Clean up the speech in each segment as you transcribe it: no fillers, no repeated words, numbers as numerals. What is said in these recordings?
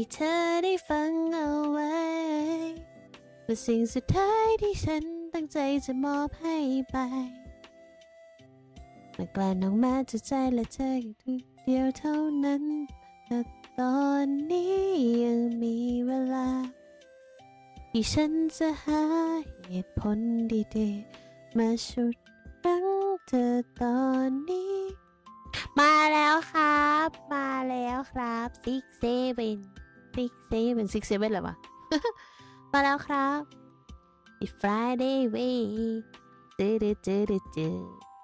ให้เธอได้ฟังเอาไว้ว่าสิ่งสุดท้ายที่ฉันตั้งใจจะมอบให้ไปแต่กลั่นออกมาจากใจและเธอแค่เดียวเท่านั้นแต่ตอนนี้ยังมีเวลาที่ฉันจะหาเหตุผลดีๆมาชุดรั้งเธอตอนนี้มาแล้วครับมาแล้วครับ67เหรอวะ มาแล้วครับ It's Friday way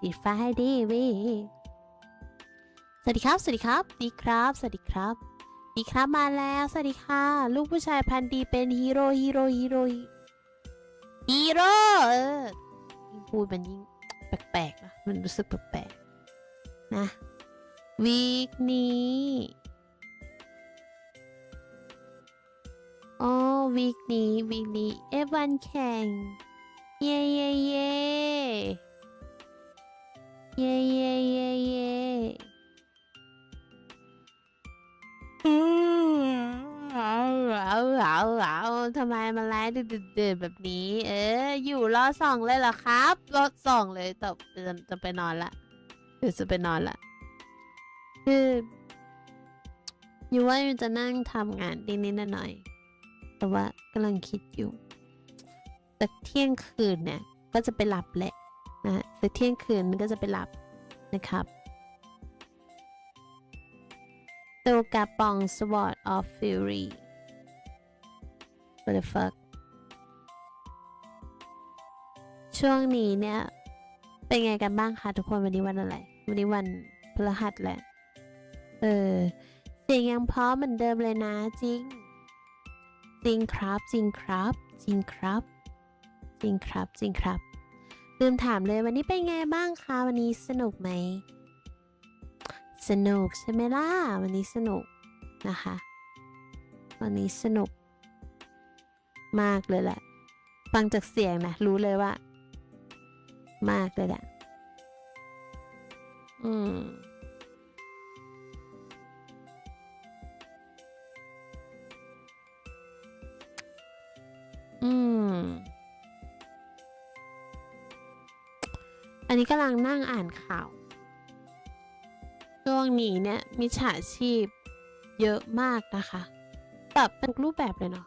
It's Friday way สวัสดีครับสวัสดีครับดีครับสวัสดีครับดีครับมาแล้วสวัสดีค่ะลูกผู้ชายพันธุ์ดีเป็นฮีโร่ยิ่งพูดมันยิ่งแปลกๆนะมันรู้สึกแปลกๆนะวีคนี้อ๋อวีคนี้F1แข่งเย้ทำไมมาไลฟ์ดึกแบบนี้อยู่รอส่องเลยเหรอครับรอส่องเลยแต่จะไปนอนละจะไปนอนละคืออยู่ว่าอยู่จะนั่งทำงานนิดๆหน่อยๆแต่ว่ากำลังคิดอยู่สักเที่ยงคืนเนี่ยก็จะไปหลับแหละนะสักเที่ยงคืนมันก็จะไปหลับนะครับตัวกระป๋อง Sword of Fury What the fuck ช่วงนี้เนี่ยเป็นไงกันบ้างคะทุกคนวันนี้วันอะไรวันนี้วันพฤหัสแหละเสียงยังพร้อมเหมือนเดิมเลยนะจริงครับลืมถามเลยวันนี้เป็นไงบ้างคะวันนี้สนุกไหมสนุกใช่ไหมล่ะวันนี้สนุกนะคะวันนี้สนุกมากเลยแหละฟังจากเสียงนะรู้เลยว่ามากเลยแหละอันนี้กำลังนั่งอ่านข่าวช่วงนี้เนี่ยมิจฉาชีพเยอะมากนะคะแบบเป็นรูปแบบเลยเนาะ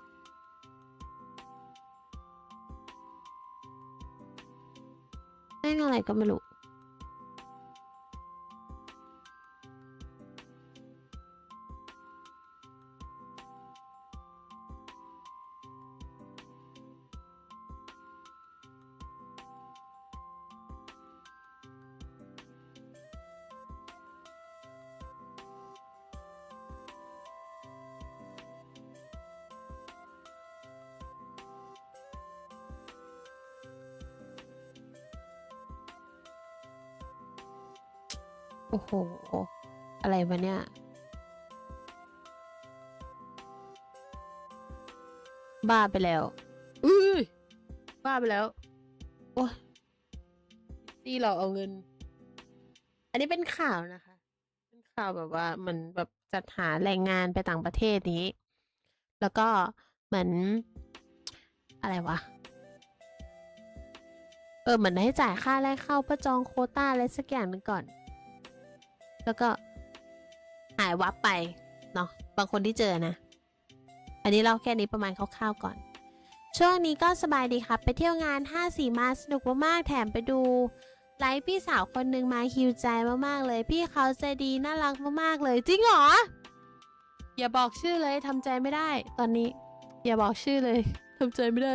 แม่งอะไรก็ไม่รู้โอ้โหอะไรวะเนี่ยบ้าไปแล้วบ้าไปแล้วโอ้ยที่เราเอาเงินอันนี้เป็นข่าวนะคะเป็นข่าวแบบว่าเหมือนแบบจัดหาแรงงานไปต่างประเทศนี้แล้วก็เหมือนอะไรวะเหมือนให้จ่ายค่าแรกเข้าเพื่อจองโควต้าอะไรสักอย่างหนึ่งก่อนแล้วก็หายวับไปเนาะบางคนที่เจอนะอันนี้เราแค่นี้ประมาณคร่าวๆก่อนช่วงนี้ก็สบายดีครับไปเที่ยวงาน54มาสนุกมากๆแถมไปดูไลฟ์พี่สาวคนหนึ่งมาฮิวใจมากๆเลยพี่เขาใจดีน่ารักมากๆเลยจริงเหรออย่าบอกชื่อเลยทำใจไม่ได้ตอนนี้อย่าบอกชื่อเลยทำใจไม่ได้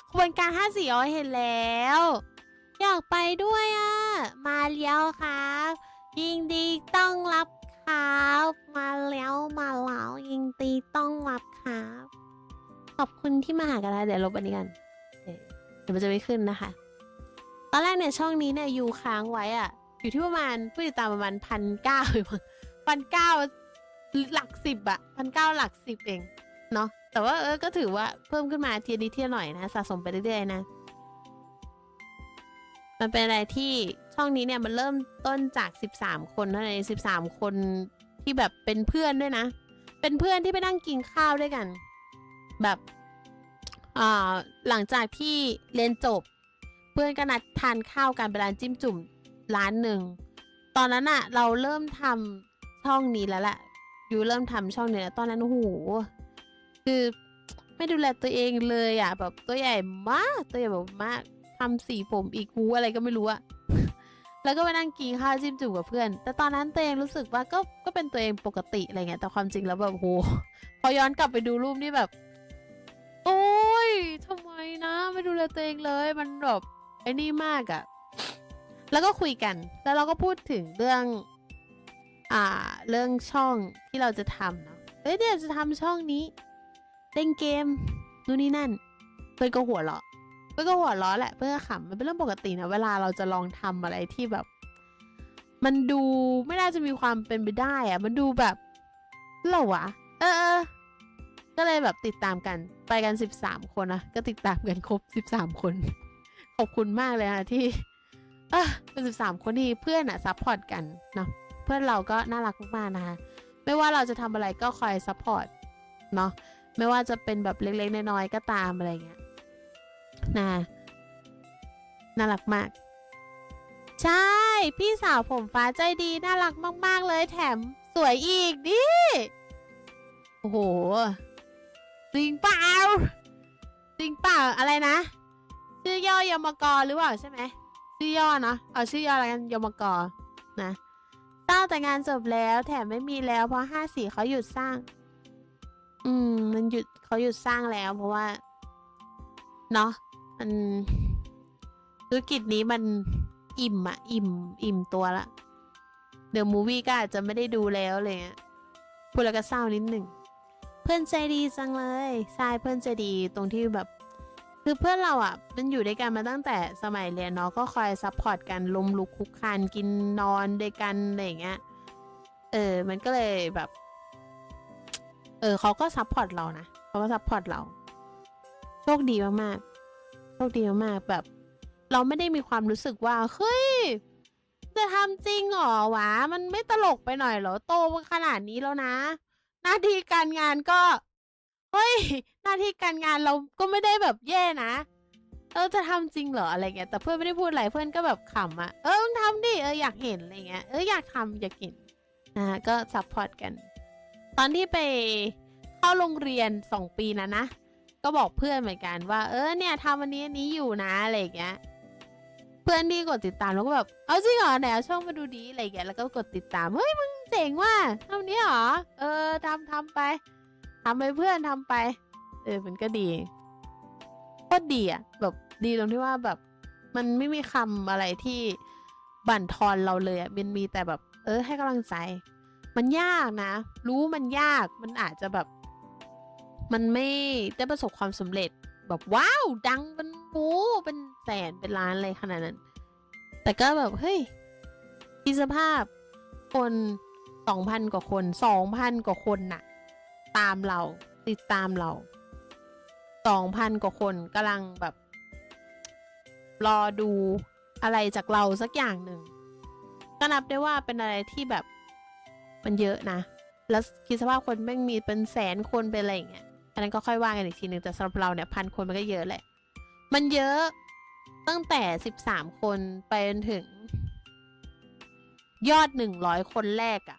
ขบวนการ54อ๋อเห็นแล้วอยากไปด้วยมาเลี้ยวครับยินดีต้องรับครับมาแล้วยินดีต้องรับครับขอบคุณที่มาหากันนะเดี๋ยวลบอันนี้กันเดี๋ยวมันจะไม่ขึ้นนะคะตอนแรกเนี่ยช่องนี้เนี่ยอยู่ค้างไว้อยู่ที่ประมาณผู้ติดตามประมาณ1,900หลัก101,900หลัก10เองเนาะแต่ว่าก็ถือว่าเพิ่มขึ้นมาทีนิดทีหน่อยนะสะสมไปเรื่อยๆนะมันเป็นอะไรที่ช่องนี้เนี่ยมันเริ่มต้นจาก13คนเท่านั้น13คน ที่แบบเป็นเพื่อนด้วยนะเป็นเพื่อนที่ไปนั่งกินข้าวด้วยกันแบบหลังจากที่เรียนจบเพื่อนก็นัดทานข้าวกันไปร้านจิ้มจุ่มร้านหนึ่งตอนนั้นอะเราเริ่มทำช่องนี้แล้วแหละยูเริ่มทำช่องนี้แล้วตอนนั้นโอ้โหคือไม่ดูแลตัวเองเลยอะแบบตัวใหญ่มากตัวใหญ่แบบมากทำสีผมอีกหูอะไรก็ไม่รู้อะ แล้วก็ไปนั่งกินข้าวจิ้มจุ่มกับเพื่อนแต่ตอนนั้นตัวเองรู้สึกว่าก็เป็นตัวเองปกติอะไรเงี้ยแต่ความจริงแล้วแบบโหพอย้อนกลับไปดูรูปนี่แบบโอ้ยทำไมนะไม่ดูแลตัวเองเลยมันแบบไอ้นี่มากอะแล้วก็คุยกันแล้วเราก็พูดถึงเรื่องเรื่องช่องที่เราจะทำเนาะเดี๋ยวจะทำช่องนี้เล่นเกมนู่นนี่นั่นเพื่อนก็หัวเราะแหละเพื่อนก็ขำมันเป็นเรื่องปกตินะเวลาเราจะลองทำอะไรที่แบบมันดูไม่น่าจะมีความเป็นไปได้อะมันดูแบบเหรอวะก็เลยแบบติดตามกันไปกัน13 คนนะก็ติดตามกันครบ13 คนขอบคุณมากเลยนะที่เป็น13 คนที่เพื่อนอะซัพพอร์ตกันเนาะเพื่อนเราก็น่ารักมากๆนะคะไม่ว่าเราจะทำอะไรก็คอยซัพพอร์ตเนาะไม่ว่าจะเป็นแบบเล็กๆน้อยๆก็ตามอะไรเงี้ยน่ารักมากใช่พี่สาวผมฟ้าใจดีน่ารักมากๆเลยแถมสวยอีกดิโอ้โหจริงเปล่าอะไรนะชื่อย่อยมกหรือเปล่าใช่ไหมชื่อย่อเนาะเอาชื่อย่ออะไรกันยมกนะเต้าแต่งานจบแล้วแถมไม่มีแล้วเพราะ54เขาหยุดสร้างเขาหยุดสร้างแล้วเพราะว่าเนาะมันธุรกิจนี้มันอิ่มตัวละเดอะมูวี่ก็อาจจะไม่ได้ดูแล้วเลยพูดแล้วก็เศร้านิดหนึ่งเพื่อนใจดีจังเลยใช่เพื่อนใจดีตรงที่แบบคือเพื่อนเราอ่ะมันอยู่ด้วยกันมาตั้งแต่สมัยเรียนเนาะก็คอยซัพพอร์ตกันล้มลุกคลุกคลานกินนอนด้วยกันอะไรอย่างเงี้ยมันก็เลยแบบเขาก็ซัพพอร์ตเรานะเขาก็ซัพพอร์ตเราโชคดีมากๆแบบเราไม่ได้มีความรู้สึกว่าเฮ้ยจะทำจริงหรอวะมันไม่ตลกไปหน่อยเหรอโตมาขนาดนี้แล้วนะหน้าที่การงานก็เฮ้ยหน้าที่การงานเราก็ไม่ได้แบบแย่นะจะทำจริงเหรออะไรเงี้ยแต่เพื่อนไม่ได้พูดอะไรเพื่อนก็แบบขำอ่ะมึงทำดิอยากเห็นอะไรเงี้ยอยากทำอยากเห็นก็ซัพพอร์ตกันตอนที่ไปเข้าโรงเรียน2 ปีนะก็บอกเพื่อนเหมือนกันว่าเนี่ยทำอันนี้อยู่นะอะไรเงี้ยเพื่อนที่กดติดตามแล้วก็แบบเอาจริงเหรอไหนเอาช่องมาดูดีอะไรเงี้ยแล้วก็กดติดตามเฮ้ยมึงเจ๋งว่ะทำนี้เหรอทำไปทำไปเพื่อนทำไปมันก็ดีโคตรดีอ่ะแบบดีตรงที่ว่าแบบมันไม่มีคำอะไรที่บั่นทอนเราเลยอ่ะมันมีแต่แบบให้กำลังใจมันยากนะรู้มันยากมันอาจจะแบบมันไม่ได้ประสบความสำเร็จแบบว้าวดังเป็นเป็นแสนเป็นล้านเลยขนาดนั้นแต่ก็แบบเฮ้ยคิดสภาพคน 2,000 กว่าคนน่ะตามเราติดตามเรา 2,000 กว่าคนกำลังแบบรอดูอะไรจากเราสักอย่างหนึ่งก็นับได้ว่าเป็นอะไรที่แบบมันเยอะนะแล้วคิดสภาพคนแม่งมีเป็นแสนคนเป็นอะไรอย่างเงี้ยอันนั้นก็ค่อยว่ากันอีกทีหนึ่งแต่สำหรับเราเนี่ย1,000 คนมันก็เยอะแหละมันเยอะตั้งแต่13 คนไปจนถึงยอด100 คนแรกอะ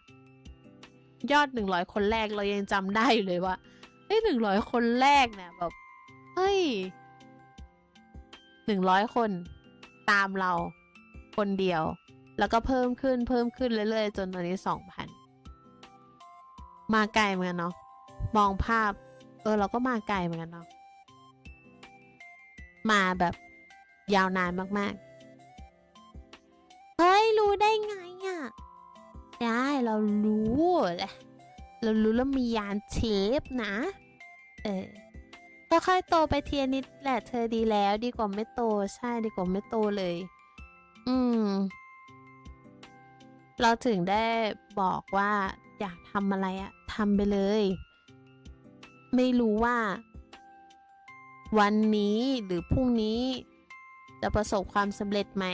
ยอด100 คนแรกเรายังจำได้อยู่เลยว่า100 คนแรกเนี่ยแบบเฮ้ย100 คนตามเราคนเดียวแล้วก็เพิ่มขึ้นเรื่อยๆจนตอนนี้ 2,000 มาไกลเหมือนกันเนาะมองภาพเราก็มาไกลเหมือนกันเนาะมาแบบยาวนานมากๆเฮ้ยรู้ได้ไงอ่ะใช่เรารู้แหละแล้วมียานเชฟนะก็ค่อยโตไปเทียนิดแหละเธอดีแล้วดีกว่าไม่โตใช่ดีกว่าไม่โตเลยเราถึงได้บอกว่าอยากทำอะไรอะทำไปเลยไม่รู้ว่าวันนี้หรือพรุ่งนี้จะประสบความสำเร็จไหม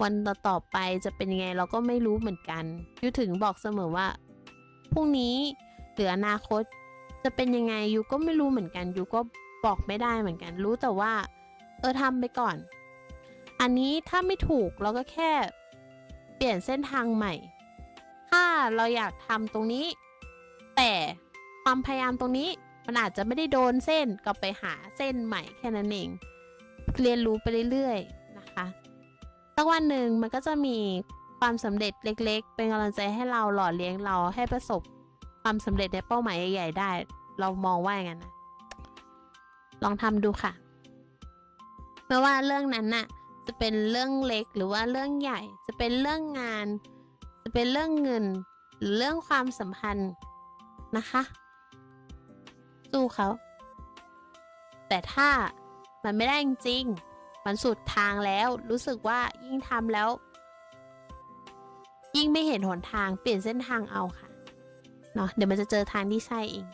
วันต่อไปจะเป็นยังไงเราก็ไม่รู้เหมือนกันยูถึงบอกเสมอว่า พรุ่งนี้หรืออนาคตจะเป็นยังไงยูก็ไม่รู้เหมือนกันยูก็บอกไม่ได้เหมือนกันรู้แต่ว่าทำไปก่อนอันนี้ถ้าไม่ถูกเราก็แค่เปลี่ยนเส้นทางใหม่ถ้าเราอยากทำตรงนี้แต่ความพยายามตรงนี้มันอาจจะไม่ได้โดนเส้นก็ไปหาเส้นใหม่แค่นั้นเองเรียนรู้ไปเรื่อยๆนะคะสักวันหนึ่งมันก็จะมีความสำเร็จเล็กๆเป็นกำลังใจให้เราหล่อเลี้ยงเราให้ประสบความสำเร็จในเป้าหมายใหญ่ๆได้เรามองว่าอย่างนั้นนะลองทำดูค่ะไม่ว่าเรื่องนั้นน่ะจะเป็นเรื่องเล็กหรือว่าเรื่องใหญ่จะเป็นเรื่องงานจะเป็นเรื่องเงินหรือเรื่องความสัมพันธ์นะคะสู้เขาแต่ถ้ามันไม่ได้จริงๆมันสุดทางแล้วรู้สึกว่ายิ่งทำแล้วยิ่งไม่เห็นหนทางเปลี่ยนเส้นทางเอาค่ะเนาะเดี๋ยวมันจะเจอทางที่ใช่เอง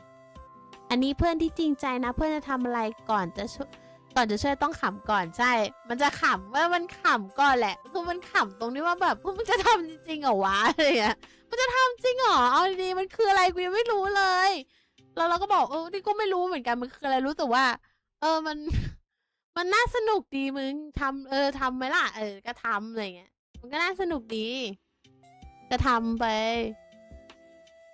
อันนี้เพื่อนที่จริงใจนะเพื่อนจะทำอะไรก่อนจะช่วยต้องขำก่อนใช่มันจะขำว่ามันขำก่อนแหละคือมันขำตรงนี้ว่าแบบพวกมันจะทำจริงๆเหรอวะอะไรเงี้ยมันจะทำจริงเหรอเอาดีๆมันคืออะไรกูยังไม่รู้เลยแล้วเราก็บอกนี่ก็ไม่รู้เหมือนกันมันคืออะไรรู้แต่ว่ามันน่าสนุกดีมึงทำทำไหมล่ะก็ทำอะไรเงี้ยมันก็น่าสนุกดีจะทำไป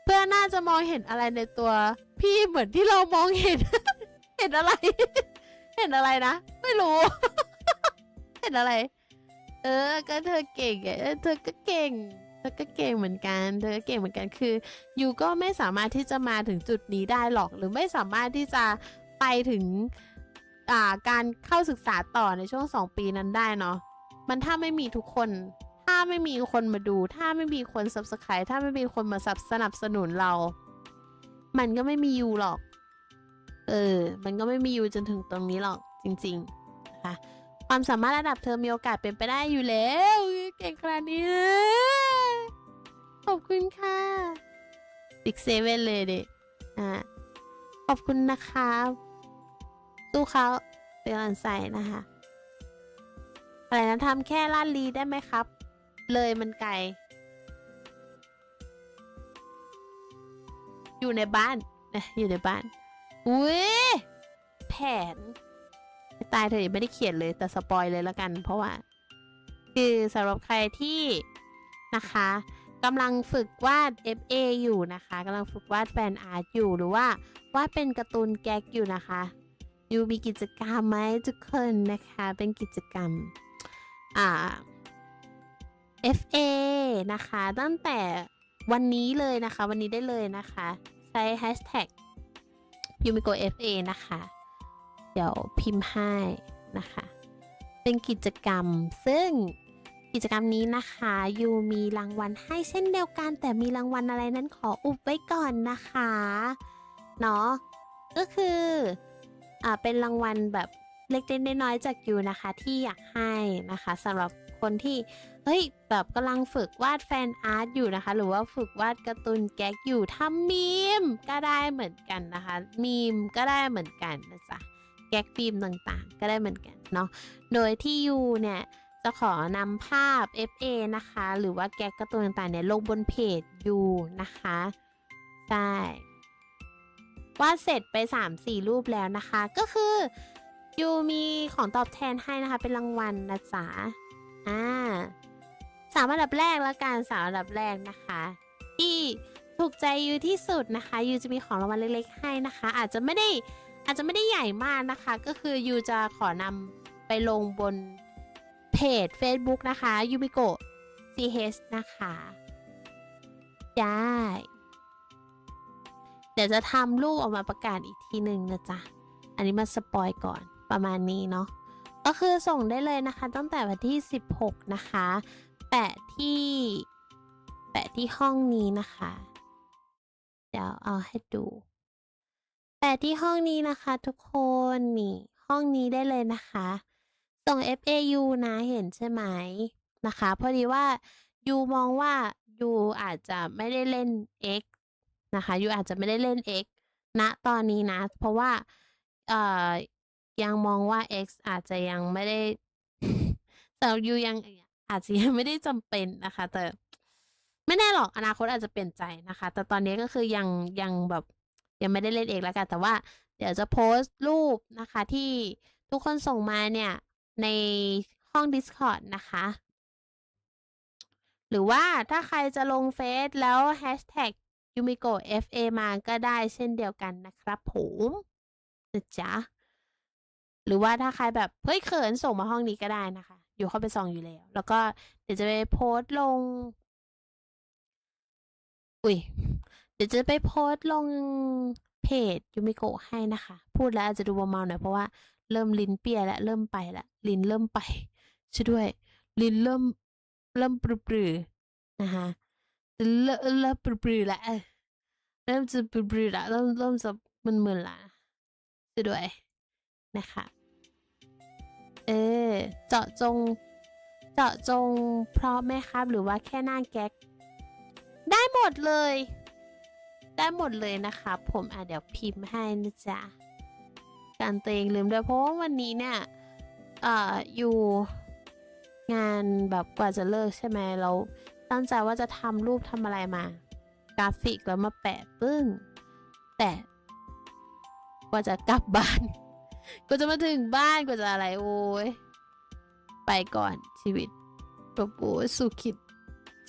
เพื่อนน่าจะมองเห็นอะไรในตัวพี่เหมือนที่เรามองเห็น เห็นอะไร เห็นอะไรนะไม่รู้ เห็นอะไรก็เธอเก่งเธอก็เก่งเหมือนกันเธอก็เก่งเหมือนกันคือยูก็ไม่สามารถที่จะมาถึงจุดนี้ได้หรอกหรือไม่สามารถที่จะไปถึงการเข้าศึกษาต่อในช่วง2 ปีนั้นได้เนาะมันถ้าไม่มีทุกคนถ้าไม่มีคนมาดูถ้าไม่มีคน Subscribe ถ้าไม่มีคนมาสนับสนุนเรามันก็ไม่มียูหรอกมันก็ไม่มียูจนถึงตรงนี้หรอกจริงๆนะคะความสามารถระดับเธอมีโอกาสเป็นไปได้อยู่แล้วเก่งขนาดนี้ขอบคุณค่ะ67เลยเด็กขอบคุณนะคะสู้เขาเป็นกำลังใจนะคะอะไรนะทำแค่ลาดลีได้ไหมครับเลยมันไกลอยู่ในบ้านอยู่ในบ้านอุ้ยแผนตายเธอไม่ได้เขียนเลยแต่สปอยเลยแล้วกันเพราะว่าคือสำหรับใครที่นะคะกำลังฝึกวาด FA อยู่นะคะกำลังฝึกวาดแฟนอาร์ตอยู่หรือว่าวาดเป็นการ์ตูนแก๊กอยู่นะคะยูมีกิจกรรมไหมทุกคนนะคะเป็นกิจกรรมFA นะคะตั้งแต่วันนี้เลยนะคะวันนี้ได้เลยนะคะใช้แฮชแท็กยูมิโก FA นะคะเดี๋ยวพิมพ์ให้นะคะเป็นกิจกรรมซึ่งกิจกรรมนี้นะคะยูมีรางวัลให้เช่นเดียวกันแต่มีรางวัลอะไรนั้นขออุบไว้ก่อนนะคะเนาะก็คือเป็นรางวัลแบบเล็กๆน้อยๆจากยูนะคะที่อยากให้นะคะสำหรับคนที่แบบกำลังฝึกวาดแฟนอาร์ตอยู่นะคะหรือว่าฝึกวาดการ์ตูนแก๊กอยู่ทำมีมก็ได้เหมือนกันนะคะมีมก็ได้เหมือนกันนะจ๊ะแก๊กฟิล์มต่างๆก็ได้เหมือนกันเนาะโดยที่ยูเนี่ยจะขอนำภาพ FA นะคะหรือว่าแก๊กการ์ตูนต่างๆเนี่ยลงบนเพจยูนะคะใช่วาดเสร็จไป 3-4 รูปแล้วนะคะก็คือยูมีของตอบแทนให้นะคะเป็นรางวัลนะจ๊ะ3 อันดับแรกแล้วกัน3 อันดับแรกนะคะที่ถูกใจยูที่สุดนะคะยูจะมีของรางวัลเล็กๆให้นะคะอาจจะไม่ได้ใหญ่มากนะคะก็คือยูจะขอนำไปลงบนเพจ Facebook นะคะยูมิโกะ CH นะคะได้เดี๋ยวจะทำรูปออกมาประกาศอีกทีหนึ่งนะจ๊ะอันนี้มาสปอยก่อนประมาณนี้เนาะก็คือส่งได้เลยนะคะตั้งแต่วันที่16นะคะแปะที่ห้องนี้นะคะเดี๋ยวเอาให้ดูแปะที่ห้องนี้นะคะทุกคนนี่ห้องนี้ได้เลยนะคะส่ง FAU นะเห็นใช่ไหมนะคะพอดีว่ายูมองว่ายูอาจจะไม่ได้เล่น X นะคะยูอาจจะไม่ได้เล่น X ณตอนนี้นะเพราะว่ายังมองว่า X อาจจะยังไม่ได้ สำหรับยูยังอาจจะยังไม่ได้จำเป็นนะคะแต่ ไม่แน่หรอกอนาคตอาจจะเปลี่ยนใจนะคะ แต่ตอนนี้ก็คือยังแบบยังไม่ได้เล่นเองแล้วกันแต่ว่าเดี๋ยวจะโพสต์รูปนะคะที่ทุกคนส่งมาเนี่ยในห้อง Discord นะคะหรือว่าถ้าใครจะลงเฟซแล้วแฮชแท็กยูมิโกะ FA มาก็ได้เช่นเดียวกันนะครับผมนะจ๊ะหรือว่าถ้าใครแบบเฮ้ยเขินส่งมาห้องนี้ก็ได้นะคะอยู่เข้าไปส่องอยู่แล้วแล้วก็เดี๋ยวจะไปโพสต์ลงอุ้ยเดี๋ยวจะไปโพสต์ลงเพจยูมิโกะให้นะคะพูดแล้วอาจจะดูเมาๆหน่อยเพราะว่าเริ่มลิ้นเปียแล้วเริ่มไปละลิ้นเริ่มไปช่วยด้วยลิ้นเริ่มปรือๆนะคะเริ่มปรือๆละเริ่มจะปรือๆละเริ่มจะมึนๆละช่วยด้วยนะคะเออเจาะจงเพราะไหมครับหรือว่าแค่หน้าแก๊กได้หมดเลยได้หมดเลยนะคะผมเดี๋ยวพิมพ์ให้นะจ๊ะการตัวเองลืมด้วยเพราะว่าวันนี้เนี่ยอยู่งานแบบกว่าจะเลิกใช่ไหมเราตั้งใจว่าจะทำรูปทำอะไรมากราฟิกแล้วมาแปะปึ้งแต่กว่าจะกลับบ้านกว่าจะมาถึงบ้านกว่าจะอะไรโอ้ยไปก่อนชีวิตแบบโอ้ยสุขิด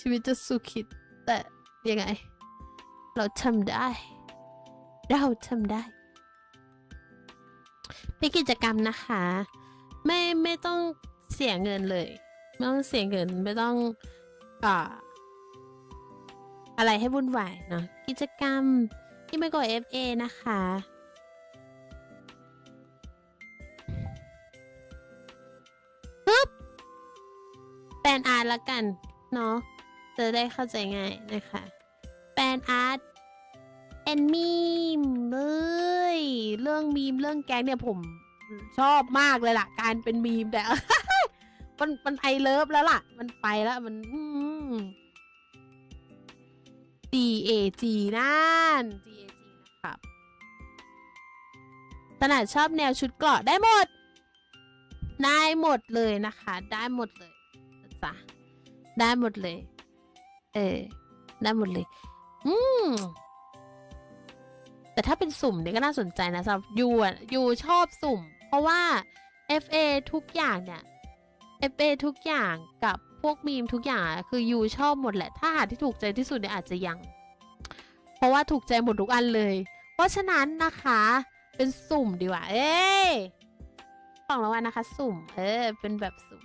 ชีวิตจะสุขิดแต่ยังไงเราทำได้เป็นกิจกรรมนะคะไม่ต้องเสียเงินเลยไม่ต้องเสียเงินไม่ต้องอะไรให้วุ่นวายเนาะกิจกรรมที่ไม่กด FA นะคะปึ๊บแปลนอาร์ตละกันเนาะจะได้เข้าใจง่ายนะคะแปลนอาร์ตแอนมีมเลยเรื่องมีมเรื่องแก๊งเนี่ยผมชอบมากเลยล่ะการเป็นมีมแต่ มันไอเลิฟแล้วล่ะมันไปแล้วมันDAG นั่น DAG นะครับถนัดชอบแนวชุดเกราะได้หมดเลยนะคะได้หมดเลยจ้ะได้หมดเลยได้หมดเลยแต่ถ้าเป็นสุ่มเนี่ยก็น่าสนใจนะสำหรับยูชอบสุ่มเพราะว่า FA ทุกอย่างเนี่ย FA ทุกอย่างกับพวกมีมทุกอย่างคือยูชอบหมดแหละถ้าหาที่ถูกใจที่สุดเนี่ยอาจจะยังเพราะว่าถูกใจหมดทุกอันเลยเพราะฉะนั้นนะคะเป็นสุ่มดีกว่าของรางวัลนะคะสุ่มเป็นแบบสุ่ม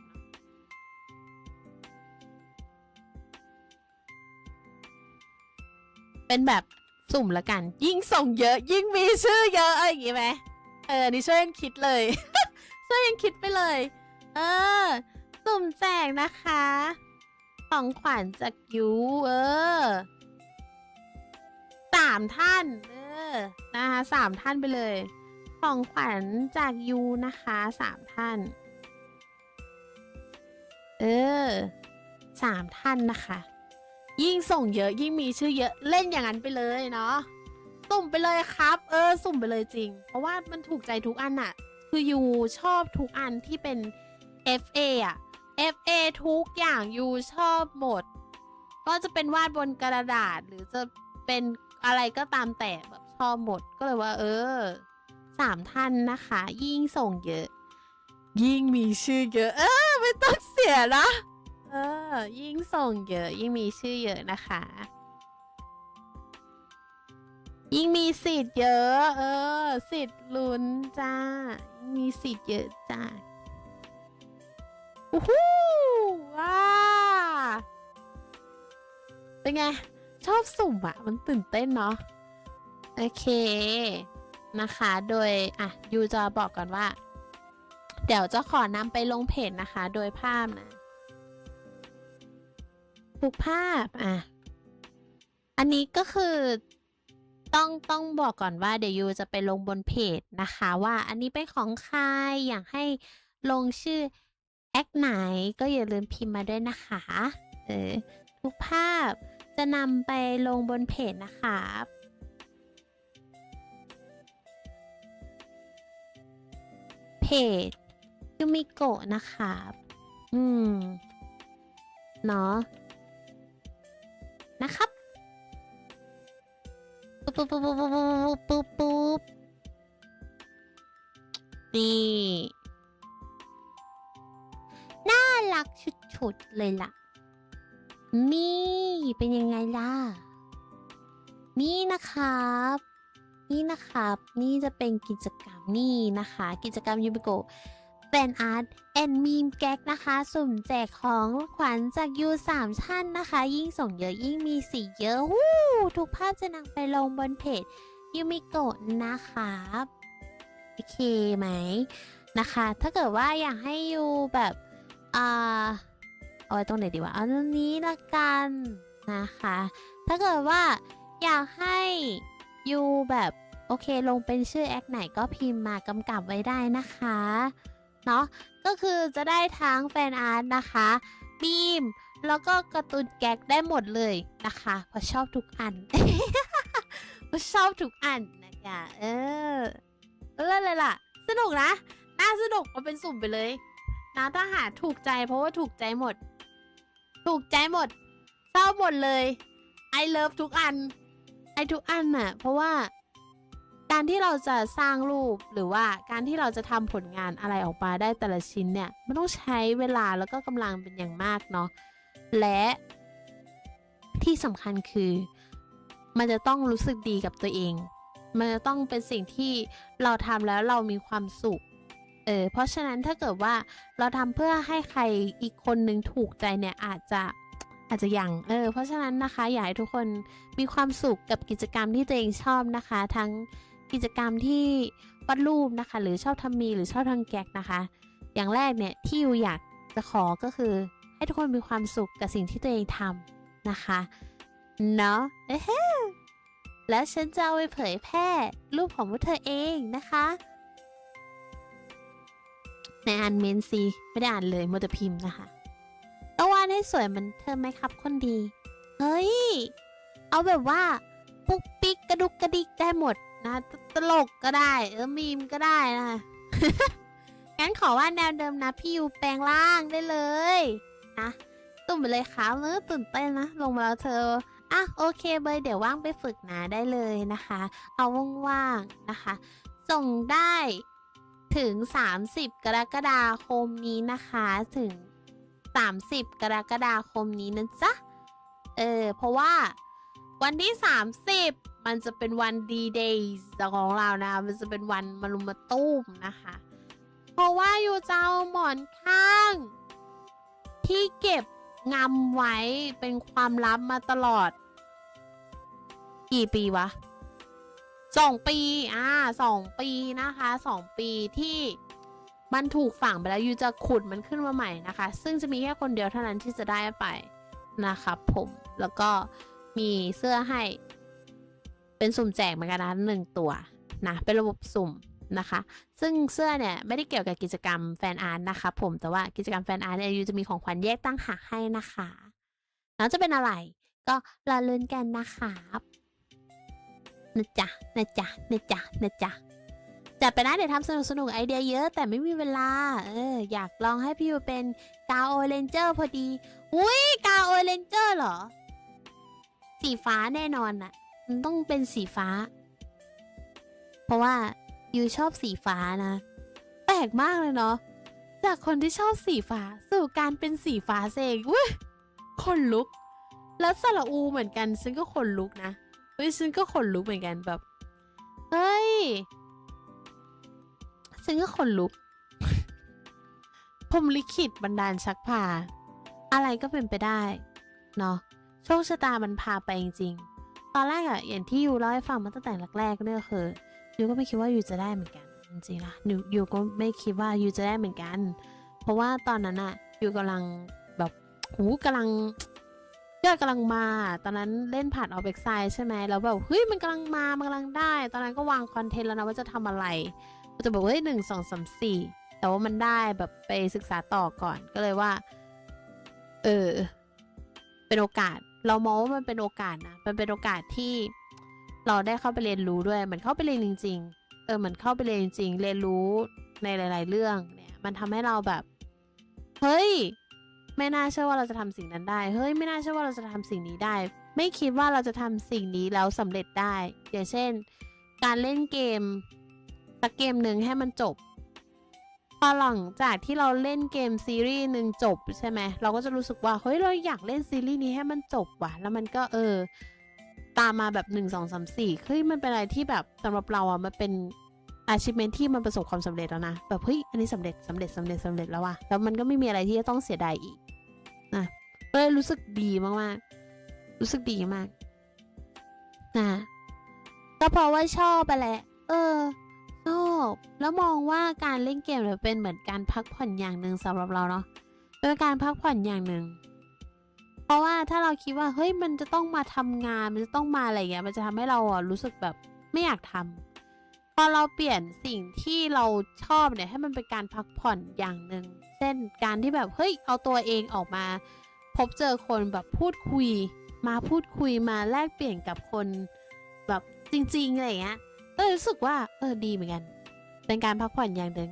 เป็นแบบสุ่มละกันยิ่งส่งเยอะยิ่งมีชื่อเยอะอย่างงี้ไหมนี่ช่วยกันคิดเลย ช่วยกันคิดไปเลยสุ่มแจกนะคะของขวัญจากยู3 ท่านนะคะ3 ท่านไปเลยของขวัญจากยูนะคะ3 ท่าน3 ท่านนะคะยิ่งส่งเยอะยิ่งมีชื่อเยอะเล่นอย่างนั้นไปเลยเนาะสุ่มไปเลยครับสุ่มไปเลยจริงเพราะว่ามันถูกใจทุกอันอะคือยูชอบทุกอันที่เป็น FA อะ FA ทุกอย่างยูชอบหมดก็จะเป็นวาดบนกระดาษหรือจะเป็นอะไรก็ตามแต่แบบชอบหมดก็เลยว่า3 ท่านนะคะยิ่งส่งเยอะยิ่งมีชื่อเยอะไม่ต้องเสียนะยิ่งส่งเยอะยิ่งมีชื่อเยอะนะคะยิ่งมีสิทธิ์เยอะสิทธิ์ลุ้นจ้ายิ่งมีสิทธิ์เยอะจ้าอู้หูว้าเป็นไงชอบสุ่มอะมันตื่นเต้นเนาะโอเคนะคะโดยยูจะบอกก่อนว่าเดี๋ยวจะขอนำไปลงเพจนะคะโดยภาพนะทุกภาพอันนี้ก็คือต้องบอกก่อนว่าเดี๋ยวยูจะไปลงบนเพจนะคะว่าอันนี้เป็นของใครอยากให้ลงชื่อแอคไหนก็อย่าลืมพิมพ์มาด้วยนะคะทุกภาพจะนำไปลงบนเพจนะคะเพจยูมิโกะนะคะเนาะ นะครับปุ๊บปุ๊บปุ๊บปุ๊บปุ๊บปุ๊บนี่น่ารักชุดๆเลยล่ะนี่เป็นยังไงล่ะนี่นะครับนี่จะเป็นกิจกรรมนี่นะคะกิจกรรมยูบิโกะแฟนอาร์ตแอนด์มีมแก๊กนะคะสุ่มแจกของขวัญจากยู3ท่านนะคะยิ่งส่งเยอะยิ่งมีสีเยอะฮู้ทุกภาพจะนำไปลงบนเพจยูมิโกะนะครับโอเคไหมนะคะถ้าเกิดว่าอยากให้ยูแบบเอาไว้ตรงไหนดีวะเอาตรงนี้ละกันนะคะถ้าเกิดว่าอยากให้ยูแบบโอเคลงเป็นชื่อแอคไหนก็พิมพ์มากำกับไว้ได้นะคะเนาะก็คือจะได้ทั้งแฟนอาร์ตนะคะบีมแล้วก็การ์ตูนแก๊กได้หมดเลยนะคะเพราะชอบทุกอัน เพราะชอบทุกอันนะจ๊ะเลยล่ะสนุกนะน่าสนุกเอาเป็นสุ่มไปเลยนะถ้าหาถูกใจเพราะว่าถูกใจหมดชอบหมดเลย I love ทุกอันทุกอันน่ะเพราะว่าการที่เราจะสร้างรูปหรือว่าการที่เราจะทำผลงานอะไรออกมาได้แต่ละชิ้นเนี่ยมันต้องใช้เวลาแล้วก็กำลังเป็นอย่างมากเนาะและที่สำคัญคือมันจะต้องรู้สึกดีกับตัวเองมันจะต้องเป็นสิ่งที่เราทำแล้วเรามีความสุขเพราะฉะนั้นถ้าเกิดว่าเราทำเพื่อให้ใครอีกคนนึงถูกใจเนี่ยอาจจะยังเพราะฉะนั้นนะคะอยากให้ทุกคนมีความสุขกับกิจกรรมที่ตัวเองชอบนะคะทั้งกิจกรรมที่วาดรูปนะคะหรือชอบทำมีหรือชอบทำแก๊กนะคะอย่างแรกเนี่ยที่ยูอยากจะขอก็คือให้ทุกคนมีความสุขกับสิ่งที่ตัวเองทำนะคะเนาะแล้วฉันจะเอาไปเผยแพร่รูปของพวกเธอเองนะคะในอ่านเมนซีไม่ได้อ่านเลยมัวแต่พิมพ์นะคะต้องวาดให้สวยเหมือนเธอไหมครับคนดีเฮ้ยเอาแบบว่าปุ๊กปิ๊กกระดุกกระดิกได้หมดนะตลกก็ได้มีมก็ได้นะ งั้นขอวาดแนวเดิมนะพี่ยูแปลงร่างได้เลยนะตุ่มไปเลยค่ะตื่นเต้นนะลงมาแล้วเธอโอเคเบยเดี๋ยวว่างไปฝึกนะได้เลยนะคะเอาว่างๆนะคะส่งได้ถึง30กรกฎาคมนี้นะคะถึง30กรกฎาคมนี้นะจ๊ะเพราะว่าวันที่30มันจะเป็นวันดีเดย์ของเรานะมันจะเป็นวันมารุมมาตุ้มนะคะเพราะว่าอยู่จะเอาหมอนข้างที่เก็บงำไว้เป็นความลับมาตลอดกี่ปีวะ2 ปี2 ปีนะคะ2 ปีที่มันถูกฝังไปแล้วยูจะขุดมันขึ้นมาใหม่นะคะซึ่งจะมีแค่คนเดียวเท่านั้นที่จะได้ไปนะครับผมแล้วก็มีเสื้อให้เป็นสุ่มแจกเหมือนกันนะ1 ตัวนะเป็นระบบสุ่มนะคะซึ่งเสื้อเนี่ยไม่ได้เกี่ยวกับกิจกรรมแฟนอาร์ตนะคะผมแต่ว่ากิจกรรมแฟนอาร์ตเนี่ยยูจะมีของขวัญแยกตั้งหากให้นะคะแล้วจะเป็นอะไรก็รอลุ้นกันนะครับนะจ๊ะจัดไปนะเดี๋ยวทำสนุกไอเดียเยอะแต่ไม่มีเวลาอยากลองให้พี่ยูเป็นกาโอเรนเจอร์พอดีอุ้ยกาโอเรนเจอร์เหรอสีฟ้าแน่นอนน่ะมันต้องเป็นสีฟ้าเพราะว่ายูชอบสีฟ้านะแปลกมากเลยเนาะจากคนที่ชอบสีฟ้าสู่การเป็นสีฟ้าเองอุ้ยขนลุกแล้วสระอูเหมือนกันฉันก็ขนลุกนะฉันก็ขนลุกเหมือนกันแบบเฮ้ยฉันก็ขนลุก พรหมลิขิตบันดาลชักพาอะไรก็เป็นไปได้เนาะโชคชะตามันพาไปจริงๆตอนแรกอะอย่างที่ยูเล่าให้ฟังมาตั้งแต่แรกๆเนี่ยคือยูก็ไม่คิดว่ายูจะได้เหมือนกันจริงๆนะยูก็ไม่คิดว่ายูจะได้เหมือนกันเพราะว่าตอนนั้นอะยูกำลังแบบกำลังมาตอนนั้นเล่นผ่านออฟเอ็กไซใช่ไหมแล้วแบบเฮ้ยมันกำลังได้ตอนนั้นก็วางคอนเทนต์แล้วนะว่าจะทำอะไรก็จะบอกเฮ้ย1 2 3 4แต่ว่ามันได้แบบไปศึกษาต่อก่อนก็เลยว่าเป็นโอกาสเรามองว่ามันเป็นโอกาสนะมันเป็นโอกาสที่เราได้เข้าไปเรียนรู้ด้วยเหมือนเข้าไปเรียนจริงๆเหมือนเข้าไปเรียนจริงเรียนรู้ในหลายๆเรื่องเนี่ยมันทำให้เราแบบเฮ้ยไม่น่าเชื่อว่าเราจะทำสิ่งนั้นได้เฮ้ยไม่น่าเชื่อว่าเราจะทำสิ่งนี้ได้ ไม่คิดว่าเราจะทำสิ่งนี้แล้วสำเร็จได้อย่างเช่นการเล่นเกมสักเกมหนึ่งให้มันจบพอหลังจากที่เราเล่นเกมซีรีส์หนึ่งจบใช่ไหมเราก็จะรู้สึกว่าเฮ้ยเราอยากเล่นซีรีส์นี้ให้มันจบว่ะแล้วมันก็ตามมาแบบ1 2 3 4เฮ้ยมันเป็นอะไรที่แบบสำหรับเราอ่ะมันเป็นachievement ที่มันประสบความสำเร็จแล้วนะแบบเฮ้ยอันนี้สำเร็จแล้วว่ะแล้วมันก็ไม่มีอะไรที่จะต้องเสียดายอีกนะก็เลยรู้สึกดีมากๆรู้สึกดีมากนะก็เพราะว่าชอบไปแหละชอบแล้วมองว่าการเล่นเกมเนี่ยเป็นเหมือนการพักผ่อนอย่างหนึ่งสำหรับเราเนาะเป็นการพักผ่อนอย่างหนึ่งเพราะว่าถ้าเราคิดว่าเฮ้ยมันจะต้องมาทำงานมันจะต้องมาอะไรอย่างเงี้ยมันจะทำให้เรารู้สึกแบบไม่อยากทำพอเราเปลี่ยนสิ่งที่เราชอบเนี่ยให้มันเป็นการพักผ่อนอย่างหนึ่งเช่นการที่แบบเฮ้ยเอาตัวเองออกมาพบเจอคนแบบพูดคุยมาแลกเปลี่ยนกับคนแบบจริงๆอะไรอย่างเงี้ยก็รู้สึกว่าดีเหมือนกันเป็นการพักผ่อนอย่างหนึ่ง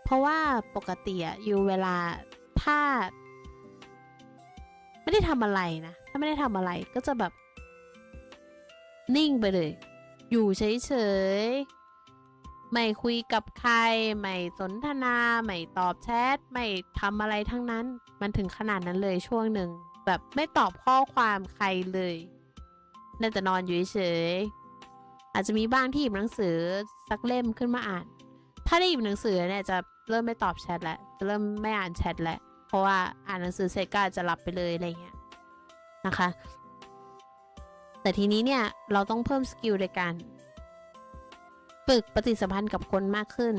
เพราะว่าปกติอยู่เวลาถ้าไม่ได้ทำอะไรนะถ้าไม่ได้ทำอะไรก็จะแบบนิ่งไปเลยอยู่เฉยๆไม่คุยกับใครไม่สนทนาไม่ตอบแชทไม่ทำอะไรทั้งนั้นมันถึงขนาดนั้นเลยช่วงหนึ่งแบบไม่ตอบข้อความใครเลยน่าจะนอนอยู่เฉยอาจจะมีบ้างที่หยิบหนังสือสักเล่มขึ้นมาอ่านถ้าได้หยิบหนังสือเนี่ยจะเริ่มไม่ตอบแชทแล้วจะเริ่มไม่อ่านแชทแล้วเพราะว่าอ่านหนังสือเสร็จก็อาจจะหลับไปเลยอะไรเงี้ยนะคะแต่ทีนี้เนี่ยเราต้องเพิ่มสกิลในการฝึกปฏิสัมพันธ์กับคนมากขึ้น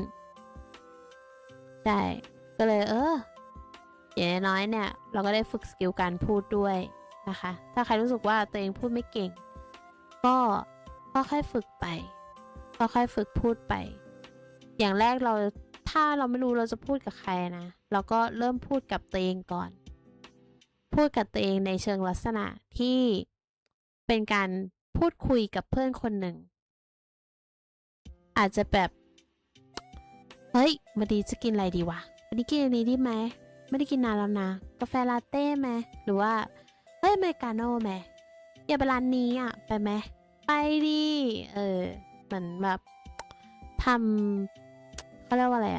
ใช่ก็เลยอย่างน้อยเนี่ยเราก็ได้ฝึกสกิลการพูดด้วยนะคะถ้าใครรู้สึกว่าตัวเองพูดไม่เก่งก็ค่อยฝึกไปค่อยฝึกพูดไปอย่างแรกถ้าเราไม่รู้เราจะพูดกับใครนะเราก็เริ่มพูดกับตัวเองก่อนพูดกับตัวเองในเชิงลักษณะที่เป็นการพูดคุยกับเพื่อนคนหนึ่งอาจจะแบบเฮ้ยวันนี้จะกินอะไรดีวะวันนี้กินอันนี้ดีไหมไม่ได้กินนานแล้วนะกาแฟลาเต้ไหมหรือว่าเฮ้ยอเมริกาโน่ไหมอย่าไปร้านนี้ไปไหมไปดิเหมือนแบบทำเขาเรียกว่าอะไร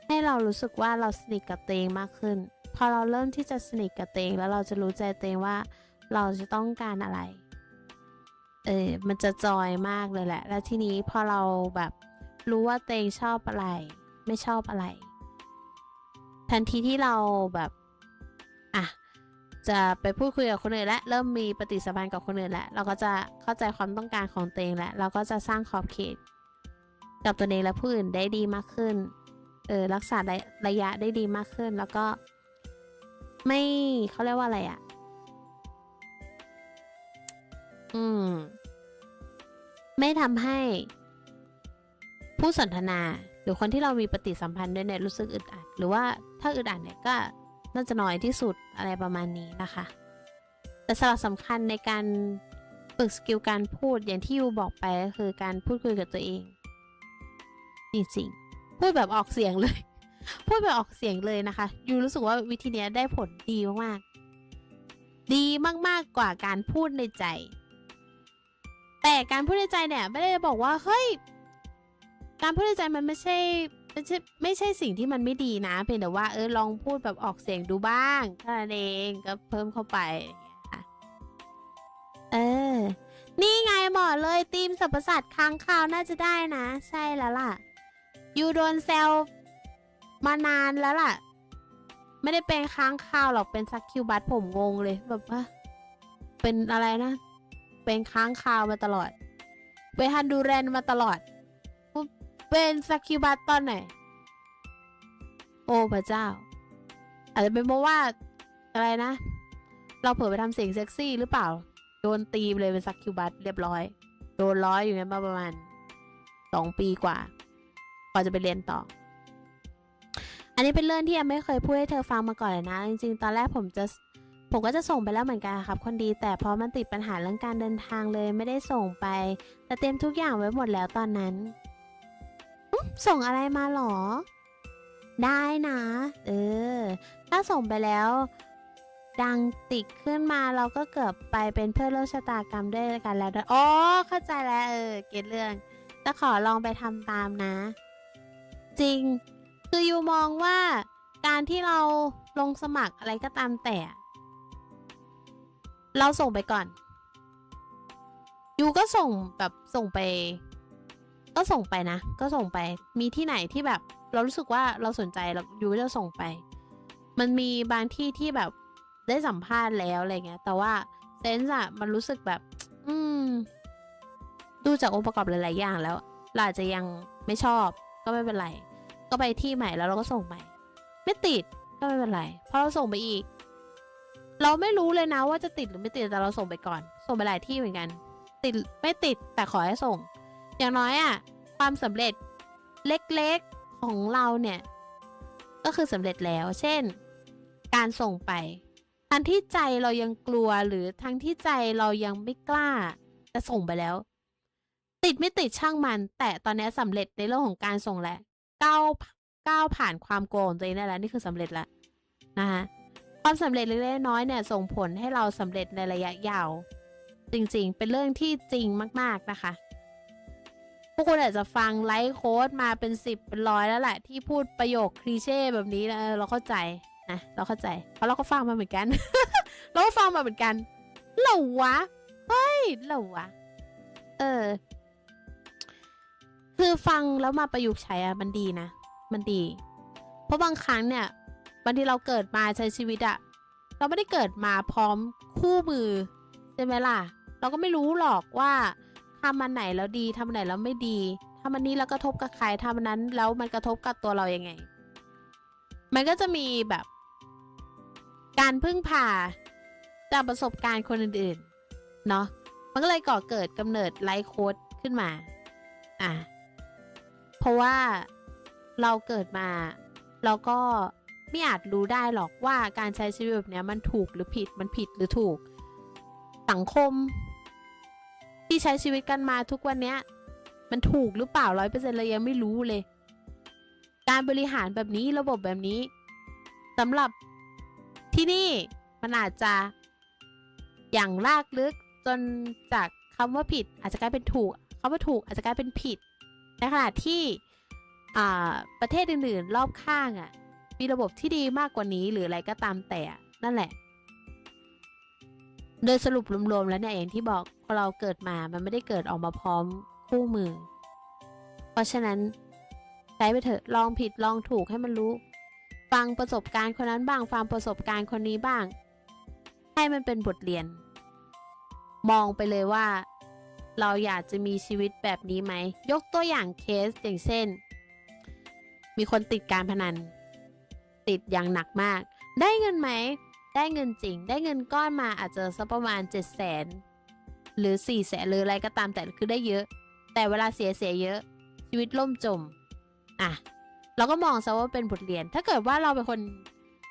ให้เรารู้สึกว่าเราสนิทกับตัวเองมากขึ้นพอเราเริ่มที่จะสนิทกับตัวเองแล้วเราจะรู้ใจตัวเองว่าเราจะต้องการอะไรมันจะจอยมากเลยแหละแล้วทีนี้พอเราแบบรู้ว่าตัวเองชอบอะไรไม่ชอบอะไรทันทีที่เราแบบจะไปพูดคุยกับคนอื่นและเริ่มมีปฏิสัมพันธ์กับคนอื่นแล้วเราก็จะเข้าใจความต้องการของตัวเองแล้วเราก็จะสร้างขอบเขตกับตัวเองและผู้อื่นได้ดีมากขึ้นรักษาระยะได้ดีมากขึ้นแล้วก็ไม่เขาเรียกว่าอะไรไม่ทำให้ผู้สนทนาหรือคนที่เรามีปฏิสัมพันธ์ด้วยเนี่ยรู้สึกอึดอัดหรือว่าถ้าอึดอัดเนี่ยก็น่าจะน้อยที่สุดอะไรประมาณนี้นะคะแต่สาระสำคัญในการฝึกสกิลการพูดอย่างที่ยูบอกไปก็คือการพูดคุยกับตัวเองจริงๆพูดแบบออกเสียงเลย พูดแบบออกเสียงเลยนะคะยูรู้สึกว่าวิธีนี้ได้ผลดีมากๆดีมากๆกว่าการพูดในใจแต่การพูดในใจเนี่ยไม่ได้บอกว่าเฮ้ยการพูดในใจมันไม่ใช่สิ่งที่มันไม่ดีนะเพียงแต่ว่าลองพูดแบบออกเสียงดูบ้างเท่านั้นเองก็เพิ่มเข้าไปค่ะนี่ไงเหมาะเลยธีมสรรพสัตว์ค้างคาวน่าจะได้นะใช่แล้วล่ะยูโดนแซวมานานแล้วล่ะไม่ได้เป็นค้างคาวหรอกเป็นซักคิวบัสผมงงเลยแบบว่าเป็นอะไรนะเป็นค้างคาวมาตลอดเป็นฮันดูแรนมาตลอดเป็นซักคิวบัสตอนไหนโอ้พระเจ้าอาจจะเป็นเพราะว่าอะไรนะเราเผลอไปทำเสียงเซ็กซี่หรือเปล่าโดนตีไปเลยเป็นซักคิวบัสเรียบร้อยโดนร้อยอยู่งั้นมาประมาณ2 ปีกว่าพอจะไปเรียนต่ออันนี้เป็นเรื่องที่ยังไม่เคยพูดให้เธอฟังมาก่อนเลยนะจริงๆตอนแรกผมก็จะส่งไปแล้วเหมือนกันครับคนดีแต่เพราะมันติดปัญหาเรื่องการเดินทางเลยไม่ได้ส่งไปแต่เตรียมทุกอย่างไว้หมดแล้วตอนนั้นส่งอะไรมาหรอได้นะถ้าส่งไปแล้ว ดังติดขึ้นมาเราก็เกือบไปเป็นเพื่อนร่วมชะตากรรมด้วยกันแล้วด้วยอ๋อเข้าใจแล้วเก็ตเรื่องแต่ขอลองไปทำตามนะ จริงคือยูมองว่าการที่เราลงสมัครอะไรก็ตามแต่เราส่งไปก่อนยูก็ส่งแบบส่งไปก็ส่งไปนะก็ส่งไปมีที่ไหนที่แบบเรารู้สึกว่าเราสนใจเรายูก็จะส่งไปมันมีบางที่ที่แบบได้สัมภาษณ์แล้วอะไรเงี้ยแต่ว่าเซนส์อะมันรู้สึกแบบดูจากองค์ประกอบหลายๆอย่างแล้วเราอาจจะยังไม่ชอบก็ไม่เป็นไรก็ไปที่ใหม่แล้วเราก็ส่งไปไม่ติดก็ไม่เป็นไรเพราะเราส่งไปอีกเราไม่รู้เลยนะว่าจะติดหรือไม่ติดแต่เราส่งไปก่อนส่งไปหลายที่เหมือนกันติดไม่ติดแต่ขอให้ส่งอย่างน้อยอะความสำเร็จเล็กๆของเราเนี่ยก็คือสำเร็จแล้วเช่นการส่งไปทั้งที่ใจเรายังกลัวหรือทั้งที่ใจเรายังไม่กล้าแต่ส่งไปแล้วติดไม่ติดช่างมันแต่ตอนนี้สำเร็จในเรื่องของการส่งแล้วก้าวผ่านความกลัวของตัวเองได้แล้วนี่คือสำเร็จแล้วนะคะความสำเร็จเล็กๆน้อยๆเนี่ยส่งผลให้เราสำเร็จในระยะยาวจริงๆเป็นเรื่องที่จริงมากๆนะคะพวกคุณอาจจะฟังไลฟ์โค้ดมาเป็น10เป็น100แล้วแหละที่พูดประโยคคลีเช่แบบนี้นะเราเข้าใจนะเราเข้าใจเพราะเราก็ฟังมาเหมือนกัน เราก็ฟังมาเหมือนกันเหรอวะเฮ้ยเหรอวะคือฟังแล้วมาประยุกต์ใช้อะมันดีนะมันดีเพราะบางครั้งเนี่ยบางทีเราเกิดมาใช้ชีวิตอะเราไม่ได้เกิดมาพร้อมคู่มือใช่ไหมล่ะเราก็ไม่รู้หรอกว่าทำอันไหนแล้วดีทำอันไหนแล้วไม่ดีทำอันนี้แล้วกระทบกับใครทำอันนั้นแล้วมันกระทบกับตัวเรายังไงมันก็จะมีแบบการพึ่งพาจากประสบการณ์คนอื่นๆเนาะมันก็เลยก่อเกิดกำเนิดไลฟ์โค้ดขึ้นมาเพราะว่าเราเกิดมาเราก็ไม่อาจรู้ได้หรอกว่าการใช้ชีวิตแบบนี้มันถูกหรือผิดมันผิดหรือถูกสังคมที่ใช้ชีวิตกันมาทุกวันนี้มันถูกหรือเปล่า100%เลยยังไม่รู้เลยการบริหารแบบนี้ระบบแบบนี้สำหรับที่นี่มันอาจจะอย่างลากลึกจนจากคำว่าผิดอาจจะกลายเป็นถูกคำว่าถูกอาจจะกลายเป็นผิดในขณะที่ประเทศอื่นๆรอบข้างมีระบบที่ดีมากกว่านี้หรืออะไรก็ตามแต่นั่นแหละโดยสรุปรวมๆแล้วเนี่ยอย่างที่บอกพอเราเกิดมามันไม่ได้เกิดออกมาพร้อมคู่มือเพราะฉะนั้นใช้ไปเถอะลองผิดลองถูกให้มันรู้ฟังประสบการณ์คนนั้นบ้างฟังประสบการณ์คนนี้บ้างให้มันเป็นบทเรียนมองไปเลยว่าเราอยากจะมีชีวิตแบบนี้ไหมยกตัวอย่างเคสอย่างเช่นมีคนติดการพนันติดอย่างหนักมากได้เงินไหมได้เงินจริงได้เงินก้อนมาอาจจะสักประมาณ700,000หรือ400,000หรืออะไรก็ตามแต่คือได้เยอะแต่เวลาเสียเยอะชีวิตล่มจมเราก็มองซะว่าเป็นบทเรียนถ้าเกิดว่าเราเป็นคน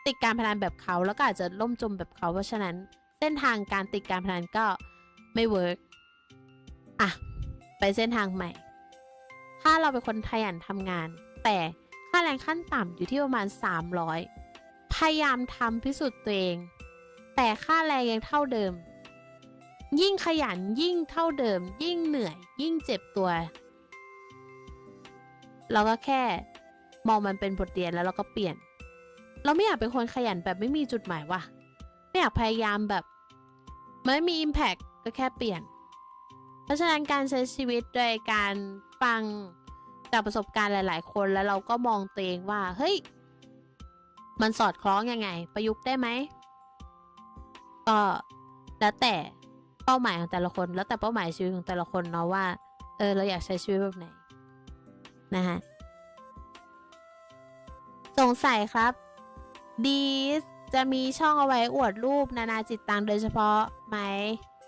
ติดการพนันแบบเขาแล้วก็อาจจะล่มจมแบบเขาเพราะฉะนั้นเส้นทางการติดการพนันก็ไม่เวิร์กไปเส้นทางใหม่ถ้าเราเป็นคนขยันทำงานแต่ค่าแรงขั้นต่ำอยู่ที่ประมาณ300พยายามทำพิสูจน์ตัวเองแต่ค่าแรงยังเท่าเดิมยิ่งขยันยิ่งเท่าเดิมยิ่งเหนื่อยยิ่งเจ็บตัวเราก็แค่มองมันเป็นบทเรียนแล้วเราก็เปลี่ยนเราไม่อยากเป็นคนขยันแบบไม่มีจุดหมายว่ะไม่อยากพยายามแบบไม่มี impact ก็แค่เปลี่ยนเพราะฉะนั้นการใช้ชีวิตโดยการฟังจากประสบการณ์หลายๆคนแล้วเราก็มองตัวเองว่าเฮ้ยมันสอดคล้องยังไงประยุกต์ได้ไหมก็แล้วแต่เป้าหมายของแต่ละคนแล้วแต่เป้าหมายชีวิตของแต่ละคนเนาะว่าเราอยากใช้ชีวิตแบบไหนนะคะสงสัยครับดีจะมีช่องเอาไว้อวดรูปนานาจิตตังโดยเฉพาะไหม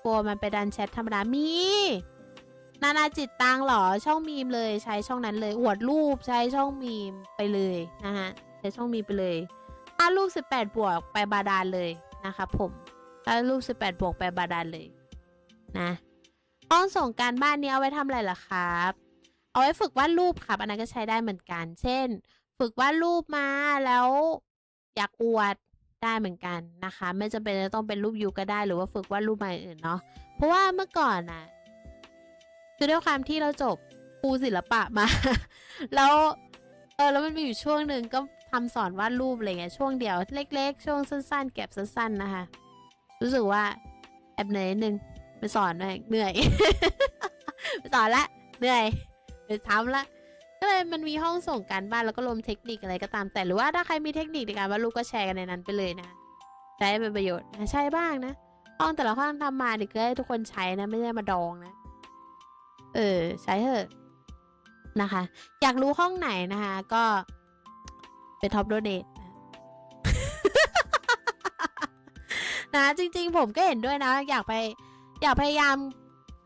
กลัวมันไปดันแชทธรรมดามีนานาจิตตังหรอช่องมีมเลยใช้ช่องนั้นเลยอวดรูปใช้ช่องมีมไปเลยนะฮะใช้ช่องมีมไปเลยถ้าลูก18 บวกไปบาดาลเลยนะคะผมถ้าลูก18 บวกไปบาดาลเลยนะห้องส่งการบ้านนี้เอาไว้ทำอะไรล่ะครับเอาไว้ฝึกวาดรูปครับอันนั้นก็ใช้ได้เหมือนกันเช่นฝึกวาดรูปมาแล้วอยากอวด ได้เหมือนกันนะคะไม่จำเป็นจะต้องเป็นรูปยูก็ได้หรือว่าฝึกวาดรูปอะไรอื่นเนาะเพราะว่าเมื่อก่อนน่ะคือด้วยความที่เราจบครูศิลปะมา แล้วแล้วมันมีอยู่ช่วงหนึ่งก็ทำสอนวาดรูปอะไรเงี้ยช่วงเดียวเล็กๆช่วงสั้นๆแก็บสั้นๆนะคะรู้สึกว่าแอบเหนื่อยนิดนึงไปสอนเลยเหนื่อย ไปสอนละเหนื่อยไปทำละก็เลยมันมีห้องส่งการบ้านแล้วก็รวมเทคนิคอะไรก็ตามแต่หรือว่าถ้าใครมีเทคนิคในการวาดรูปก็แชร์กันในนั้นไปเลยนะใช้เป็นประโยชน์ใช่บ้างนะห้องแต่ละห้องทำมาเนี่ยก็ให้ทุกคนใช้นะไม่ใช่มาดองนะใช้เถอะนะคะอยากรู้ห้องไหนนะคะก็เป็นท็อปโดเนทนะจริงๆผมก็เห็นด้วยนะอยากพยายาม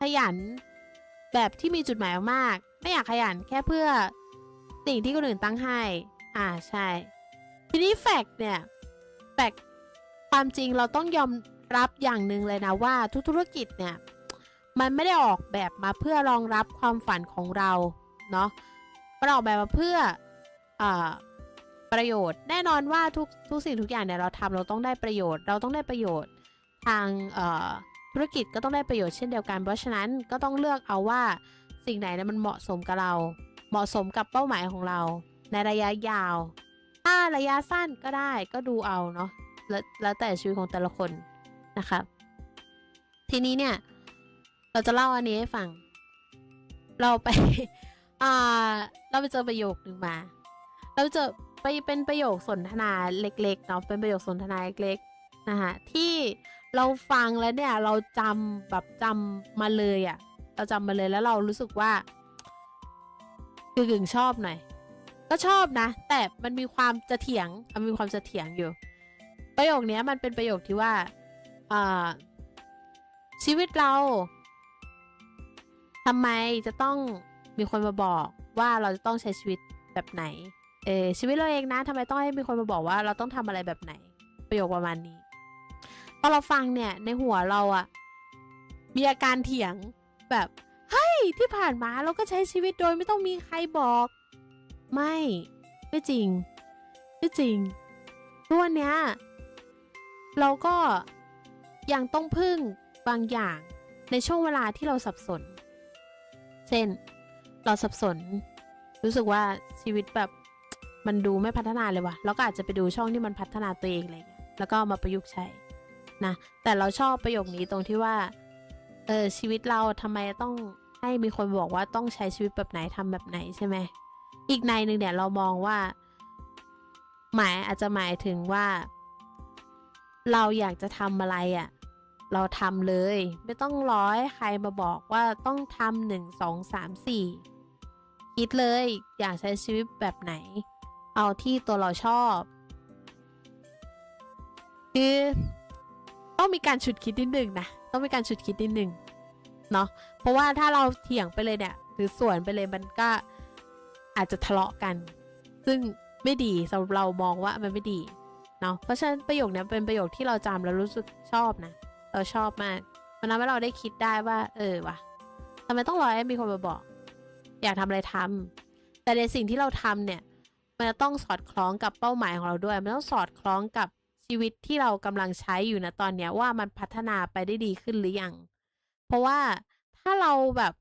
ขยันแบบที่มีจุดหมายมากไม่อยากขยันแค่เพื่อสิ่งที่คนอื่นตั้งให้ใช่ทีนี้แฟกต์เนี่ยแฟกต์ความจริงเราต้องยอมรับอย่างหนึ่งเลยนะว่าทุกธุรกิจเนี่ยมันไม่ได้ออกแบบมาเพื่อรองรับความฝันของเราเนาะมันออกแบบมาเพื่อประโยชน์แน่นอนว่าทุกสิ่งทุกอย่างเนี่ยเราทำเราต้องได้ประโยชน์เราต้องได้ประโยชน์ทางธุรกิจก็ต้องได้ประโยชน์เช่นเดียวกันเพราะฉะนั้นก็ต้องเลือกเอาว่าสิ่งไหนเนี่ยมันเหมาะสมกับเราเหมาะสมกับเป้าหมายของเราในระยะยาวถ้าระยะสั้นก็ได้ก็ดูเอาเนาะแล้วแต่ชีวิตของแต่ละคนนะคะทีนี้เนี่ยเราจะเล่าอันนี้ให้ฟังเราไป เราไปเจอประโยคนึงมาเราเจอไปเป็นประโยคสนทนาเล็กๆเนาะเป็นประโยคสนทนาเล็กๆนะคะที่เราฟังแล้วเนี่ยเราจำมาเลยเราจำมาเลยแล้วเรารู้สึกว่ากึ่งชอบหน่อยก็ชอบนะแต่มันมีความจะเถียงอยู่ประโยคนี้มันเป็นประโยคที่ว่าชีวิตเราทำไมจะต้องมีคนมาบอกว่าเราจะต้องใช้ชีวิตแบบไหนชีวิตเราเองนะทำไมต้องให้มีคนมาบอกว่าเราต้องทำอะไรแบบไหนประโยคประมาณนี้พอเราฟังเนี่ยในหัวเรามีอาการเถียงแบบเฮ้ยที่ผ่านมาเราก็ใช้ชีวิตโดยไม่ต้องมีใครบอกไม่จริงทุกวันเนี้ยเราก็ยังต้องพึ่งบางอย่างในช่วงเวลาที่เราสับสนเช่นเราสับสนรู้สึกว่าชีวิตแบบมันดูไม่พัฒนาเลยว่ะเราก็อาจจะไปดูช่องที่มันพัฒนาตัวเองอะไรเงี้ยแล้วก็มาประยุกต์ใช้นะแต่เราชอบประโยคนี้ตรงที่ว่าชีวิตเราทำไมต้องให้มีคนบอกว่าต้องใช้ชีวิตแบบไหนทำแบบไหนใช่ไหมอีกในหนึ่งเนี่ยเรามองว่าอาจจะหมายถึงว่าเราอยากจะทำอะไรเราทำเลยไม่ต้องรอให้ใครมาบอกว่าต้องทำ1 2 3 4คิดเลยอยากใช้ชีวิตแบบไหนเอาที่ตัวเราชอบคือต้องมีการฉุดคิดนิดนึงนะต้องมีการฉุดคิดนิดนึงเนาะเพราะว่าถ้าเราเถียงไปเลยเนี่ยหรือสวนไปเลยมันก็อาจจะทะเลาะกันซึ่งไม่ดีสำหรับเรามองว่ามันไม่ดีเนาะเพราะฉะนั้นประโยคนี้เป็นประโยคที่เราจำแล้วรู้สึกชอบนะเราชอบมากมันทำให้เราได้คิดได้ว่าว่ะทำไมต้องรอให้มีคนมาบอกอยากทำอะไรทำแต่ในสิ่งที่เราทำเนี่ยมันจะต้องสอดคล้องกับเป้าหมายของเราด้วยมันต้องสอดคล้องกับชีวิตที่เรากำลังใช้อยู่นะตอนเนี้ยว่ามันพัฒนาไปได้ดีขึ้นหรือยังเพราะว่าถ้าเราแบบ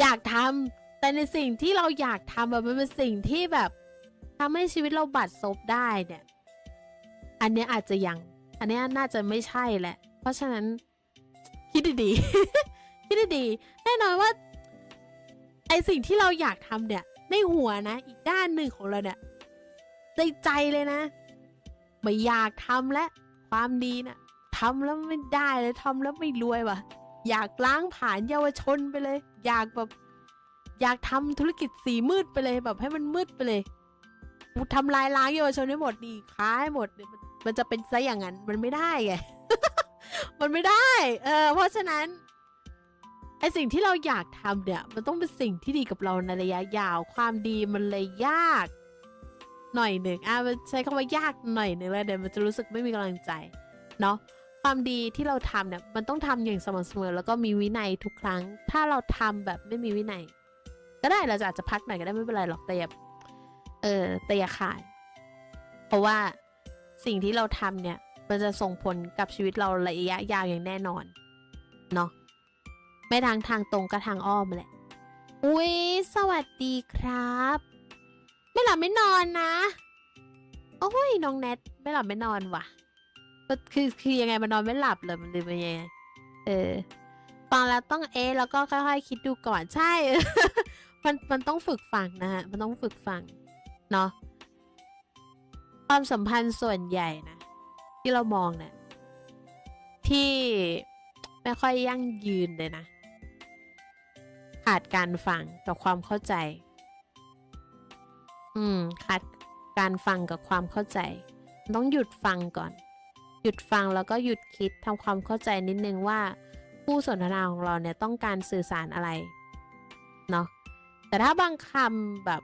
อยากทำแต่ในสิ่งที่เราอยากทำมันเป็นสิ่งที่แบบทำให้ชีวิตเราบัดซบได้เนี่ยอันนี้อาจจะยังอันนี้น่าจะไม่ใช่แหละเพราะฉะนั้นคิดดีๆ คิดดีๆแน่นอนว่าไอสิ่งที่เราอยากทำเนี่ยในหัวนะอีกด้านหนึ่งของเราเนี่ยในใจเลยนะไม่อยากทำและความดีนะทำแล้วไม่ได้เลยทำแล้วไม่รวยว่ะอยากล้างผ่านเยาวชนไปเลยอยากทำธุรกิจสีมืดไปเลยแบบให้มันมืดไปเลยทำลายล้างเยาวชนให้หมดดีค้าให้หมดมันจะเป็นซะอย่างนั้นมันไม่ได้ไง มันไม่ได้เพราะฉะนั้นไอสิ่งที่เราอยากทำเนี่ยมันต้องเป็นสิ่งที่ดีกับเราในระยะยาวความดีมันเลยยากหน่อยหนึ่งมันใช้คำว่ายากหน่อยหนึ่งแล้วเดี๋ยวมันจะรู้สึกไม่มีกำลังใจเนาะความดีที่เราทำเนี่ยมันต้องทำอย่างสม่ำเสมอแล้วก็มีวินัยทุกครั้งถ้าเราทำแบบไม่มีวินัยก็ได้เราอาจจะพักหน่อยก็ได้ไม่เป็นไรหรอกแต่อย่าขาด เพราะว่าสิ่งที่เราทำเนี่ยมันจะส่งผลกับชีวิตเราระยะยาวอย่างแน่นอนเนาะไม่ทางตรงก็ทางอ้อมแหละอุ้ยสวัสดีครับไม่หลับไม่นอนนะโอ้ยน้องแนทไม่หลับไม่นอนว่ะคือยังไงมันนอนไม่หลับเลยมันเลยเป็นยังไงฟังแล้วต้องแล้วก็ค่อยๆคิดดูก่อนใช่ มันต้องฝึกฟังนะฮะมันต้องฝึกฟังเนาะความสัมพันธ์ส่วนใหญ่นะที่เรามองเนี่ยที่ไม่ค่อยยั่งยืนเลยนะขาดการฟังกับความเข้าใจขาดการฟังกับความเข้าใจต้องหยุดฟังก่อนหยุดฟังแล้วก็หยุดคิดทำความเข้าใจนิดนึงว่าผู้สนทนาของเราเนี่ยต้องการสื่อสารอะไรเนาะแต่ถ้าบางคำแบบ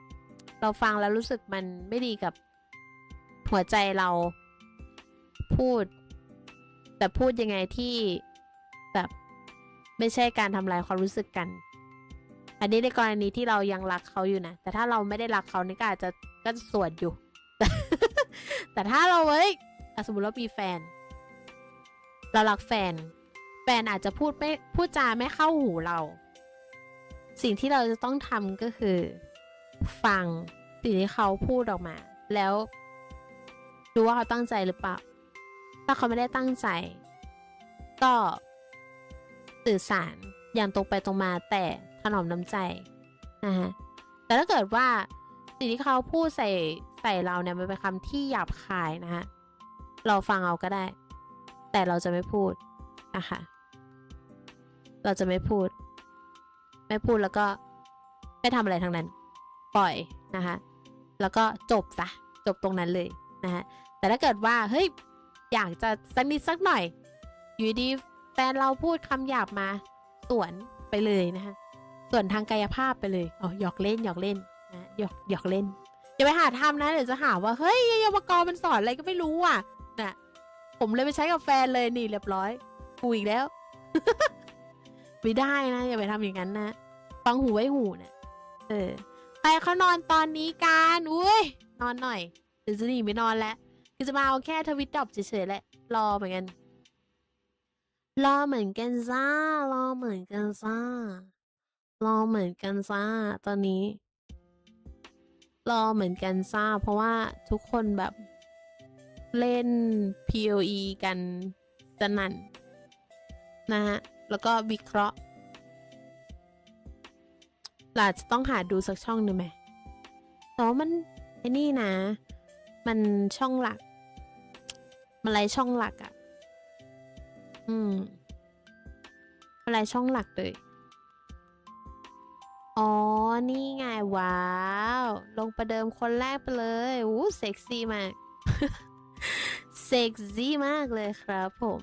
เราฟังแล้วรู้สึกมันไม่ดีกับหัวใจเราพูดแต่พูดยังไงที่แบบไม่ใช่การทำลายความรู้สึกกันอันนี้ในกรณีที่เรายังรักเขาอยู่นะแต่ถ้าเราไม่ได้รักเขานี่ก็อาจจะก็ส่วนอยู่ แต่ถ้าเราสมมติเรามีแฟนเรารักแฟนอาจจะพูดจาไม่เข้าหูเราสิ่งที่เราจะต้องทำก็คือฟังสิ่งที่เขาพูดออกมาแล้วดูว่าเขาตั้งใจหรือเปล่าถ้าเขาไม่ได้ตั้งใจก็สื่อสารอย่างตรงไปตรงมาแต่ถนอมน้ำใจนะฮะแต่ถ้าเกิดว่าสิ่งที่เขาพูดใส่เราเนี่ยมันเป็นคำที่หยาบคายนะฮะเราฟังเอาก็ได้แต่เราจะไม่พูดนะคะเราจะไม่พูดแล้วก็ไม่ทำอะไรทั้งนั้นปล่อยนะคะแล้วก็จบตรงนั้นเลยนะฮะแต่ถ้าเกิดว่าเฮ้ยอยากจะสักนิดสักหน่อยอยู่ดีแฟนเราพูดคำหยาบมาสวนไปเลยนะคะส่วนทางกายภาพไปเลยหยอกเล่นนะหยอกเล่นอย่าไปหาทำนะเดี๋ยวจะหาว่าเฮ้ยยมกมันสอนอะไรก็ไม่รู้อ่ะนะผมเลยไปใช้กับแฟนเลยนี่เรียบร้อยกูอีกแล้ว ไม่ได้นะอย่าไปทำอย่างนั้นนะฟังหูไว้หูนะใครเขานอนตอนนี้กันอุ้ยนอนหน่อยเดี๋ยวจะหนีไม่นอนแล้วคือจะมาเอาแค่ทวิตดรอปเฉยๆแหละรอเหมือนกันซ่ารอเหมือนกันซ่าตอนนี้รอเหมือนกันซ่าเพราะว่าทุกคนแบบเล่น POE กันสนั่นนะฮะแล้วก็วิเคราะห์เราจะต้องหาดูสักช่องหนึ่งไหมแต่ว่ามันไอ้นี่นะมันช่องหลักอะไรช่องหลักอะอะไรช่องหลักเลยอ๋อนี่ไงว้าวลงประเดิมคนแรกไปเลยเซ็กซี่มาก เซ็กซี่มากเลยครับผม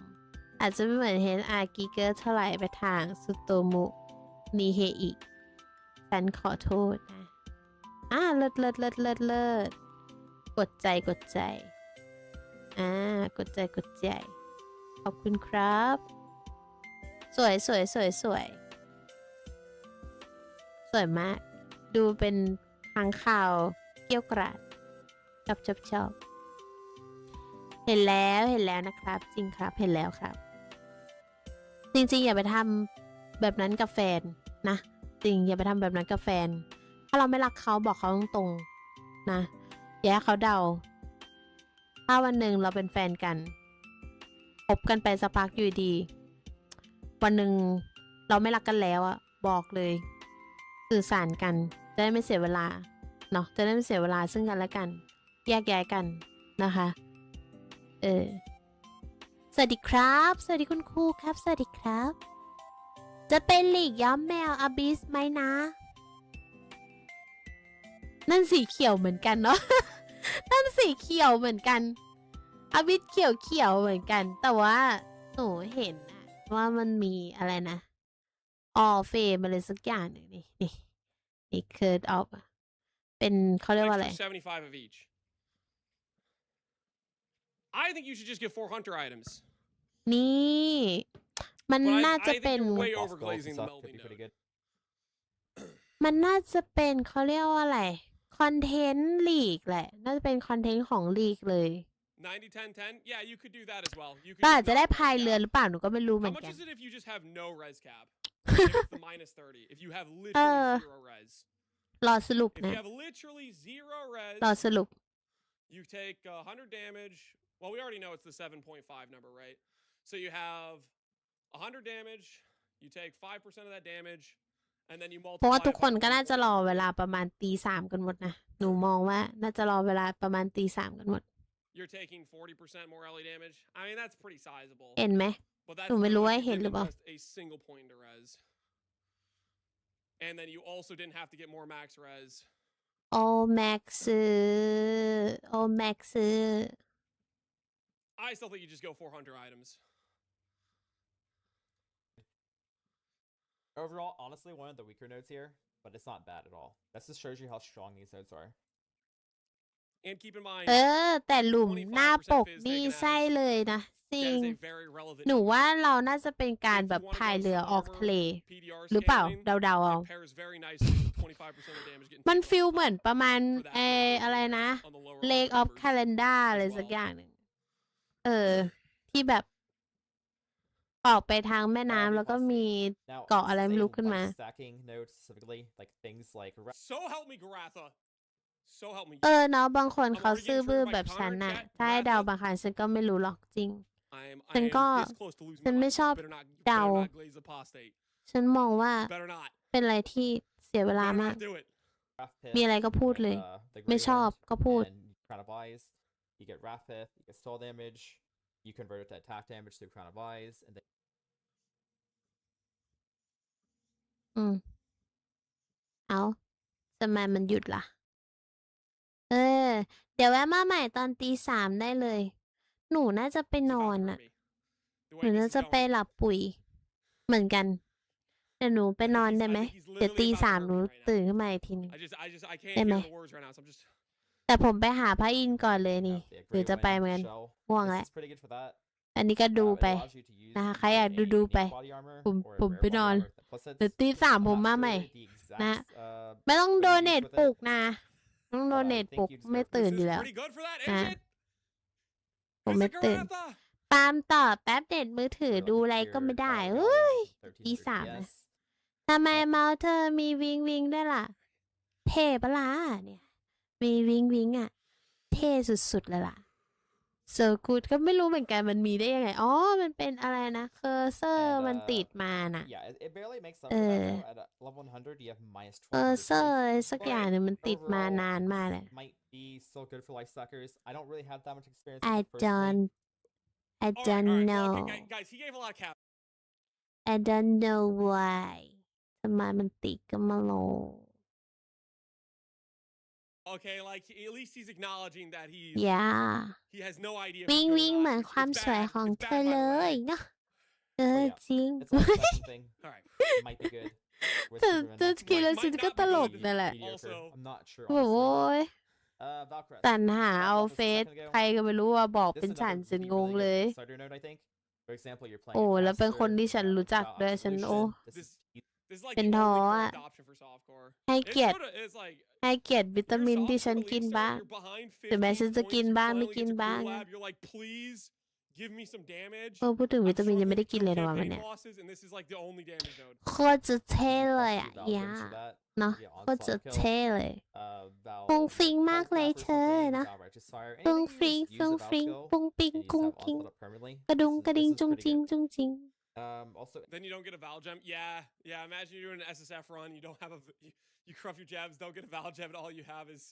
อาจจะไม่เหมือนเฮนอาร์กิเกอร์เท่าไหร่ไปทางสุโตมุนิเฮอิฉันขอโทษนะเลิศกดใจกดใจขอบคุณครับสวยมากดูเป็นค้างคาวเกี้ยวกราดชอบเห็นแล้วนะครับจริงครับเห็นแล้วครับจริงๆอย่าไปทำแบบนั้นกับแฟนนะจริงอย่าไปทำแบบนั้นกับแฟนถ้าเราไม่รักเขาบอกเขาตรงๆนะอย่าให้เขาเดาถ้าวันหนึ่งเราเป็นแฟนกันคบกันไปสักพักอยู่ดีวันหนึ่งเราไม่รักกันแล้วอะบอกเลยสื่อสารกันจะได้ไม่เสียเวลาเนาะจะได้ไม่เสียเวลาซึ่งกันและกันแยกย้ายกันนะคะสวัสดีครับสวัสดีคุณครูครับสวัสดีครับจะเป็นหลีกย้อมแมวอบิสไหมนะนั่นสีเขียวเหมือนกันเนาะ นั่นสีเขียวเหมือนกันอบิสเขียวเหมือนกันแต่ว่าหนูเห็นนะว่ามันมีอะไรนะเฟมอะไรสักอย่างหนึ่งนี่เคิร์ดออฟเป็นเขาเรียกว่าอะไร75 of each. I think you should just get 4 hunter items. นี่มันน่าจะเป็น overglazing the melding note. มันน่าจะเป็นเขาเรียกว่าอะไร คอนเทนต์ลีกแหละน่าจะเป็นคอนเทนต์ของลีกเลย 90, 10, 10. Yeah, you could do that as well. You could ก็อาจ just จะได้ not พาย res เรือ cap. หรือเปล่าหนูก็ไม่รู้เหมื How อน much กัน is it if you just have no res cap? If it's the minus 30. If you have literally zero res. รอสรุป If นะ you have literally zero รอ res, สรุป you take 100 damage. Well, we already know it's the 7.5 number, right? So you have 100 damage. You take 5% of that damage, and then you เพราะว่า multiply ทุก it คน by ก็น่าจะรอเวลา 1.4. ประมาณตี 3กันหมดนะหนูมองว่าน่าจะรอเวลาประมาณตี 3กันหมด You're taking 40% more LA damage. I mean, that's pretty sizable. เห็นไหม But that's หนูไม่รู้ literally ว่า if you เห็นหรือ didn't เปล่า invest a single point into res. And then you also didn't have to get more max res. โอแม็กซื้อโอแม็กซื้อ I still think you just go 400 items. Overall, honestly, one of the weaker notes here, but it's not bad at all. That just shows you how strong these notes are. And keep in mind, แต่หลุมหน้าปก 25% นี่ taken ใช่ as เลยนะจริง that is a very relevant หนู number. ว่าเราน่าจะเป็นการ If แบบ you wanna พาย go เรือ some ออก armor ทะเล PDR หรือเปล่า scaling, เดาๆเอา it pairs very nicely with 25% of damage getting มัน taken ฟิล off เหมือนประมาณ for that อะไรนะ on the lower Lake armor of numbers Calendar อะไร as สัก well. อย่างหนึ่งที่แบบ ออกไปทางแม่น้ำแล้วก็มี Now, เกาะอะไร this is ไม่ a รู้ขึ้นมา life stacking node specifically, like things like So help me, Garatha. So help me. เนาะบางคน I'm เขา already ซื่อ getting บื้อ triggered by แบบฉัน Connor น่ะ in chat. ถ้าให้เดา Garatha, บางครั้งฉันก็ไม่รู้หรอกจริง I am ฉันก็ this close to losing ฉัน my ไม่ mind. ชอบ Better not เดา glaze apostate. ฉันมองว่า Better not. เป็นอะไรที่เสียเวลา Better มาก not do it. Wrath Pith มีอะไรก็พูด with, เลย the ไม่ Grey ชอบ Wind, ก็พูด and Crown of Eyes. You get Wrath Pith, you get Stall damage, you convert it to attack damage through Crown of Eyes, and then เอาทำไมมันหยุดล่ะ เดี๋ยวแวะมาใหม่ตอนตี 3ได้เลย หนูน่าจะไป Keep นอน after น่ะ me. The หนู way น่า this is จะไป going. หลับปุ๋ย เหมือนกันเดี๋ยวหนูไปนอนได้ไหม I think he's เดี๋ยวตี literally about to 3 หนู hurt me right now. ตื่นขึ้นมาอีกทีนึง I can't Em hear ơi. the words right now, so I'm just. แต่ผมไปหาพระอินทร์ก่อนเลยนี่ have the หรือ Grey จะไป Wind เหมือนกัน shell. ง่วง This แล้ว is pretty good for that. อันนี้ก็ดู It ไป allows you to use นะคะ either ใครอยาก a ดู unique ไป body armor ผม or a ผม rare ไป body นอน armor that puts it. เดี๋ยวตี 3 I'm ผม not มา sure ใหม่ the exact, นะ uh, ไม่ต้อง what โด you เน use ท with ปลุ it. กนะต้องโด But เน I ท think ปลุก you deserve ไม่ it. ตื่น This อยู่ is แล้ว pretty good for that, นะ isn't it? ผม Is ไม่ it ตื่น Garatha? ตามต่อแป๊บเน็ตมือถือ For ดู like อะไร a ก็ไม่ pure ได้ body เอ้ย armor, ตี 1300 3 นะ PS. ทำไมเมาส์เธอมีวิงวิงด้วยล่ะ เท่ปะล่ะเนี่ย มีวิงวิงอ่ะ เท่สุดๆเลยล่ะ so good ก็ไม่รู้เหมือนกันมันมีได้ยังไง อ๋อ มันเป็นอะไรนะ เคอร์เซอร์ And, มันติดมาน่ะ Yeah, it barely makes up for that though. At level 100, you have minus เคอร์ 1200 เซอร์ faith. สักอย่างหนึ่งมันติดมา Overall, นานมากเลย this might be still good for life suckers. I don't really have that much experience I with it personally. I All right, don't all right. Well, know okay, guys, he gave a lot of cap. I don't know why ทำไมมันติดกันมาโล Okay, like at least he's acknowledging that yeah he has no idea. วิ if ง it's good or วิง not. เหมือน It's ความสวย bad. ของ It's เธ bad, อ by เล the ย way. เนาะ yeah, จริง It's a life stacking thing. All right. It might be good. with แต่ Superman แต่ not คิดแล้ว Might ฉัน not ก็ be ตลก good. นั่นแหละ mediocre. Also- I'm not sure แบบโอ้ honestly. ย Valkyrie. สรรหา Talked เอา about this เฟ a ซ second ago. ใครก็ไม่รู้ว่าบอก This เป็น is ฉัน another ฉัน really, งง really เลย good starter node, I think. For example, you're playing โอ้ a แล้วเป็นคน caster, ที่ฉันรู้จัก without ด้วยฉัน โอ้ absolution. This This- is This is like Bên the thò only á. correct option for softcore. ให้ It's เกียรติ sorta- it's like ให้เกียรติวิตา you're มินที่ sophomore ฉัน league กิน start, บ้าง you're behind ถึงแม้ 15 ฉันจะ points, กิน you บ้าง finally ไม่ get กิน to Cool บ้าง Lab, you're like, please give me some damage. พูดถึงวิ I'm ตามินยังไม่ได้ struggling กินเลย through นะวัน campaign เนี้ย bosses, and this is like the only damage node. โคตรจะเท่เลยอ่ะ Plus 2 Valkyries ย่า for that. เนาะ Yeah, โคตรจะ onslaught kill. เท่เลย Val ฟุ้งฟิ้ง Bolt มากเลย Trap or เธอ something, นะ Val Righteous Fire. ฟุ้ง Anything ฟริ้ง you just use ฟุ้ง a Val ฟริ้ง skill ปุ้งปิ้ง and you กุ้ง just have กิ้ง onslaught up permanently. กระดุง This is- กระดิ่ง this is จุง pretty จิง good. จุงจิง Also, Then you don't get a Val gem. Yeah. Imagine you're doing an SSF run. You don't have you cruff your jabs. Don't get a Val gem, and all you have is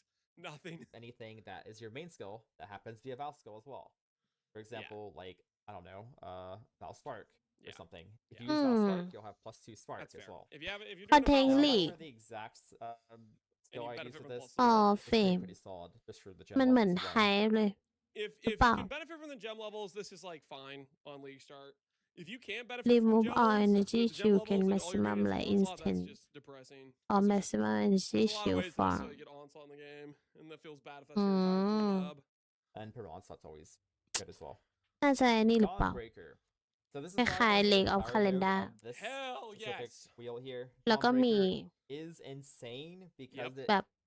nothing. anything that is your main skill that happens to be a Val skill as well. For example, like I don't know, Val Spark or Yeah. something. If Yeah. you use Val Hmm. Spark, you'll have plus 2 Spark That's as fair. well. If you have if you're But doing a Val Taylor gem, Lee. For the exact skill you I benefit use with from this, plus อ๋อ one. it's เฟ pretty, ม pretty solid just for the gem มันเหมือน levels ไฮ alone. เลย If you Wow. can benefit from the gem levels, this is like fine on League Start. If you can't benefit from remove gem all levels, energy with the gem shield levels can and all you're maximum getting is like onslaught, instant that's just depressing. or There's a- maximum energy there's a lot of shield ways to farm necessarily get onslaught in the game, and that feels bad if that's your entire Mm. Cool Lab. And per onslaught's always good as well. น่าจะไอ้นี่หรือเปล่า Dawnbreaker. So this is คล้ายๆ Lake of power node Calendar of this Hell specific yes. wheel here. แล้วก็มี Dawnbreaker is insane because it แบบ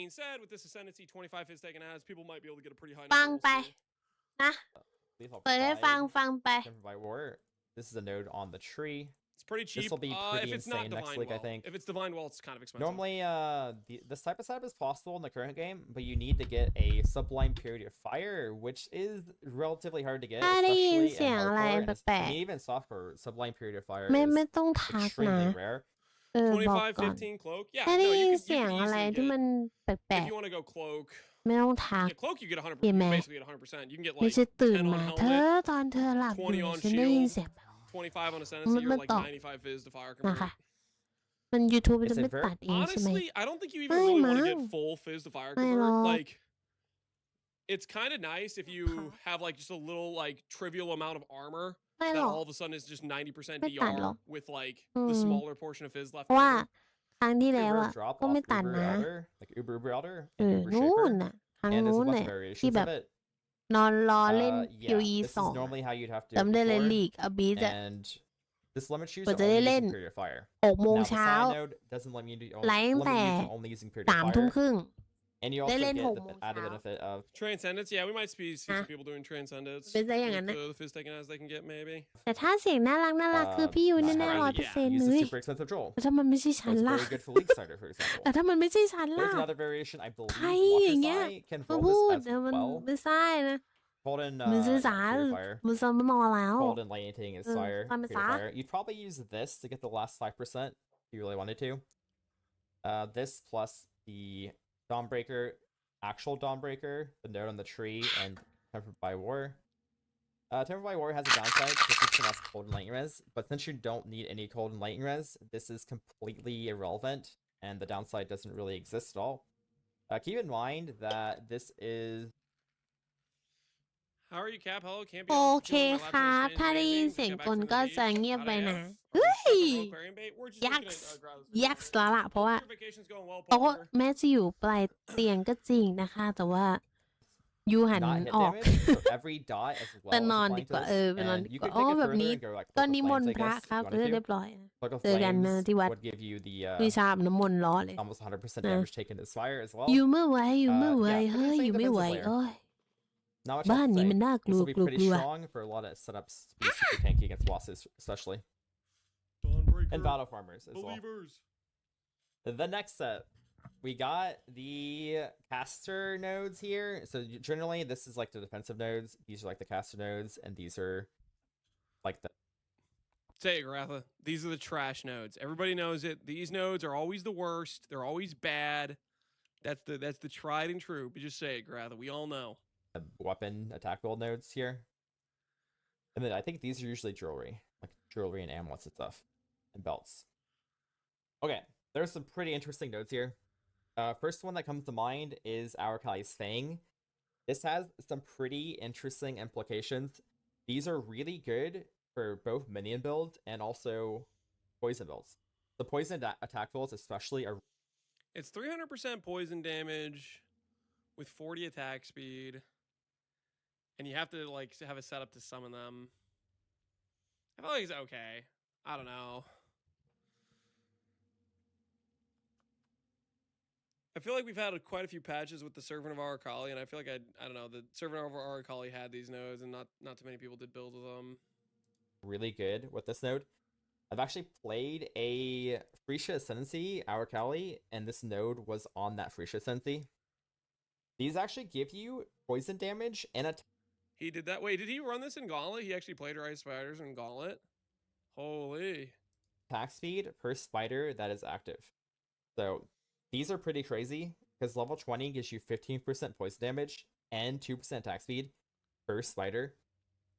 being said, with this ascendancy 25 hits taken as, people might be able to get a pretty high ฟัง number. ไป We'll see. นะ Lethal เปิดให้ฟัง Pride, ฟังไป Tempered by War. This is a node on the tree. pretty cheap. This will be pretty if it's not insane next Divine week, I Well. think. If it's Divine Well, it's kind of expensive. Normally, this type of setup is possible in the current game, but you need to get a Sublime Period of Fire, which is relatively hard to get, ถ้าได้ยิน especially เสียง in อะไร hardcore, and แปล I ก mean, even softcore, Sublime Period of Fire ๆไม่ is ไม่ต้องทักนะ extremely rare. บอกก่อน 25, 15 cloak. Yeah, ถ้าได้ no, ยิ you น could, เสีย you ง could อะไร easily ที่ get มันแปล if ก you want to go cloak. ๆไม่ต้องทัก Yeah, cloak you get 100%. เห็นไหม You basically get 100%. You can get ไม่ like ใช่ตื่น 10 on มาเธอ helmet, ตอนเธอหลับอยู่ 20 on ฉันได้ยิน shield, เสียงแบบ 25 on Ascendancy, orมัน like ตอบ 95 fizz to fire นะคะ convert. มัน YouTube มัน It's จะ a ไม่ very ตัดเองใช่ไหม Honestly, I don't think you even ไม่ really มั้ want to ง get full fizz to fire ไม่หร convert. อก Like, it's kind of nice if you have like just a little like trivial amount of armor ไม่ห that รอก all of a sudden is just 90% ไม่ตัดหรอก DR with like อื the ม smaller portion of fizz left เพราะว่า over. ครั้งที่ It's a แล้ว rare อะ drop ก็ไม่ off ตัด Uber นะ Outer, like Uber Outer เอ and อ Uber นู่น Shaper, น่ะครั้ง and there's นู้ a น bunch เนี่ of ย variations ที่แบบ of it. นอนรอเล่น Yeah, POE this ส is อง normally how you'd have to do จำได้ it เลย before, ลีกอบีจะ and this limits you กว่า to จะได้ only เล่น using Period of Fire. 6 โมง Now, the เช้า side node doesn't limit you to ไลฟ์ตั้งแต่ limit you to only using Period of 3 ทุ่ม Fire, ครึ่ง and you ได้ also เล่น get 6 the โมง added เช้า benefit of Transcendence, yeah, we might see some Huh? people doing Transcendence เป็นซะอย่าง with นั้นนะ the fizz taken as they can get, maybe. แต่ถ้าเสียงน่ารักคือพี่ยู not แน่ๆ surprising, 100% use เล a ย super expensive troll. แต่ถ้ามันไม่ใช่ฉั So น it's ล่ะ very good for League Starter, for แต่ example. ถ้ามันไม่ใช่ฉัน There's ล่ะ another variation, I believe ใครอย่าง Walker's เงี้ย Eye can มา roll พูด this เดี๋ยว as มัน well. ไม่ใช่นะ Golden, มันสื่อ yeah, สาร Period of Fire. มันซ้อมมานอนแล้ว Golden Lightning is fire. I'm Period of sorry. Fire. You'd probably use this to get the last 5% if you really wanted to. This plus the Dawnbreaker, actual Dawnbreaker, the node on the tree, and Tempered by War. Tempered by War has a downside, this is less cold and lightning res, but since you don't need any cold and lightning res, this is completely irrelevant, and the downside doesn't really exist at all. Keep in mind that this is How are you, Cap? Hello, can't be โอ on เค killing my ค laptop รับ is ถ้าได้ยิน amazing. เสียง Get back กล from the ก็ beach. จะเงียบ How'd ไป I นะ have? เฮ้ย Surfer Aquarium bait? We're just ยัก looking ษ์ at Growlers. ยักษ์แล้วล่ะเพราะว่า Your vacation's going well, เพราะว่า partner. แม้จะอยู่ปลายเตียงก็จริงนะคะ แต่ว่ายูหัน not hit ออก damage, so every dot as well ไป is นอน applying ดีกว่า to this, ไปนอน and ดี you กว่า can อ๋อ take it แบบ further นี้ and go like ก็ Cloak of นิมน Flames, ต์ I พระ guess, ครับ if you wanted เรีย to. บร้อย Cloak of เจอกันนะ Flames ที่วัด would give you the วิชาอาบน้ำมนต์ล้อเลย almost 100% Yeah. damage taken as fire as well. อยู่ไม่ไหวอยู่ไม่ไหว yeah, เฮ้ย pretty อยู่ไม่ insane ไหว defensive player. โอ้ย Not much บ้าน else to นี้ say. มันน่ากลั This ว will be กลัว pretty กลัว strong for a lot of setups to be super tanky against bosses, especially. Dawnbreaker. And Battle Farmers as well. Believers. The next set, we got the caster nodes here. So generally, this is like the defensive nodes. These are like the caster nodes, and these are like the. Say it, Garatha. These are the trash nodes. Everybody knows it. These nodes are always the worst. They're always bad. That's the tried and true. But just say it, Garatha. We all know. Weapon attack build nodes here. And then I think these are usually jewelry, like jewelry and amulets and stuff, and belts. Okay, there's some pretty interesting nodes here. First one that comes to mind is our Kali's Fang. This has some pretty interesting implications. These are really good for both minion builds and also poison builds. The poison attack builds especially are It's 300% poison damage with 40 attack speed. And you have to like have a setup to summon them. I feel like it's okay. I don't know. I feel like we've had quite a few patches with the Servant of Arakali, and I feel like I don't know, the Servant of Arakali had these nodes, and not too many people did build with them. really good with this node. I've actually played a Freesia Ascendancy, Arakali, and this node was on that Freesia Ascendancy. These actually give you poison damage and a He did that. Wait, did he run this in Gauntlet? He actually played Rise Spiders in Gauntlet? Holy. attack speed per spider that is active. So these are pretty crazy because level 20 gives you 15% poison damage and 2% attack speed per spider.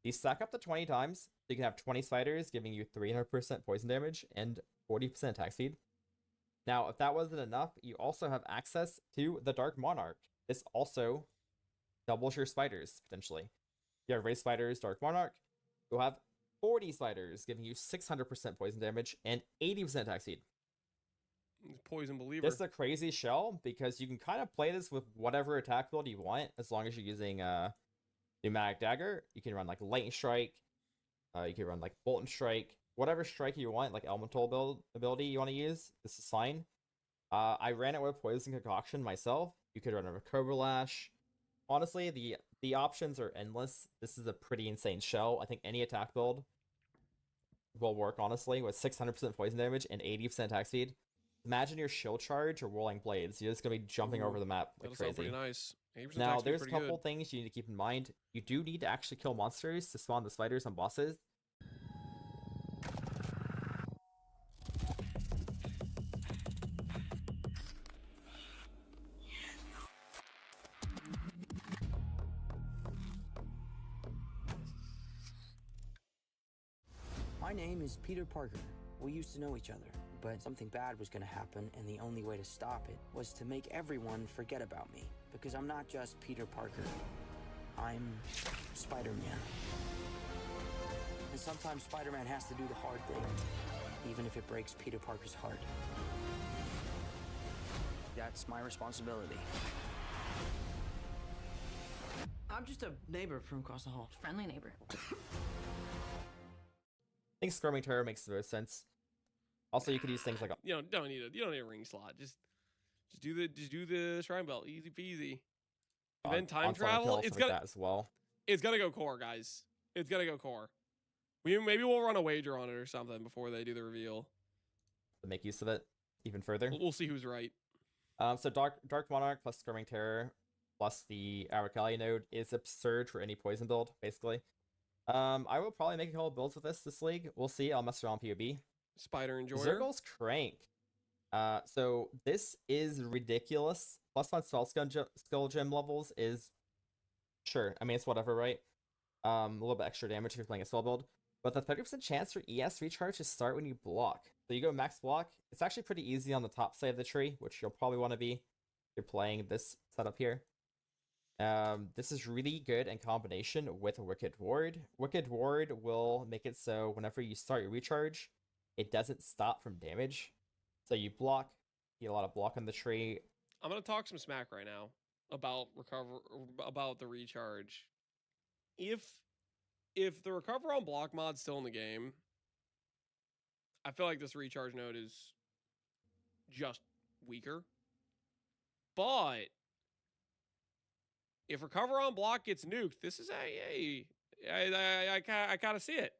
These stack up to 20 times, so you can have 20 spiders giving you 300% poison damage and 40% attack speed. Now, if that wasn't enough, you also have access to the Dark Monarch. This also doubles your spiders, potentially. You have Race Spiders, Dark Monarch. You'll have 40 spiders, giving you 600% poison damage and 80% attack speed. Poison Believer. This is a crazy shell because you can kind of play this with whatever attack build you want, as long as you're using Pneumatic Dagger. You can run like Lightning Strike. You can run like Bolt and Strike. Whatever strike you want, like Elemental ability you want to use, this is fine. I ran it with Poison Concoction myself. You could run it with Cobra Lash. Honestly, the options are endless. This is a pretty insane shell. I think any attack build will work, honestly, with 600% poison damage and 80% attack speed. Imagine your shield charge or whirling blades. You're just going to be jumping over the map like That'll sound crazy. pretty nice. 80% Now, attack speed's there's a pretty couple good. things you need to keep in mind. You do need to actually kill monsters to spawn the spiders on bosses. My name is Peter Parker. We used to know each other, but something bad was going to happen, and the only way to stop it was to make everyone forget about me. Because I'm not just Peter Parker. I'm Spider-Man. And sometimes Spider-Man has to do the hard thing, even if it breaks Peter Parker's heart. That's my responsibility. I'm just a neighbor from across the hall. Friendly neighbor. I think Skirming Terror makes the most sense. Also, you could use things like You don't need a ring slot. Just do the shrine belt. Easy peasy. And then time travel. It's gonna that as well. It's gonna go core, guys. It's gonna go core. Maybe we'll run a wager on it or something before they do the reveal. To make use of it even further. We'll see who's right. So Dark Monarch plus Skirming Terror plus the Araceli node is absurd for any poison build, basically. I will probably make a couple builds with this league. We'll see. I'll mess around POB. Spider Enjoyer. Zergal's Crank. So this is ridiculous. +1 skill gem levels is sure. I mean, it's whatever, right? A little bit extra damage if you're playing a spell build. But the 30% chance for ES recharge to start when you block. So you go max block. It's actually pretty easy on the top side of the tree, which you'll probably want to be if you're playing this setup here. This is really good in combination with Wicked Ward. Wicked Ward will make it so whenever you start your recharge, it doesn't stop from damage. So you block, you get a lot of block on the tree. I'm gonna talk some smack right now about the recharge. If the recover on block mod's still in the game, I feel like this recharge node is just weaker. But if recover on block gets nuked, this is I kind of see it.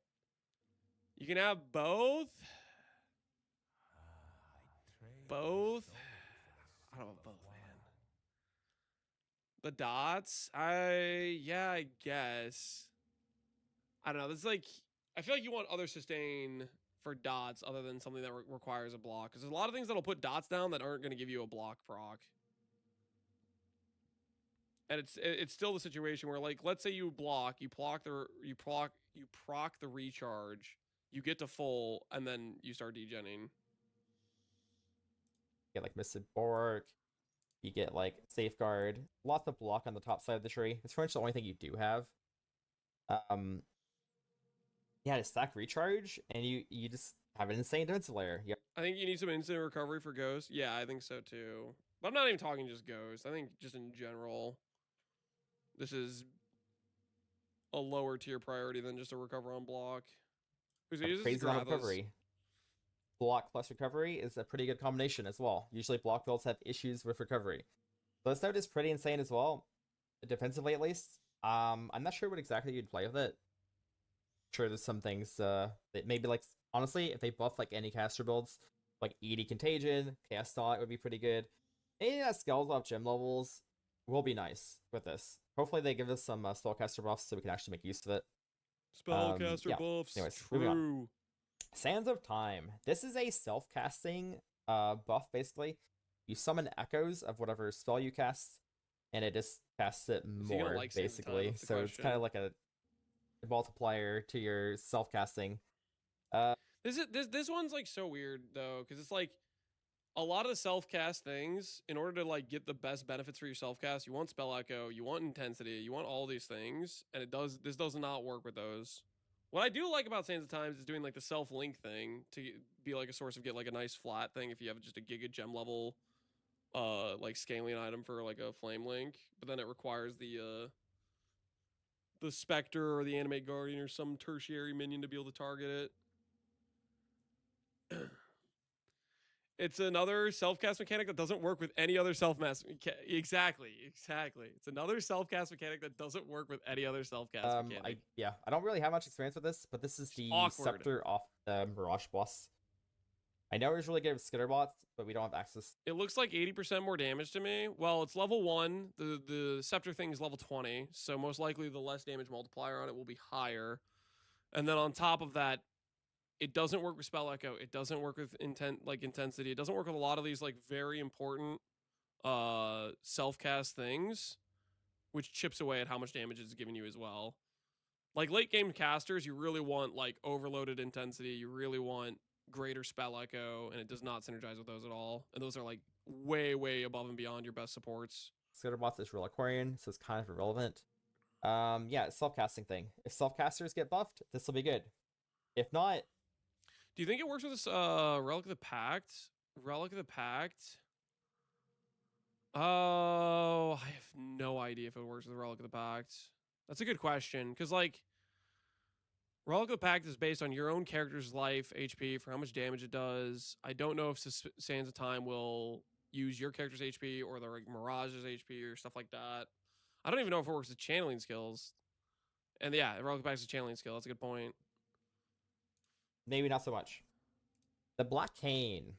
You can have both. Both. I don't know both, man. The dots. I guess. I don't know. This is like, I feel like you want other sustain for dots other than something that requires a block, because there's a lot of things that'll put dots down that aren't going to give you a block proc. And it's still the situation where, like, let's say you proc the recharge, you get to full, and then you start degenning. You get like Mystic Bork, you get like Safeguard, lots of block on the top side of the tree. It's pretty much the only thing you do have. Yeah, to stack recharge, and you just have an insane defensive layer. Yep. I think you need some instant recovery for Ghost. Yeah, I think so too. But I'm not even talking just Ghost. I think just in general, this is a lower tier priority than just a recover on block. Crazy on recovery. Block plus recovery is a pretty good combination as well. Usually block builds have issues with recovery. So this node is pretty insane as well, defensively at least. I'm not sure what exactly you'd play with it. Sure, there's some things that maybe, like, honestly, if they buff like any caster builds, like ED Contagion, Chaos Stalk would be pretty good. Any that scales off gem levels will be nice with this. Hopefully they give us some spellcaster buffs so we can actually make use of it. Spellcaster buffs. Anyways, true. Sands of Time. This is a self-casting buff, basically. You summon echoes of whatever spell you cast, and it just casts it more, like Sands of Time? basically. That's the So it's question. kind of like a multiplier to your self-casting. This one's like so weird though, because it's like a lot of the self-cast things, in order to like get the best benefits for your self-cast, you want spell echo, you want intensity, you want all these things, and this does not work with those. What I do like about Sands of Times is doing like the self-link thing to be like a source of get like a nice flat thing if you have just a giga gem level like scaling item for like a flame link, but then it requires the Spectre or the Animate Guardian or some tertiary minion to be able to target it. It's another self-cast mechanic that doesn't work with any other self-cast. Exactly. It's another self-cast mechanic that doesn't work with any other self-cast mechanic. I don't really have much experience with this, but this is the Awkward. scepter off the Mirage boss. I know it's really good with skitter bots, but we don't have access. It looks like 80% more damage to me. Well, it's level 1. The scepter thing is level 20, so most likely the less damage multiplier on it will be higher. And then on top of that, it doesn't work with spell echo. It doesn't work with intensity. It doesn't work with a lot of these like very important self-cast things, which chips away at how much damage it's giving you as well. Like late game casters, you really want like overloaded intensity. You really want greater spell echo, and it does not synergize with those at all. And those are like way above and beyond your best supports. Skitter bots is real Aquarian, so it's kind of irrelevant. Yeah, it's self-casting thing. If self-casters get buffed, this will be good. If not, do you think it works with this Relic of the Pact? Relic of the Pact? Oh, I have no idea if it works with Relic of the Pact. That's a good question, because like Relic of the Pact is based on your own character's life, HP, for how much damage it does. I don't know if Sands of Time will use your character's HP or the like, Mirage's HP or stuff like that. I don't even know if it works with channeling skills. And yeah, Relic of the Pact is a channeling skill. That's a good point. maybe not so much. The Black Cane.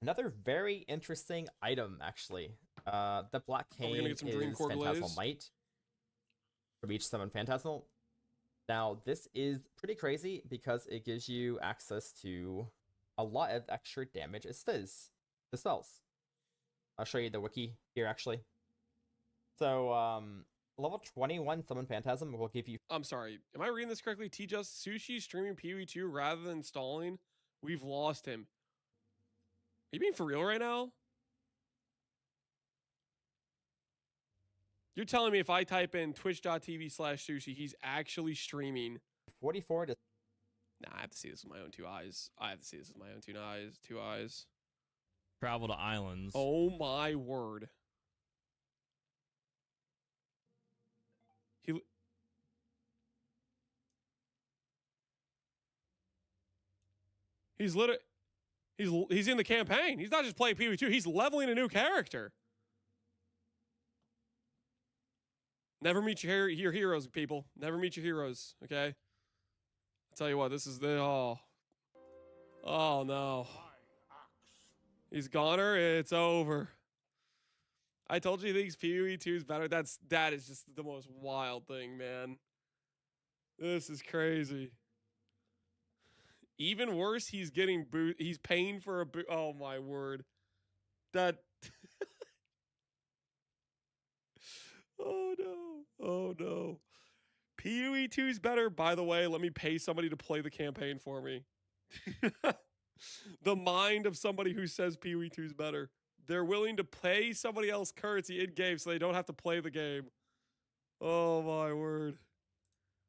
Another very interesting item, actually. The Black Cane is Phantasmal Might from each summon Phantasmal. Now, this is pretty crazy because it gives you access to a lot of extra damage as Fizz, the spells. I'll show you the wiki here, actually. So, level 21 Summon Phantasm will give you... I'm sorry, am I reading this correctly? T-Just, Sushi streaming POE 2 rather than stalling? We've lost him. Are you being for real right now? You're telling me if I type in twitch.tv/sushi, he's actually streaming 44 to... Nah, I have to see this with my own two eyes. I have to see this with my own two eyes. Travel to islands. Oh my word. He's literally... He's in the campaign. He's not just playing POE 2. He's leveling a new character. Never meet your heroes, people. Never meet your heroes, okay? I'll tell you what, this is the... Oh. Oh, no. He's goner. It's over. I told you he thinks POE 2 is better. That is just the most wild thing, man. This is crazy. Even worse, he's getting he's paying for a boot. Oh my word. That Oh no. Oh no. POE 2 is better. By the way, let me pay somebody to play the campaign for me. The mind of somebody who says POE 2 is better. They're willing to pay somebody else currency in game so they don't have to play the game. Oh my word.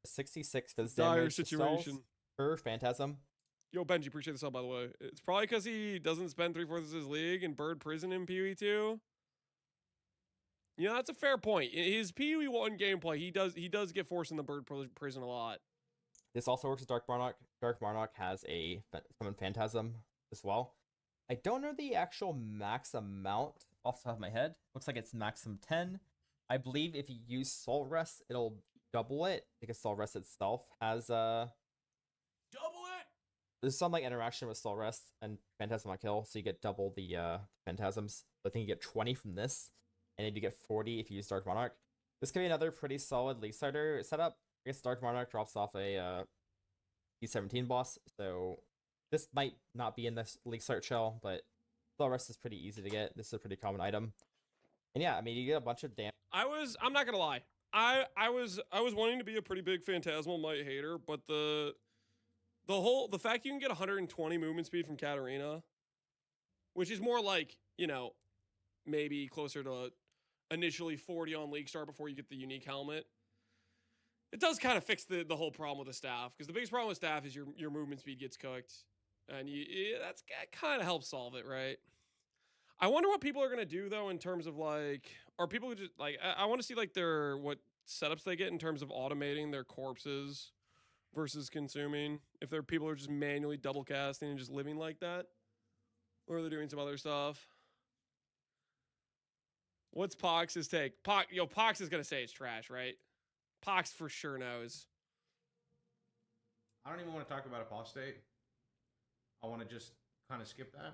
66 Fizz dire damage situation per Phantasm. Yo, Benji, appreciate the sub, by the way. It's probably because he doesn't spend 3/4 of his league in Bird Prison in POE 2. You know, that's a fair point. In his POE 1 gameplay, he does get forced in the Bird Prison a lot. This also works with Dark Monarch. Dark Monarch has a Summon Phantasm as well. I don't know the actual max amount off the top of my head. Looks like it's maximum 10. I believe if you use Soul Rest, it'll double it because Soul Rest itself has double it. There's some like interaction with Soul Rest and Phantasm on Kill, so you get double the Phantasms. I think you get 20 from this, and then you get 40 if you use Dark Monarch. This could be another pretty solid League Starter setup. I guess Dark Monarch drops off a E17 boss, so this might not be in this League Start shell, but Soul Rest is pretty easy to get. This is a pretty common item. And yeah, I mean, you get a bunch of damage. I'm not gonna lie. I was wanting to be a pretty big Phantasmal Might hater, but the fact you can get 120 movement speed from Katarina, which is more like, you know, maybe closer to initially 40 on League Start before you get the unique helmet. It does kind of fix the whole problem with the staff, because the biggest problem with staff is your movement speed gets cooked, and that kind of helps solve it, right? I wonder what people are gonna do though in terms of like, are people just like, I want to see like what setups they get in terms of automating their corpses versus consuming. If people are just manually double casting and just living like that, Or they're doing some other stuff. What's Pox's take? Pox is gonna say it's trash, right? Pox for sure knows. I don't even want to talk about apostate. I want to just kind of skip that.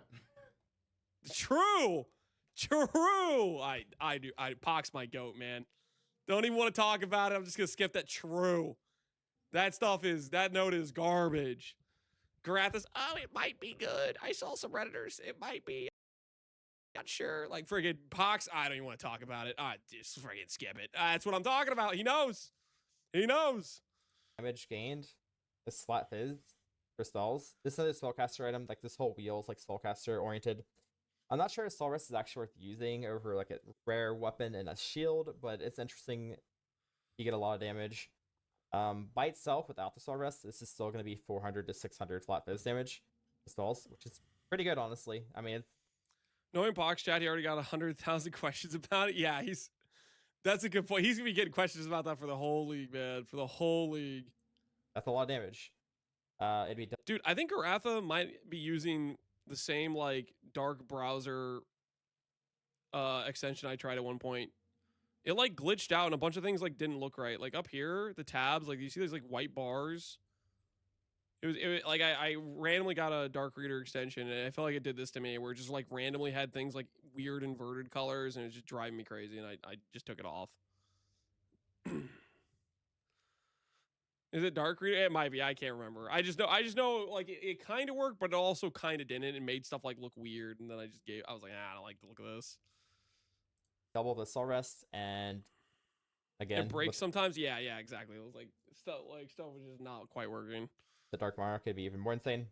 True. I do. Pox my goat, man. Don't even want to talk about it. I'm just gonna skip that. True. That note is garbage. Garathis, oh, it might be good. I saw some Redditors. It might be. Not sure. Like friggin' Pox, I don't even want to talk about it. Just friggin' skip it. That's what I'm talking about. He knows. Damage gained is Flat Fizz for spells. This is another spellcaster item. Like this whole wheel is like spellcaster oriented. I'm not sure if Soul Rest is actually worth using over like a rare weapon and a shield, but it's interesting. You get a lot of damage. By itself, without the Soul Rest, this is still going to be 400 to 600 Flat Fizz damage for spells, which is pretty good, honestly. I mean, knowing Pox chat, he already got 100,000 questions about it. Yeah, that's a good point. He's gonna be getting questions about that for the whole league, man. For the whole league. That's a lot of damage. It'd be Dude, I think Garatha might be using the same like dark browser extension I tried at one point. It like glitched out and a bunch of things like didn't look right. Like up here, the tabs, like you see these like white bars. It was like I randomly got a dark reader extension and I felt like it did this to me where it just like randomly had things like weird inverted colors and it was just driving me crazy and I just took it off. Is it dark reader? It might be. I can't remember. I just know like it kind of worked, but it also kind of didn't. It made stuff like look weird and then I was like, I don't like the look of this. double the Soul Rest and again It breaks sometimes. Yeah, exactly. It was like stuff was just not quite working. the Dark Mara could be even more insane.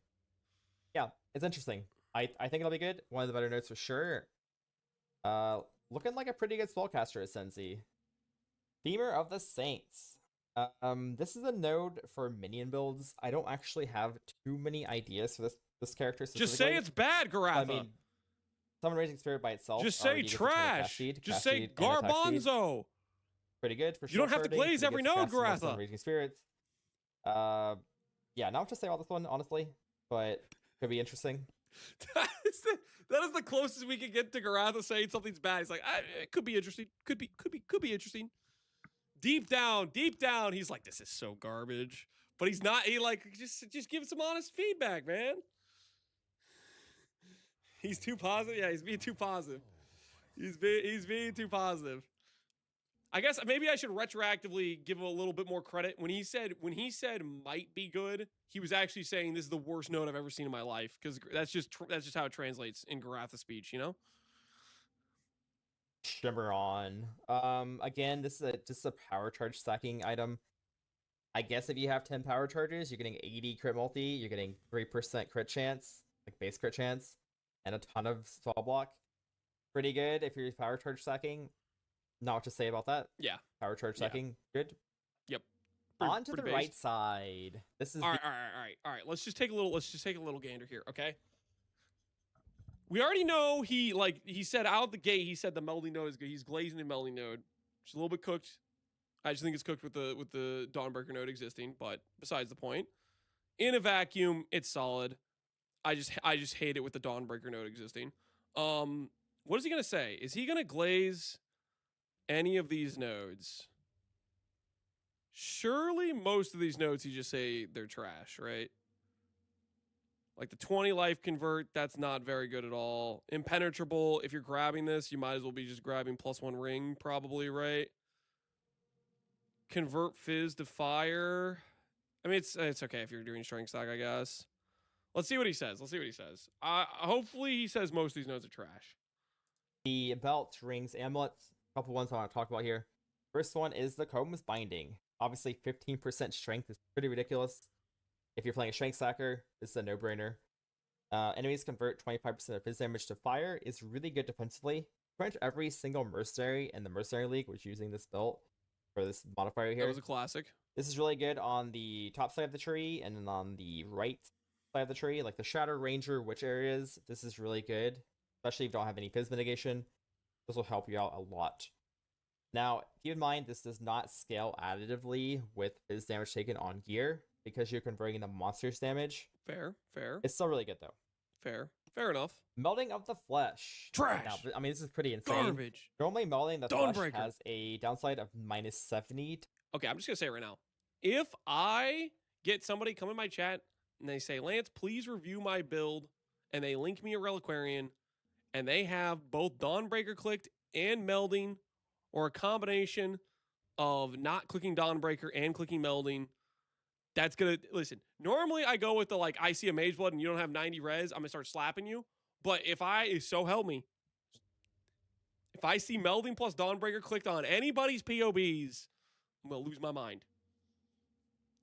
Yeah, it's interesting. I think it'll be good. One of the better notes for sure. Looking like a pretty good spellcaster at Sensi. Femur of the Saints. This is a node for minion builds. I don't actually have too many ideas for this character specifically. Just say it's bad, Garatha. I mean, Summon Raising Spirit by itself. Just say already gets a ton of cast trash. speed, Just cast say speed, and attack speed. garbanzo. Pretty good for sure. You don't have to glaze every node, Garatha. Raising Spirits. Yeah, not much to say about this one, honestly, but could be interesting. That is the closest we can get to Garatha saying something's bad. He's like, it could be interesting. Could be interesting. Deep down, he's like, this is so garbage. But he's not. He like just give some honest feedback, man. He's too positive. Yeah, he's being too positive. He's being too positive. I guess maybe I should retroactively give him a little bit more credit. When he said might be good, he was actually saying this is the worst note I've ever seen in my life because that's just how it translates in Garatha speech, you know. Shimmer on. Again, this is just a power charge stacking item. I guess if you have 10 power charges, you're getting 80 crit multi. You're getting 3% crit chance, like base crit chance, and a ton of spell block. Pretty good if you're power charge stacking. Not what to say about that. Yeah. Power charge stacking, good. Yep. On to the right side. This is all right. Let's just take a little gander here, okay? We already know he said out the gate, he said the melding node is good. He's glazing the melding node. It's a little bit cooked. I just think it's cooked with the Dawnbreaker node existing, but besides the point. In a vacuum, it's solid. I just hate it with the Dawnbreaker node existing. What is he gonna say? Is he gonna glaze any of these nodes? Surely most of these nodes he just say they're trash, right? Like the 20 life convert, that's not very good at all. Impenetrable, if you're grabbing this, you might as well be just grabbing +1 ring, probably, right? Convert fizz to fire. I mean, it's okay if you're doing strength stack, I guess. Let's see what he says. Hopefully he says most of these nodes are trash. the belts, rings, amulets. A couple ones I want to talk about here. First one is the Combs Binding. Obviously, 15% strength is pretty ridiculous. If you're playing a strength stacker, this is a no-brainer. Enemies convert 25% of his damage to fire is really good defensively. Pretty much every single mercenary in the Mercenary League was using this belt for this modifier here. That was a classic. This is really good on the top side of the tree and then on the right side of the tree, like the Shadow Ranger witch areas. This is really good, especially if you don't have any fizz mitigation. This will help you out a lot. Now, keep in mind, this does not scale additively with fizz damage taken on gear because you're converting into monsters damage. Fair. It's still really good though. Fair. Fair enough. Melding of the Flesh. Trash. Now, I mean, this is pretty insane. Garbage. Normally, Melding the Flesh Dawnbreaker. has a downside of -70. Okay, I'm just gonna say it right now. If I get somebody come in my chat and they say, Lance, please review my build, and they link me a Reliquarian, and they have both Dawnbreaker clicked and melding, or a combination of not clicking Dawnbreaker and clicking melding, that's gonna listen. Normally I go with the like, I see a Mage Blood and you don't have 90 res, I'm gonna start slapping you. But if so help me, if I see melding plus Dawnbreaker clicked on anybody's POBs, I'm gonna lose my mind.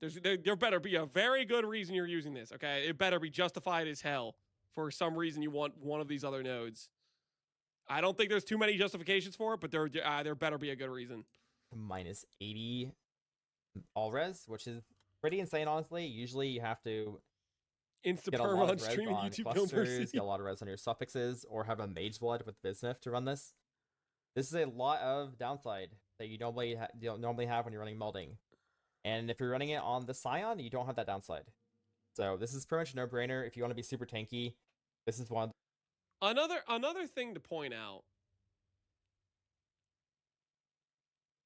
There better be a very good reason you're using this, okay? It better be justified as hell for some reason you want one of these other nodes. I don't think there's too many justifications for it, but there better be a good reason. -80 all res, which is pretty insane, honestly. Usually you have to Insta get a perm lot on of res stream and on YouTube no clusters, mercy. get a lot of res on your suffixes, or have a Mage Blood with Bismuth to run this. This is a lot of downside that you don't normally have when you're running melding. And if you're running it on the Scion, you don't have that downside. So this is pretty much a no-brainer. If you want to be super tanky, this is one. Another thing to point out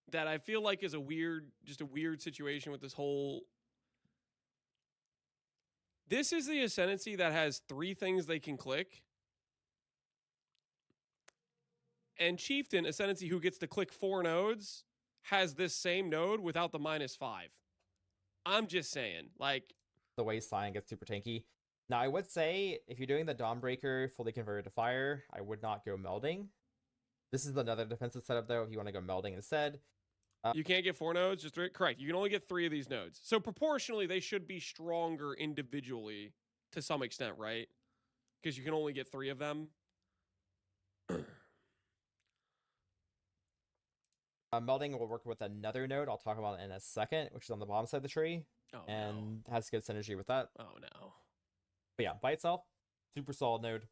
that I feel like is a weird situation with this whole. This is the Ascendancy that has 3 things they can click. And Chieftain, Ascendancy, who gets to click 4 nodes, has this same node without the -5. I'm just saying, like, The way Scion gets super tanky. Now, I would say, if you're doing the Dawnbreaker fully converted to fire, I would not go melding. This is another defensive setup, though, if you want to go melding instead. you can't get 4 nodes, just 3. Correct. You can only get 3 of these nodes. So proportionally, they should be stronger individually to some extent, right? Because you can only get 3 of them. Melding will work with another node I'll talk about in a second, which is on the bottom side of the tree, Oh, and has good synergy with that. no. Oh, no. But yeah, by itself, super solid node.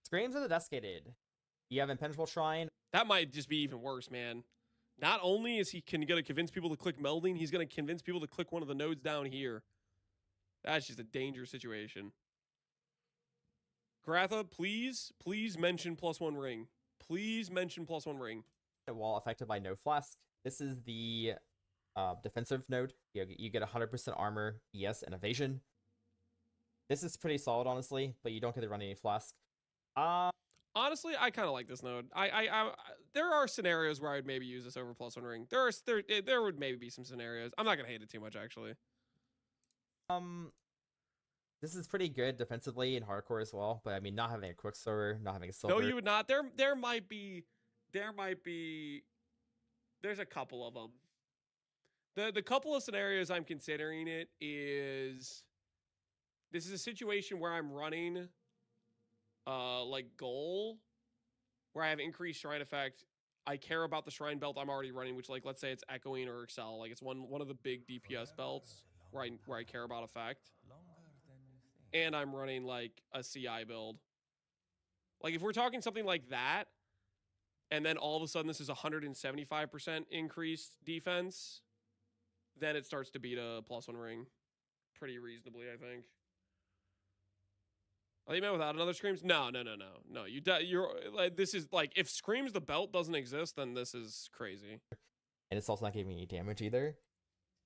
Screams of the Desiccated. You have Impenetrable Shrine. That might just be even worse, man. Not only is he going to convince people to click melding, he's going to convince people to click one of the nodes down here. That's just a dangerous situation. Gratha, please mention +1 ring. Please mention +1 ring. While affected by no flask. This is the defensive node. You get 100% armor, ES, and evasion. This is pretty solid, honestly, but you don't get to run any flask. Honestly, I kind of like this node. I there are scenarios where I would maybe use this over +1 ring. There would maybe be some scenarios. I'm not gonna hate it too much, actually. This is pretty good defensively in hardcore as well, but I mean, not having a Quicksilver, not having a silver. No, you would not. There might be. There's a couple of them. The couple of scenarios I'm considering it is, this is a situation where I'm running like goal, where I have increased shrine effect. I care about the shrine belt I'm already running, which, like, let's say it's echoing or excel, like it's one of the big DPS belts where I care about effect. And I'm running like a CI build. Like if we're talking something like that, and then all of a sudden this is 175% increased defense, then it starts to beat a +1 ring pretty reasonably, I think. Are you meant without another Screams? No. You're like, this is like, if Screams the belt doesn't exist, then this is crazy. And it's also not giving any damage either.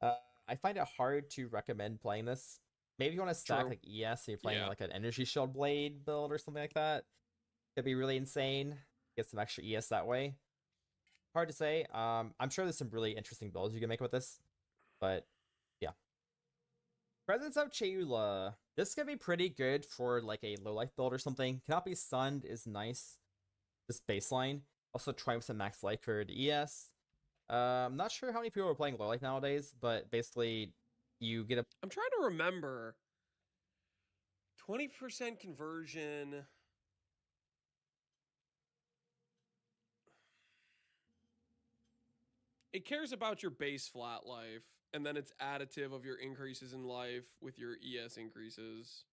I find it hard to recommend playing this. Maybe you want to stack like ES, so you're playing like an Energy Shield Blade build or something like that. Could be really insane. Get some extra ES that way. Hard to say. I'm sure there's some really interesting builds you can make with this. But yeah. Presence of Cheula. This could be pretty good for like a low life build or something. Cannot be Sunned is nice. This baseline. Also Triumphs and Max Life for the ES. I'm not sure how many people are playing low life nowadays, but basically you get a... I'm trying to remember. 20% conversion. It cares about your base flat life, and then it's additive of your increases in life with your ES increases.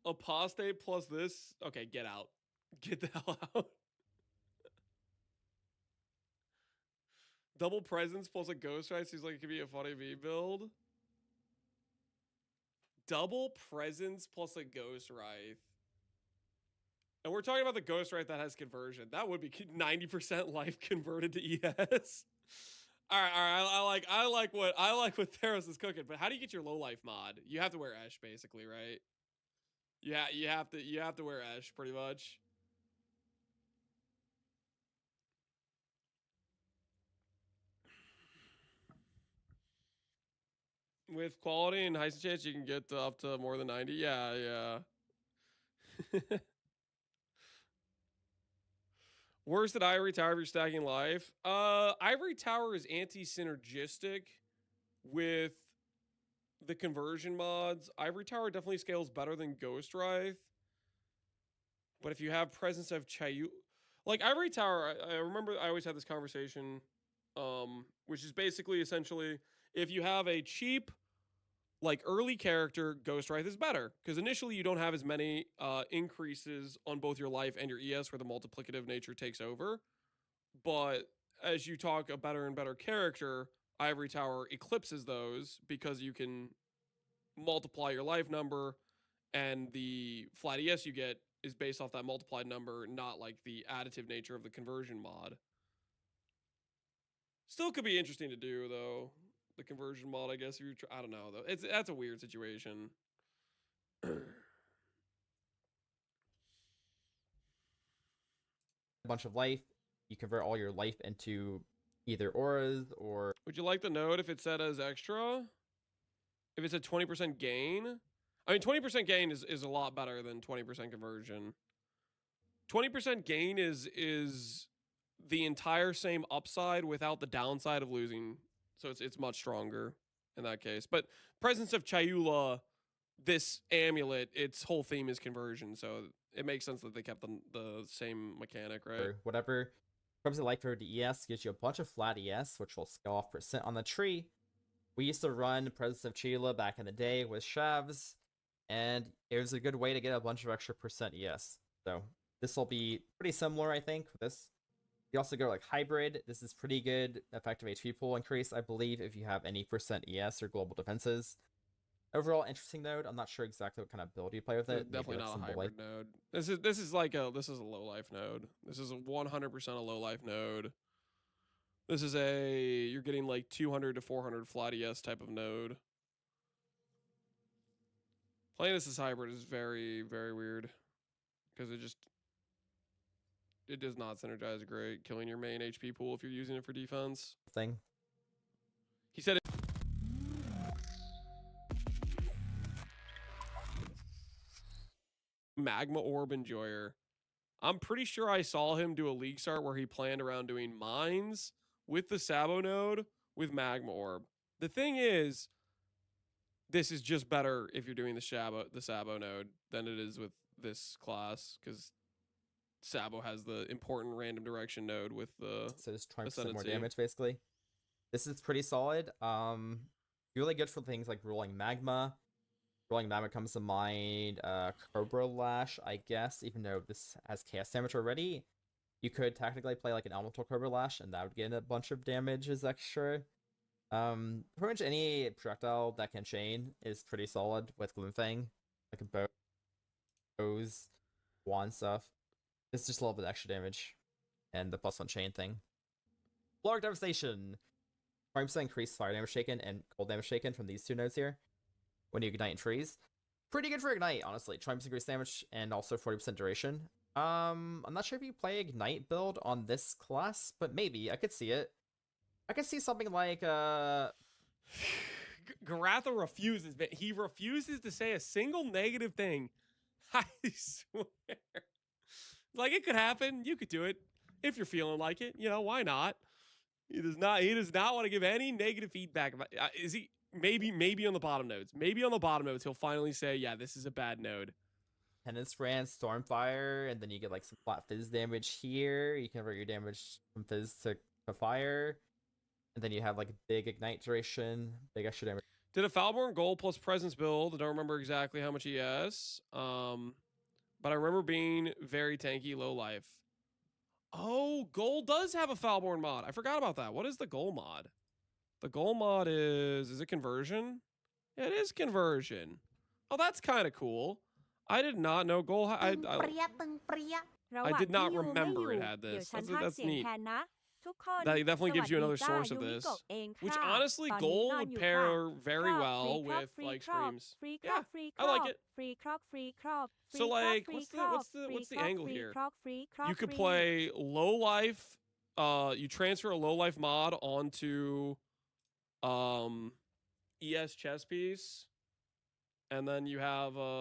Apostate plus this? Okay, get out. Get the hell out. Double presence plus a ghost ride seems like it could be a funny V build. double presence plus a Ghost Wraith. And we're talking about the Ghost Wraith that has conversion. That would be 90% life converted to ES. All right. I like what Theros is cooking. But how do you get your low life mod? You have to wear Esh, basically, right? Yeah, you have to wear Esh pretty much. With quality and high chance, you can get up to more than 90. Yeah. Worst at Ivory Tower if you're stacking life. Ivory Tower is anti-synergistic with the conversion mods. Ivory Tower definitely scales better than Ghost Wraith. But if you have presence of Chayu, like Ivory Tower, I remember I always had this conversation, which is basically essentially if you have a cheap, like early character, Ghost Wraith is better because initially you don't have as many increases on both your life and your ES where the multiplicative nature takes over. But as you talk a better and better character, Ivory Tower eclipses those because you can multiply your life number and the flat ES you get is based off that multiplied number, not like the additive nature of the conversion mod. Still could be interesting to do though. The conversion mod, I guess, if you're I don't know though. That's a weird situation. A bunch of life. You convert all your life into either auras or. Would you like the node if it's set as extra? If it's a 20% gain? I mean, 20% gain is a lot better than 20% conversion. 20% gain is the entire same upside without the downside of losing. So it's much stronger in that case. But presence of Chayula, this amulet, its whole theme is conversion. So it makes sense that they kept the same mechanic, right? Or whatever. Comes to life for the ES, gives you a bunch of flat ES, which will scale off percent on the tree. We used to run Presence of Chayula back in the day with Shavs, and it was a good way to get a bunch of extra percent ES. So this will be pretty similar, I think, with this. You also go like hybrid. This is pretty good effective HP pool increase, I believe, if you have any percent ES or global defenses. Overall, interesting node. I'm not sure exactly what kind of build you play with it. Definitely not a hybrid node. This is a low life node. This is a 100% a low life node. This is you're getting like 200 to 400 flat ES type of node. Playing this as hybrid is very, very weird because it does not synergize great, killing your main HP pool if you're using it for defense. Thing. He said Magma Orb Enjoyer. I'm pretty sure I saw him do a league start where he planned around doing mines with the Sabo node with Magma Orb. The thing is, this is just better if you're doing the Sabo node than it is with this class because Sabo has the important random direction node with the so just 20% more ascendancy. damage basically. This is pretty solid. Really good for things like rolling magma. Rolling magma comes to mind. Cobra Lash, I guess, even though this has chaos damage already. You could technically play like an Elemental Cobra Lash, and that would get a bunch of damage as extra. Pretty much any projectile that can chain is pretty solid with Gloomfang, like a bows, wand stuff. It's just a little bit extra damage, and the +1 chain thing. Block Devastation, 20% increased fire damage taken and cold damage taken from these two nodes here when you ignite in trees. Pretty good for ignite, honestly. 20% increased damage and also 40% duration. I'm not sure if you play ignite build on this class, but maybe I could see it. I could see something like Garatha refuses, but he refuses to say a single negative thing. I swear. Like, it could happen. You could do it if you're feeling like it. You know, why not? He does not want to give any negative feedback about is he maybe on the bottom nodes. Maybe on the bottom nodes he'll finally say, yeah, this is a bad node. Penance Brand, Stormfire, and then you get like some flat fizz damage here. You convert your damage from fizz to fire. And then you have like a big ignite duration, big extra damage. Did a Foulborn Gold plus Presence build. I don't remember exactly how much he has. But I remember being very tanky, low life. Oh, Gold does have a Foulborn mod. I forgot about that. What is the Gold mod? The Gold mod is it conversion? Yeah, it is conversion. Oh, that's kind of cool. I did not know goal. ตึงเปรี้ยตึงเปรี้ย ระหว่าง did not ที่ยูไม่ remember อยู่ it had เดี๋ยว this. ฉัน That's พากย์ that's เสียง neat. แทนนะ ทุกคน That definitely ส gives you วัสดี another จ้า source of ยูมิ this, โกะเองค่ะ which honestly ตอนนี้ goal นอน would อยู่ pair ค่ะ very ครอบ well ฟรีครอบ with ฟรี like ครอบ streams. ฟรีครอบ Yeah, ฟรีค I รอบ like it. ฟรีครอบฟรีครอบฟรี So ครอบ like, ฟรี what's ครอบ the ฟรี what's the ครอบ angle ฟรี here? ครอบฟรีครอบ You could ฟรี play low life. You transfer a low life mod onto ES chess piece, and then you have a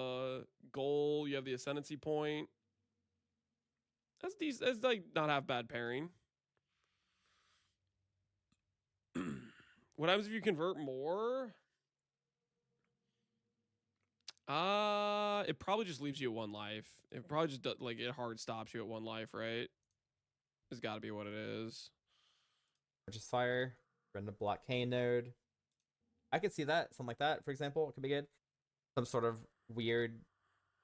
goal. You have the ascendancy point. That's decent. That's like not half bad pairing. What happens if you convert more? It probably just leaves you at 1 life. It probably just like it hard stops you at 1 life, right? It's got to be what it is. Just fire, run the block cane node. I could see that, something like that, for example. It could be good. Some sort of weird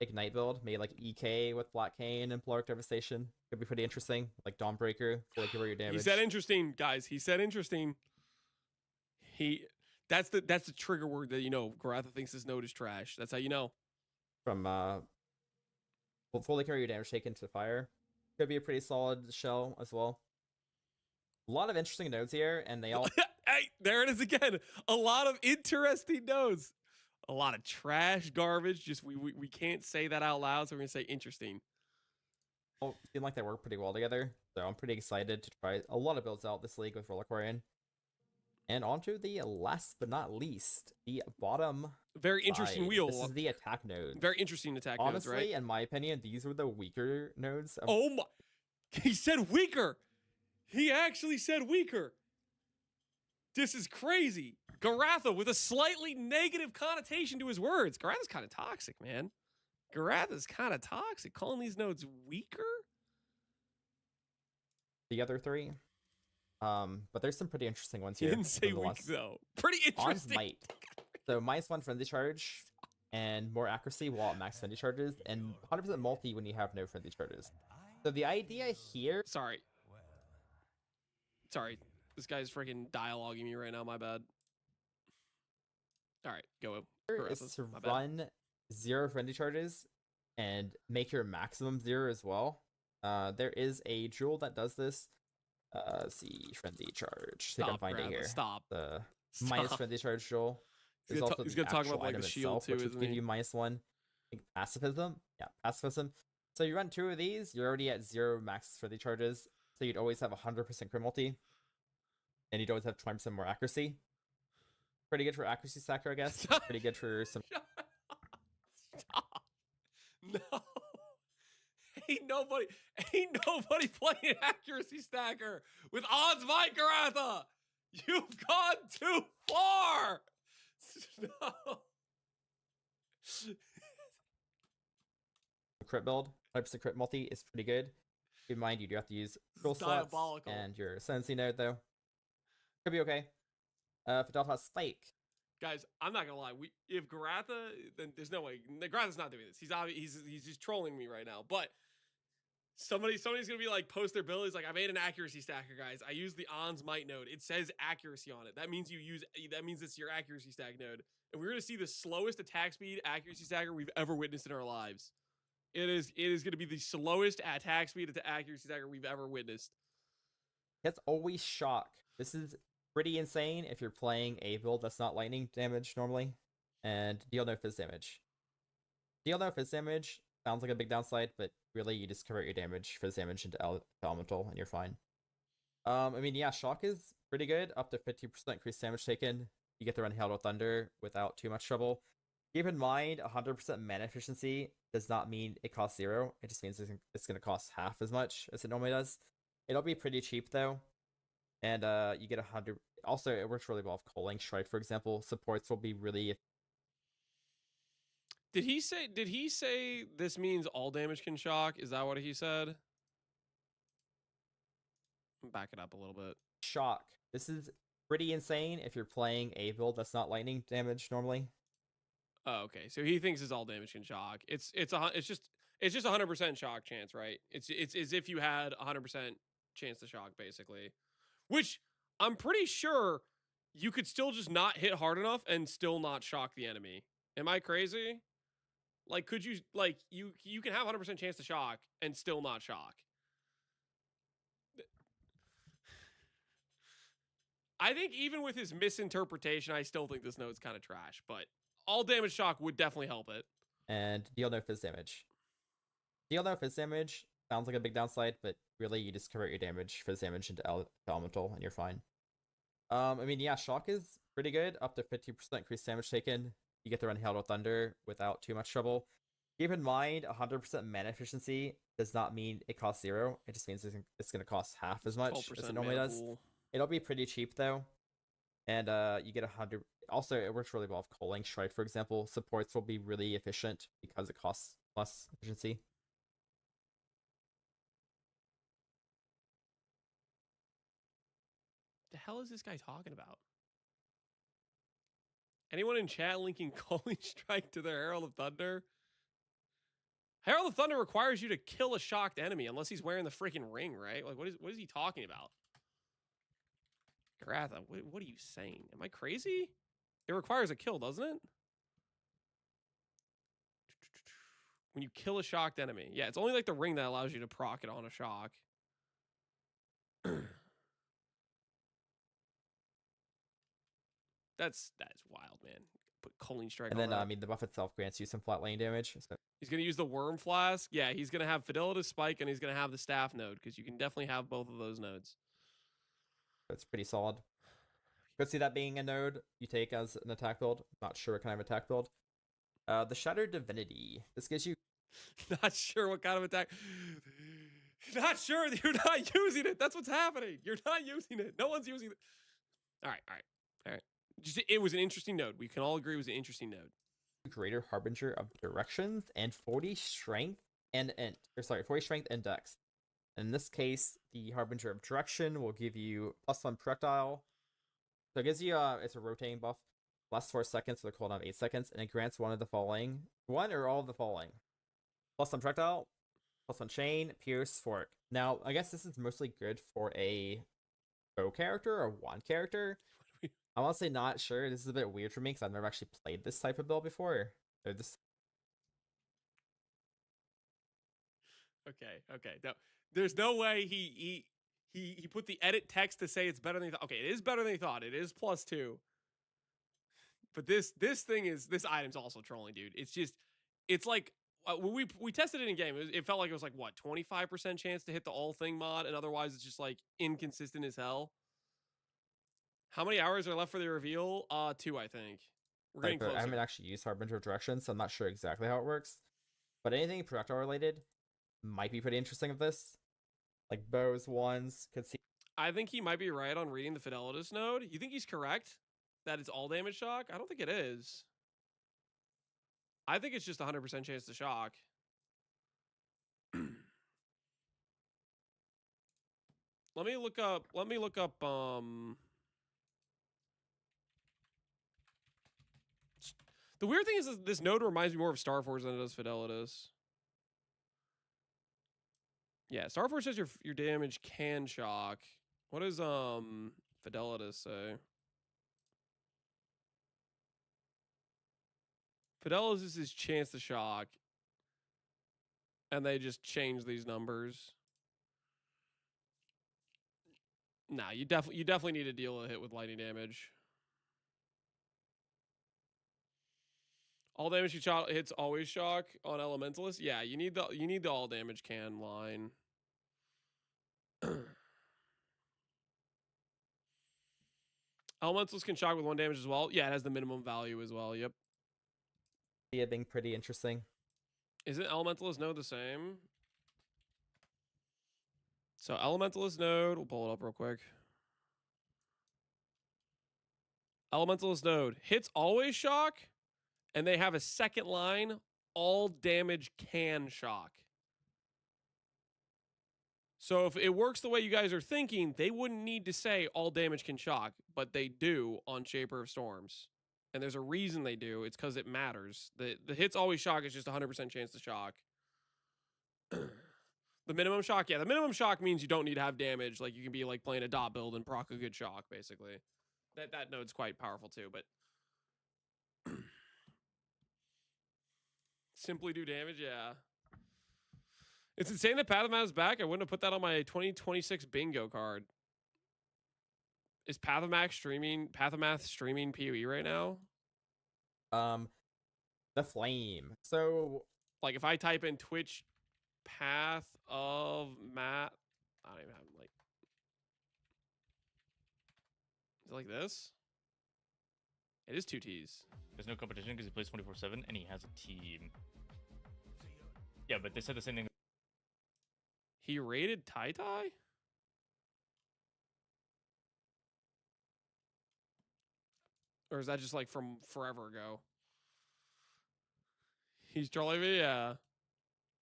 ignite build, maybe like EK with Black Cane and Polar Devastation. Could be pretty interesting. Like Dawnbreaker, for like your damage. He said interesting, guys. He said interesting. That's the trigger word that you know. Garatha thinks his node is trash. That's how you know. From fully carry your damage taken to fire. Could be a pretty solid shell as well. A lot of interesting nodes here, and they all Hey, there it is again. A lot of interesting nodes. A lot of trash garbage. Just we can't say that out loud, so we're gonna say interesting. seem like they work pretty well together. So I'm pretty excited to try a lot of builds out this league with Reliquarian. And on to the last but not least, the bottom Very interesting side. wheel. This is the attack node. Very interesting attack nodes, Honestly, right? in my opinion, these were the weaker nodes. Of Oh my! He said weaker. He actually said weaker. This is crazy. Garatha with a slightly negative connotation to his words. Garatha's kind of toxic, man. Garatha's kind of toxic. Calling these nodes weaker? the other three. But there's some pretty interesting ones He here. didn't say weak, nonetheless. though. Pretty Ons interesting. might. So -1 frenzy charge and more accuracy while at max frenzy charges, and 100% multi when you have no frenzy charges. So the idea here, Sorry. Sorry. This guy's freaking dialoguing me right now. My bad. All right, go. is Garatha. to My bad. run 0 frenzy charges and make your maximum 0 as well. There is a jewel that does this. Let's see, frenzy charge. See if I can Stop, find it Garatha, here. Stop. The Stop. minus frenzy charge jewel. He's There's gonna, also he's the gonna talk about actual like the item shield itself, too, which isn't would give he? you -1. I think pacifism. Yeah, pacifism. So you run 2 of these, you're already at 0 max frenzy charges. So you'd always have 100% crit multi. And you'd always have 20% more accuracy. Pretty good for accuracy stacker, I guess. Pretty good for some. Stop. No. Ain't nobody playing accuracy stacker with odds might Garatha. You've gone too far. No. Crit build, 100% crit multi is pretty good. Keep in mind, you do have to use control slots diabolical. and your ascendancy node, though. Could be okay. For Delta Spike, Guys, I'm not gonna lie. If Garatha, then there's no way. Garatha's not doing this. He's just trolling me right now. But somebody's gonna be like, post their build. He's like, I made an accuracy stacker, guys. I use the Ons Might node. It says accuracy on it. That means it's your accuracy stack node. And we're gonna see the slowest attack speed accuracy stacker we've ever witnessed in our lives. It is gonna be the slowest attack speed to accuracy stacker we've ever witnessed. that's always shock. This is pretty insane if you're playing a build that's not lightning damage normally, and deal no fizz damage. Deal no fizz damage sounds like a big downside, but really you just convert your damage, fizz damage into elemental, and you're fine. I mean, yeah, shock is pretty good, up to 50% increased damage taken. You get to run Hail to Thunder without too much trouble. Keep in mind, 100% mana efficiency does not mean it costs 0. It just means it's going to cost half as much as it normally does. It'll be pretty cheap though. And you get 100. Also, it works really well with Culling Strike, for example. Supports will be really. Did he say this means all damage can shock? Is that what he said? Back it up a little bit. Shock. This is pretty insane if you're playing a build that's not lightning damage normally. Oh, okay. So he thinks it's all damage can shock. It's just 100% shock chance, right? It's as if you had 100% chance to shock, basically. Which I'm pretty sure you could still just not hit hard enough and still not shock the enemy. Am I crazy? Like, could you, like, you can have 100% chance to shock and still not shock. I think even with his misinterpretation, I still think this node's kind of trash, but all damage shock would definitely help it. And deal no fizz damage. Deal no fizz damage sounds like a big downside, but really you just convert your damage, fizz damage into elemental, and you're fine. I mean, yeah, shock is pretty good, up to 50% increased damage taken. You get to run Hail to Thunder without too much trouble. Keep in mind, 100% mana efficiency does not mean it costs 0. It just means it's going to cost half as much as it normally does. Pool. It'll be pretty cheap though, and you get 100. Also, it works really well with Culling Strike, for example. Supports will be really efficient because it costs less efficiency. The hell is this guy talking about? Anyone in chat linking Culling Strike to their Herald of Thunder? Herald of Thunder requires you to kill a shocked enemy unless he's wearing the freaking ring, right? Like, what is he talking about? Garatha, what are you saying? Am I crazy? It requires a kill, doesn't it? When you kill a shocked enemy. Yeah, it's only like the ring that allows you to proc it on a shock. That's wild, man. Put Culling Strike And on then, that. I mean, the buff itself grants you some flat lane damage. So He's going to use the Worm Flask. Yeah, he's going to have Fidelity Spike, and he's going to have the Staff node, because you can definitely have both of those nodes. that's pretty solid. Could see that being a node you take as an attack build. Not sure what kind of attack build. The Shattered Divinity. This gives you... Not sure what kind of attack. Not sure. You're not using it. That's what's happening. You're not using it. No one's using it. All right. Just, it was an interesting node. We can all agree it was an interesting node. Greater Harbinger of Directions and 40 Strength and 40 Strength and Dex. In this case, the Harbinger of Direction will give you +1 projectile. So it gives you it's a rotating buff, lasts 4 seconds with a cooldown of 8 seconds, and it grants one of the following, one or all of the following: +1 projectile, +1 chain, pierce, fork. Now, I guess this is mostly good for a bow character or wand character. I'm honestly not sure. This is a bit weird for me because I've never actually played this type of build before. Or this. Okay. No, there's no way he put the edit text to say it's better than he thought. Okay, it is better than he thought. It is +2. But this item's also trolling, dude. It's like when we tested it in game, it felt like it was like what 25% chance to hit the all thing mod, and otherwise it's just like inconsistent as hell. How many hours are left for the reveal? 2, I think. We're getting closer. I haven't actually used Harbinger of Direction, so I'm not sure exactly how it works. But anything projectile related might be pretty interesting of this. Like bows, wands, could see. I think he might be right on reading the Fidelitas node. You think he's correct? That it's all damage shock? I don't think it is. I think it's just 100% chance to shock. Let me look up the weird thing is this node reminds me more of Star Force than it does Fidelitas. Yeah, Star Force says your damage can shock. What does Fidelitas say? Fidelitas is his chance to shock. And they just change these numbers. Nah, you definitely need to deal a hit with lightning damage. All damage you shot hits always shock on Elementalist. Yeah, you need the all damage can line. Elementalist can shock with 1 damage as well. Yeah, it has the minimum value as well. Yep. See it being pretty interesting. Isn't Elementalist node the same? So Elementalist node, we'll pull it up real quick. Elementalist node hits always shock, and they have a second line, all damage can shock. So if it works the way you guys are thinking, they wouldn't need to say all damage can shock, but they do on Shaper of Storms. And there's a reason they do. It's because it matters. The hits always shock is just 100% chance to shock. The minimum shock, yeah, the minimum shock means you don't need to have damage. Like you can be like playing a dot build and proc a good shock, basically. That node's quite powerful too, but simply do damage. Yeah. It's insane that Path of Math is back. I wouldn't have put that on my 2026 bingo card. Is Path of Math streaming POE right now? The Flame. So Like if I type in Twitch Path of Math, I don't even have like. Is it like this? It is 2 T's. There's no competition because he plays 24/7 and he has a team. Yeah, but they said the same thing. He rated Tai Tai? Or is that just like from forever ago? He's trolling me, yeah.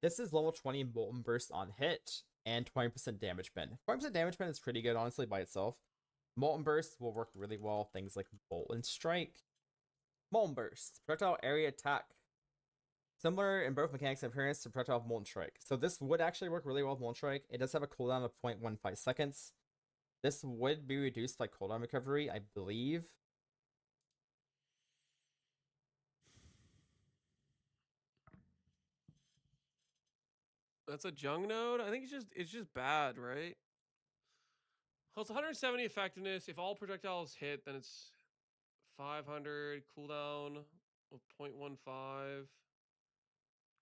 this is level 20 Molten Burst on hit and 20% damage bend. 20% damage bend is pretty good, honestly, by itself. Molten Burst will work really well. Things like Molten Strike. Molten Burst. Projectile area attack. Similar in both mechanics and appearance to Projectile Molten Strike. So this would actually work really well with Molten Strike. It does have a cooldown of 0.15 seconds. This would be reduced by cooldown recovery, I believe. That's a Jung node? I think it's just bad, right? Well, it's 170 effectiveness. If all projectiles hit, then it's 500 cooldown of 0.15.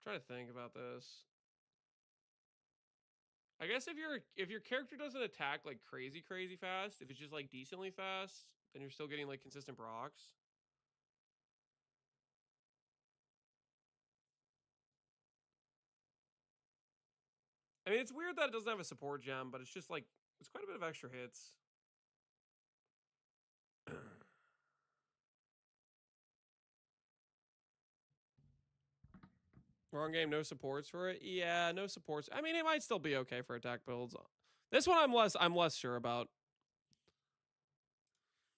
Try to think about this. I guess if your character doesn't attack like crazy fast, if it's just like decently fast, then you're still getting like consistent procs. I mean, it's weird that it doesn't have a support gem, but it's just like it's quite a bit of extra hits. Wrong game, no supports for it. Yeah, no supports. I mean, it might still be okay for attack builds. This one I'm less sure about.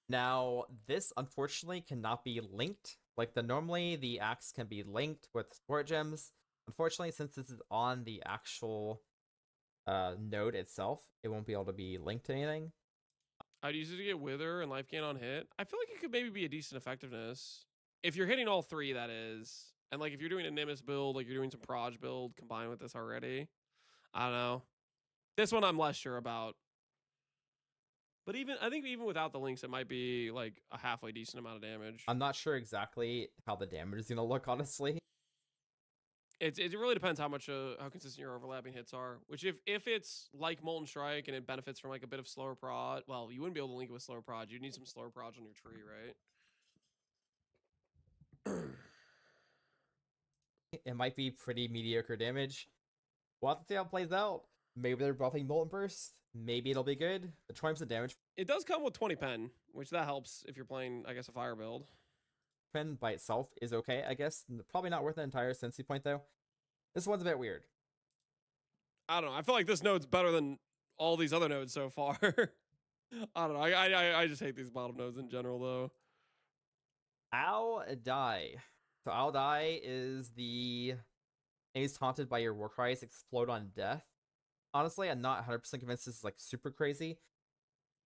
Now, this unfortunately cannot be linked. Like normally the axe can be linked with support gems. Unfortunately, since this is on the actual node itself, it won't be able to be linked to anything. I'd use it to get Wither and Life Gain on hit. I feel like it could maybe be a decent effectiveness. If you're hitting all three, that is. And like if you're doing a Nimbus build, like you're doing some Proj build combined with this already. I don't know. This one I'm less sure about. But I think even without the links, it might be like a halfway decent amount of damage. I'm not sure exactly how the damage is gonna look, honestly. It really depends how consistent your overlapping hits are. Which if it's like Molten Strike and it benefits from like a bit of slower prod, well, you wouldn't be able to link it with slower prod. You'd need some slower prod on your tree, right? It might be pretty mediocre damage. We'll have to see how it plays out. Maybe they're buffing Molten Burst. Maybe it'll be good. The 20% damage It does come with 20 pen, which that helps if you're playing, I guess, a fire build. pen by itself is okay, I guess. Probably not worth an entire Sensi point, though. This one's a bit weird. I don't know. I feel like this node's better than all these other nodes so far. I don't know. I just hate these bottom nodes in general, though. Owl Die. So Owl Die is the enemies taunted by your war cries explode on death. Honestly, I'm not 100% convinced this is like super crazy.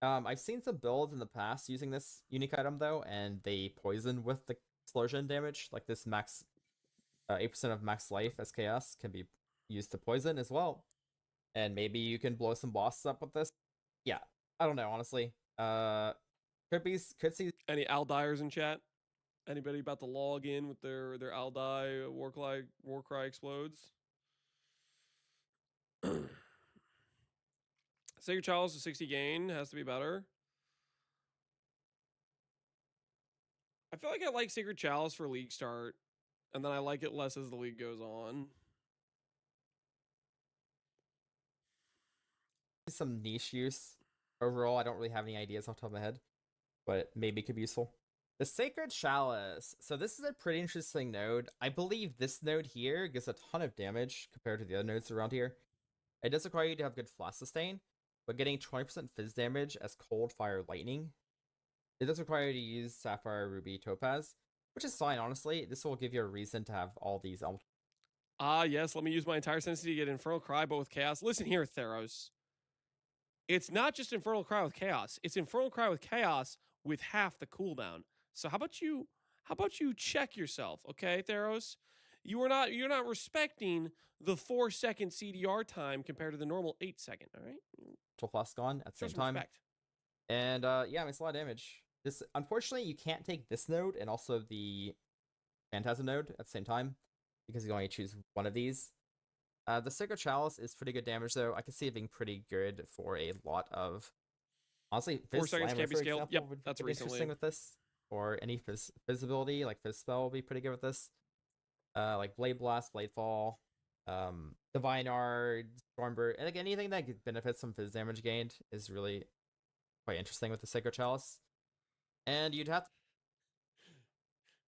I've seen some builds in the past using this unique item though, and they poison with the explosion damage. Like this max 8% of max life as chaos can be used to poison as well. And maybe you can blow some bosses up with this. Yeah, I don't know, honestly. Could see Any Aldiers in chat? Anybody about to log in with their Aldai war cry explodes? Sacred Chalice to 60 gain has to be better. I feel like I like Sacred Chalice for league start, and then I like it less as the league goes on. some niche use. Overall, I don't really have any ideas off the top of my head, but maybe it could be useful. The Sacred Chalice. So this is a pretty interesting node. I believe this node here gives a ton of damage compared to the other nodes around here. It does require you to have good flash sustain, but getting 20% fizz damage as cold, fire, lightning. It does require you to use Sapphire, Ruby, Topaz, which is fine, honestly. This will give you a reason to have all these elements. Yes, let me use my entire sensitivity to get Infernal Cry, but with Chaos. Listen here, Theros. It's not just Infernal Cry with Chaos. It's Infernal Cry with Chaos with half the cooldown. So how about you check yourself, okay, Theros? you're not respecting the 4-second CDR time compared to the normal 8-second. All right, Plus gone at the show same some time. respect. And yeah, it's a lot of damage. This, unfortunately, you can't take this node and also the Phantasm node at the same time because you only choose one of these. The Sacred Chalice is pretty good damage though. I can see it being pretty good for a lot of, honestly, 4 Fizz seconds Slammer, can't be for scaled. example, Yep, would that's be recently. interesting with this. Or any visibility, like Fizz Spell will be pretty good with this. Like Blade Blast, Blade Fall, Divine Art, Stormbird, and like anything that benefits from Fizz damage gained is really quite interesting with the Sacred Chalice. And you'd have to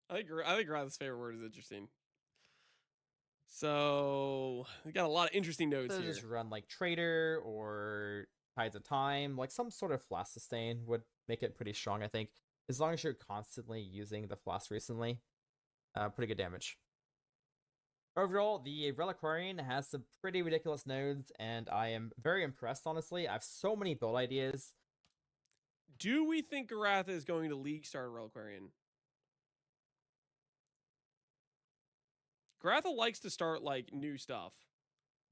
I think Ratha's favorite word is interesting. So we got a lot of interesting nodes here. just run like Trader or Tides of Time, like some sort of Flash Sustain would make it pretty strong, I think. As long as you're constantly using the Flash recently, pretty good damage. Overall, the Reliquarian has some pretty ridiculous nodes, and I am very impressed, honestly. I have so many build ideas. Do we think Garatha is going to League Star Reliquarian? Garatha likes to start like new stuff,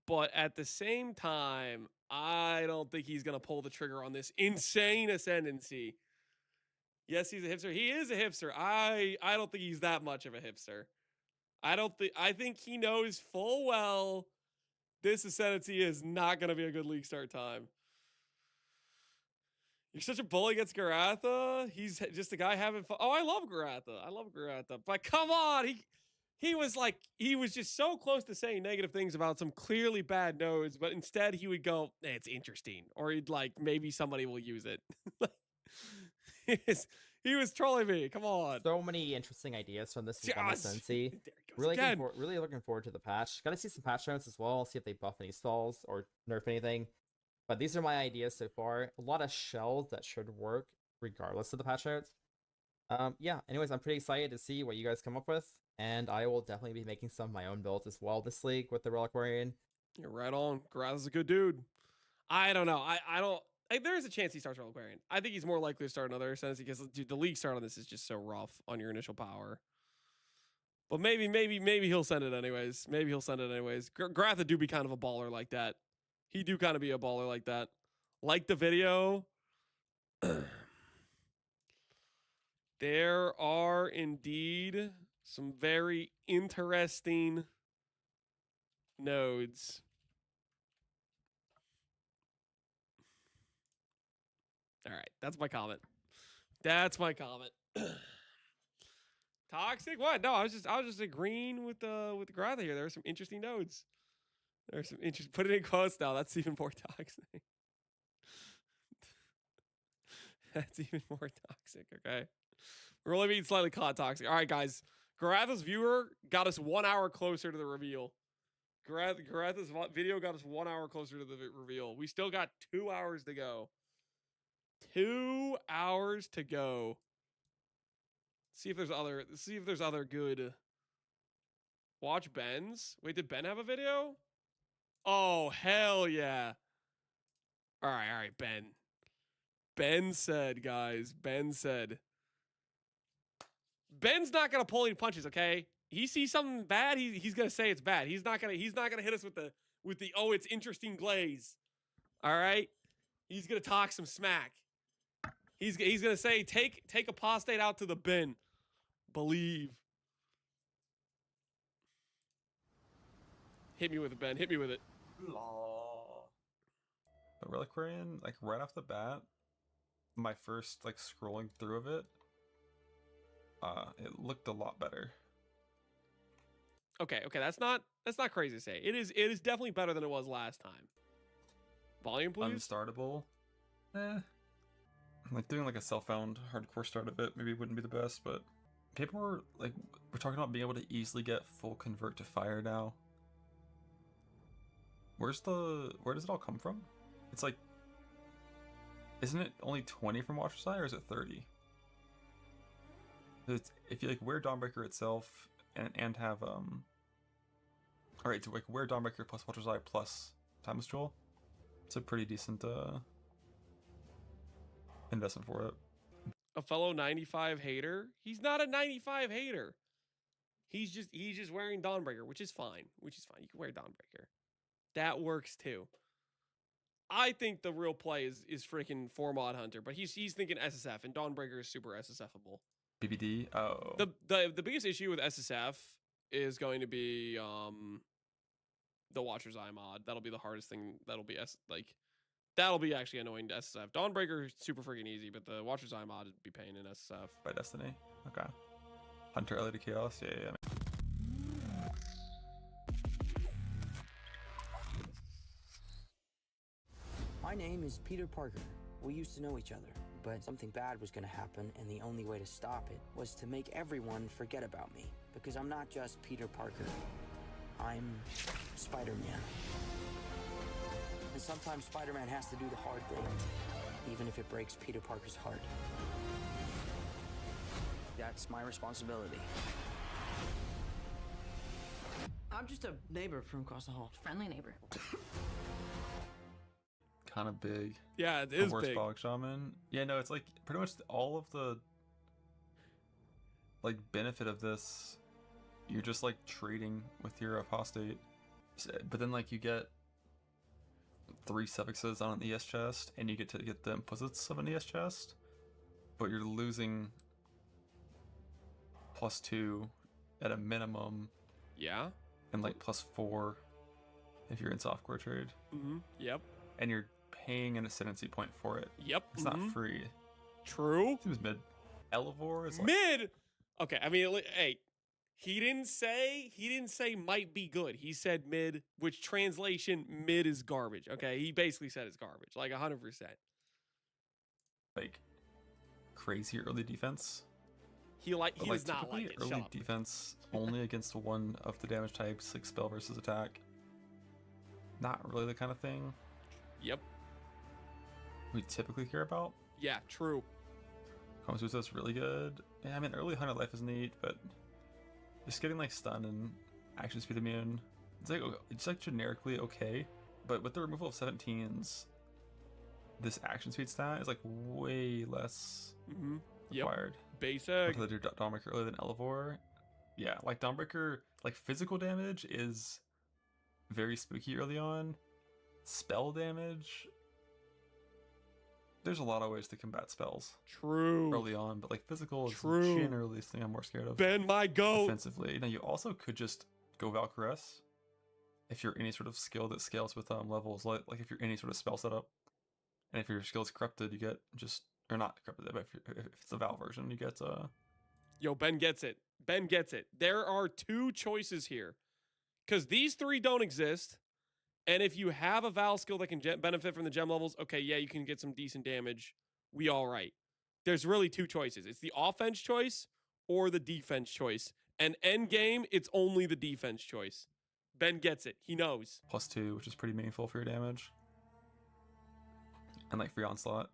but at the same time, I don't think he's gonna pull the trigger on this insane ascendancy. Yes, he's a hipster. He is a hipster. I don't think he's that much of a hipster. I think he knows full well this ascendancy is not gonna be a good league start time. You're such a bully against Garatha. He's just a guy having fun. Oh, I love Garatha. But come on, he was just so close to saying negative things about some clearly bad nodes, but instead he would go, "It's interesting," or he'd like, "Maybe somebody will use it." He was trolling me. Come on. So many interesting ideas from this one ascendancy. There it goes again. Really looking forward to the patch. Gotta see some patch notes as well, see if they buff any spells or nerf anything. But these are my ideas so far. A lot of shells that should work regardless of the patch notes. Yeah, anyways, I'm pretty excited to see what you guys come up with. And I will definitely be making some of my own builds as well this league with the Reliquarian. You're right on. Garatha's a good dude. I don't know. I don't. There's a chance he starts Reliquarian. I think he's more likely to start another ascendancy because, dude, the league start on this is just so rough on your initial power. But maybe he'll send it anyways. Garatha do be kind of a baller like that. He do kind of be a baller like that. Like the video. There are indeed some very interesting nodes. All right, that's my comment. Toxic? What? No, I was just agreeing with the Garatha here. There are some interesting nodes. Put it in quotes now. That's even more toxic. That's even more toxic. Okay, we're only being slightly caught toxic. All right, guys. Garatha's viewer got us 1 hour closer to the reveal. Garatha's video got us 1 hour closer to the reveal. We still got 2 hours to go. 2 hours to go. See if there's other good. Watch Ben's. Wait, did Ben have a video? Oh, hell yeah. All right, Ben. Ben said, guys. Ben's not gonna pull any punches, okay? He sees something bad, he's gonna say it's bad. He's not gonna hit us with the oh, it's interesting glaze. All right? He's gonna talk some smack. He's gonna say, take apostate out to the bin. Believe. Hit me with it, Ben. Hit me with it. The Reliquarian, like right off the bat, my first like scrolling through of it, it looked a lot better. Okay, that's not crazy to say. It is definitely better than it was last time. Volume, please. Unstartable. Like doing like a self-found hardcore start of it maybe wouldn't be the best, but people were like, we're talking about being able to easily get full convert to fire now. Where does it all come from? It's like, isn't it only 20 from Watcher's Eye, or is it 30? If you like wear Dawnbreaker itself and have alright, to like wear Dawnbreaker plus Watcher's Eye plus Timeless Jewel, it's a pretty decent investment for it. A fellow 95 hater? He's not a 95 hater. He's just wearing Dawnbreaker, which is fine. Which is fine. You can wear Dawnbreaker. That works too. I think the real play is freaking 4-mod Hunter, but he's thinking SSF, and Dawnbreaker is super SSFable. BBD. Oh. The biggest issue with SSF is going to be the Watcher's Eye mod. That'll be the hardest thing. That'll be actually annoying to SSF. Dawnbreaker is super freaking easy, but the Watcher's Eye mod would be pain in SSF. By Destiny. Okay. Hunter early to chaos. Yeah. My name is Peter Parker. We used to know each other, but something bad was going to happen, and the only way to stop it was to make everyone forget about me. Because I'm not just Peter Parker. I'm Spider-Man. And sometimes Spider-Man has to do the hard thing, even if it breaks Peter Parker's heart. That's my responsibility. I'm just a neighbor from across the hall. Friendly neighbor. Kind of big. Yeah, it is Horse big. Bollock Shaman. Yeah, no, it's like pretty much all of the like benefit of this. You're just like trading with your apostate, but then like you get 3 suffixes on an ES chest, and you get to get the implicits of an ES chest, but you're losing +2 at a minimum. Yeah. And like +4 if you're in softcore trade. Mm-hmm. Yep. And you're paying an ascendancy point for it. Yep. It's not free. True. Seems mid. Elevore is like Mid. Okay, I mean, hey, he didn't say might be good. He said mid, which translation mid is garbage. Okay, he basically said it's garbage, like 100%. like crazy early defense. He But, does not typically like it. early Shut up. defense only against one of the damage types, like spell versus attack. Not really the kind of thing Yep. we typically care about. Yeah. True. Komatsu's is really good. Yeah, I mean early Hunter life is neat, but just getting like stun and action speed immune, it's like generically okay. But with the removal of 17s, this action speed stat is like way less Mm-hmm. Yep. required. Basic. Because they do Dawnbreaker earlier than Elevore. Yeah, like Dawnbreaker, like physical damage is very spooky early on. Spell damage, there's a lot of ways to combat spells True. early on, but like physical is True. generally the thing I'm more scared of. Ben, my goat. Offensively. Now you also could just go Valkyress if you're any sort of skill that scales with levels, like if you're any sort of spell setup, and if your skill is corrupted, you get just, or not corrupted, but if it's the Val version, you get Yo, Ben gets it. Ben gets it. There are 2 choices here, because these 3 don't exist. And if you have a Val skill that can benefit from the gem levels, okay, yeah, you can get some decent damage. We all right. There's really 2 choices. It's the offense choice or the defense choice. And end game, it's only the defense choice. Ben gets it. He knows. +2, which is pretty meaningful for your damage. And like free onslaught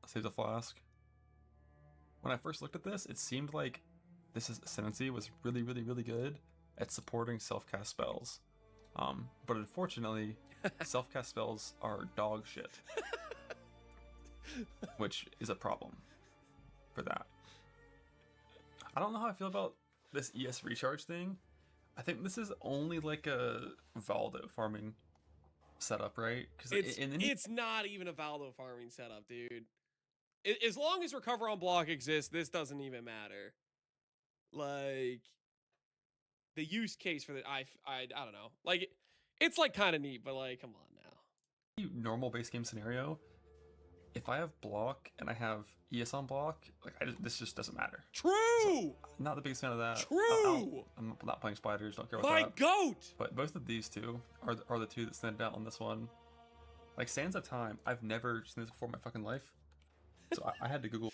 saves a flask. When I first looked at this, it seemed like this ascendancy was really, really, really good at supporting self-cast spells. But unfortunately, self-cast spells are dog shit, which is a problem for that. I don't know how I feel about this ES recharge thing. I think this is only like a Valdo farming setup, right? Because It's not even a Valdo farming setup, dude. As long as Recover on Block exists, this doesn't even matter. Like, the use case for the I don't know. Like, it's like kind of neat, but like, come on now. Normal base game scenario, if I have block and I have ES on block, like this just doesn't matter. True. So, not the biggest fan of that. True. I'm not playing spiders. Don't care about My that. goat. But both of these two are the 2 that stand out on this one. Like Sands of Time, I've never seen this before in my fucking life, so I had to Google.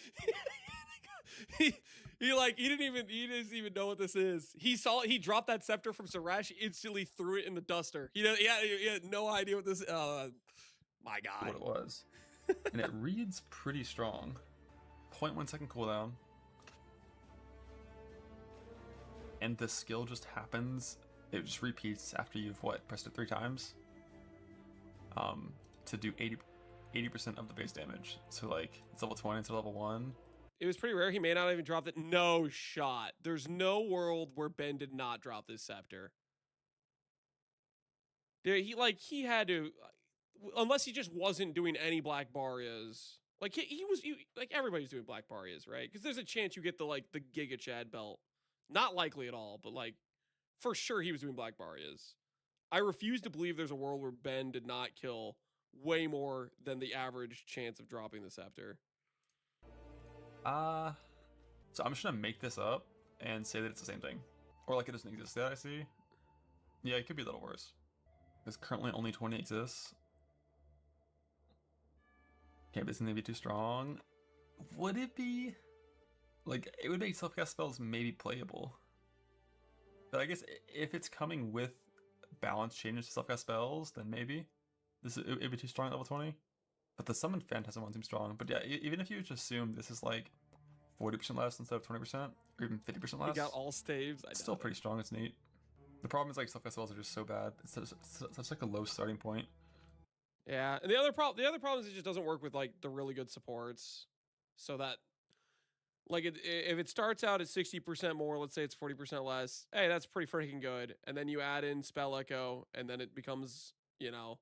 he doesn't even know what this is. He dropped that scepter from Sarash, instantly threw it in the duster. He had no idea what this. My God. What it was, and it reads pretty strong. 0.1 second cooldown, and the skill just happens. It just repeats after you've pressed it 3 times. To do 80% of the base damage. So like it's level 20 to level 1. It was pretty rare. He may not have even dropped it. No shot. There's no world where Ben did not drop this scepter. Dude, he had to, unless he just wasn't doing any Black Barias. Like like everybody's doing Black Barias, right? Because there's a chance you get the Giga Chad belt. Not likely at all, but like for sure he was doing Black Barias. I refuse to believe there's a world where Ben did not kill way more than the average chance of dropping the scepter. So I'm just gonna make this up and say that it's the same thing, or like it doesn't exist yet. I see. Yeah, it could be a little worse. Because currently only 20 exists. Okay, but it's gonna be too strong. Would it be? Like, it would make self-cast spells maybe playable. But I guess if it's coming with balance changes to self-cast spells, then maybe it'd be too strong at level 20. But the summon Phantasm one seems strong. But yeah, even if you just assume this is like 40% less instead of 20%, or even 50% less, He got all staves. it's still pretty strong. It's neat. The problem is like self-cast spells are just so bad. It's such like a low starting point. Yeah, and the other problem is it just doesn't work with like the really good supports. So that, like, if it starts out at 60% more, let's say it's 40% less. Hey, that's pretty freaking good. And then you add in Spell Echo, and then it becomes 30%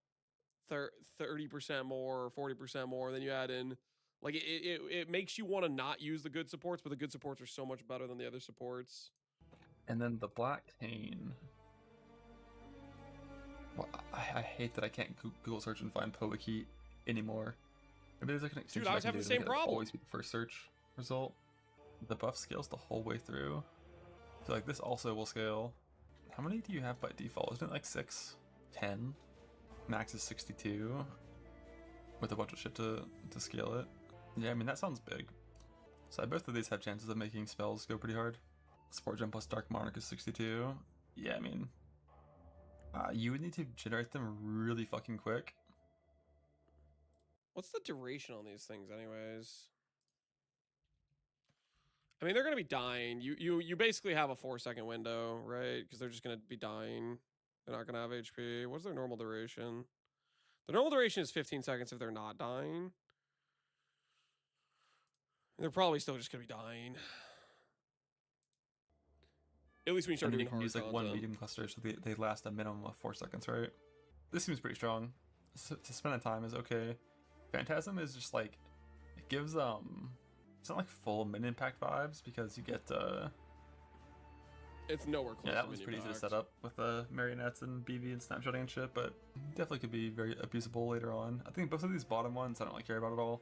more, 40% more. Then you add in, like, it makes you want to not use the good supports, but the good supports are so much better than the other supports. And then the Black Cane. Well, I hate that I can't Google search and find POE key anymore. Maybe there's like an extension. Dude, I was having the same problem. Always be the first search result. The buff scales the whole way through. So like this also will scale. How many do you have by default? Isn't it like 6, 10? Max is 62. With a bunch of shit to scale it. Yeah, I mean that sounds big. So both of these have chances of making spells go pretty hard. Sport Gem plus Dark Monarch is 62. Yeah, I mean, you would need to generate them really fucking quick. What's the duration on these things, anyways? I mean, they're gonna be dying. You basically have a 4-second window, right? Because they're just gonna be dying. They're not gonna have HP. What's their normal duration? The normal duration is 15 seconds if they're not dying. They're probably still just gonna be dying. At least when you start And doing you can hard use like one content. medium cluster, so they last a minimum of 4 seconds, right? This seems pretty strong. To spend the time is okay. Phantasm is just like, it gives it's not like full mid impact vibes because you get It's nowhere close. yeah, that to was mini pretty easy to packs. set up with marionettes and BB and snapshotting and shit, but definitely could be very abusable later on. I think both of these bottom ones I don't really care about at all.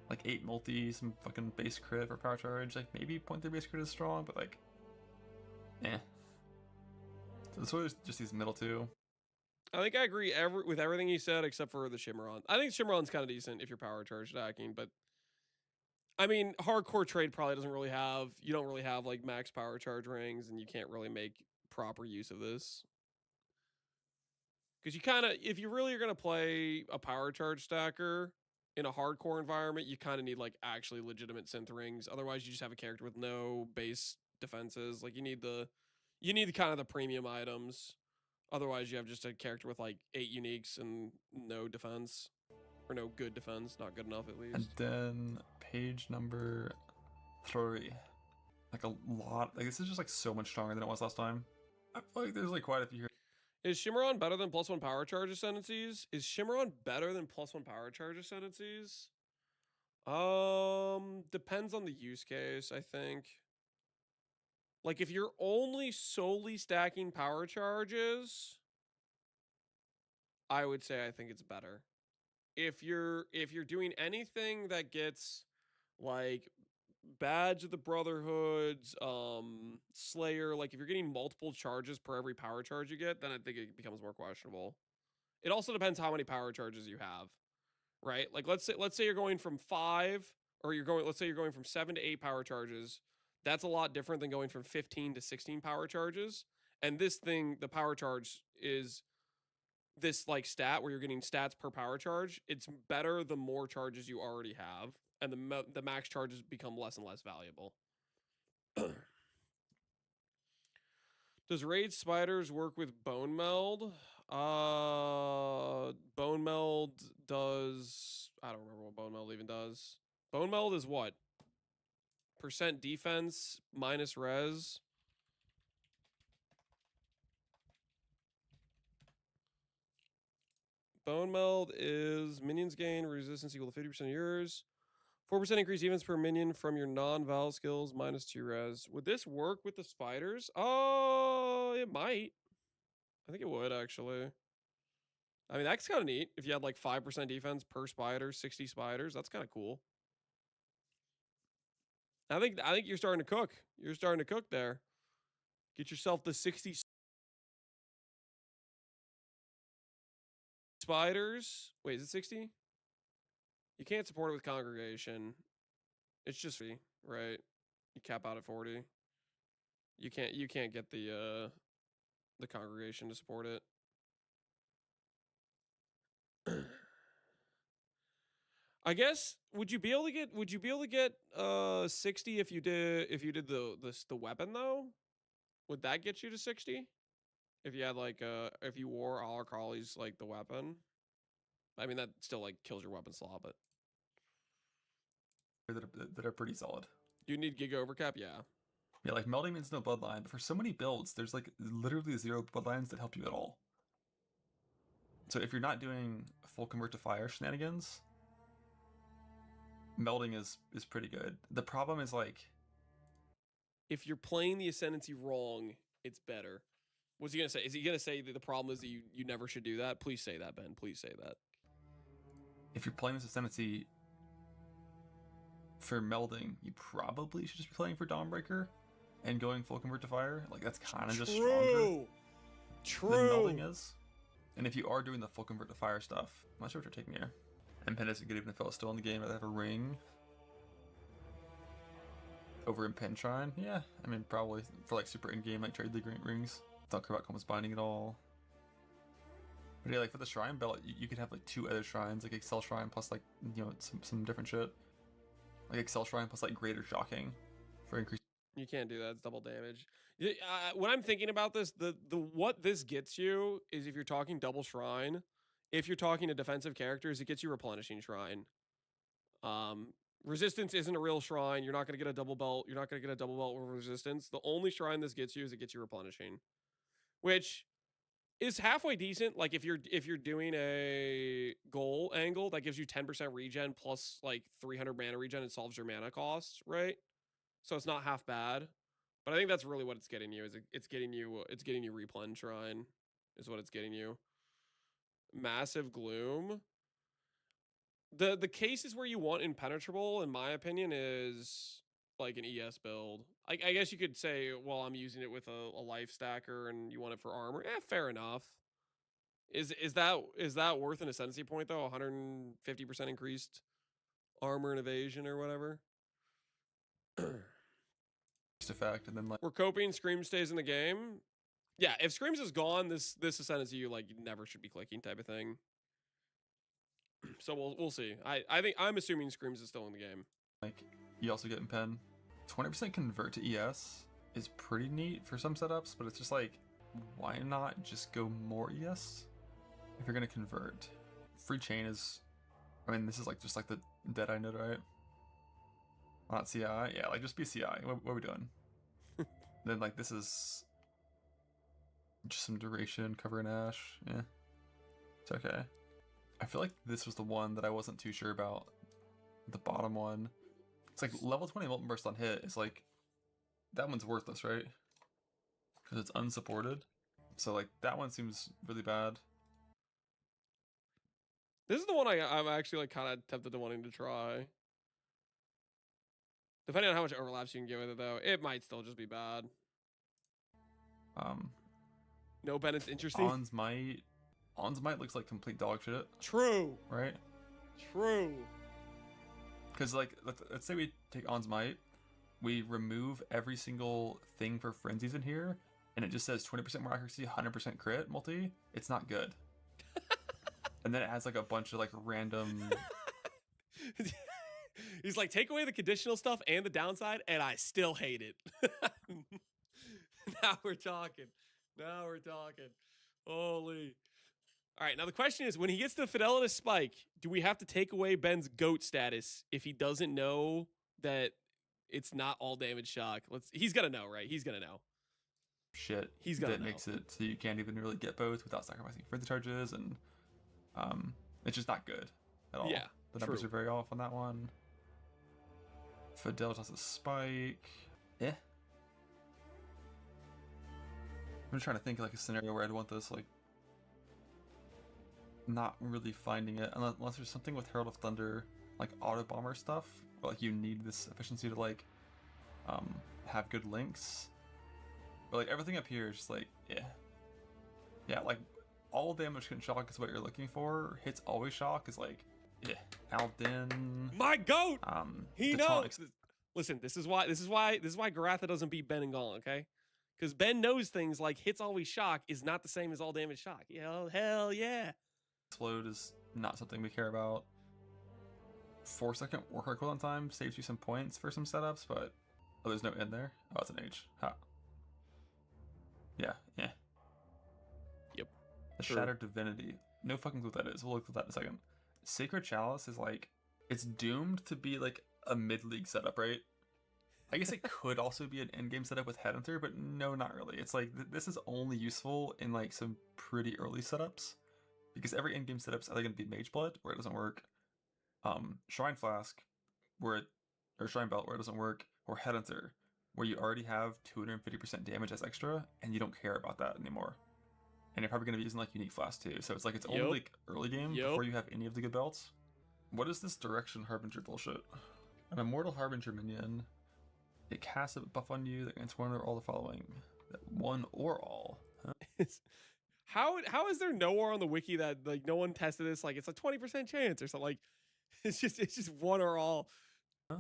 Like 8 multi, some fucking base crit for power charge, like maybe 0.3 base crit is strong, but like eh. So this was just these middle two. I think I agree with everything you said except for the Shimmeron. I think Shimmeron's kind of decent if you're power charge stacking, but I mean, hardcore trade probably doesn't really have, you don't really have like max power charge rings, and you can't really make proper use of this. Because you kind of, if you really are going to play a power charge stacker in a hardcore environment, you kind of need like actually legitimate synth rings. Otherwise, you just have a character with no base defenses. Like you need kind of the premium items. Otherwise, you have just a character with like 8 uniques and no defense. Or no good defense, not good enough at least. And then page number 3. Like a lot, like this is just like so much stronger than it was last time. I feel like there's like quite a few here. Is Shimmeron better than +1 power charge ascendancies? Is Shimmeron better than +1 power charge ascendancies? Depends on the use case, I think. Like if you're only solely stacking power charges, I would say I think it's better. If you're doing anything that gets like Badge of the Brotherhoods, Slayer, like if you're getting multiple charges per every power charge you get, then I think it becomes more questionable. It also depends how many power charges you have, right? Like let's say you're going from 5, or let's say you're going from 7 to 8 power charges. That's a lot different than going from 15 to 16 power charges. And this thing, the power charge is this like stat where you're getting stats per power charge. It's better the more charges you already have, and the max charges become less and less valuable. Does Raid Spiders work with Bone Meld? Bone Meld does, I don't remember what Bone Meld even does. Bone Meld is what? Percent defense minus res. Bone meld is minions gain resistance equal to 50% of yours. 4% increase defense per minion from your non-val skills minus 2 res. Would this work with the spiders? Oh, it might. I think it would actually. I mean, that's kind of neat. If you had like 5% defense per spider, 60 spiders, that's kind of cool. I think you're starting to cook. You're starting to cook there. Get yourself the 60 spiders. Wait, is it 60? You can't support it with congregation. It's just free, right? You cap out at 40. You can't get the congregation to support it. I guess would you be able to get 60 if you did the weapon though? Would that get you to 60? If you had like if you wore Alarcali's like the weapon? I mean that still like kills your weapon slot, but that are pretty solid. you need Giga Overcap, yeah. Yeah, like melding means no bloodline, but for so many builds, there's like literally 0 bloodlines that help you at all. So if you're not doing full convert to fire shenanigans, melding is pretty good. The problem is like If you're playing the Ascendancy wrong, it's better. What's he gonna say? Is he gonna say that the problem is that you never should do that? Please say that, Ben. Please say that. if you're playing this Ascendancy for melding, you probably should just be playing for Dawnbreaker and going full convert to fire. Like that's kind of just stronger than melding is. And if you are doing the full convert to fire stuff, I'm not sure what you're taking here. Impend isn't good even if I was still in the game. I'd have a ring over Impend Shrine. Yeah, I mean probably for like super in game like trade league rings. Don't care about Compass Binding at all. But yeah, like for the Shrine Belt, you could have like 2 other shrines, like Excel Shrine plus like some different shit. Like Excel Shrine plus like Greater Shocking for increase. You can't do that. It's double damage. When I'm thinking about this, the what this gets you is if you're talking double shrine, if you're talking to defensive characters, it gets you replenishing shrine. Resistance isn't a real shrine. You're not gonna get a double belt. You're not gonna get a double belt with resistance. The only shrine this gets you is it gets you replenishing, which is halfway decent. Like if you're doing a goal angle, that gives you 10% regen plus like 300 mana regen. It solves your mana cost, right? So it's not half bad, but I think that's really what it's getting you. Is it's getting you replen shrine, is what it's getting you. Massive gloom. The cases where you want impenetrable, in my opinion, is like an ES build. I guess you could say, well, I'm using it with a life stacker, and you want it for armor. Fair enough. Is that worth an ascendancy point though? 150% increased armor and evasion or whatever. Effect, and then like We're coping Scream stays in the game. Yeah, if Screams is gone, this ascendancy you like never should be clicking type of thing. So we'll see. I'm assuming Screams is still in the game. like you also get Impend. 20% convert to ES is pretty neat for some setups, but it's just like, why not just go more ES if you're gonna convert? Free chain is, I mean, this is like just like the Deadeye node, right? Not CI, yeah, like just be CI. What are we doing? Then like this is just some duration, cover an ash. Yeah, it's okay. I feel like this was the one that I wasn't too sure about. The bottom one. It's like level 20 Molten Burst on hit. It's like that one's worthless, right? Because it's unsupported. So like that one seems really bad. This is the one I'm actually like kind of tempted to wanting to try. Depending on how much overlaps you can get with it, though, it might still just be bad. No, Ben, it's interesting. On's Might looks like complete dog shit. True. Right? True. Because like, let's say we take On's Might, we remove every single thing for frenzies in here, and it just says 20% more accuracy, 100% crit multi. It's not good. And then it has like a bunch of like random. He's like, take away the conditional stuff and the downside, and I still hate it. Now we're talking. Holy. All right, now the question is, when he gets the Fidelity Spike, do we have to take away Ben's GOAT status if he doesn't know that it's not all damage shock. He's gonna know, right? He's gonna know. Shit. He's gonna that know. makes it so you can't even really get both without sacrificing further charges, and it's just not good at all. Yeah, the numbers true. are very off on that one. Fidelitas a spike. Eh. I'm trying to think like a scenario where I'd want this, like, not really finding it unless there's something with Herald of Thunder, like auto bomber stuff, or like you need this efficiency to like have good links. But like everything up here is just like, yeah, like all damage can shock is what you're looking for. Hits always shock is like, Aldin. My goat. He the knows. tonics- Listen, this is why Garatha doesn't beat Ben and Gauntlet, okay? Because Ben knows things like hits always shock is not the same as all damage shock. Hell yeah. Explode is not something we care about. 4-second work equivalent time saves you some points for some setups, but there's no in there. Oh, it's an H. Ha. Yeah. Yep. The Sure. Shattered Divinity. No fucking clue what that is. We'll look at that in a second. Sacred Chalice is like, it's doomed to be like a mid-league setup, right? I guess it could also be an end-game setup with Headhunter, but no, not really. It's like, this is only useful in like some pretty early setups, because every end-game setup's either going to be Mage Blood, where it doesn't work, Shrine Flask, or Shrine Belt, where it doesn't work, or Headhunter, where you already have 250% damage as extra, and you don't care about that anymore. And you're probably going to be using like Unique Flask too, so it's like it's only like early game before you have any of the good belts. What is this Direction Harbinger bullshit? An Immortal Harbinger minion. It casts a buff on you that grants one or all the following. One or all. Huh? How is there nowhere on the wiki that like no one tested this? Like it's a 20% chance or something. Like it's just one or all. Huh?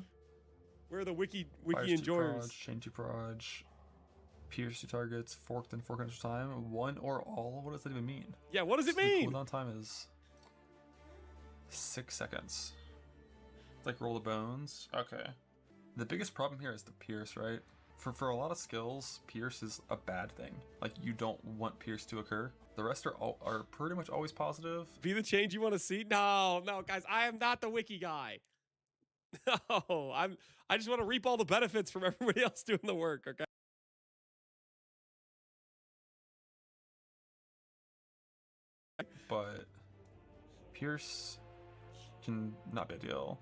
Where are the wiki Fires enjoyers? 2 proj, chain 2 proj, pierce 2 targets, forked and fork extra time. One or all. What does that even mean? Yeah, what does it So mean? The cooldown time is 6 seconds. It's like roll the bones. Okay. The biggest problem here is the pierce, right? For a lot of skills, pierce is a bad thing. Like you don't want pierce to occur. The rest are pretty much always positive. Be the change you want to see? No, guys, I am not the wiki guy. No, I just want to reap all the benefits from everybody else doing the work, okay? But pierce can not be a deal.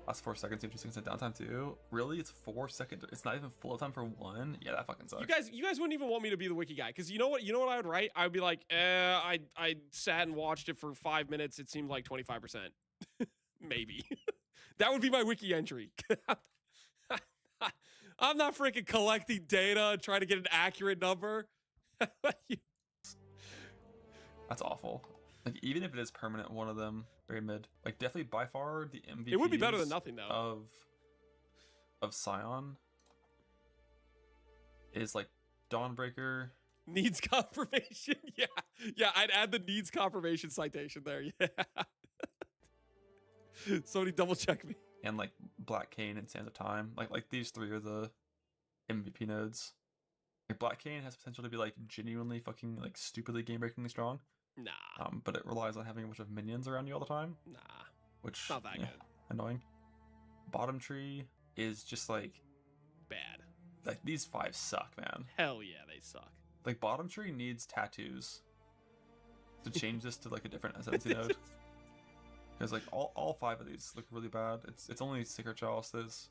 Last 4 seconds, you have 2 seconds of downtime too. Really? It's 4 seconds. It's not even full time for one? Yeah, that fucking sucks. You guys wouldn't even want me to be the wiki guy, because you know what I would write? I would be like, I sat and watched it for 5 minutes. It seemed like 25%. Maybe. That would be my wiki entry. I'm not freaking collecting data, trying to get an accurate number. That's awful. Like, even if it is permanent, one of them, very mid. Like, definitely by far the MVP. It would be better than nothing, though. Of Scion is like Dawnbreaker. Needs confirmation. Yeah, I'd add the needs confirmation citation there. Yeah. Somebody double check me. And like Black Cane and Sands of Time. Like these three are the MVP nodes. Like Black Cane has potential to be like genuinely fucking like stupidly game breakingly strong. Nah. But it relies on having a bunch of minions around you all the time. Nah. Which Not that good. Annoying. Bottom Tree is just like Bad. Like these 5 suck, man. Hell yeah, they suck. Like Bottom Tree needs tattoos to change this to like a different SNC node. Because like all 5 of these look really bad. It's only Sacred Chalice that's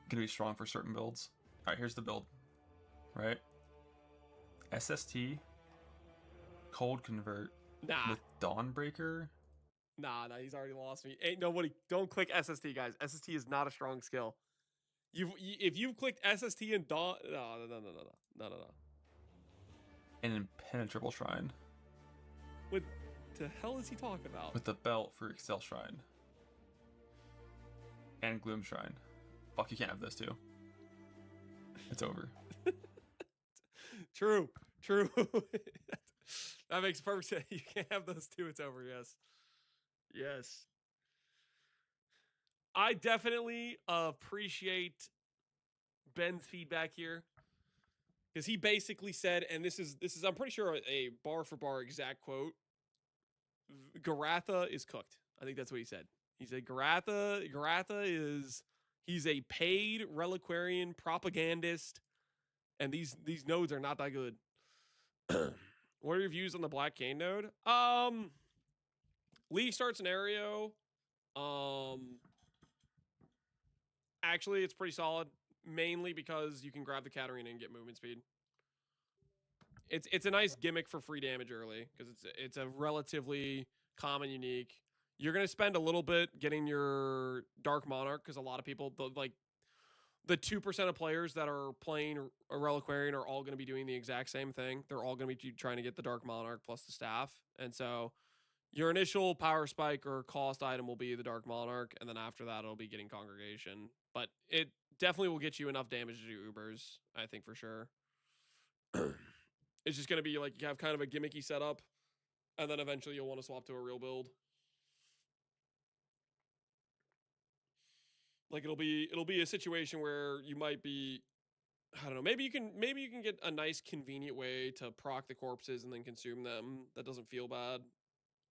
gonna be strong for certain builds. Alright, here's the build. Right? SST, Cold Convert Nah. with Dawnbreaker. Nah, he's already lost me. Ain't nobody. Don't click SST, guys. SST is not a strong skill. If you've clicked SST and Dawn, no. An Impenetrable Shrine. What the hell is he talking about? With the belt for Excel Shrine. And Gloom Shrine. Fuck, you can't have those two. It's over. True. That makes perfect sense. You can't have those two. It's over. Yes. I definitely appreciate Ben's feedback here, because he basically said, and this is I'm pretty sure a bar for bar exact quote. Garatha is cooked. I think that's what he said. He's a he's a paid reliquarian propagandist, and these nodes are not that good. What are your views on the Black Cane node? League start scenario. Actually, it's pretty solid, mainly because you can grab the Katarina and get movement speed. It's a nice gimmick for free damage early because it's a relatively common unique. You're gonna spend a little bit getting your Dark Monarch because a lot of people the 2% of players that are playing a Reliquarian are all gonna be doing the exact same thing. They're all gonna be trying to get the Dark Monarch plus the staff, and so your initial power spike or cost item will be the Dark Monarch, and then after that it'll be getting Congregation. But it definitely will get you enough damage to do Ubers, I think for sure. It's just gonna be like you have kind of a gimmicky setup, and then eventually you'll want to swap to a real build. Like it'll be a situation where you might be, I don't know, maybe you can get a nice convenient way to proc the corpses and then consume them that doesn't feel bad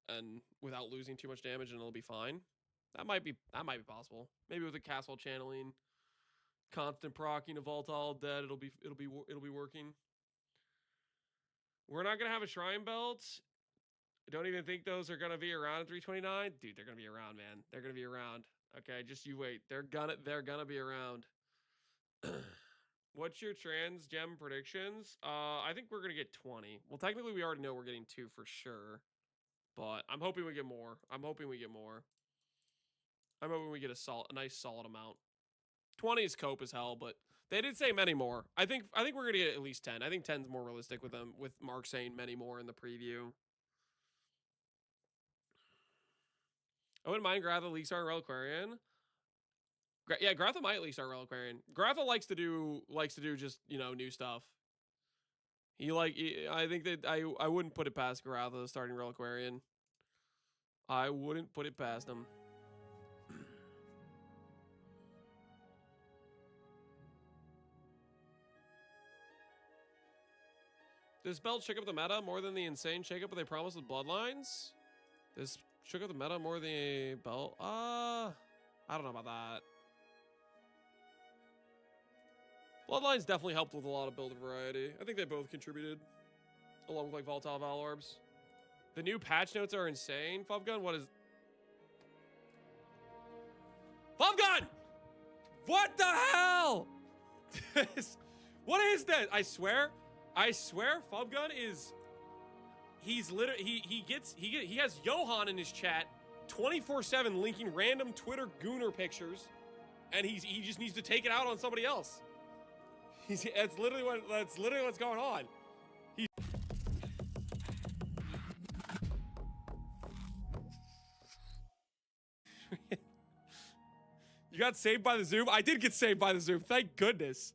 and without losing too much damage, and it'll be fine. That might be possible. Maybe with a castle channeling, constant procking a volatile dead, it'll be working. We're not gonna have a shrine belt. I don't even think those are gonna be around at 329. Dude, they're gonna be around, man. They're gonna be around. Okay, just you wait. They're gonna be around. What's your trans gem predictions? I think we're gonna get 20. Well, technically we already know we're getting 2 for sure. But I'm hoping we get more. I'm hoping we get a nice solid amount. 20 is cope as hell, but they did say many more. I think we're gonna get at least 10. I think 10's more realistic with them, with Mark saying many more in the preview. I wouldn't mind Gratha League Star Reliquarian. Yeah, Gratha might League Star Reliquarian. Gratha likes to do just, you know, new stuff. I think that I wouldn't put it past Gratha starting Reliquarian. I wouldn't put it past him. Does belt shake up the meta more than the insane shakeup they promised with Bloodlines? This shook up the meta more than the belt? I don't know about that. Bloodlines definitely helped with a lot of build variety. I think they both contributed, along with like Volatile Val Orbs. The new patch notes are insane. Fubgun, what is... Fubgun! What the hell? What is that? I swear, Fubgun is... He's literally... He has Johan in his chat 24/7 linking random Twitter gooner pictures, and he just needs to take it out on somebody else. That's literally what's going on. You got saved by the Zoom? I did get saved by the Zoom. Thank goodness.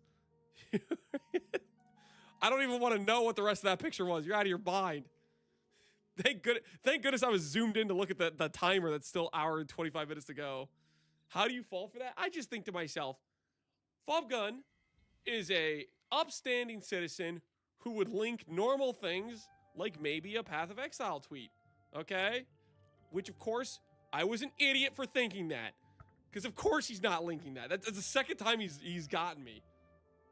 I don't even want to know what the rest of that picture was. You're out of your mind. Thank goodness I was zoomed in to look at the timer that's still hour and 25 minutes to go. How do you fall for that? I just think to myself, Fubgun is a upstanding citizen who would link normal things like maybe a Path of Exile tweet. Okay? Which, of course, I was an idiot for thinking that. Because, of course, he's not linking that. That's the second time he's gotten me.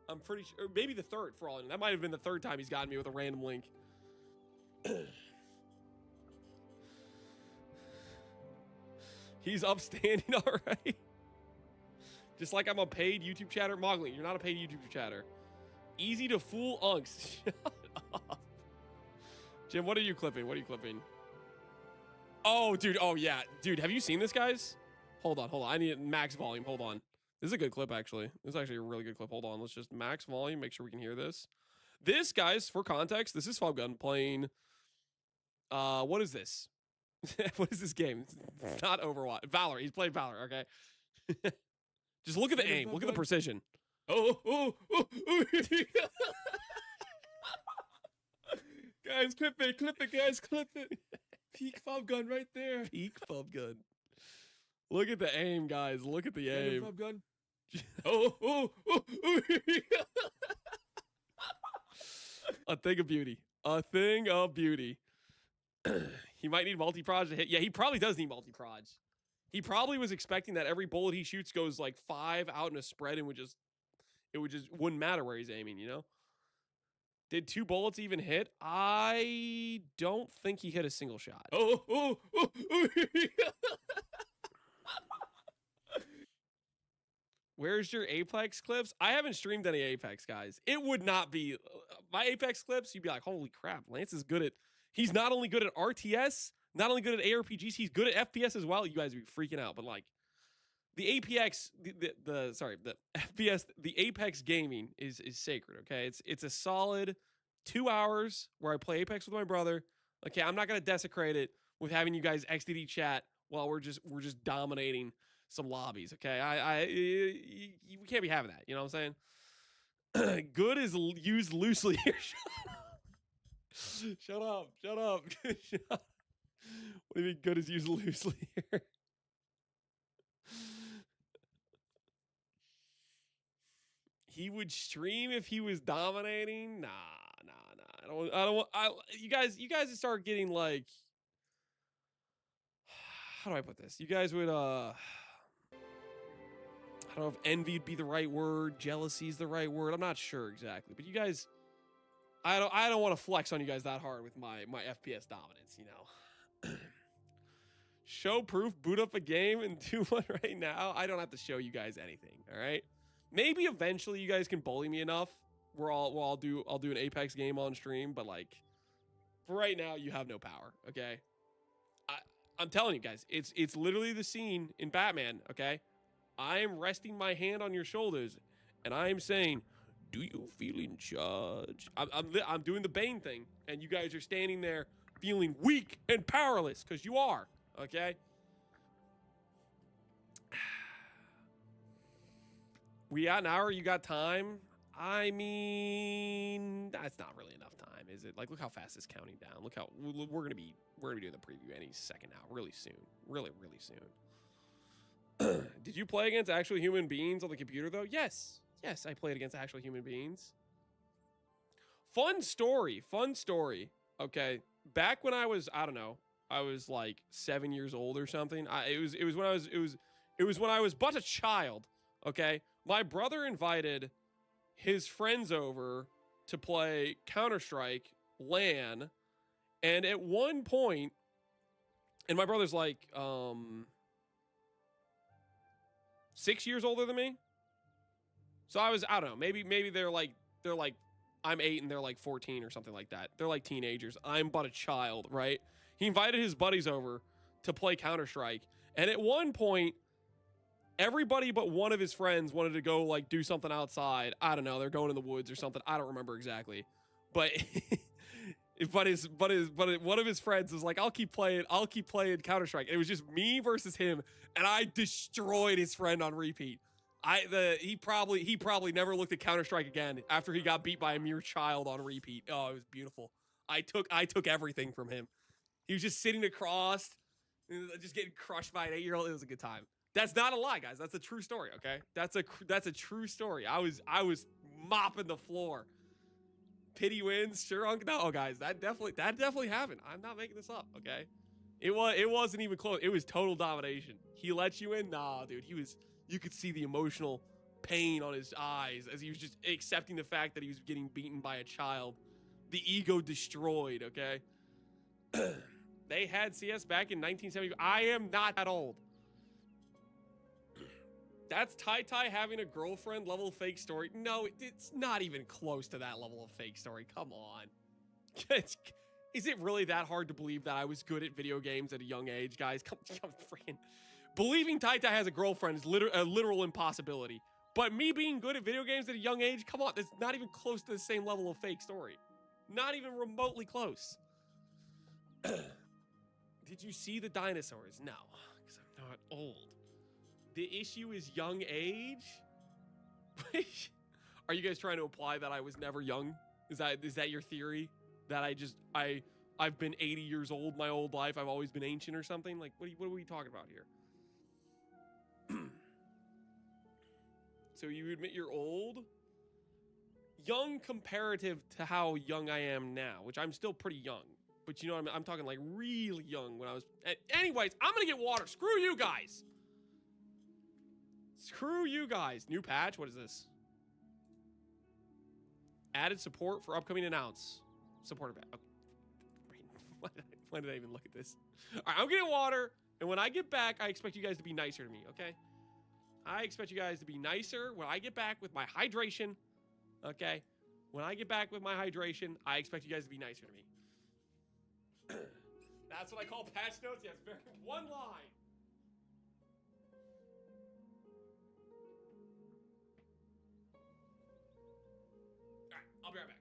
I'm pretty sure. Or maybe the third, for all I know. That might have been the third time he's gotten me with a random link. He's upstanding, all right. Just like I'm a paid YouTube chatter. Moggling, you're not a paid YouTube chatter. Easy to fool unks. Shut up. Jim, what are you clipping? What are you clipping? Oh, dude. Oh, yeah. Dude, have you seen this, guys? Hold on. I need max volume. Hold on. This is a good clip, actually. This is actually a really good clip. Hold on. Let's just max volume. Make sure we can hear this. This, guys, for context, this is Fubgun playing... what is this? What is this game? It's not Overwatch. Valor. He's playing Valor, okay? Just look at the aim. Look at the precision. Oh. Guys, clip it, guys, clip it. Peak Fubgun right there. Peak Fubgun. Look at the aim, guys. Look at the aim. Fubgun. Oh. A thing of beauty. A thing of beauty. He might need multi-proj to hit. Yeah, he probably does need multi-proj. He probably was expecting that every bullet he shoots goes like 5 out in a spread and wouldn't matter where he's aiming, you know? Did 2 bullets even hit? I don't think he hit a single shot. Oh. Where's your Apex clips? I haven't streamed any Apex, guys. It would not be my Apex clips. You'd be like, holy crap, Lance is good at. He's not only good at RTS, not only good at ARPGs, he's good at FPS as well. You guys would be freaking out, but like the APX, the FPS, the Apex gaming is sacred. Okay, it's a solid 2 hours where I play Apex with my brother. Okay, I'm not gonna desecrate it with having you guys XDD chat while we're just dominating some lobbies. Okay, we can't be having that. You know what I'm saying? Good is used loosely here. Shut up. Shut up. What do you mean good is used loosely here? He would stream if he was dominating? Nah. You guys start getting like, how do I put this? You guys would I don't know if envy would be the right word, jealousy is the right word. I'm not sure exactly, but you guys, I don't want to flex on you guys that hard with my FPS dominance, you know. Show proof, boot up a game and do one right now. I don't have to show you guys anything, all right? Maybe eventually you guys can bully me enough where I'll do an Apex game on stream, but like for right now you have no power, okay? I'm telling you guys, it's literally the scene in Batman, okay? I am resting my hand on your shoulders and I am saying, do you feel in charge? I'm doing the Bane thing, and you guys are standing there feeling weak and powerless, because you are, okay? We got an hour, you got time? I mean, that's not really enough time, is it? Like, look how fast it's counting down. Look how we're gonna be doing the preview any second now, really soon, really soon. Did you play against actual human beings on the computer though? Yes, I played against actual human beings. Fun story. Okay, back when I was, I don't know, I was like 7 years old or something. It was when I was but a child. Okay, my brother invited his friends over to play Counter-Strike LAN, and at one point, and my brother's like 6 years older than me. So I don't know, maybe they're like I'm 8 and they're like 14 or something like that. They're like teenagers. I'm but a child, right? He invited his buddies over to play Counter-Strike, and at one point everybody but one of his friends wanted to go like do something outside. I don't know, they're going in the woods or something. I don't remember exactly. But one of his friends was like, I'll keep playing Counter-Strike. And it was just me versus him, and I destroyed his friend on repeat. He probably never looked at Counter-Strike again after he got beat by a mere child on repeat. Oh, it was beautiful. I took everything from him. He was just sitting across, just getting crushed by an 8-year-old. It was a good time. That's not a lie, guys. That's a true story. Okay, that's a true story. I was mopping the floor. Pity wins, sure. No, guys, that definitely happened. I'm not making this up. Okay, it wasn't even close. It was total domination. He let you in. Nah, dude. You could see the emotional pain on his eyes as he was just accepting the fact that he was getting beaten by a child. The ego destroyed. Okay. They had CS back in 1970. I am not that old. That's Tai having a girlfriend level fake story. No, it's not even close to that level of fake story. Come on. Is it really that hard to believe that I was good at video games at a young age, guys? Come freaking. Believing Tai has a girlfriend is a literal impossibility. But me being good at video games at a young age, come on, that's not even close to the same level of fake story. Not even remotely close. Did you see the dinosaurs? No, because I'm not old. The issue is young age? Are you guys trying to imply that I was never young? Is that your theory? That I've been 80 years old my whole life? I've always been ancient or something? Like, what are we talking about here? So you admit you're old? Young comparative to how young I am now, which I'm still pretty young. But you know what I mean? I'm talking like really young when I was. Anyways, I'm gonna get water. Screw you guys. Screw you guys. New patch. What is this? Added support for upcoming announce. Supporter back. Okay. Why did I even look at this? All right, I'm getting water, and when I get back, I expect you guys to be nicer to me. Okay? I expect you guys to be nicer when I get back with my hydration. Okay? When I get back with my hydration, I expect you guys to be nicer to me. That's what I call patch notes. Yes, very one line. All right, I'll be right back.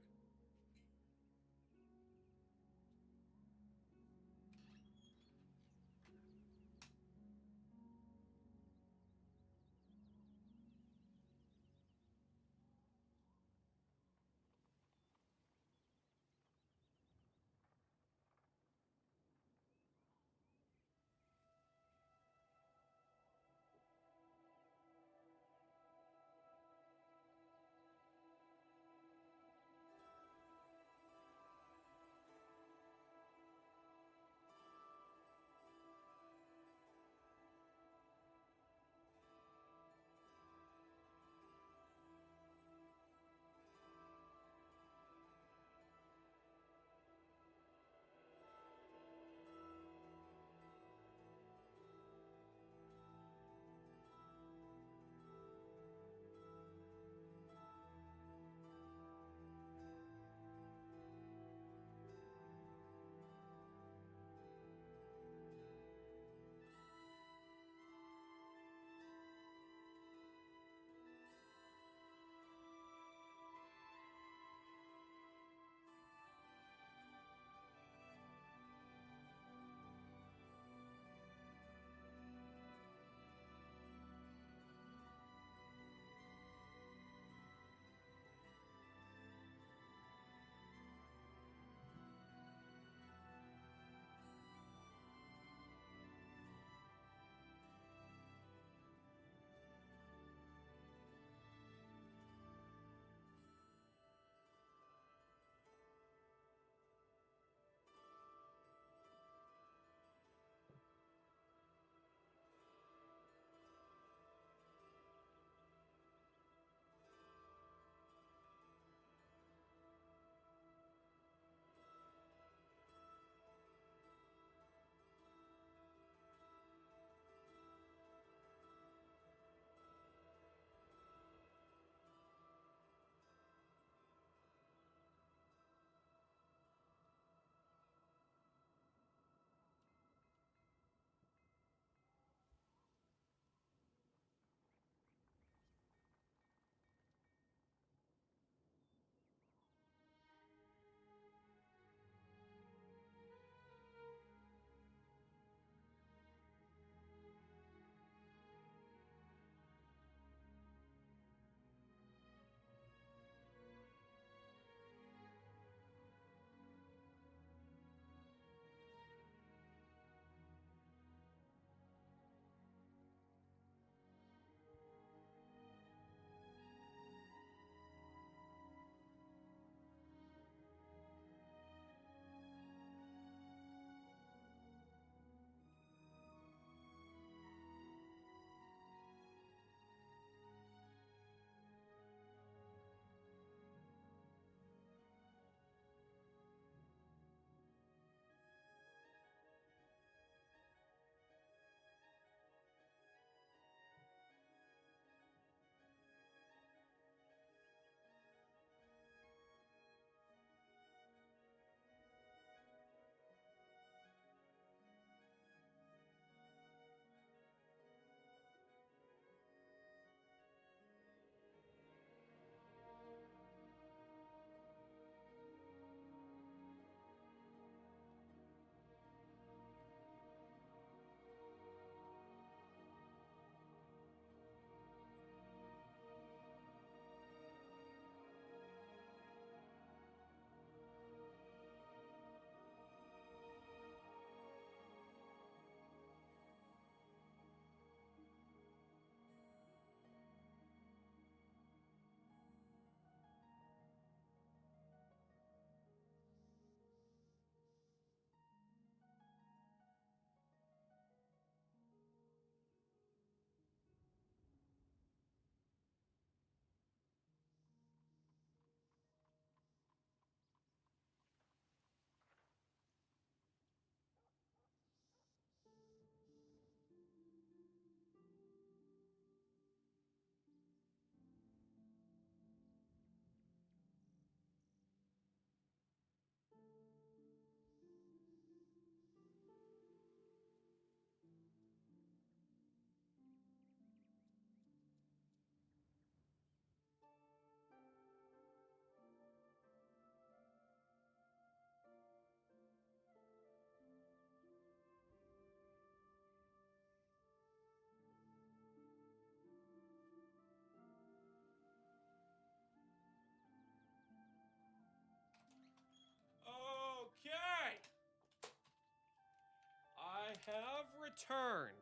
have returned.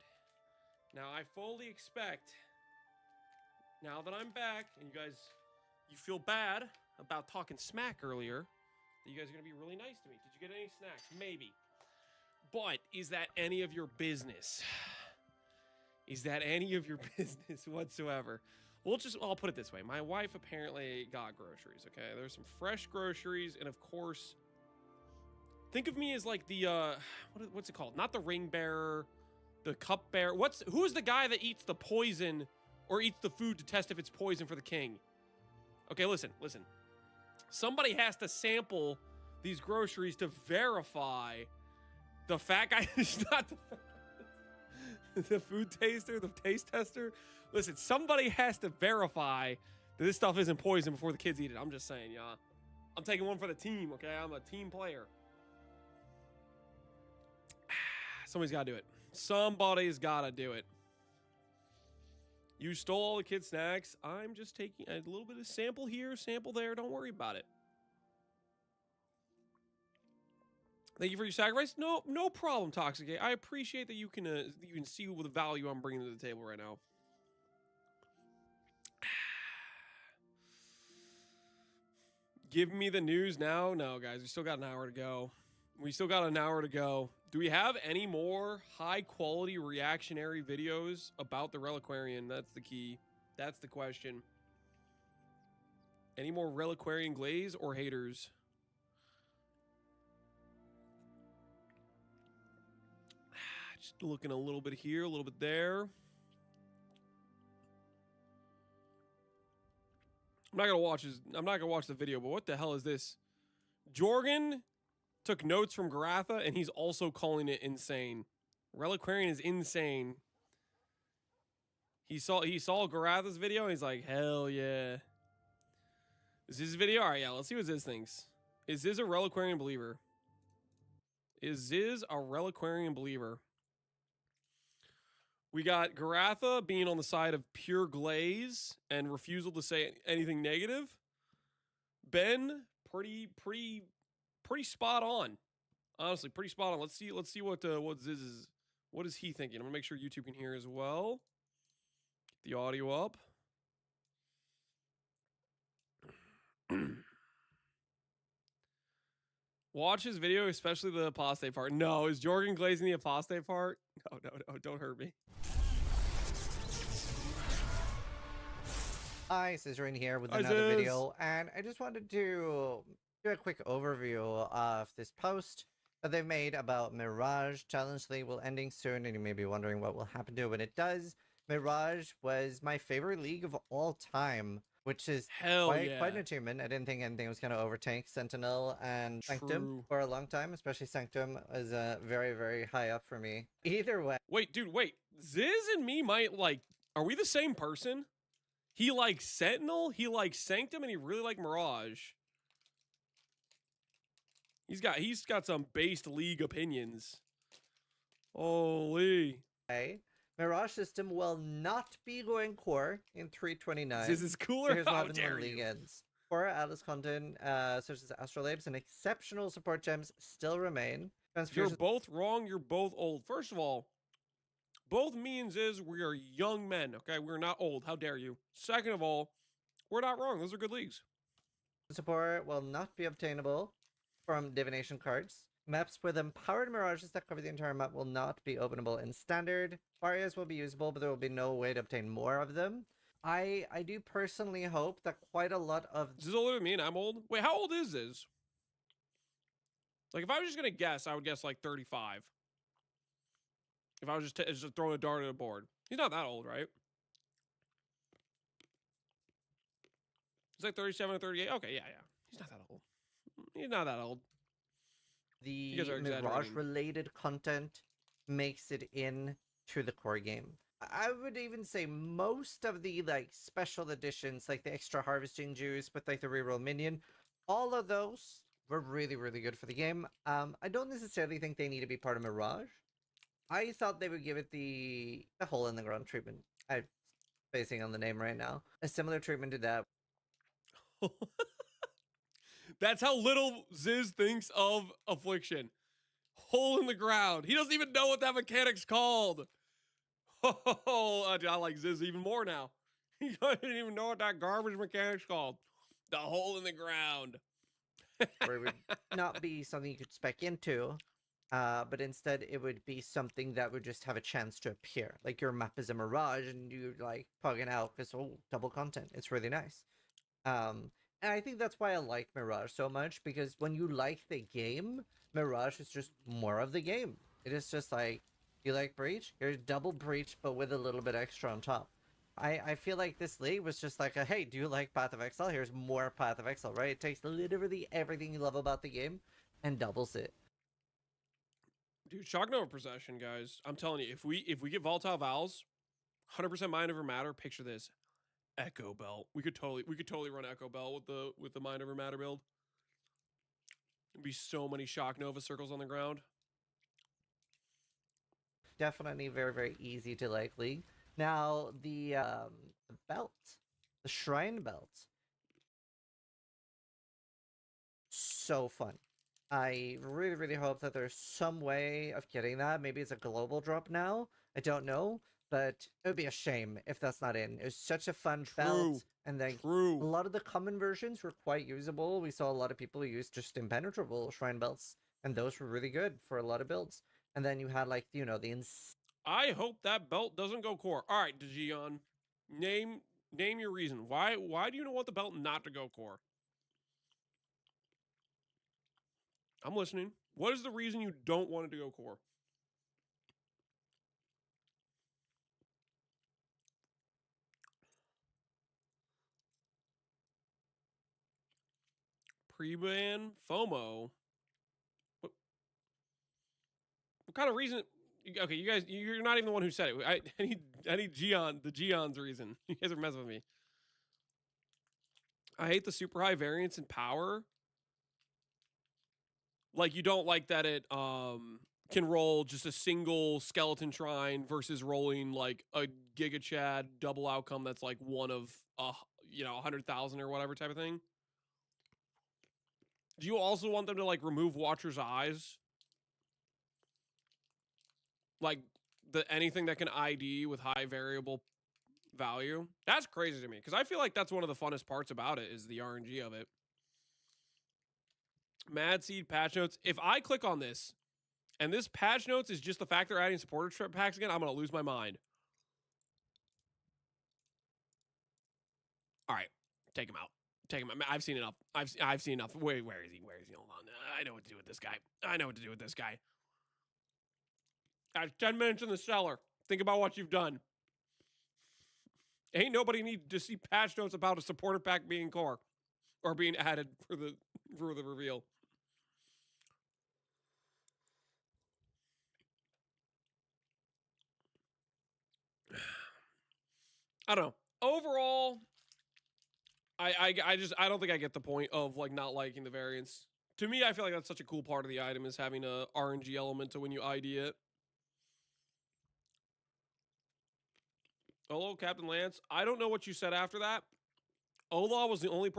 Now, I fully expect, now that I'm back, and you feel bad about talking smack earlier, that you guys are going to be really nice to me. Did you get any snacks? Maybe. But is that any of your business? Is that any of your business whatsoever? I'll put it this way. My wife apparently got groceries, okay? There's some fresh groceries, and of course, think of me as like the, what's it called? Not the ring bearer, the cup bearer. Who's the guy that eats the poison or eats the food to test if it's poison for the king? Okay, listen. Somebody has to sample these groceries to verify the fat guy is not the food taster, the taste tester. Listen, somebody has to verify that this stuff isn't poison before the kids eat it. I'm just saying, y'all. I'm taking one for the team, okay? I'm a team player. Somebody's got to do it. Somebody's got to do it. You stole all the kids' snacks. I'm just taking a little bit of sample here, sample there. Don't worry about it. Thank you for your sacrifice. No problem, Toxic. I appreciate that you can see the value I'm bringing to the table right now. Give me the news now. No, guys, we still got an hour to go. Do we have any more high-quality reactionary videos about the Reliquarian? That's the key. That's the question. Any more Reliquarian glaze or haters? Just looking a little bit here, a little bit there. I'm not gonna watch the video, but what the hell is this? Jorgen took notes from Garatha, and he's also calling it insane. Reliquarian is insane. He saw Garatha's video, and he's like, hell yeah. Is this his video? All right, yeah, let's see what Ziz thinks. Is Ziz a Reliquarian believer? We got Garatha being on the side of pure glaze and refusal to say anything negative. Ben, pretty spot on. Honestly, pretty spot on. Let's see what Ziz is. What is he thinking? I'm gonna make sure YouTube can hear as well. Get the audio up. Watch his video, especially the apostate part. No, is Jorgen glazing the apostate part? No, don't hurt me. Hi, Scissoring here with another video, and I just wanted to do a quick overview of this post that they've made about Mirage. Challenge League will ending soon, and you may be wondering what will happen to it when it does. Mirage was my favorite league of all time, which is quite an achievement. I didn't think anything was going to overtake Sentinel and Sanctum for a long time, especially Sanctum was very, very high up for me. Either way. Wait, dude, wait. Ziz and me might are we the same person? He likes Sentinel, he likes Sanctum, and he really liked Mirage. He's got some based league opinions. Holy. Okay. Mirage system will not be going core in 329. This is cooler. Here's How what dare the league you? ends. Core Atlas content, such as Astrolabes and exceptional support gems, still remain. You're both wrong. You're both old. First of all, both me and Ziz, we are young men. Okay, we're not old. How dare you? Second of all, we're not wrong. Those are good leagues. Support will not be obtainable from divination cards. Maps with empowered mirages that cover the entire map will not be openable in standard. Barriers will be usable, but there will be no way to obtain more of them. I do personally hope that quite a lot of... Ziz older than me and I'm old? Wait, how old is Ziz? Like, if I was just going to guess, I would guess like 35. If I was just throwing a dart at a board. He's not that old, right? He's like 37 or 38. Okay, yeah. He's not that old. He's not that old. The Mirage-related content makes it into the core game. I would even say most of the special editions, like the extra harvesting juice with the reroll minion, all of those were really, really good for the game. I don't necessarily think they need to be part of Mirage. I thought they would give it the hole in the ground treatment. I'm spacing on the name right now. A similar treatment to that. That's how little Ziz thinks of Affliction. Hole in the ground. He doesn't even know what that mechanic's called. Oh, I like Ziz even more now. He doesn't even know what that garbage mechanic's called. The hole in the ground. Where it would not be something you could spec into, but instead it would be something that would just have a chance to appear. Like your map is a mirage and you like plug it out because, oh, double content. It's really nice. And I think that's why I like Mirage so much, because when you like the game, Mirage is just more of the game. It is just like, you like Breach? Here's double Breach, but with a little bit extra on top. I feel like this league was just like, hey, do you like Path of Exile? Here's more Path of Exile, right? It takes literally everything you love about the game and doubles it. Dude, Shock Nova Procession, guys. I'm telling you, if we get Volatile Vowels, 100% Mind Over Matter, picture this. Echo Belt. We could totally run Echo Belt with the Mind Over Matter build. There'd be so many Shock Nova circles on the ground. Definitely very, very easy to like league. Now the belt, the Shrine belt, so fun. I really, really hope that there's some way of getting that. Maybe it's a global drop now. I don't know, but it would be a shame if that's not in. It was such a fun belt, and then a lot of the common versions were quite usable. We saw a lot of people use just impenetrable Shrine belts, and those were really good for a lot of builds. And then you had like, you know, the I hope that belt doesn't go core. All right, DeGion, name your reason. Why do you want the belt not to go core? I'm listening. What is the reason you don't want it to go core? Pre-ban FOMO. What kind of reason? Okay, you guys, you're not even the one who said it. I need the Geon's reason. You guys are messing with me. I hate the super high variance in power. Like, you don't like that it can roll just a single skeleton shrine versus rolling like a Giga Chad double outcome that's like one of 100,000 or whatever type of thing. Do you also want them to like remove Watcher's Eyes? Like anything that can ID with high variable value? That's crazy to me, because I feel like that's one of the funnest parts about it is the RNG of it. Mad Seed patch notes. If I click on this and this patch notes is just the fact they're adding supporter trip packs again, I'm going to lose my mind. All right, take him out. Take him out. I've seen enough. I've seen enough. Wait, where is he? Where is he? Hold on. I know what to do with this guy. I know what to do with this guy. 10 minutes in the cellar. Think about what you've done. Ain't nobody need to see patch notes about a supporter pack being core or being added for the reveal. I don't know. Overall, I don't think I get the point of like not liking the variance. To me, I feel like that's such a cool part of the item is having a RNG element to when you ID it. Hello, Captain Lance. I don't know what you said after that. Ola was the only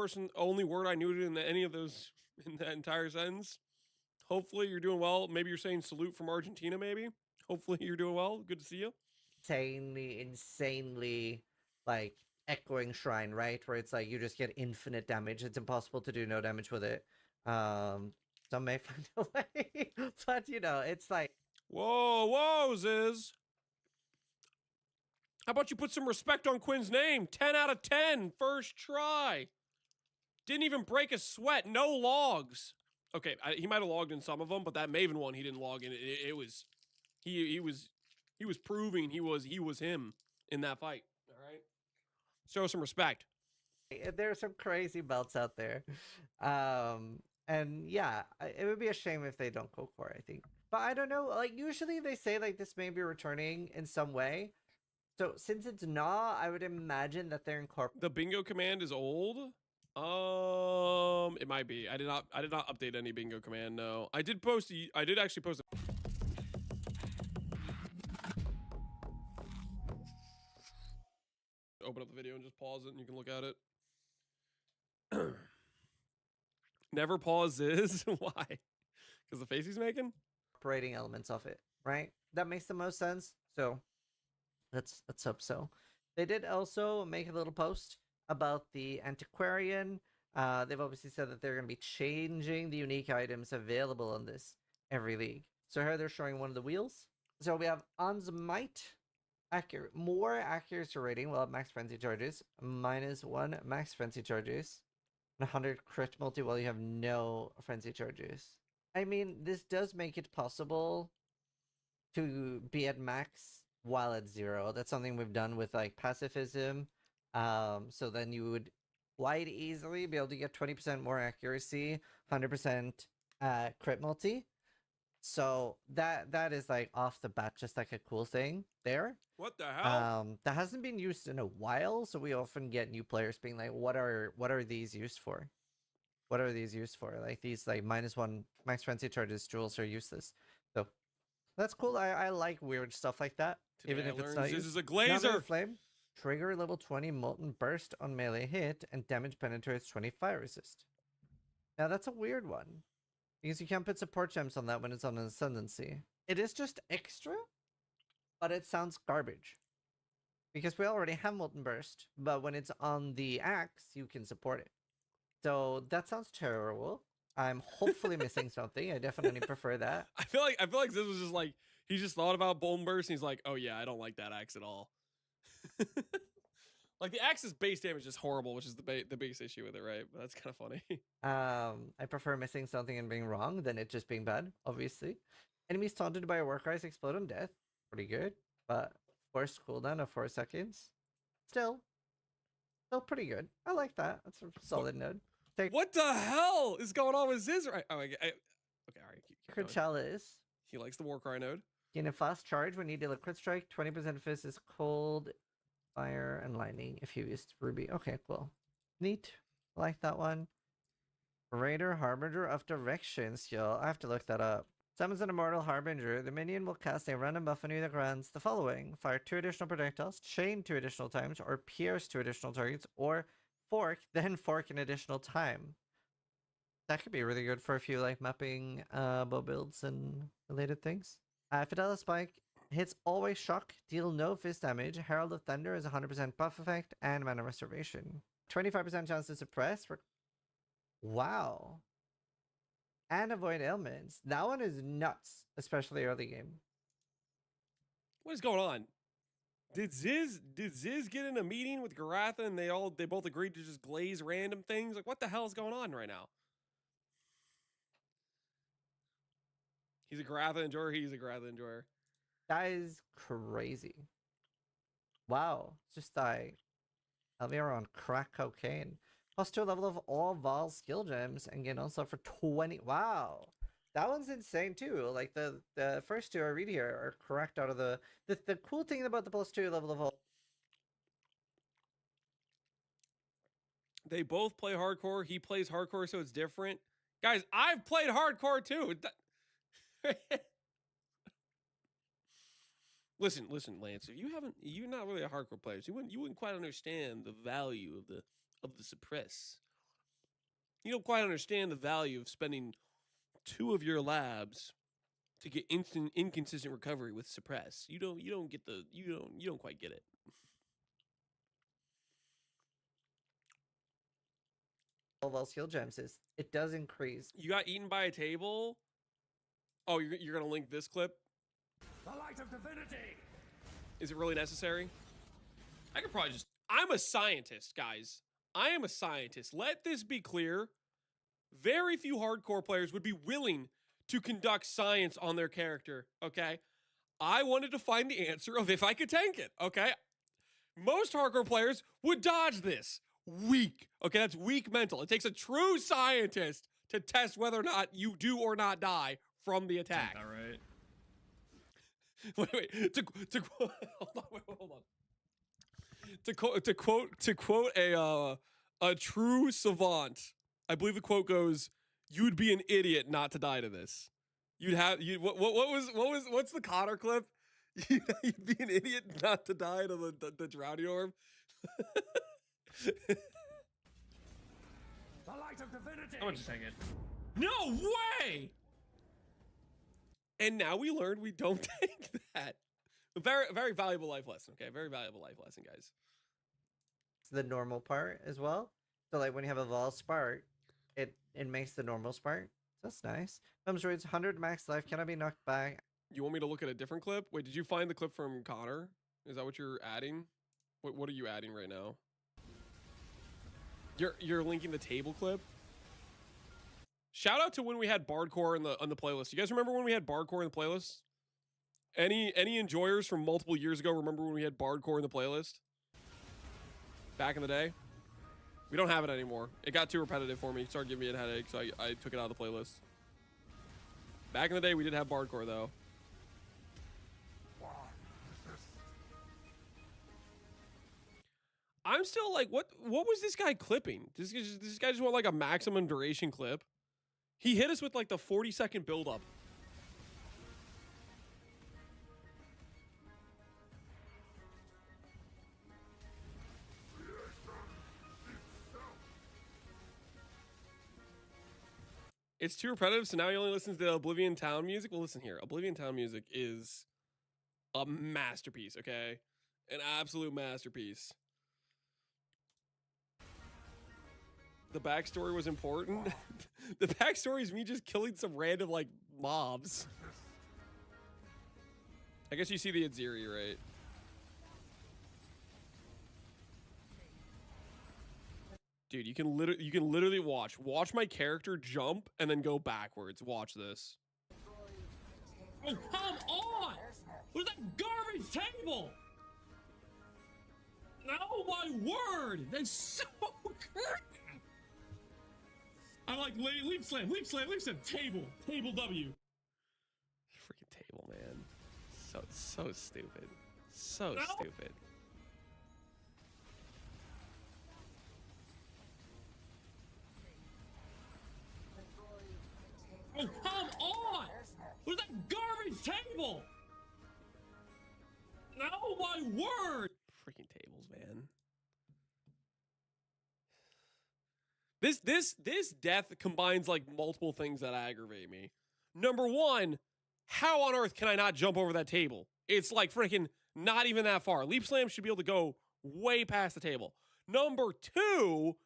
word I knew in any of those in that entire sentence. Hopefully you're doing well. Maybe you're saying salute from Argentina, maybe. Hopefully you're doing well. Good to see you. Insanely like echoing shrine, right? Where it's like you just get infinite damage. It's impossible to do no damage with it. Some may find a way, but you know, it's like, whoa, Ziz. How about you put some respect on Quinn's name? 10 out of 10, first try. Didn't even break a sweat, no logs. Okay, he might have logged in some of them, but that Maven one he didn't log in. It was he was proving he was him in that fight. All right, show some respect. There's some crazy belts out there, and yeah, it would be a shame if they don't go core, I think. But I don't know. Like usually they say like this may be returning in some way. So since it's not, I would imagine that they're incorporating. The bingo command is old. It might be. I did not update any bingo command. No, I did actually post. Open up the video and just pause it, and you can look at it. Never pause is why? Because the face he's making. operating elements of it, right? That makes the most sense. So let's hope so. They did also make a little post about the antiquarian. They've obviously said that they're going to be changing the unique items available on this every league. So here they're showing one of the wheels. So we have On's Might, more accuracy rating while max frenzy charges, -1 max frenzy charges, 100 crit multi while you have no frenzy charges. I mean, this does make it possible to be at max while at 0. That's something we've done with like pacifism. So then you would quite easily be able to get 20% more accuracy, 100% crit multi. So that is like off the bat just like a cool thing there. What the hell? That hasn't been used in a while, so we often get new players being like, what are these used for? What are these used for? Like these like -1 max frenzy charges jewels are useless. So that's cool. I like weird stuff like that. Today even I if it's learned not this used. is a Now glazer. Flame. Trigger level 20 molten burst on melee hit and damage penetrates 20 fire resist. Now that's a weird one. Because you can't put support gems on that when it's on an ascendancy. It is just extra, but it sounds garbage. Because we already have Molten Burst, but when it's on the axe, you can support it. So that sounds terrible. I'm hopefully missing something. I definitely prefer that. I feel like this was just like he just thought about Bolton Burst and he's like, oh yeah, I don't like that axe at all. Like the axe's base damage is horrible, which is the biggest issue with it, right? But that's kind of funny. I prefer missing something and being wrong than it just being bad, obviously. Enemies taunted by a work rise explode on death. Pretty good. But forced cooldown of 4 seconds. Still pretty good. I like that. That's a solid node. What the hell is going on with Ziz? Right? Oh, okay, all right. Keep going. Chalice. He likes the Warcry node. Gain a fast charge when you deal a crit strike. 20% fizz is cold, fire, and lightning if you used Ruby. Okay, cool. Neat. I like that one. Raider Harbinger of Directions, yo. I have to look that up. Summons an Immortal Harbinger. The minion will cast a random buff on you that grants the following: fire 2 additional projectiles, chain 2 additional times, or pierce 2 additional targets, or fork, then fork an additional time. That could be really good for a few like mapping bow builds and related things. Fidelis Spike hits always shock, deal no fizz damage. Herald of Thunder is 100% buff effect and mana restoration. 25% chance to suppress. Wow. And avoid ailments. That one is nuts, especially early game. What is going on? Did Ziz get in a meeting with Garatha and they both agreed to just glaze random things? Like what the hell is going on right now? He's a Garatha enjoyer. He's a Garatha enjoyer. That is crazy. Wow. Just like Elvira on crack cocaine. +2 level of all Vol skill gems and gain also for 20. Wow. That one's insane too. Like the first two I read here are correct out of the cool thing about the +2 level of all. They both play hardcore. He plays hardcore, so it's different. Guys, I've played hardcore too. Listen, Lance. If you're not really a hardcore player, so you wouldn't quite understand the value of the suppress. You don't quite understand the value of spending 2 of your labs to get inconsistent recovery with suppress. You don't quite get it. All skill gems is it does increase. You got eaten by a table. Oh, you're gonna link this clip. The light of divinity. Is it really necessary? I could probably just. I'm a scientist, guys. I am a scientist. Let this be clear. Very few hardcore players would be willing to conduct science on their character, okay? I wanted to find the answer of if I could tank it, okay? Most hardcore players would dodge this. Weak, okay? That's weak mental. It takes a true scientist to test whether or not you do or not die from the attack. All right. Wait. Hold on. To quote a true savant, I believe the quote goes, "You'd be an idiot not to die to this. What's the Connor clip? You'd be an idiot not to die to the drowning orb." The light of divinity. I'm gonna just take it. No way! And now we learned we don't take that. A very valuable life lesson, okay? Very valuable life lesson, guys. It's the normal part as well. So like when you have a Vol Spark, it makes the normal spark. That's nice. Droids 100 max life, cannot be knocked back. You want me to look at a different clip? Wait, did you find the clip from Connor? Is that what you're adding? What are you adding right now? You're linking the table clip? Shout out to when we had Bardcore on the playlist. You guys remember when we had Bardcore in the playlist? Any enjoyers from multiple years ago remember when we had Bardcore in the playlist? Back in the day? We don't have it anymore. It got too repetitive for me. It started giving me a headache, so I took it out of the playlist. Back in the day, we did have Bardcore, though. I'm still like, what was this guy clipping? This guy just want like a maximum duration clip. He hit us with like the 40-second build-up. It's too repetitive, so now he only listens to Oblivion Town music. Well, listen here. Oblivion Town music is a masterpiece, okay? An absolute masterpiece. The backstory was important. The backstory is me just killing some random, like, mobs. I guess you see the Adziri, right? Dude, you can literally watch my character jump and then go backwards. Watch this. Oh, come on! Where's that garbage table? Oh my word! That's so good! I'm like, leap slam, table W. Freaking table, man. So stupid. So stupid. Oh, come on! Where's that garbage table? Oh my word! Freaking tables, man. This death combines like multiple things that aggravate me. Number one, how on earth can I not jump over that table? It's like freaking not even that far. Leap slam should be able to go way past the table. Number two,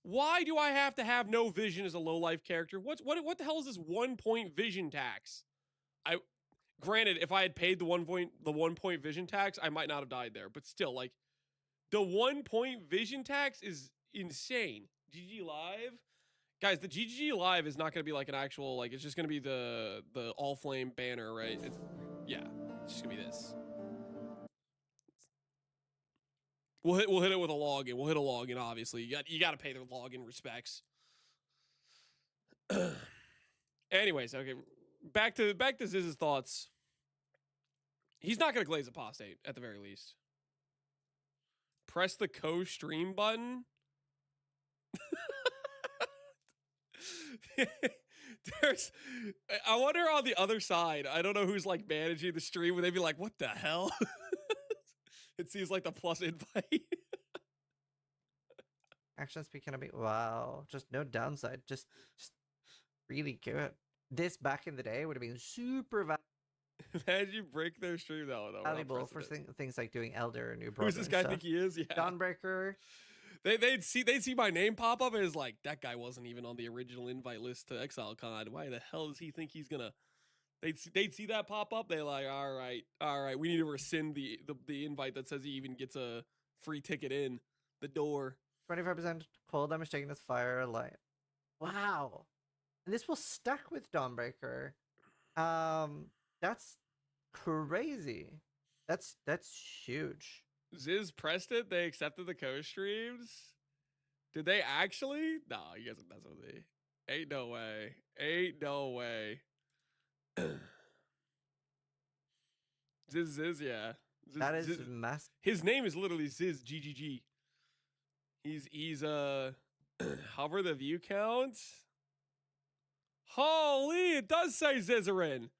why do I have to have no vision as a low life character? What the hell is this 1 point vision tax? Granted, if I had paid the 1 point vision tax, I might not have died there. But still, like, the 1 point vision tax is insane. GG Live, guys. The GG Live is not going to be like an actual, like, it's just going to be the all flame banner, right? Yeah, it's just gonna be this. We'll hit it with a login. We'll hit a login. Obviously, you got to pay their login respects. Anyways, okay. Back to Ziz's thoughts. He's not gonna glaze apostate at the very least. Press the co-stream button. I wonder on the other side. I don't know who's like managing the stream. Would they be like, "What the hell?" It seems like the plus invite. Action speed cannot be. Wow, just no downside. Just really good. This back in the day would have been super Imagine you break their stream though. valuable for things like doing Elder or New Brother. Who's this guy think he is? Yeah. Dawnbreaker. They'd see my name pop up and it's like, that guy wasn't even on the original invite list to ExileCon. Why the hell does he think he's gonna? They'd see that pop up. They're like, all right, we need to rescind the invite that says he even gets a free ticket in the door. 25% cold damage taken as fire light. Wow. And this will stack with Dawnbreaker. That's crazy. That's huge. Ziz pressed it. They accepted the co-streams. Did they actually? No, you guys are messing with me. Ain't no way. Ain't no way. Ziz, yeah. Ziz, that is Ziz, massive. His name is literally Ziz GGG. He's hover the view count. Holy, it does say Zizarin.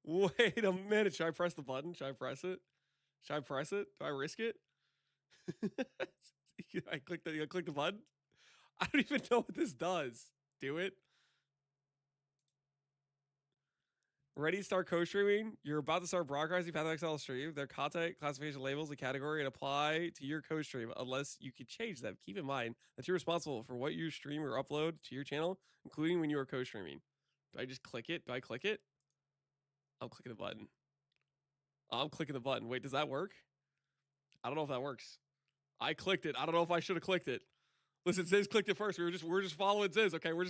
Wait a minute. Should I press the button? Should I press it? Do I risk it? I click the button. I don't even know what this does. Do it. Ready to start co-streaming? You're about to start broadcasting Path XL stream. Their content classification labels a category and apply to your co-stream unless you can change them. Keep in mind that you're responsible for what you stream or upload to your channel, including when you are co-streaming. Do I just click it? Do I click it? I'm clicking the button. I'm clicking the button. Wait, does that work? I don't know if that works. I clicked it. I don't know if I should have clicked it. Listen, Ziz clicked it first. We're just following Ziz, okay? We're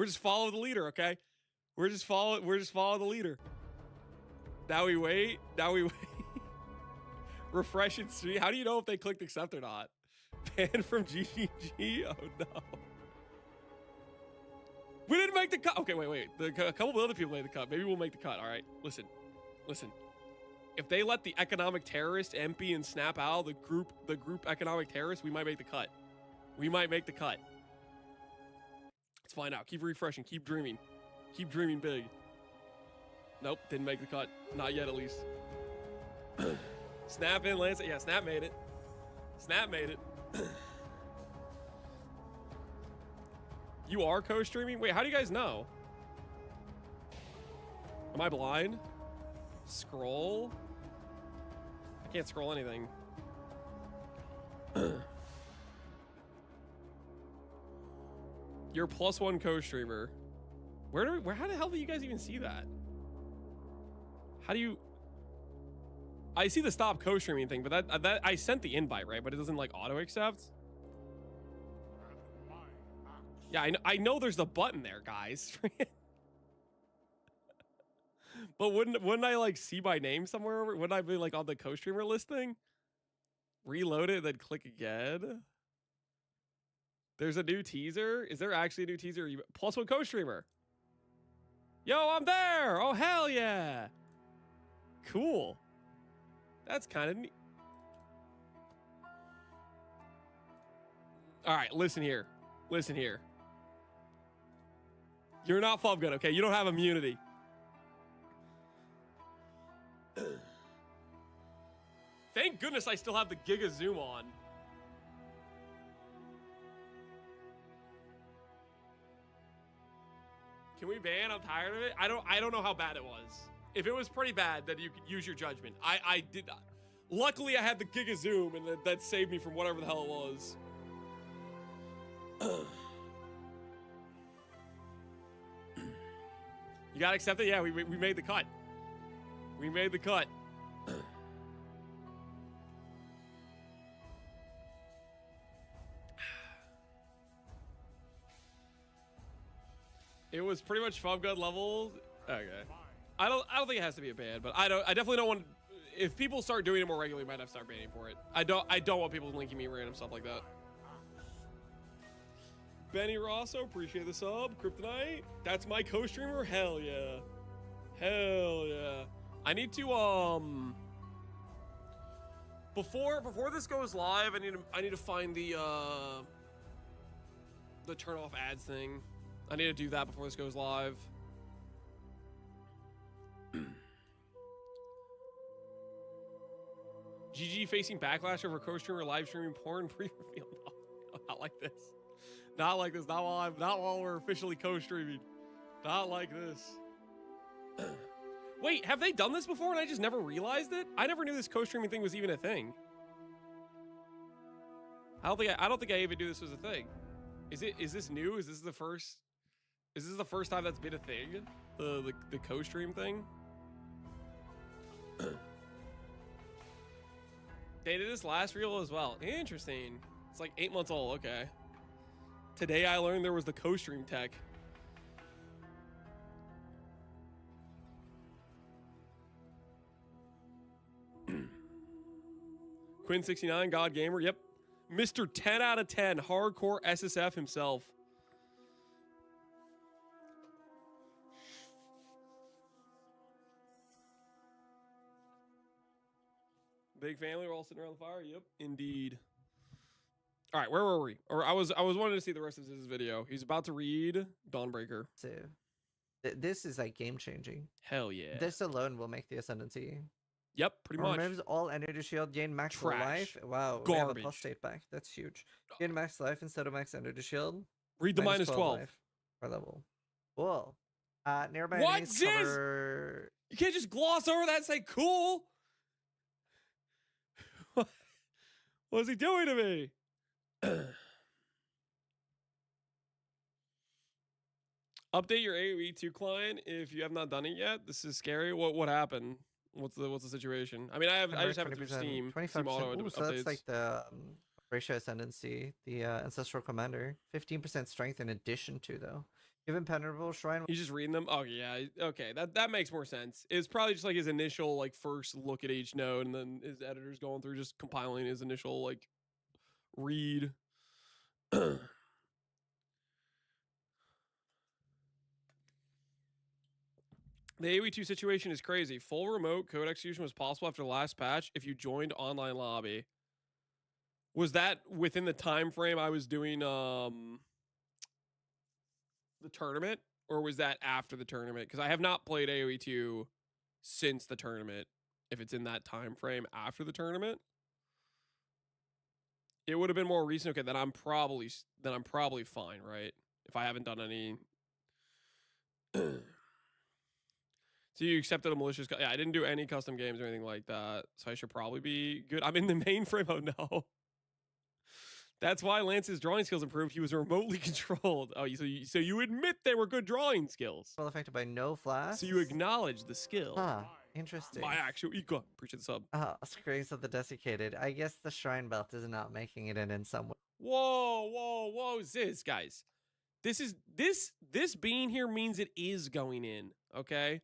just following the leader, okay? We're just following the leader. Now we wait. Refresh and see. How do you know if they clicked accept or not? Banned from GGG? Oh no. We didn't make the cut. Okay, wait. A couple of other people made the cut. Maybe we'll make the cut. All right. Listen. If they let the economic terrorist MP and Snap Owl, the group economic terrorists, we might make the cut. Let's find out. Keep refreshing. Keep dreaming. Keep dreaming big. Nope, didn't make the cut. Not yet, at least. Snap in, Lance. Yeah, Snap made it. You are co-streaming? Wait, how do you guys know? Am I blind? Scroll? I can't scroll anything. You're +1 co-streamer. How the hell do you guys even see that? How do you... I see the stop co-streaming thing, but that I sent the invite, right? But it doesn't like auto accept. Yeah, I know there's the button there, guys. But wouldn't I like see my name somewhere? Wouldn't I be like on the co-streamer listing? Reload it, then click again. There's a new teaser. Is there actually a new teaser? +1 co-streamer. Yo, I'm there. Oh, hell yeah. Cool. That's kind of neat. All right, listen here. You're not Fubgun, okay? You don't have immunity. Thank goodness I still have the Giga Zoom on. Can we ban? I'm tired of it. I don't know how bad it was. If it was pretty bad, then you could use your judgment. I did not. Luckily, I had the Giga Zoom, and that saved me from whatever the hell it was. You gotta accept it? Yeah, we made the cut. We made the cut. It was pretty much Fubgun levels. Okay. I don't think it has to be a ban, but I definitely don't want... If people start doing it more regularly, we might have to start banning for it. I don't want people linking me random stuff like that. Benny Rosso, appreciate the sub. Kryptonite, that's my co-streamer. Hell yeah. I need to before this goes live, I need to find the turn off ads thing. I need to do that before this goes live. GG facing backlash over co-streamer live streaming porn pre-reveal. No, not like this. Not like this. Not while we're officially co-streaming. Not like this. Wait, have they done this before and I just never realized it? I never knew this co-streaming thing was even a thing. I don't think I even knew this was a thing. Is this new? Is this the first time that's been a thing? The co-stream thing? They did this last reel as well. Interesting. It's like 8 months old. Okay. Today I learned there was the co-stream tech. Quinn69, God Gamer. Yep. Mr. 10 out of 10. Hardcore SSF himself. Big family, we're all sitting around the fire. Yep, indeed. All right, where were we? Or I was wanting to see the rest of his video. He's about to read Dawnbreaker. So, this is like game changing. Hell yeah. This alone will make the Ascendancy. Yep, pretty much. Removes all energy shield, gain max life. Wow, Garbage. we have a plus state back. That's huge. Gain max life instead of max energy shield. Read the -12. Life per level. Cool. Nearby What, enemies Ziz? cover... You can't just gloss over that and say cool. What is he doing to me? Update your AoE 2 client if you have not done it yet. This is scary. What happened? What's the situation? I mean, I just have it through Steam. 25%. Auto Ooh, so updates. that's like the Ratio Ascendancy, the Ancestral Commander. 15% strength in addition to, though. Give Impenetrable Shrine. He's just reading them. Oh yeah, okay. That makes more sense. It's probably just like his initial like first look at each node, and then his editor's going through just compiling his initial like read. The AoE2 situation is crazy. Full remote code execution was possible after the last patch if you joined online lobby. Was that within the time frame I was doing the tournament, or was that after the tournament? Because I have not played AoE2 since the tournament. If it's in that time frame after the tournament, it would have been more recent. Okay, then I'm probably fine, right? If I haven't done any. So you accepted a malicious... Yeah, I didn't do any custom games or anything like that, so I should probably be good. I'm in the mainframe. Oh, no. That's why Lance's drawing skills improved. He was remotely controlled. Oh, so you admit they were good drawing skills. Well affected by no flash. So you acknowledge the skill. Huh. Interesting. My actual ego. Appreciate the sub. Screams of the Desiccated. I guess the Shrine Belt is not making it in some way. Whoa, Ziz, guys. This being here means it is going in, okay?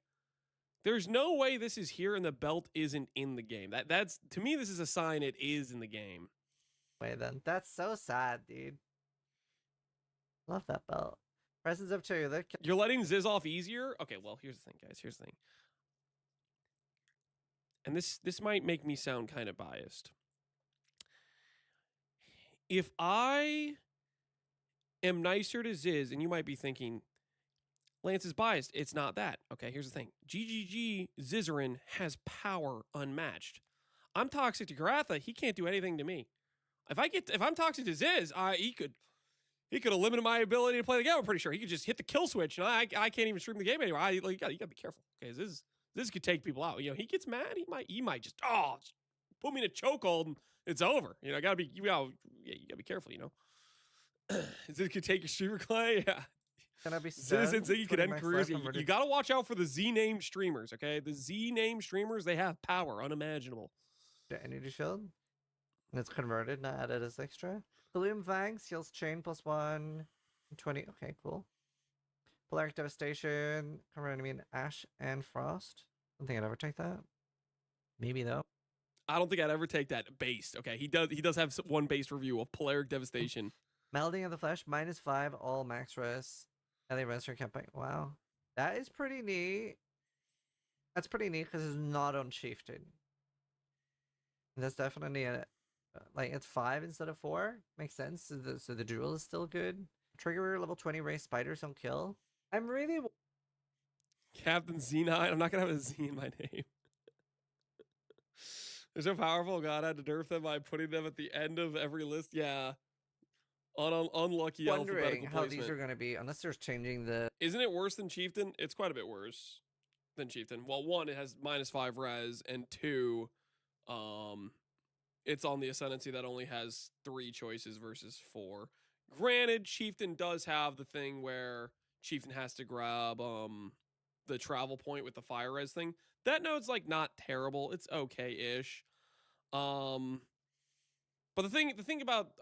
There's no way this is here and the belt isn't in the game. That's to me, this is a sign it is in the game. Wait, then that's so sad, dude. Love that belt. Presence of two. You're letting Ziz off easier? Okay, well, here's the thing, guys. Here's the thing. And this might make me sound kind of biased. If I am nicer to Ziz, and you might be thinking, Lance is biased. It's not that. Okay, here's the thing. GGG Zizarin has power unmatched. I'm toxic to Karatha. He can't do anything to me. If I'm toxic to Ziz, he could eliminate my ability to play the game. I'm pretty sure he could just hit the kill switch, and I can't even stream the game anymore. You gotta be careful. Okay, Ziz could take people out. You know, he gets mad. He might just put me in a chokehold and it's over. You know, you gotta be careful. You know, Ziz could take your streamer client. Yeah. Can I be Ziz and Ziggy could end careers. You gotta watch out for the Z-name streamers, okay? The Z-name streamers, they have power unimaginable. The energy shield. And it's converted, not added as extra. Gloom Fangs heals chain +1. 20. Okay, cool. Polaric Devastation. Cover enemy in Ash and Frost. I don't think I'd ever take that. Maybe though. I don't think I'd ever take that based. Okay, he does have one based review of Polaric Devastation. Melding of the Flesh, -5, all max res. Ellie Rensor campaign. Wow. That is pretty neat. That's pretty neat because it's not on Chieftain. And that's definitely like it's 5 instead of 4. Makes sense. So the duel is still good. Trigger level 20 race spiders don't kill. I'm really Captain Z9. I'm not gonna have a Z in my name. They're so powerful. God, I had to nerf them by putting them at the end of every list. Yeah. Unlucky wondering how placement. these are going to be unless they're changing the... Isn't it worse than Chieftain? It's quite a bit worse than Chieftain. Well, 1, it has -5 res, and 2, it's on the Ascendancy that only has 3 choices versus 4. Granted, Chieftain does have the thing where Chieftain has to grab the travel point with the fire res thing. That node's like not terrible. It's okay-ish. But the thing about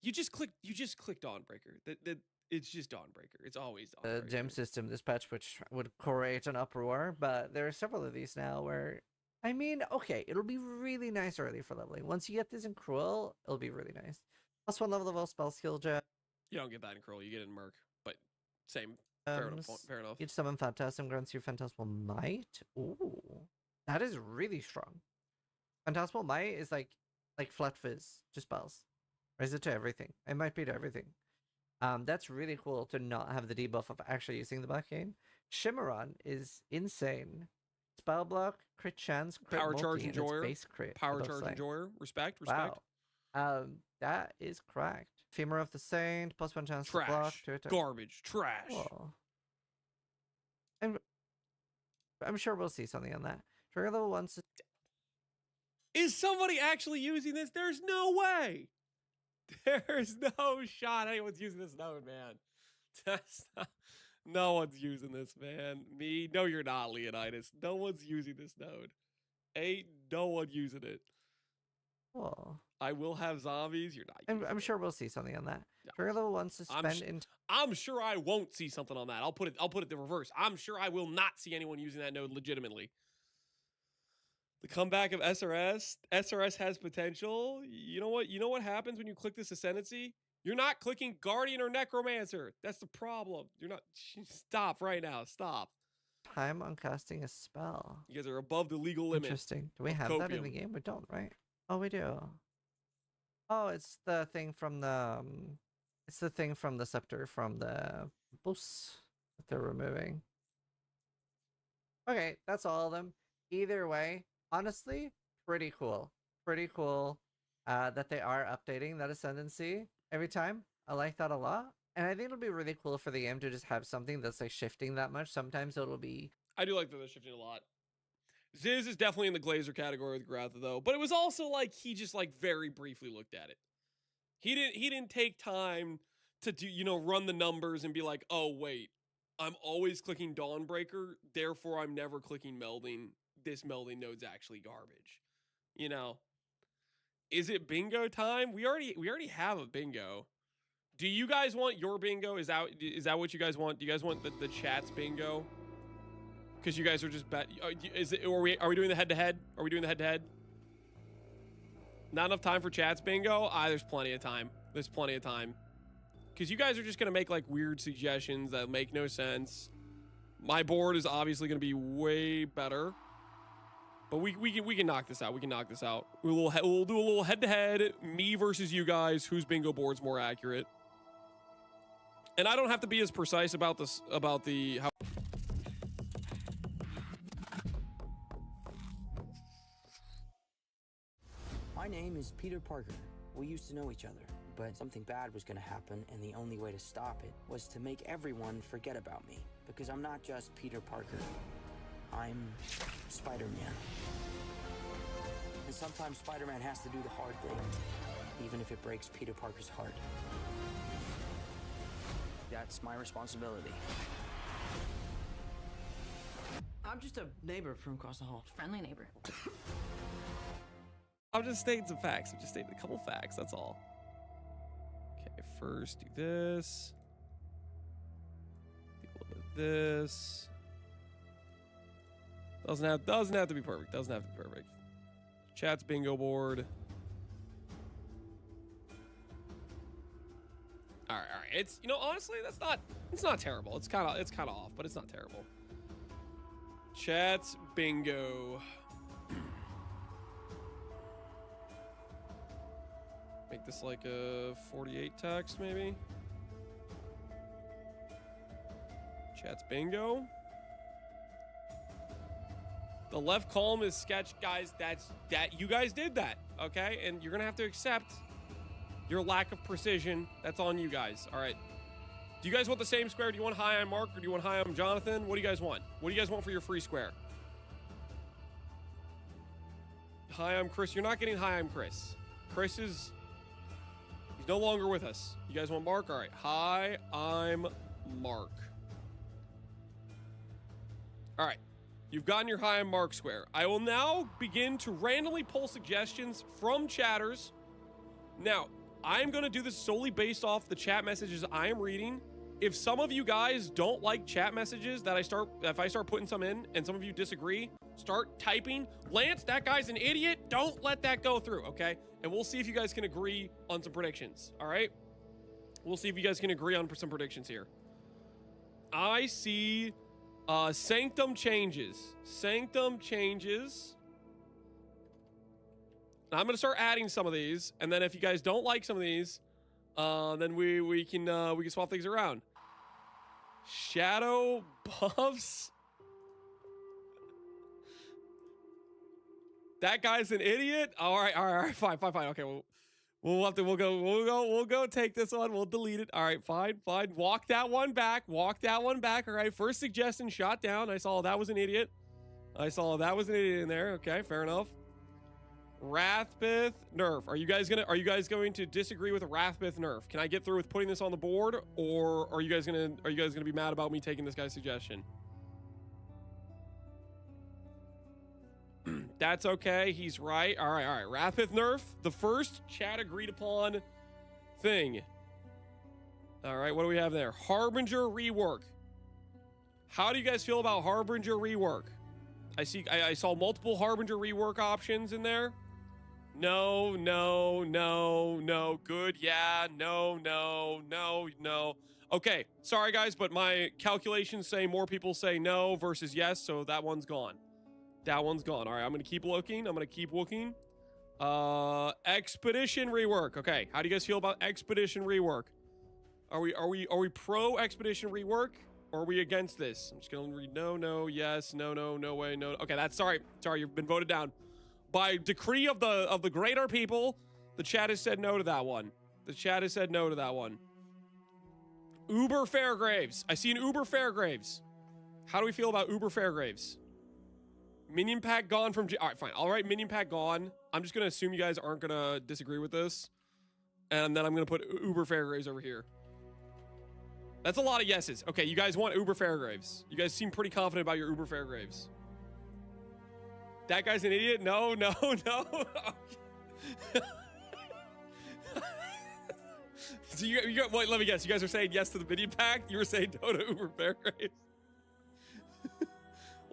you just clicked Dawnbreaker. It's just Dawnbreaker. It's always Dawnbreaker. The gem system, this patch, which would create an uproar, but there are several of these now where, I mean, okay, it'll be really nice early for leveling. Once you get this in Cruel, it'll be really nice. +1 level of all spell skill gem. You don't get that in Cruel. You get it in Merc, but same. Fair enough. Each summon Phantasm grants you Phantasmal Might. Ooh, that is really strong. Phantasmal Might is like Flat Fizz, just spells. Or is it to everything? It might be to everything. That's really cool to not have the debuff of actually using the back gain. Shimmeron is insane. Spell block, crit chance, crit Power multi, charge and enjoyer. base crit. Power charge enjoyer. Respect. Wow. That is cracked. Femur of the Saint, +1 chance to block. Trash. To attack. Garbage. Trash. Cool. And I'm sure we'll see something on that. Trigger level 1. Is somebody actually using this? There's no way. There's no shot anyone's using this node, man. That's not, no one's using this, man. Me? No, you're not, Leonidas. No one's using this node. Ain't no one using it. Cool. I will have zombies. You're not. I'm sure we'll see something on that. Yeah. Trigger level 1 suspend. I'm sure I won't see something on that. I'll put it the reverse. I'm sure I will not see anyone using that node legitimately. The comeback of SRS. SRS has potential. You know what? You know what happens when you click this ascendancy? You're not clicking Guardian or Necromancer. That's the problem. You're not. Stop right now. Stop. Time on casting a spell. You guys are above the legal limit. Interesting. Do we of have copium. that in the game? We don't, right? Oh, we do. Oh, it's the thing from the. It's the thing from the scepter from the boosts that they're removing. Okay, that's all of them. Either way, honestly, pretty cool. Pretty cool that they are updating that ascendancy every time. I like that a lot. And I think it'll be really cool for the game to just have something that's like shifting that much. Sometimes it'll be... I do like that they're shifting a lot. Ziz is definitely in the Glazer category with Gratha, though. But it was also like he just like very briefly looked at it. He didn't take time to do, you know, run the numbers and be like, oh, wait, I'm always clicking Dawnbreaker, therefore I'm never clicking melding. This melding node's actually garbage. You know? Is it bingo time? We already have a bingo. Do you guys want your bingo? Is that what you guys want? Do you guys want the chat's bingo? Because you guys are just are we doing the head-to-head? Are we doing the head-to-head? Not enough time for chat's bingo? There's plenty of time. There's plenty of time. Because you guys are just going to make like weird suggestions that make no sense. My board is obviously going to be way better. But we can knock this out. We can knock this out. We'll do a little head-to-head. Me versus you guys. Whose bingo board's more accurate? And I don't have to be as precise about this, about the... how. My name is Peter Parker. We used to know each other, but something bad was going to happen, and the only way to stop it was to make everyone forget about me. Because I'm not just Peter Parker. I'm Spider-Man. And sometimes Spider-Man has to do the hard thing, even if it breaks Peter Parker's heart. That's my responsibility. I'm just a neighbor from across the hall. Friendly neighbor. I'm just stating some facts. I'm just stating a couple facts. That's all. Okay, first do this. Do a little bit of this. Doesn't have to be perfect. Doesn't have to be perfect. Chat's bingo board. All right. It's, you know, honestly, it's not terrible. It's kind of off, but it's not terrible. Chat's bingo. Make this like a 48 text, maybe. Chat's bingo. The left column is sketch, guys. You guys did that, okay? And you're gonna have to accept your lack of precision. That's on you guys. All right. Do you guys want the same square? Do you want high on Mark or do you want high on Jonathan? What do you guys want? What do you guys want for your free square? High on Chris. You're not getting high on Chris. He's no longer with us. You guys want Mark? All right. Hi, I'm Mark. All right. You've gotten your high on Mark square. I will now begin to randomly pull suggestions from chatters. Now, I'm going to do this solely based off the chat messages I am reading. If some of you guys don't like chat messages that if I start putting some in and some of you disagree, start typing, Lance, that guy's an idiot. Don't let that go through, okay? And we'll see if you guys can agree on some predictions, all right? We'll see if you guys can agree on some predictions here. I see Sanctum changes. Sanctum changes. I'm going to start adding some of these, and then if you guys don't like some of these, then we can swap things around. Shadow buffs. That guy's an idiot. All right, fine. Okay, We'll go take this one. We'll delete it. All right, fine. Walk that one back. All right, first suggestion shot down. I saw that was an idiot. In there. Okay, fair enough. Wrathbith nerf. Are you guys going to disagree with a Wrathbith nerf? Can I get through with putting this on the board, or are you guys gonna be mad about me taking this guy's suggestion? That's okay. He's right. All right. Wrathbith nerf. The first chat agreed upon thing. All right, what do we have there? Harbinger rework. How do you guys feel about Harbinger rework? I saw multiple Harbinger rework options in there. No. Good. Yeah. No. Okay. Sorry, guys, but my calculations say more people say no versus yes, so that one's gone. All right, I'm going to keep looking. Expedition rework. Okay. How do you guys feel about expedition rework? Are we pro expedition rework, or are we against this? I'm just going to read no, yes, no way, no. Okay, that's sorry, you've been voted down. By decree of the greater people, the chat has said no to that one. Uber Fairgraves. I see an Uber Fairgraves. How do we feel about Uber Fairgraves? Minion pack gone from... All right, fine. All right, minion pack gone. I'm just going to assume you guys aren't going to disagree with this. And then I'm going to put Uber Fairgraves over here. That's a lot of yeses. Okay, you guys want Uber Fairgraves. You guys seem pretty confident about your Uber Fairgraves. That guy's an idiot? No. So wait, let me guess. You guys are saying yes to the minion pack? You were saying no to Uber Fairgraves?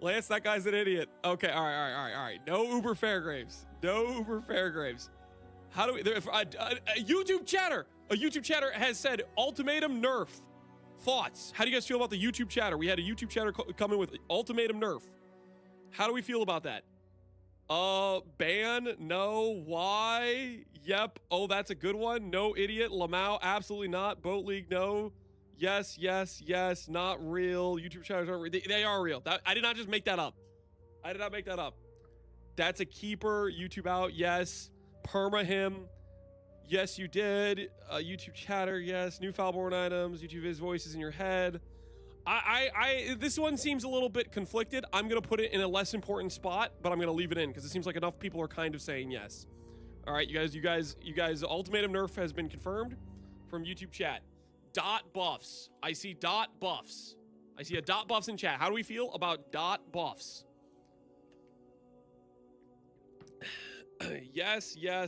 Lance, that guy's an idiot. Okay, all right. No Uber Fairgraves. How do we... A YouTube chatter has said ultimatum nerf. Thoughts? How do you guys feel about the YouTube chatter? We had a YouTube chatter come in with ultimatum nerf. How do we feel about that? Ban, no. Why? Yep. Oh, that's a good one. No, idiot. Lamau, absolutely not. Boat League, no. Yes. Not real. YouTube chatters aren't real. They are real. I did not just make that up. That's a keeper. YouTube out. Yes. Perma him. Yes, you did. YouTube chatter. Yes. New Foulborn items. YouTube voices in your head. This one seems a little bit conflicted. I'm going to put it in a less important spot, but I'm going to leave it in because it seems like enough people are kind of saying yes. All right, you guys, ultimatum nerf has been confirmed from YouTube chat. Dot buffs. I see dot buffs. I see a dot buffs in chat. How do we feel about dot buffs? Yes. Okay,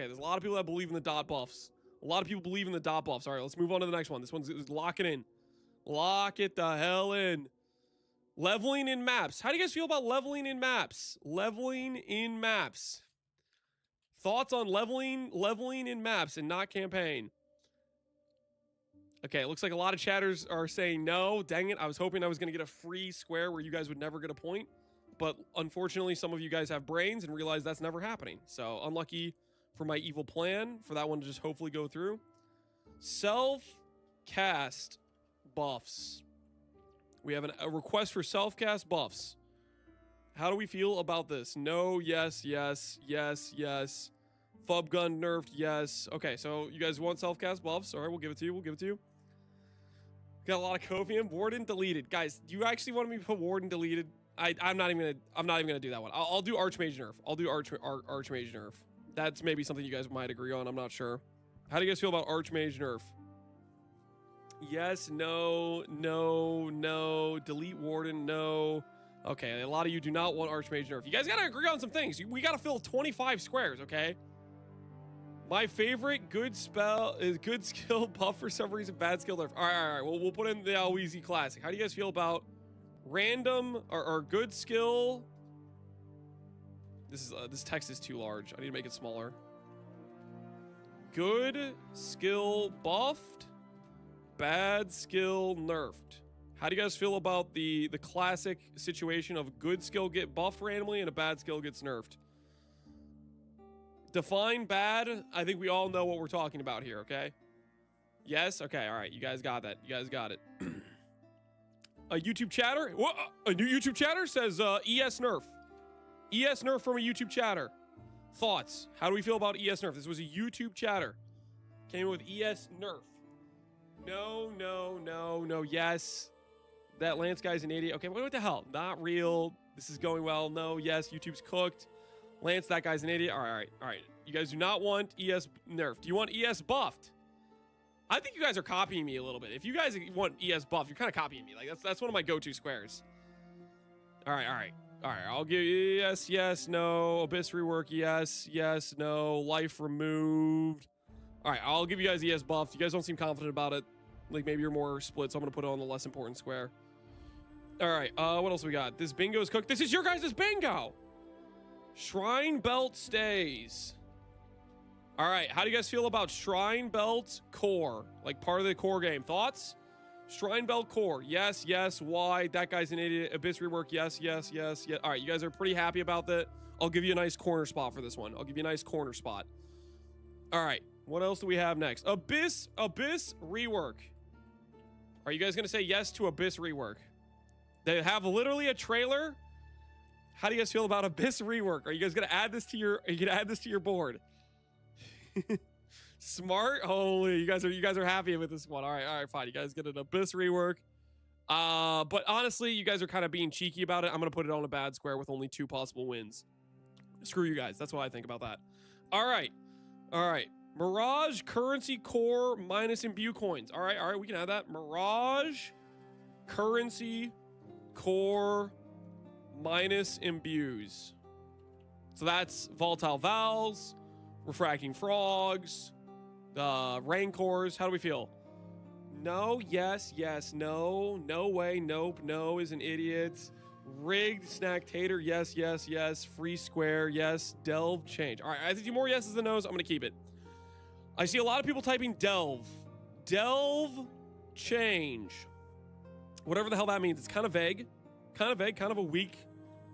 there's a lot of people that believe in the dot buffs. All right, let's move on to the next one. This one's lock it in. Lock it the hell in. Leveling in maps. How do you guys feel about leveling in maps? Thoughts on leveling in maps and not campaign? Okay, it looks like a lot of chatters are saying no. Dang it, I was hoping I was going to get a free square where you guys would never get a point. But unfortunately, some of you guys have brains and realize that's never happening. So unlucky for my evil plan for that one to just hopefully go through. Self-cast buffs. We have a request for self-cast buffs. How do we feel about this? No, yes. Fub gun nerfed, yes. Okay, so you guys want self-cast buffs? All right, we'll give it to you. Got a lot of Covium. Warden deleted. Guys, do you actually want me to put Warden deleted? I'm not even gonna do that one. I'll do Archmage nerf. Archmage nerf. That's maybe something you guys might agree on. I'm not sure. How do you guys feel about Archmage nerf? Yes, no. Delete Warden, no. Okay, a lot of you do not want Archmage nerf. You guys gotta agree on some things. We gotta fill 25 squares, okay? My favorite good spell is good skill buff for some reason, bad skill nerf. All right. We'll put in the Alweezy Classic. How do you guys feel about random or good skill? This text is too large. I need to make it smaller. Good skill buffed, bad skill nerfed. How do you guys feel about the classic situation of good skill get buffed randomly and a bad skill gets nerfed? Define bad. I think we all know what we're talking about here, okay? Yes? Okay, all right. You guys got that. A YouTube chatter? What? A new YouTube chatter says ES nerf. ES nerf from a YouTube chatter. Thoughts? How do we feel about ES nerf? This was a YouTube chatter. Came in with ES nerf. No, no, no, no, yes. That Lance guy's an idiot. Okay, what the hell? Not real. This is going well. No, yes, YouTube's cooked. Lance, that guy's an idiot. All right. You guys do not want ES nerfed. Do you want ES buffed? I think you guys are copying me a little bit. If you guys want ES buff, you're kind of copying me. Like that's one of my go-to squares. All right. I'll give you yes, no. Abyss rework, yes, no. Life removed. All right, I'll give you guys ES buffed. You guys don't seem confident about it. Like maybe you're more split, so I'm gonna put it on the less important square. All right, what else we got? This bingo's cooked. This is your guys' bingo. Shrine Belt stays. All right, how do you guys feel about Shrine Belt core? Like part of the core game. Thoughts? Shrine Belt core. Yes. Why? That guy's an idiot. Abyss rework. Yes. All right, you guys are pretty happy about that. I'll give you a nice corner spot for this one. All right, what else do we have next? Abyss rework. Are you guys gonna say yes to Abyss rework? They have literally a trailer. How do you guys feel about Abyss rework? Are you guys gonna add this to your board? Smart. Holy, you guys are happy with this one. All right, fine. You guys get an Abyss rework. But honestly, you guys are kind of being cheeky about it. I'm gonna put it on a bad square with only 2 possible wins. Screw you guys. That's what I think about that. All right. Mirage currency core minus imbue coins. All right. We can add that. Mirage currency core minus imbues. So that's volatile vowels, refracting frogs, rancors. How do we feel? No, yes, no, no way, nope, no is an idiot. Rigged snack tater, yes. Free square, yes. Delve change. All right, I see more yeses than nos. I'm gonna keep it. I see a lot of people typing delve change, whatever the hell that means. It's kind of vague, kind of a weak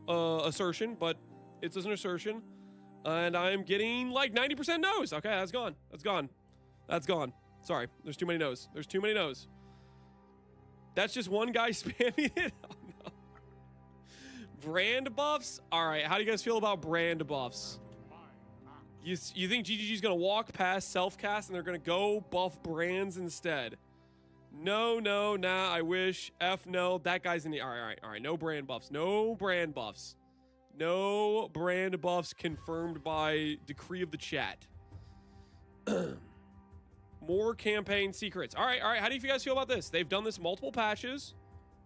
assertion, but it's an assertion. And I'm getting like 90% no's. Okay, that's gone. Sorry, there's too many no's. That's just one guy spamming it. Oh, no. Brand buffs? All right, how do you guys feel about brand buffs? You think GGG's gonna walk past self-cast and they're gonna go buff brands instead? No, nah, I wish. F no, that guy's in the... All right, no brand buffs. No brand buffs confirmed by decree of the chat. More campaign secrets. All right, how do you guys feel about this? They've done this multiple patches.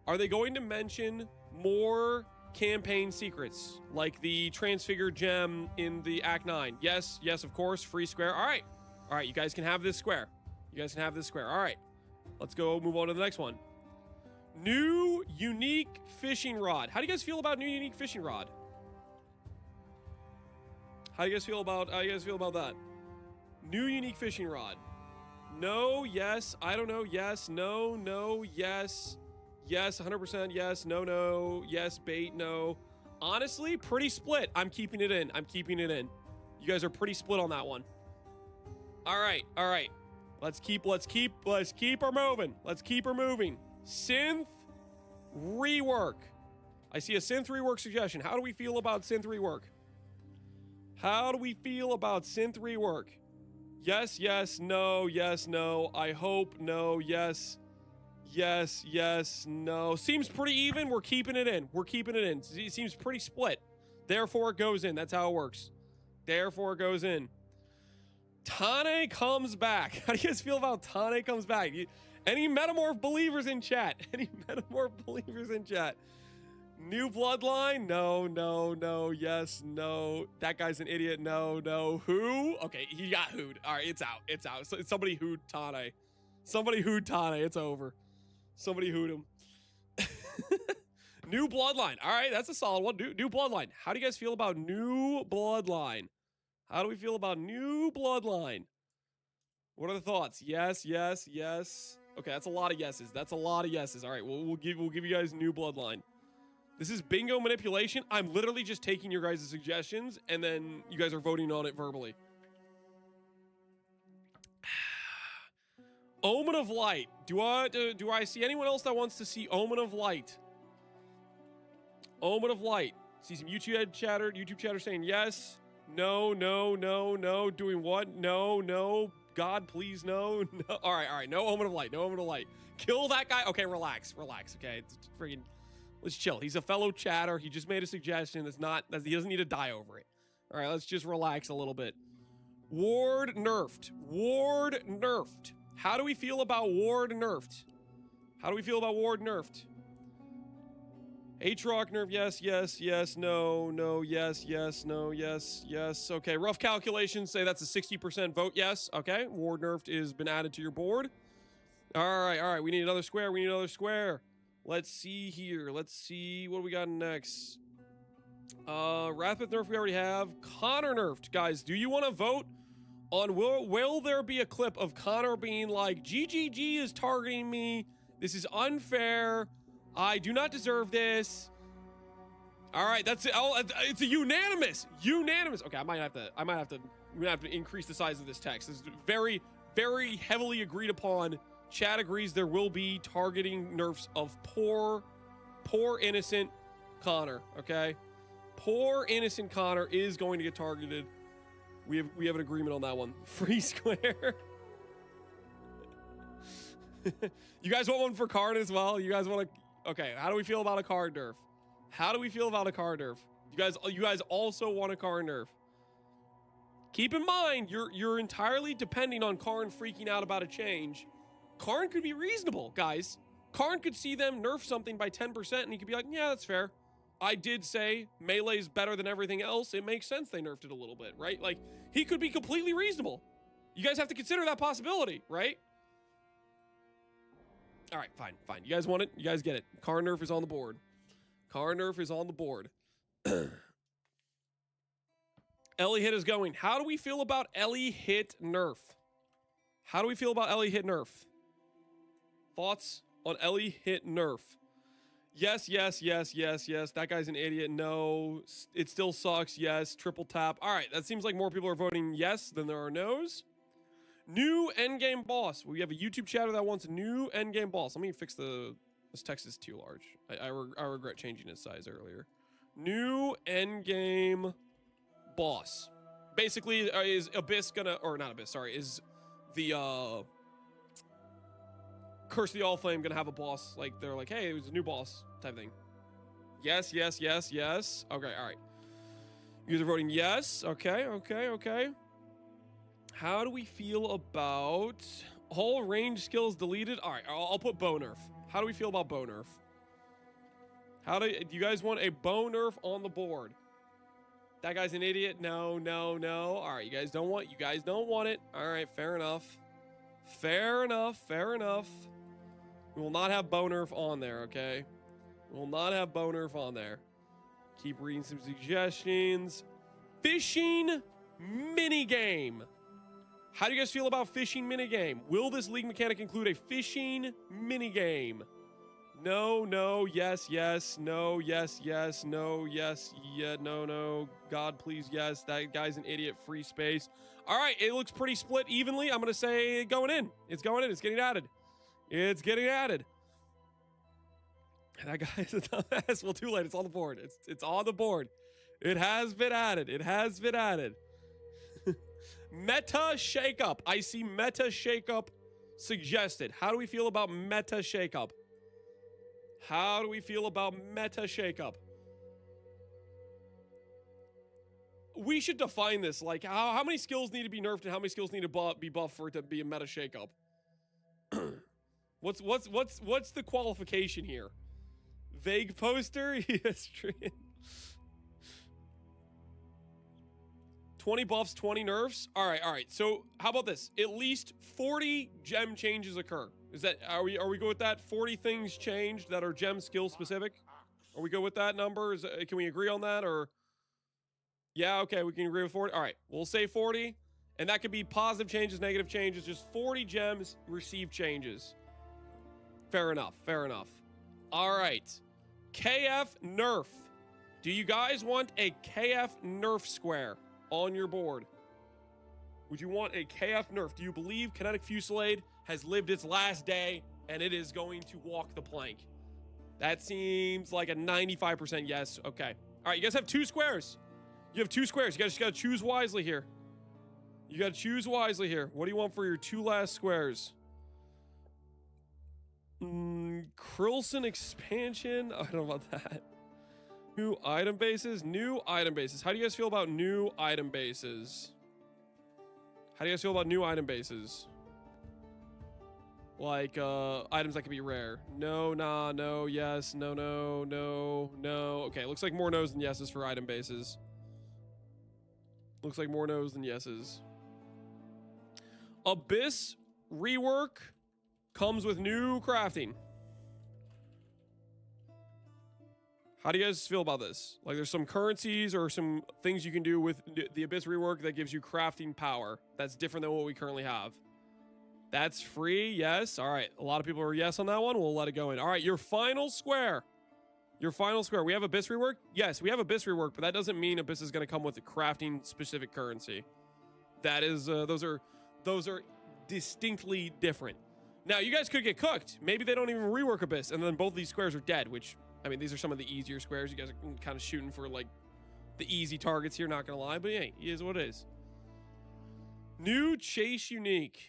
Are they going to mention more campaign secrets, like the transfigured gem in the Act 9? Yes, of course. Free square. All right, you guys can have this square. All right, let's go move on to the next one. New unique fishing rod. How do you guys feel about new unique fishing rod? How do you guys feel about that? New unique fishing rod. No, yes, I don't know. Yes, no, yes. Yes, 100% yes, no, yes, bait, no. Honestly, pretty split. I'm keeping it in. You guys are pretty split on that one. All right. Let's keep her moving. Synth rework. I see a synth rework suggestion. How do we feel about synth rework? Yes, no. I hope no, yes, no. Seems pretty even. We're keeping it in. It seems pretty split. Therefore, it goes in. That's how it works. Tane comes back. How do you guys feel about Tane comes back? Any Metamorph believers in chat? New bloodline? No, yes, no. That guy's an idiot. No. Who? Okay, he got hooed. All right, it's out. So somebody hooed Tane. It's over. Somebody hooed him. New bloodline. All right, that's a solid one. New bloodline. How do you guys feel about new bloodline? How do we feel about new bloodline? What are the thoughts? Yes. Okay, that's a lot of yeses. All right, we'll give you guys new bloodline. This is bingo manipulation. I'm literally just taking your guys' suggestions, and then you guys are voting on it verbally. Omen of Light. Do I see anyone else that wants to see Omen of Light? See some YouTube chatter saying yes, No, no, no, no. Doing what? No, no. God, please, no. No. All right. No moment of light. No moment of light. Kill that guy. Okay, relax. Okay, it's freaking. Let's chill. He's a fellow chatter. He just made a suggestion he doesn't need to die over it. All right, let's just relax a little bit. Ward nerfed. How do we feel about Ward nerfed? H-Rock nerf, yes, no, yes. Okay, rough calculations say that's a 60% vote yes. Okay, Ward nerfed has been added to your board. All right, we need another square. Let's see here. What do we got next? Rathbeth nerf we already have. Connor nerfed. Guys, do you want to vote on will there be a clip of Connor being like, GGG is targeting me. This is unfair. I do not deserve this. All right, that's it. Oh, it's a unanimous. Okay, I might have to. We're gonna have to increase the size of this text. This is very, very heavily agreed upon. Chat agrees there will be targeting nerfs of poor innocent Connor. Okay, poor innocent Connor is going to get targeted. We have an agreement on that one. Free square. You guys want one for card as well? You guys want to? Okay. How do we feel about a card nerf? You guys also want a card nerf? Keep in mind, you're entirely depending on Karn freaking out about a change. Karn could be reasonable, guys. Karn could see them nerf something by 10% and he could be like, yeah, that's fair. I did say melee's better than everything else. It makes sense they nerfed it a little bit, right? Like, he could be completely reasonable. You guys have to consider that possibility, right? All right, fine. You guys want it? You guys get it. Karn nerf is on the board. Ellie hit is going. How do we feel about Ellie hit nerf? Thoughts on Ellie hit nerf? Yes. That guy's an idiot. No. It still sucks. Yes. Triple tap. All right. That seems like more people are voting yes than there are no's. New endgame boss. We have a YouTube chatter that wants a new endgame boss. Let me fix this text is too large. I regret changing its size earlier. New endgame boss. Basically, is Abyss gonna, or not Abyss, sorry, is the Curse of the All-Flame gonna have a boss? Like, they're like, hey, it was a new boss type thing. Yes. Okay, all right. You guys are voting yes. Okay. How do we feel about all range skills deleted? All right, I'll put bow nerf. How do we feel about bow nerf? Do you guys want a bow nerf on the board? That guy's an idiot. No. All right, you guys don't want it. All right, fair enough. We will not have bow nerf on there, okay? Keep reading some suggestions. Fishing minigame. How do you guys feel about fishing minigame? Will this league mechanic include a fishing minigame? No, yes, no, yes, no, yes, yeah, no, God, please, yes. That guy's an idiot. Free space. All right, it looks pretty split evenly. I'm going to say going in. It's getting added. That guy is a dumbass. Well, too late. It's on the board. It's on the board. It has been added. Meta shakeup. I see meta shakeup suggested. How do we feel about meta shakeup? We should define this. Like, how many skills need to be nerfed and how many skills need to be buffed for it to be a meta shakeup? What's the qualification here? Vague poster? Yes, 20 buffs, 20 nerfs. All right. So how about this? At least 40 gem changes occur. Are we good with that? 40 things changed that are gem skill specific. Are we good with that number? Can we agree on that? Or yeah, okay, we can agree with 40. All right, we'll say 40, and that could be positive changes, negative changes. Just 40 gems receive changes. Fair enough. All right, KF nerf. Do you guys want a KF nerf square on your board? Would you want a KF nerf? Do you believe Kinetic Fusillade has lived its last day and it is going to walk the plank? That seems like a 95% yes. Okay. All right, you guys have two squares. You have 2 squares. You guys just gotta choose wisely here. You gotta choose wisely here. What do you want for your 2 last squares? Krillson expansion? I don't know about that. New item bases? New item bases. How do you guys feel about new item bases? How do you guys feel about new item bases? Like, items that can be rare. No, nah, no, yes, no, no, no, no. Okay, looks like more no's than yeses for item bases. Looks like more no's than yeses. Abyss rework comes with new crafting. How do you guys feel about this? Like, there's some currencies or some things you can do with the Abyss rework that gives you crafting power. That's different than what we currently have. That's free, yes. All right, a lot of people are yes on that one. We'll let it go in. All right, your final square. Your final square. We have Abyss rework? Yes, we have Abyss rework, but that doesn't mean Abyss is going to come with a crafting specific currency. That is, those are distinctly different. Now, you guys could get cooked. Maybe they don't even rework Abyss, and then both of these squares are dead, which, I mean, these are some of the easier squares. You guys are kind of shooting for, like, the easy targets here, not going to lie, but hey, it is what it is. New Chase Unique.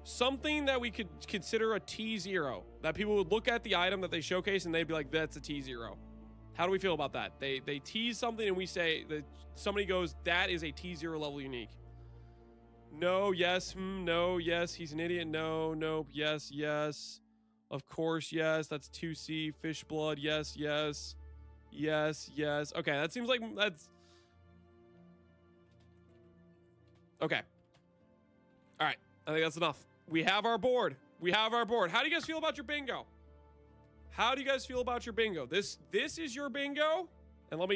Something that we could consider a T0. That people would look at the item that they showcase and they'd be like, that's a T0. How do we feel about that? They tease something and we say that somebody goes, that is a T0 level unique. No, yes, no, yes, he's an idiot. No, nope, yes, yes. Of course, yes, that's 2C, fish blood, yes, yes. Yes, yes. Okay, that seems like that's... Okay. All right, I think that's enough. We have our board. We have our board. How do you guys feel about your bingo? How do you guys feel about your bingo? This is your bingo. And I'll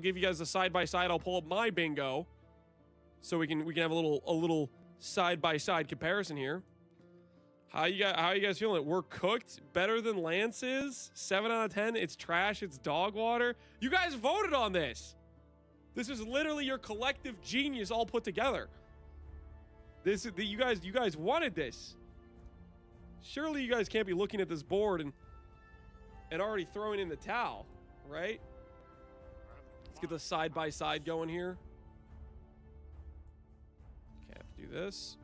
give you guys a side by side. I'll pull up my bingo so we can have a little side by side comparison here. How you guys feeling? We're cooked better than Lance is. 7 out of 10. It's trash. It's dog water. You guys voted on this. This is literally your collective genius all put together. This is you guys wanted this. Surely you guys can't be looking at this board and already throwing in the towel, right? Let's get the side by side going here. Okay, I have to do this.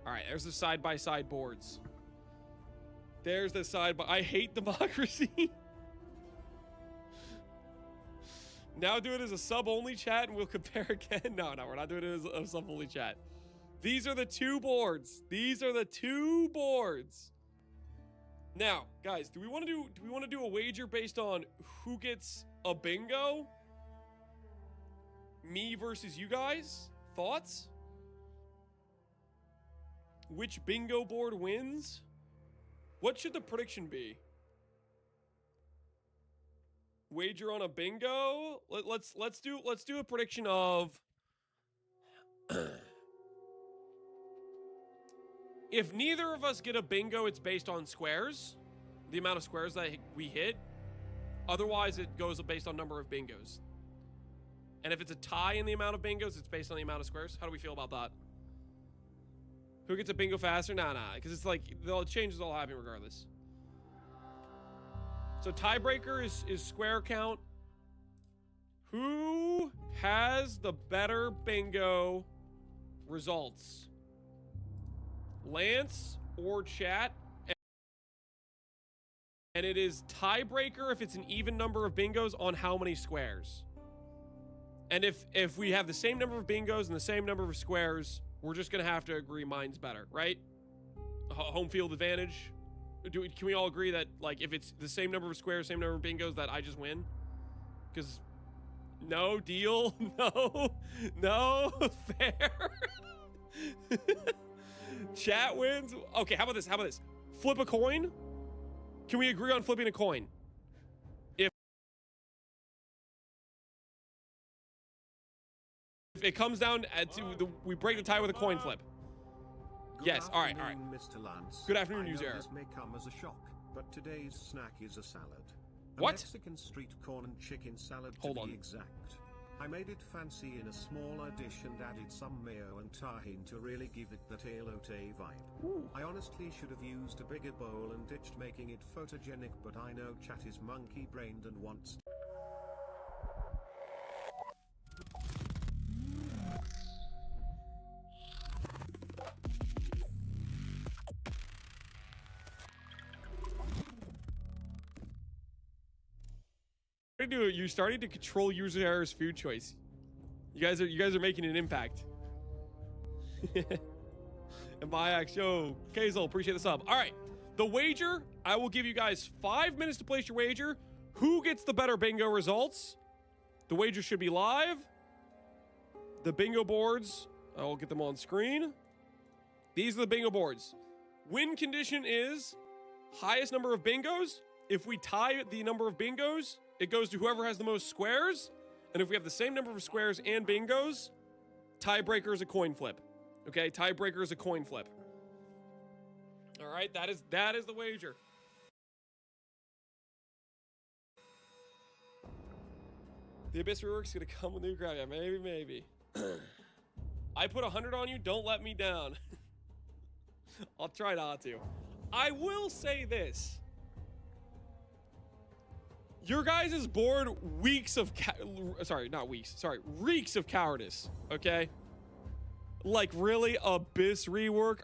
All right, there's the side by side boards. There's the side by. I hate democracy. Now do it as a sub-only chat and we'll compare again. No, we're not doing it as a sub-only chat. These are the 2 boards. These are the 2 boards. Now, guys, do we want to do a wager based on who gets a bingo? Me versus you guys? Thoughts? Which bingo board wins? What should the prediction be? Wager on a bingo. Let's do a prediction of if neither of us get a bingo, it's based on squares, the amount of squares that we hit. Otherwise, it goes based on number of bingos. And if it's a tie in the amount of bingos, it's based on the amount of squares. How do we feel about that? Who gets a bingo faster? Nah, because it's like the changes all happen regardless. So tiebreaker is square count. Who has the better bingo results? Lance or chat? And it is tiebreaker if it's an even number of bingos on how many squares. And if we have the same number of bingos and the same number of squares, we're just going to have to agree mine's better, right? Home field advantage. Can we all agree that, like, if it's the same number of squares, same number of bingos, that I just win? Because no deal, no fair. Chat wins. Okay, how about this? Flip a coin. Can we agree on flipping a coin? If it comes down to we break the tie with a coin flip. Yes, all right. Mr. Lance. Good afternoon, user. This may come as a shock, but today's snack is a salad. A what? Mexican street corn and chicken salad to be exact. I made it fancy in a small dish and added some mayo and tahine to really give it that elote vibe. I honestly should have used a bigger bowl and ditched making it photogenic, but I know chat is monkey-brained and wants You're starting to control user errors food choice. You guys are making an impact. And my axe, yo, Kazel, appreciate the sub. All right, the wager. I will give you guys 5 minutes to place your wager. Who gets the better bingo results? The wager should be live. The bingo boards, I will get them on screen. These are the bingo boards. Win condition is highest number of bingos. If we tie the number of bingos, it goes to whoever has the most squares. And if we have the same number of squares and bingos, tiebreaker is a coin flip. Okay, tiebreaker is a coin flip. All right, that is the wager. The Abyss rework's gonna come with new crap. Yeah, maybe. I put 100 on you. Don't let me down. I'll try not to. I will say this. Your guys' board reeks of cowardice, okay? Like, really? Abyss rework?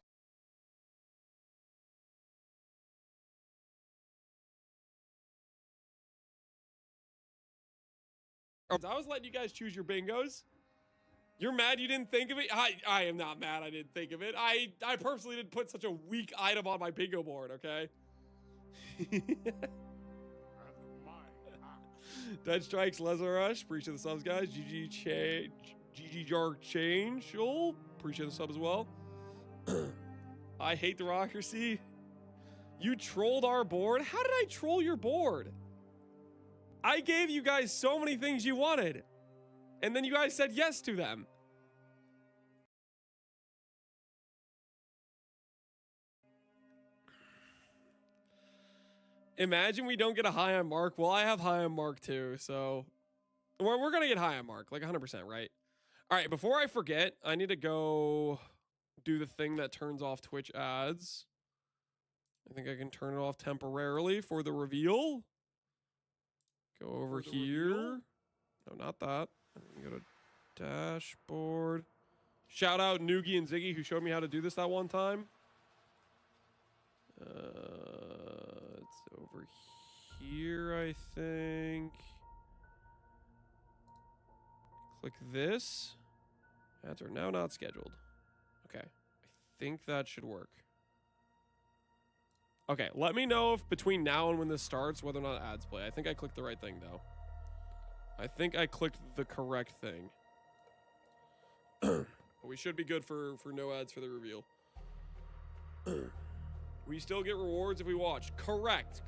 I was letting you guys choose your bingos. You're mad you didn't think of it? I am not mad I didn't think of it. I personally didn't put such a weak item on my bingo board, okay? Dead Strikes, Lesnar Rush, appreciate the subs, guys. GG Jar Change, appreciate the sub as well. I hate the Rockersy. You trolled our board? How did I troll your board? I gave you guys so many things you wanted, and then you guys said yes to them. Imagine we don't get a high on Mark. Well, I have high on Mark too, so we're gonna get high on Mark, like 100%, right? All right, before I forget, I need to go do the thing that turns off Twitch ads. I think I can turn it off temporarily for the reveal. Go over here. No, not that. Go to dashboard. Shout out Noogie and Ziggy who showed me how to do this that one time. It's over here, I think. Click this. Ads are now not scheduled. Okay. I think that should work. Okay, let me know if between now and when this starts, whether or not ads play. I think I clicked the right thing, though. I think I clicked the correct thing. But we should be good for no ads for the reveal. We still get rewards if we watch. Correct.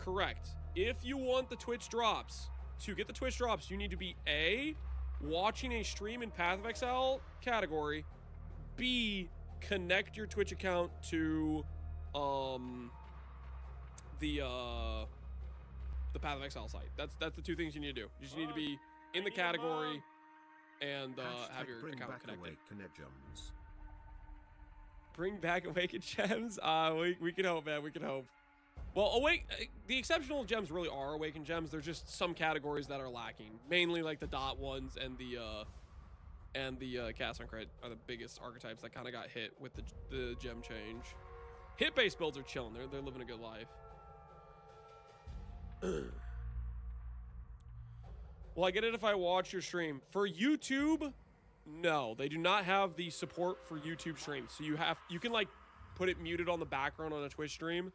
If you want the Twitch drops, to get the Twitch drops, you need to be A, watching a stream in Path of Exile category, B, connect your Twitch account to the Path of Exile site. That's the two things you need to do. You just need to be in the category and have your account connected. Bring back Awakened Gems? We can hope, man. We can hope. Well, the exceptional gems really are Awakened Gems. There's just some categories that are lacking. Mainly like the dot ones and the cast on credit are the biggest archetypes that kind of got hit with the gem change. Hit-based builds are chilling. They're living a good life. Well, I get it if I watch your stream. For YouTube, no, they do not have the support for YouTube streams. So you can like put it muted on the background on a Twitch stream.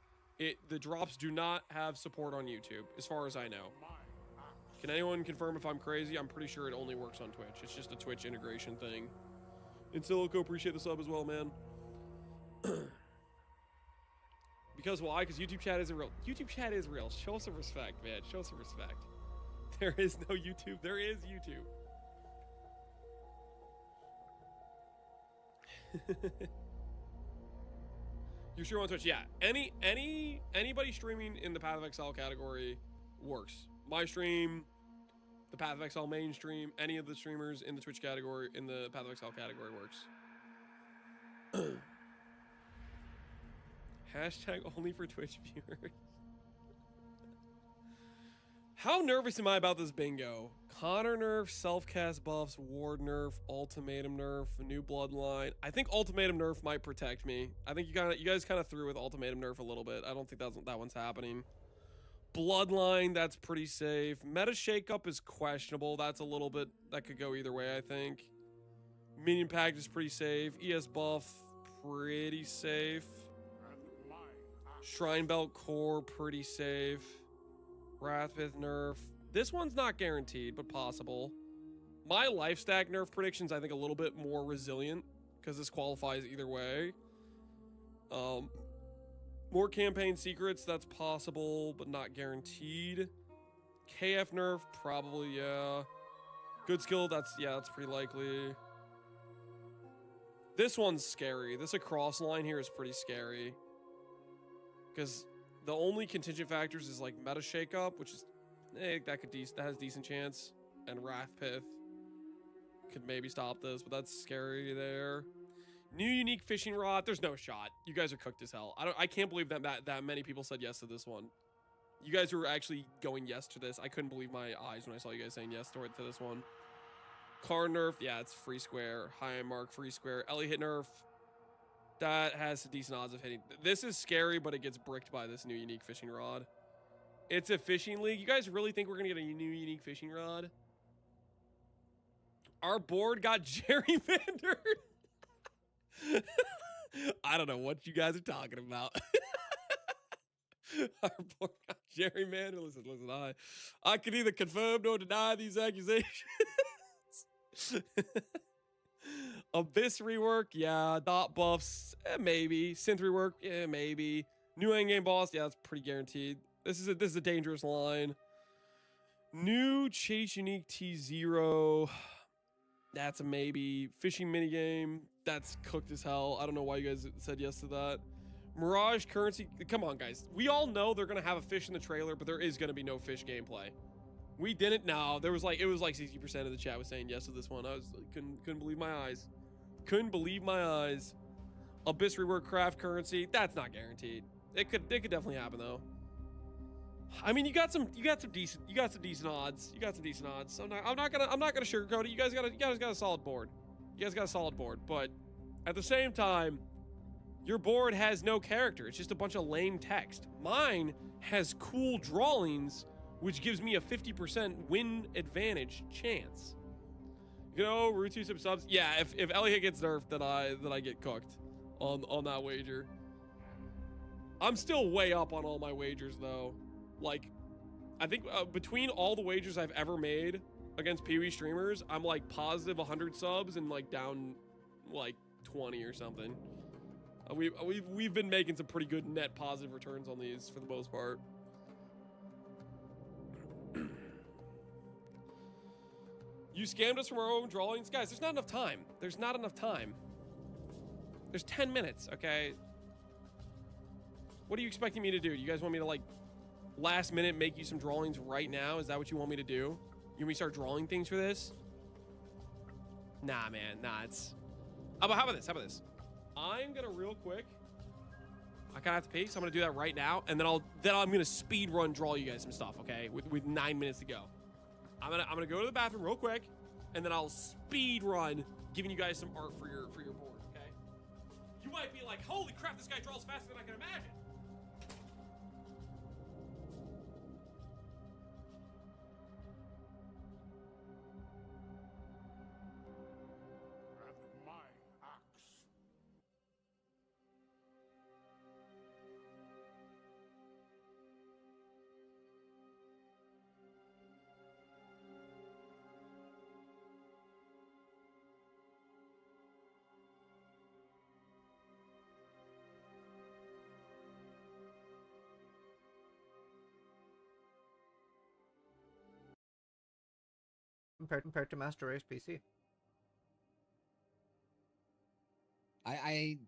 The drops do not have support on YouTube, as far as I know. Can anyone confirm if I'm crazy? I'm pretty sure it only works on Twitch. It's just a Twitch integration thing. And Silico, appreciate the sub as well, man. Because why? Because YouTube chat isn't real. YouTube chat is real. Show some respect, man. Show some respect. There is no YouTube. There is YouTube. You sure on Twitch? Yeah. Anybody streaming in the Path of Exile category works. My stream, the Path of Exile mainstream, any of the streamers in the Twitch category, in the Path of Exile category works. Hashtag only for Twitch viewers. How nervous am I about this bingo? Connor nerf, self-cast buffs, ward nerf, ultimatum nerf, new bloodline. I think ultimatum nerf might protect me. I think you guys kind of threw with ultimatum nerf a little bit. I don't think that one's happening. Bloodline, that's pretty safe. Meta shakeup is questionable. That's a little bit, that could go either way, I think. Minion package is pretty safe. ES buff, pretty safe. Shrine Belt core, pretty safe. Wrathpith nerf. This one's not guaranteed, but possible. My life stack nerf predictions, I think, a little bit more resilient because this qualifies either way. More campaign secrets, that's possible, but not guaranteed. KF nerf, probably, yeah. Good skill, that's pretty likely. This one's scary. This across line here is pretty scary. Because the only contingent factors is like meta shakeup, which is that has decent chance, and Wrathpith could maybe stop this, but that's scary there. New unique fishing rod, there's no shot. You guys are cooked as hell. I can't believe that many people said yes to this one. You guys were actually going yes to this. I couldn't believe my eyes when I saw you guys saying yes to this one. Car nerf, yeah, it's free square. High mark free square. Ellie hit nerf. That has decent odds of hitting. This is scary, but it gets bricked by this new unique fishing rod. It's a fishing league. You guys really think we're going to get a new unique fishing rod? Our board got gerrymandered. I don't know what you guys are talking about. Our board got gerrymandered. Listen, I can neither confirm nor deny these accusations. Abyss rework, yeah. Dot buffs, maybe. Synth rework, yeah, maybe. New endgame boss, yeah, that's pretty guaranteed. This is a dangerous line. New chase unique T0, that's a maybe. Fishing minigame, that's cooked as hell. I don't know why you guys said yes to that. Mirage currency, come on guys. We all know they're gonna have a fish in the trailer, but there is gonna be no fish gameplay. We didn't. No, it was like 60% of the chat was saying yes to this one. I was couldn't believe my eyes. Couldn't believe my eyes. Abyss rework craft currency. That's not guaranteed. It could definitely happen though. I mean, you got some decent odds. So I'm not gonna sugarcoat it. You guys got a solid board. But at the same time, your board has no character. It's just a bunch of lame text. Mine has cool drawings, which gives me a 50% win advantage chance. You know, root 2 subs. Yeah, if Elliot gets nerfed, then I get cooked on that wager. I'm still way up on all my wagers though. Like, I think between all the wagers I've ever made against POE streamers, I'm like positive 100 subs and like down like 20 or something. We've been making some pretty good net positive returns on these for the most part. You scammed us from our own drawings? Guys, there's not enough time. There's 10 minutes, okay? What are you expecting me to do? You guys want me to, like, last minute make you some drawings right now? Is that what you want me to do? You want me to start drawing things for this? Nah, man. Nah, it's... How about this? I'm gonna real quick... I kind of have to pee, so I'm gonna do that right now, and then I'm gonna speed run draw you guys some stuff, okay? With 9 minutes to go. I'm gonna go to the bathroom real quick, and then I'll speed run giving you guys some art for your board, okay? You might be like, holy crap, this guy draws faster than I can imagine. Compared to Master Race PC. I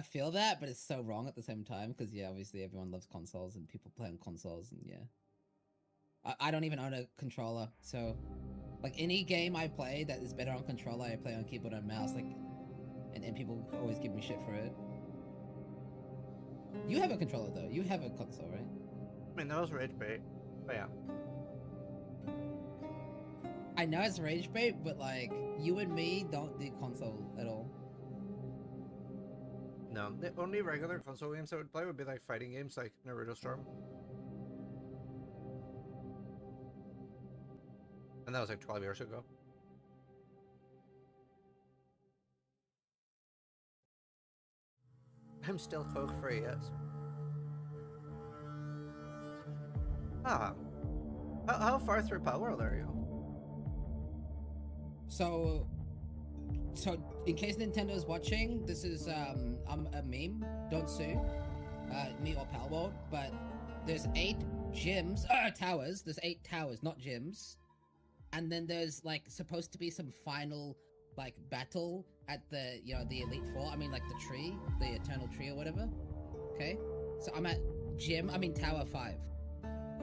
feel that, but it's so wrong at the same time because yeah, obviously everyone loves consoles and people play on consoles and yeah. I don't even own a controller, so like any game I play that is better on controller, I play on keyboard and mouse. Like, and people always give me shit for it. You have a controller though. You have a console, right? I mean, that was rage bait, but yeah. I know it's rage bait, but like you and me don't do console at all. No, the only regular console games I would play would be like fighting games like Naruto Storm. And that was like 12 years ago. I'm still coke free, yes. Ah. How far through Power World are you? So in case Nintendo's watching, this is I'm a meme. Don't sue me or Palworld. But there's 8 gyms, towers. There's 8 towers, not gyms. And then there's like supposed to be some final like battle at the the Elite Four. I mean like the tree, the Eternal Tree or whatever. Okay, so I'm at Tower 5.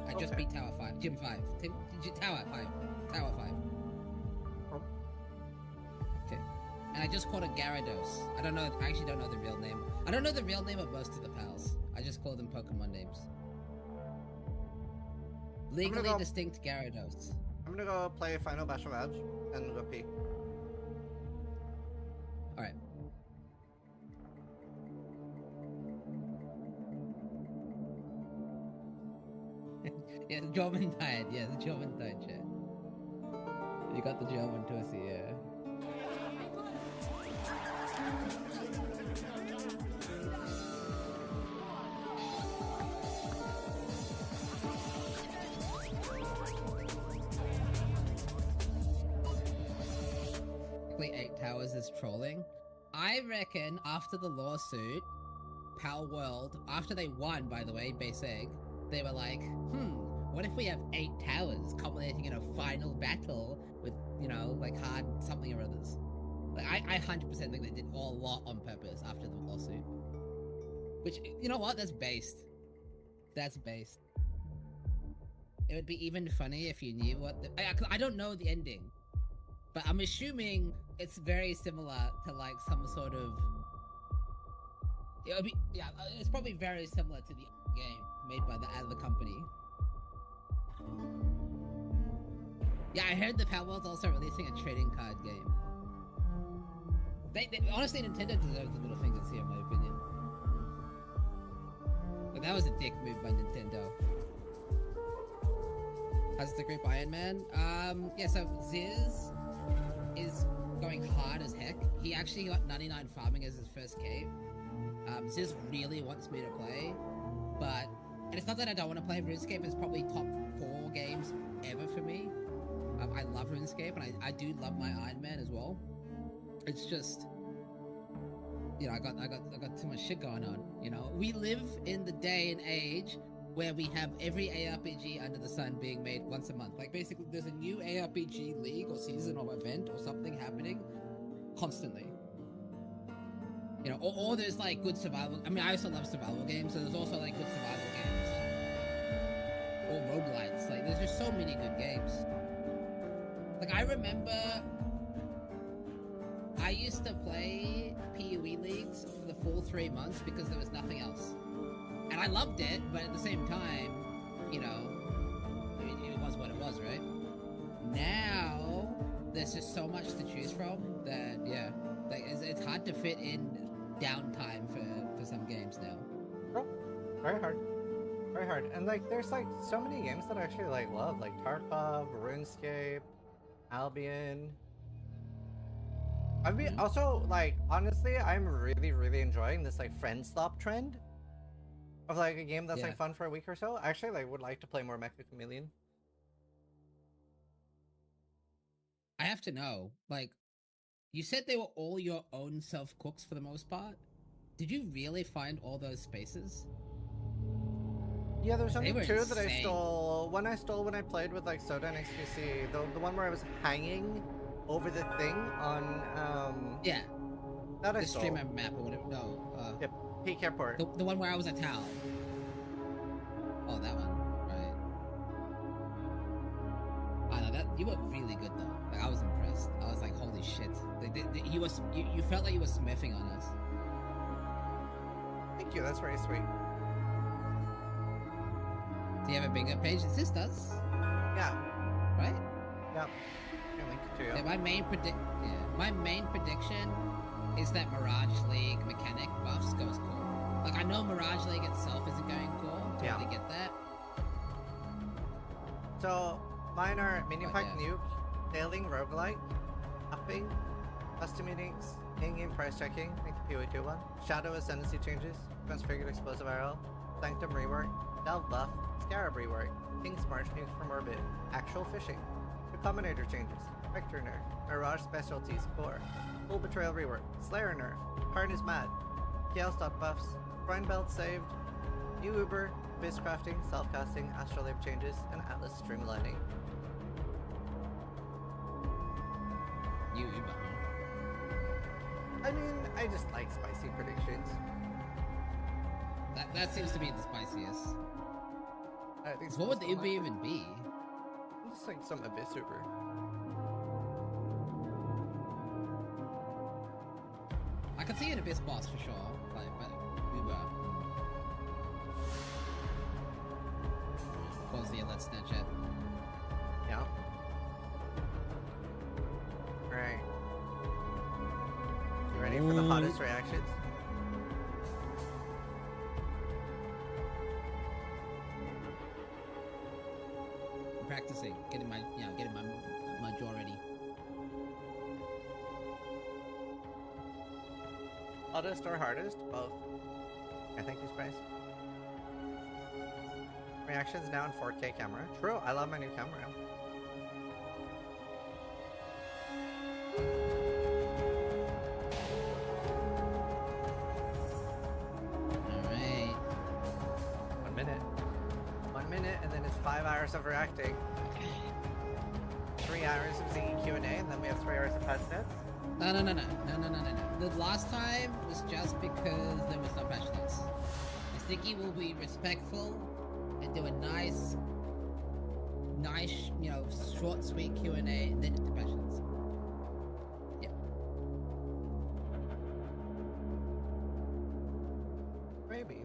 I just beat Tower 5. Gym 5. Tower 5. Tower 5. Okay. And I just called a Gyarados. I actually don't know the real name. I don't know the real name of most of the pals. I just call them Pokemon names. Legally distinct Gyarados. I'm gonna go play Final Battle Edge and go pee. Alright. Yeah, the German died. Yeah, the German died, chat. You got the German pussy, yeah. Basically 8 Towers is trolling. I reckon after the lawsuit, Palworld, after they won, by the way, Base Egg, they were like, what if we have 8 towers culminating in a final battle with, like hard something or others? Like, I 100% think they did a lot on purpose after the lawsuit. Which, you know what? That's based. That's based. It would be even funny if you knew what I don't know the ending. But I'm assuming it's very similar to like some sort of... it's probably very similar to the game made by the other company. Yeah, I heard the Palworld's also releasing a trading card game. They honestly, Nintendo deserves the middle fingers here, in my opinion. But that was a dick move by Nintendo. How's the group Iron Man? Yeah, so Ziz is going hard as heck. He actually got 99 farming as his first cape. Ziz really wants me to play, but... And it's not that I don't want to play RuneScape, it's probably top 4 games ever for me. I love RuneScape, and I do love my Iron Man as well. It's just... I got too much shit going on, We live in the day and age where we have every ARPG under the sun being made once a month. Like, basically, there's a new ARPG league or season or event or something happening constantly. Or there's, like, good survival... I mean, I also love survival games, so there's also, like, good survival games. Or roguelites. Like, there's just so many good games. Like, I remember... I used to play POE leagues for the full 3 months because there was nothing else. And I loved it, but at the same time, it was what it was, right? Now, there's just so much to choose from that, yeah. Like, it's hard to fit in downtime for some games now. Oh, very hard. Very hard. And, like, there's, like, so many games that I actually, like, love. Like, Tarkov, RuneScape, Albion... I mean, also, like, honestly, I'm really, really enjoying this, like, friend swap trend of, like, a game that's, like, fun for a week or so. I actually, like, would like to play more Mecha Chameleon. I have to know, like, you said they were all your own self-cooks for the most part? Did you really find all those spaces? Yeah, there's only 2 that I stole. One I stole when I played with, like, Soda and XPC. The one where I was hanging over the thing on, yeah. That I the stole. streamer map or whatever. No. Yep. Peak Airport. The one where I was a towel. Oh, that one. You were really good though. Like I was impressed. I was like, holy shit. You felt like you were smurfing on us. Thank you. That's very sweet. Do you have a bingo page? This does. Yeah. Right? Yep. Can link it to you. Yeah, my main prediction is that Mirage League mechanic buffs goes core. Like I know Mirage League itself isn't going core. Totally get that. So mine are mini pack yeah. nuke, sailing roguelike, upping, custom meetings, in-game price checking, like the POE 2 one, shadow ascendancy changes, transfigured explosive arrow, sanctum rework, delve buff, scarab rework, king's march nuke from orbit, actual fishing, recombinator changes, vector nerf, mirage specialties core, full betrayal rework, slayer nerf, Karn is mad, chaos dot buffs, grind belt saved, new uber, biz crafting, self-casting, astrolabe changes, and atlas streamlining. New uber. I mean, I just like spicy predictions. That seems to be the spiciest. I think What would the uber even be? Just like some abyss uber. I could see an abyss boss for sure, but uber. Close the let's snatch it. Yeah. Alright. You ready for the hottest reactions? I'm practicing, getting my jaw ready. Hottest or hardest? Both. I think he's priced. Reactions now in 4K camera. True, I love my new camera. Alright. 1 minute. 1 minute, and then it's 5 hours of reacting. 3 hours of ZE Q&A, and then we have 3 hours of patch notes. No. The last time was just because there was no patch notes. Sticky will be respectful and do a nice, short, sweet Q&A, and then into patch notes. Yeah. Maybe.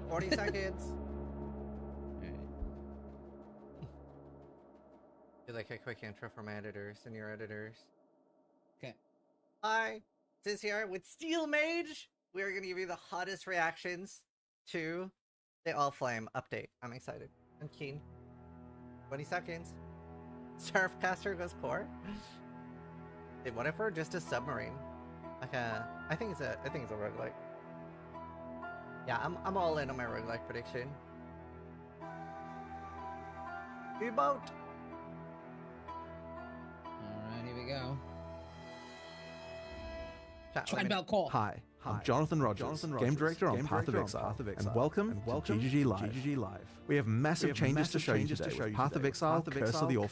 40 seconds. Do like a quick intro for my editors and your editors. Okay. Hi, Sis here with Steel Mage. We are going to give you the hottest reactions to the All Flame update. I'm excited. I'm keen. 20 seconds. Surfcaster goes core. Hey, what if we're just a submarine? Like I think it's a roguelike. Yeah, I'm all in on my roguelike prediction. U-boat. Alright, here we go. Try bell call. Hi, I'm Jonathan Rogers, Game Director on Path of Exile, and welcome to GGG Live. We have massive changes to show you today with Path of Exile, Curse of the All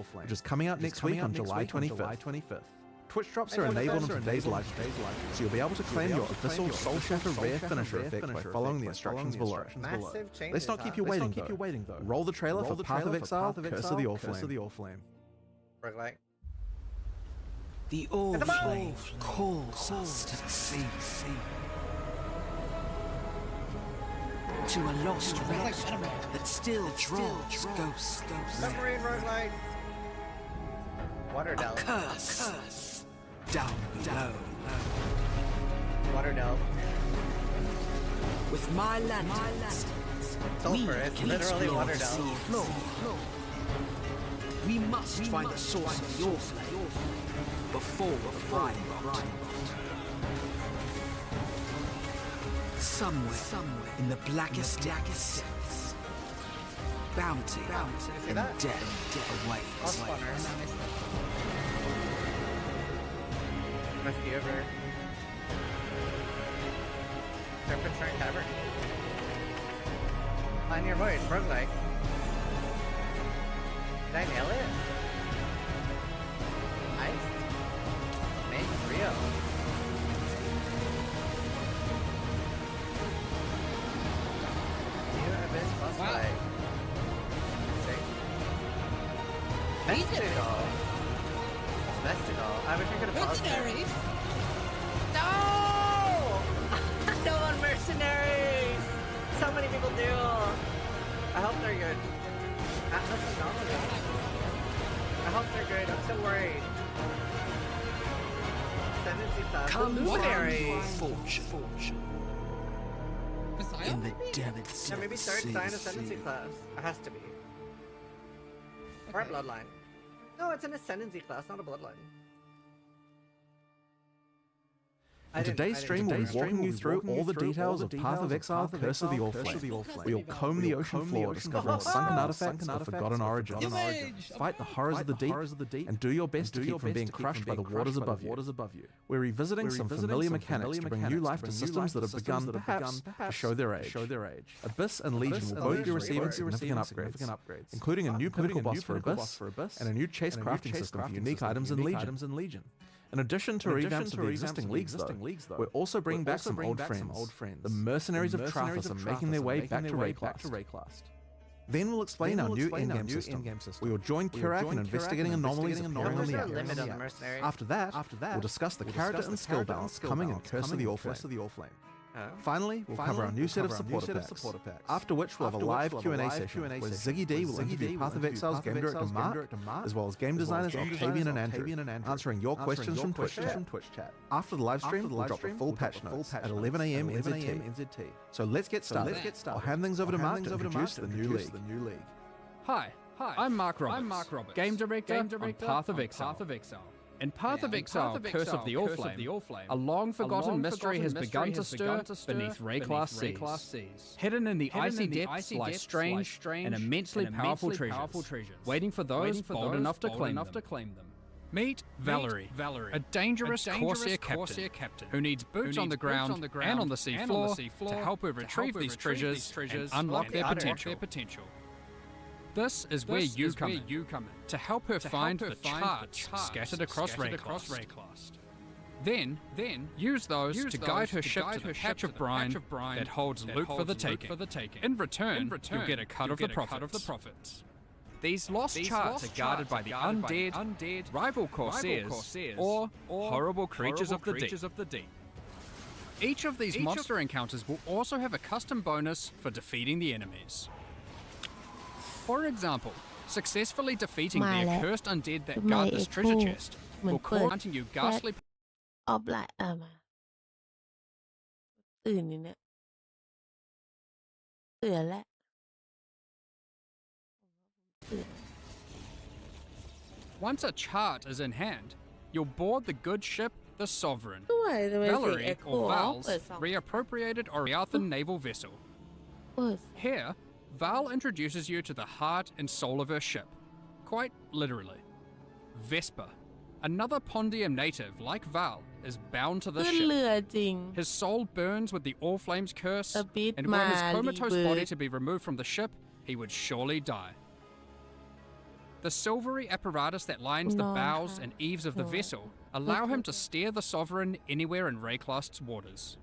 Flame, which is coming out next week on July 25th. Twitch drops are enabled on today's live stream, so you'll be able to claim your official Soul Shatter rare finisher effect by following the instructions below. Let's not keep you waiting though. Roll the trailer for Path of Exile, Curse of the All Flame. Roguelike. The All Flame calls us to the sea. To a lost wreck that still draws ghosts. Submarine roguelike. Water delve. Curse. Down below. Water delve. With my lanterns, Sulfur, it's literally water delve. Floor. We must find the source of the All Flame before the brine rot. Somewhere in the blackest depths, bounty and death await. Must be over. Serpent Shrine Cavern. Pioneer Void, roguelike. Did I nail it? Nice. Make Rio. New Abyss boss fight. Sick. Vestigal. Vestigal. I wish I could have paused there. Mercenaries! No! No on mercenaries! So many people do. I hope they're good. Atlas and Nominee. I hope they're good. I'm so worried. Ascendancy class. Luminaries. Fortune. Messiah? In the depths Yeah, maybe of start the sign Ascendancy class. It has to be. Or a bloodline. No, it's an Ascendancy class, not a bloodline. In today's stream, we'll be walking you through all the details of Path of Exile, Curse of the Allflame. We'll comb the ocean floor, discovering sunken artifacts of forgotten origins. Fight the horrors of the deep, and do your best to keep from being crushed by the waters above you. We're revisiting some familiar mechanics to bring new life to systems that have begun, perhaps, to show their age. Abyss and Legion will both be receiving significant upgrades, including a new pinnacle boss for Abyss, and a new chase crafting system for unique items in Legion. In addition to revamps of the existing leagues, though, we're also bringing back some old friends. The Mercenaries of Trathos are making their way back to Rayclast. Then we'll explain our new in-game system. We will join Kirak in investigating anomalies appearing on the app. After that, we'll discuss the character and skill balance coming in Curse of the Allflame. Finally, we'll cover our new set of supporter packs, after which we'll have a live Q&A session where Ziggy D will interview Path of Exile's game director Mark, as well as game designers Octavian and Andrew, answering your questions from Twitch chat. After the live stream, we'll drop the full patch notes at 11 AM NZT. So let's get started. I'll hand things over to Mark to introduce the new league. Hi, I'm Mark Roberts, game director on Path of Exile. In Path of Exile, Curse of the Allflame, a long-forgotten mystery has begun to stir beneath Rayclast seas. Hidden in the icy depths lie strange and immensely powerful treasures, waiting for those bold enough to claim them. Meet Valerie, a dangerous Corsair captain who needs boots on the ground and on the seafloor to help her retrieve these treasures and unlock their potential. This is where you come in, to help her find the charts scattered across Rayclast. Then use those to guide her ship to the patch of brine that holds loot for the taking. In return, you'll get a cut of the profits. These lost charts are guarded by the undead, rival Corsairs, or horrible creatures of the deep. Each of these monster encounters will also have a custom bonus for defeating the enemies. For example, successfully defeating the accursed undead that guard this treasure chest will cause hunting you ghastly ออฟไลน์มาตื่นนี่เนี่ยตื่นแล้ว Once a chart is in hand, you'll board the good ship, the Sovereign. ทำไม Valerie, or Val's, reappropriated Oriathan naval vessel. Here, Val introduces you to the heart and soul of her ship, quite literally. Vesper, another Pondium native like Val, is bound to this ship. His soul burns with the Allflame's curse, and were his comatose body to be removed from the ship, he would surely die. The silvery apparatus that lines the bows and eaves of the vessel allow him to steer the Sovereign anywhere in Rayclast's waters.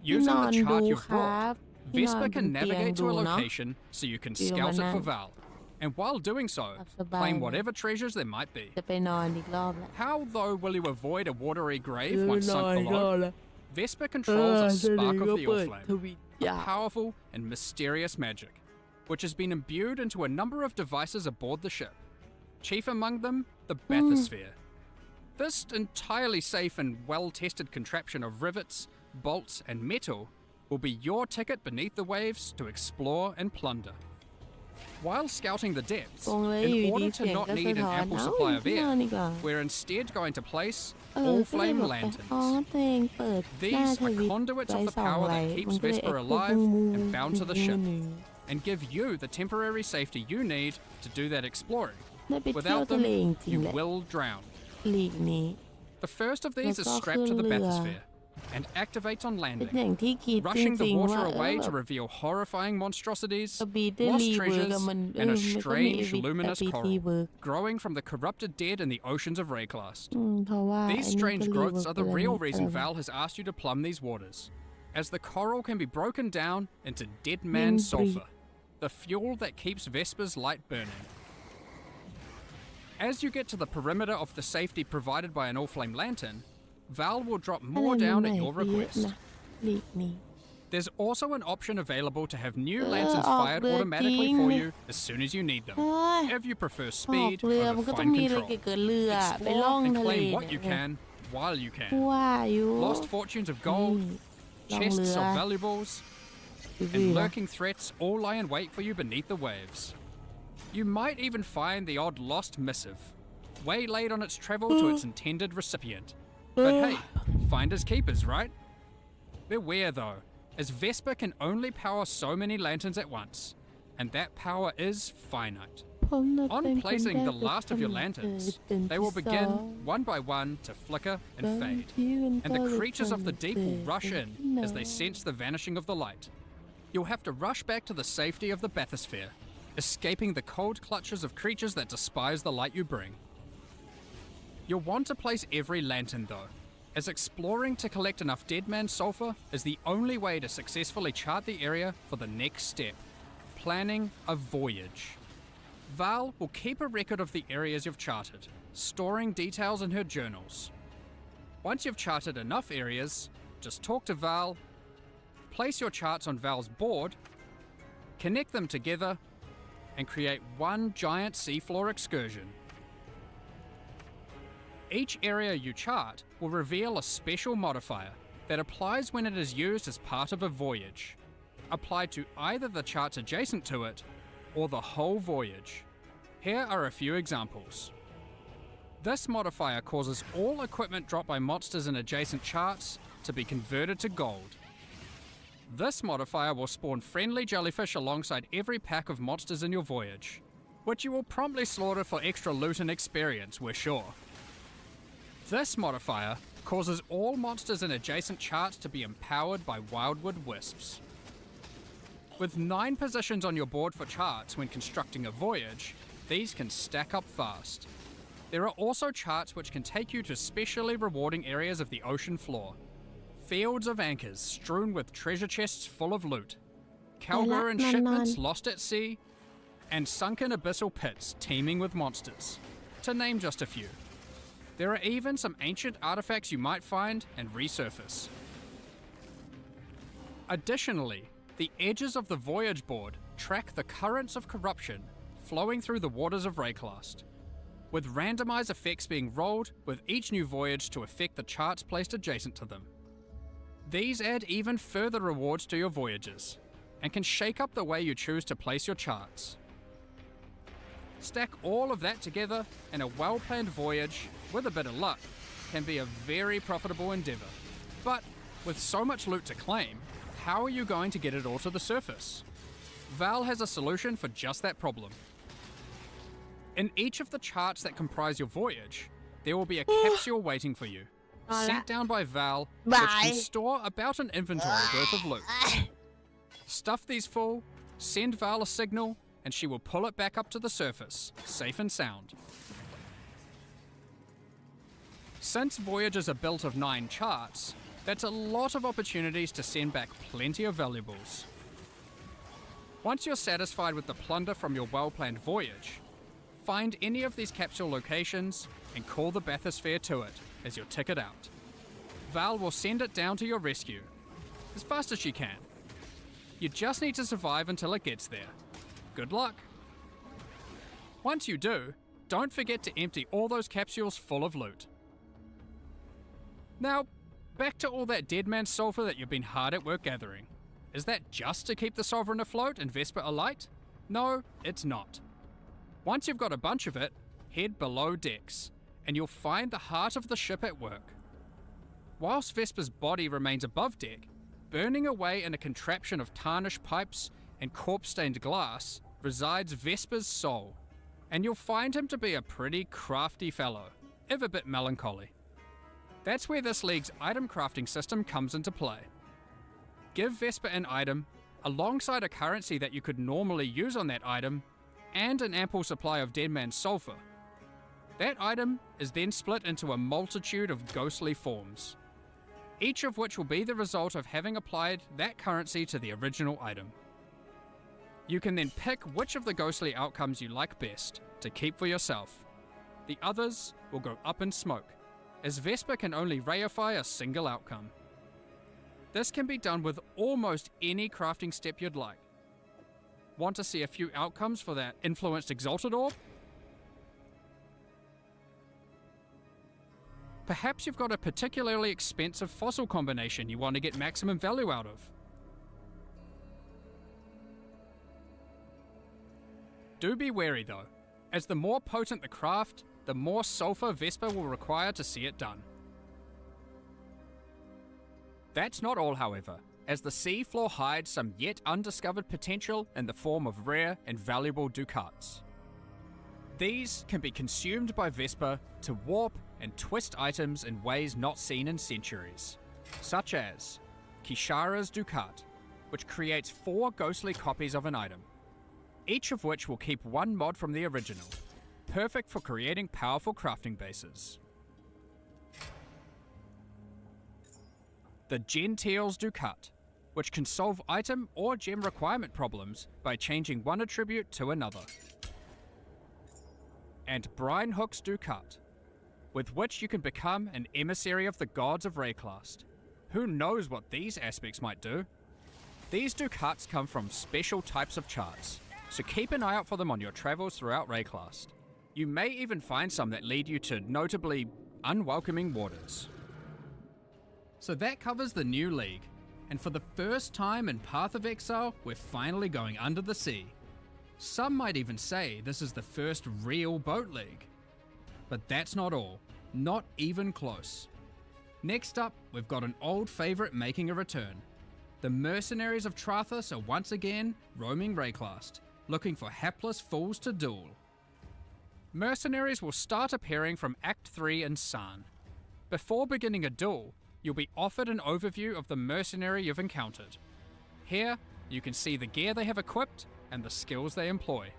Using the chart you've brought, Vesper can navigate to a location so you can scout it for Val, and while doing so, claim whatever treasures there might be. How, though, will you avoid a watery grave once sunk below? Vesper controls a spark of the Allflame, a powerful and mysterious magic, which has been imbued into a number of devices aboard the ship. Chief among them, the bathysphere. This entirely safe and well-tested contraption of rivets, bolts, and metal will be your ticket beneath the waves to explore and plunder. While scouting the depths, in order to not need an ample supply of air, we're instead going to place Allflame lanterns. These are conduits of the power that keeps Vesper alive and bound to the ship, and give you the temporary safety you need to do that exploring. Without them, you will drown. The first of these is strapped to the bathysphere and activates on landing, rushing the water away to reveal horrifying monstrosities, lost treasures, and a strange luminous coral growing from the corrupted dead in the oceans of Rayclast. These strange growths are the real reason Val has asked you to plumb these waters, as the coral can be broken down into dead man sulfur, the fuel that keeps Vesper's light burning. As you get to the perimeter of the safety provided by an all-flame lantern, Val will drop more down at your request. There's also an option available to have new lanterns fired automatically for you as soon as you need them. If you prefer ออก speed เรือ over มันก็ต้อง fine มีอะไร control. เกิดเรือไปล่อง Explore ทะ and เล claim what you เนี่ย can while you can. ว่าอยู่ Lost fortunes of gold, ล่อง chests เรือ of valuables, เรือ and lurking threats all lie in wait for you beneath the waves. You might even find the odd lost missive, waylaid on its travel to its intended recipient. But hey, finders keepers, right? Beware though, as Vesper can only power so many lanterns at once, and that power is finite. ผมน่ะ On เป็นคน placing แรก the last of your ที่ lanterns, เกิด they will ที่ begin สอง one by one to flicker and ตอน fade, ที่มัน and the เกิด creatures of the deep will เกิด rush in ที่ไหน as they sense the vanishing of the light. You'll have to rush back to the safety of the bathysphere, escaping the cold clutches of creatures that despise the light you bring. You'll want to place every lantern though, as exploring to collect enough dead man sulfur is the only way to successfully chart the area for the next step, planning a voyage. Val will keep a record of the areas you've charted, storing details in her journals. Once you've charted enough areas, just talk to Val, place your charts on Val's board, connect them together, and create one giant seafloor excursion. Each area you chart will reveal a special modifier that applies when it is used as part of a voyage, applied to either the charts adjacent to it or the whole voyage. Here are a few examples. This modifier causes all equipment dropped by monsters in adjacent charts to be converted to gold. This modifier will spawn friendly jellyfish alongside every pack of monsters in your voyage, which you will promptly slaughter for extra loot and experience, we're sure. This modifier causes all monsters in adjacent charts to be empowered by wildwood wisps. With 9 positions on your board for charts when constructing a voyage, these can stack up fast. There are also charts which can take you to specially rewarding areas of the ocean floor. Fields of anchors strewn with treasure chests full of loot, Calgarin shipments lost at sea, and sunken abyssal pits teeming with monsters, to name just a few. There are even some ancient artifacts you might find and resurface. Additionally, the edges of the voyage board track the currents of corruption flowing through the waters of Rayclast, with randomized effects being rolled with each new voyage to affect the charts placed adjacent to them. These add even further rewards to your voyages, and can shake up the way you choose to place your charts. Stack all of that together, and a well-planned voyage, with a bit of luck, can be a very profitable endeavour. But with so much loot to claim, how are you going to get it all to the surface? Val has a solution for just that problem. In each of the charts that comprise your voyage, there will be a capsule waiting for you, sent down by Val, which can store about an inventory worth of loot. Stuff these full, send Val a signal, and she will pull it back up to the surface, safe and sound. Since voyages are built of 9 charts, that's a lot of opportunities to send back plenty of valuables. Once you're satisfied with the plunder from your well-planned voyage, find any of these capsule locations and call the bathysphere to it as your ticket out. Val will send it down to your rescue, as fast as she can. You just need to survive until it gets there. Good luck! Once you do, don't forget to empty all those capsules full of loot. Now, back to all that dead man sulfur that you've been hard at work gathering. Is that just to keep the Sovereign afloat and Vesper alight? No, it's not. Once you've got a bunch of it, head below decks, and you'll find the heart of the ship at work. Whilst Vesper's body remains above deck, burning away in a contraption of tarnished pipes and corpse-stained glass, resides Vesper's soul, and you'll find him to be a pretty crafty fellow, if a bit melancholy. That's where this league's item crafting system comes into play. Give Vesper an item, alongside a currency that you could normally use on that item, and an ample supply of Dead Man's Sulfur. That item is then split into a multitude of ghostly forms, each of which will be the result of having applied that currency to the original item. You can then pick which of the ghostly outcomes you like best to keep for yourself, the others will go up in smoke, as Vesper can only reify a single outcome. This can be done with almost any crafting step you'd like. Want to see a few outcomes for that influenced exalted orb? Perhaps you've got a particularly expensive fossil combination you want to get maximum value out of. Do be wary though, as the more potent the craft, the more sulfur Vesper will require to see it done. That's not all, however, as the seafloor hides some yet undiscovered potential in the form of rare and valuable ducats. These can be consumed by Vesper to warp and twist items in ways not seen in centuries, such as Kishara's Ducat, which creates 4 ghostly copies of an item, each of which will keep 1 mod from the original, perfect for creating powerful crafting bases. The Gentile's Ducat, which can solve item or gem requirement problems by changing one attribute to another. And Brine Hook's Ducat, with which you can become an emissary of the gods of Rayclast. Who knows what these aspects might do? These Ducats come from special types of charts, so keep an eye out for them on your travels throughout Rayclast. You may even find some that lead you to notably unwelcoming waters. So that covers the new league, and for the first time in Path of Exile, we're finally going under the sea. Some might even say this is the first real boat league. But that's not all, not even close. Next up, we've got an old favourite making a return. The mercenaries of Trathus are once again roaming Rayclast, looking for hapless fools to duel. Mercenaries will start appearing from Act 3 in San. Before beginning a duel, you'll be offered an overview of the mercenary you've encountered. Here, you can see the gear they have equipped and the skills they employ.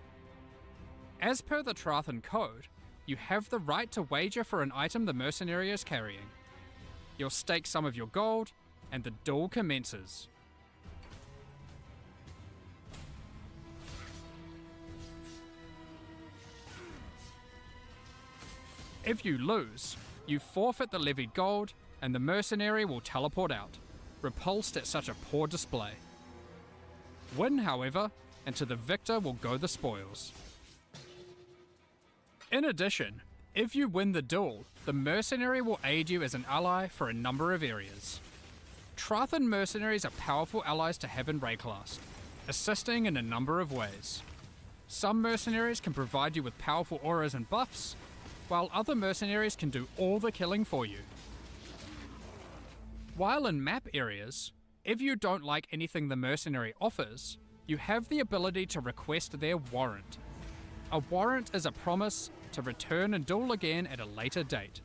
As per the Trathan Code, you have the right to wager for an item the mercenary is carrying. You'll stake some of your gold, and the duel commences. If you lose, you forfeit the levied gold, and the mercenary will teleport out, repulsed at such a poor display. Win, however, and to the victor will go the spoils. In addition, if you win the duel, the mercenary will aid you as an ally for a number of areas. Trathan mercenaries are powerful allies to have in Rayclast, assisting in a number of ways. Some mercenaries can provide you with powerful auras and buffs, while other mercenaries can do all the killing for you. While in map areas, if you don't like anything the mercenary offers, you have the ability to request their warrant. A warrant is a promise to return and duel again at a later date.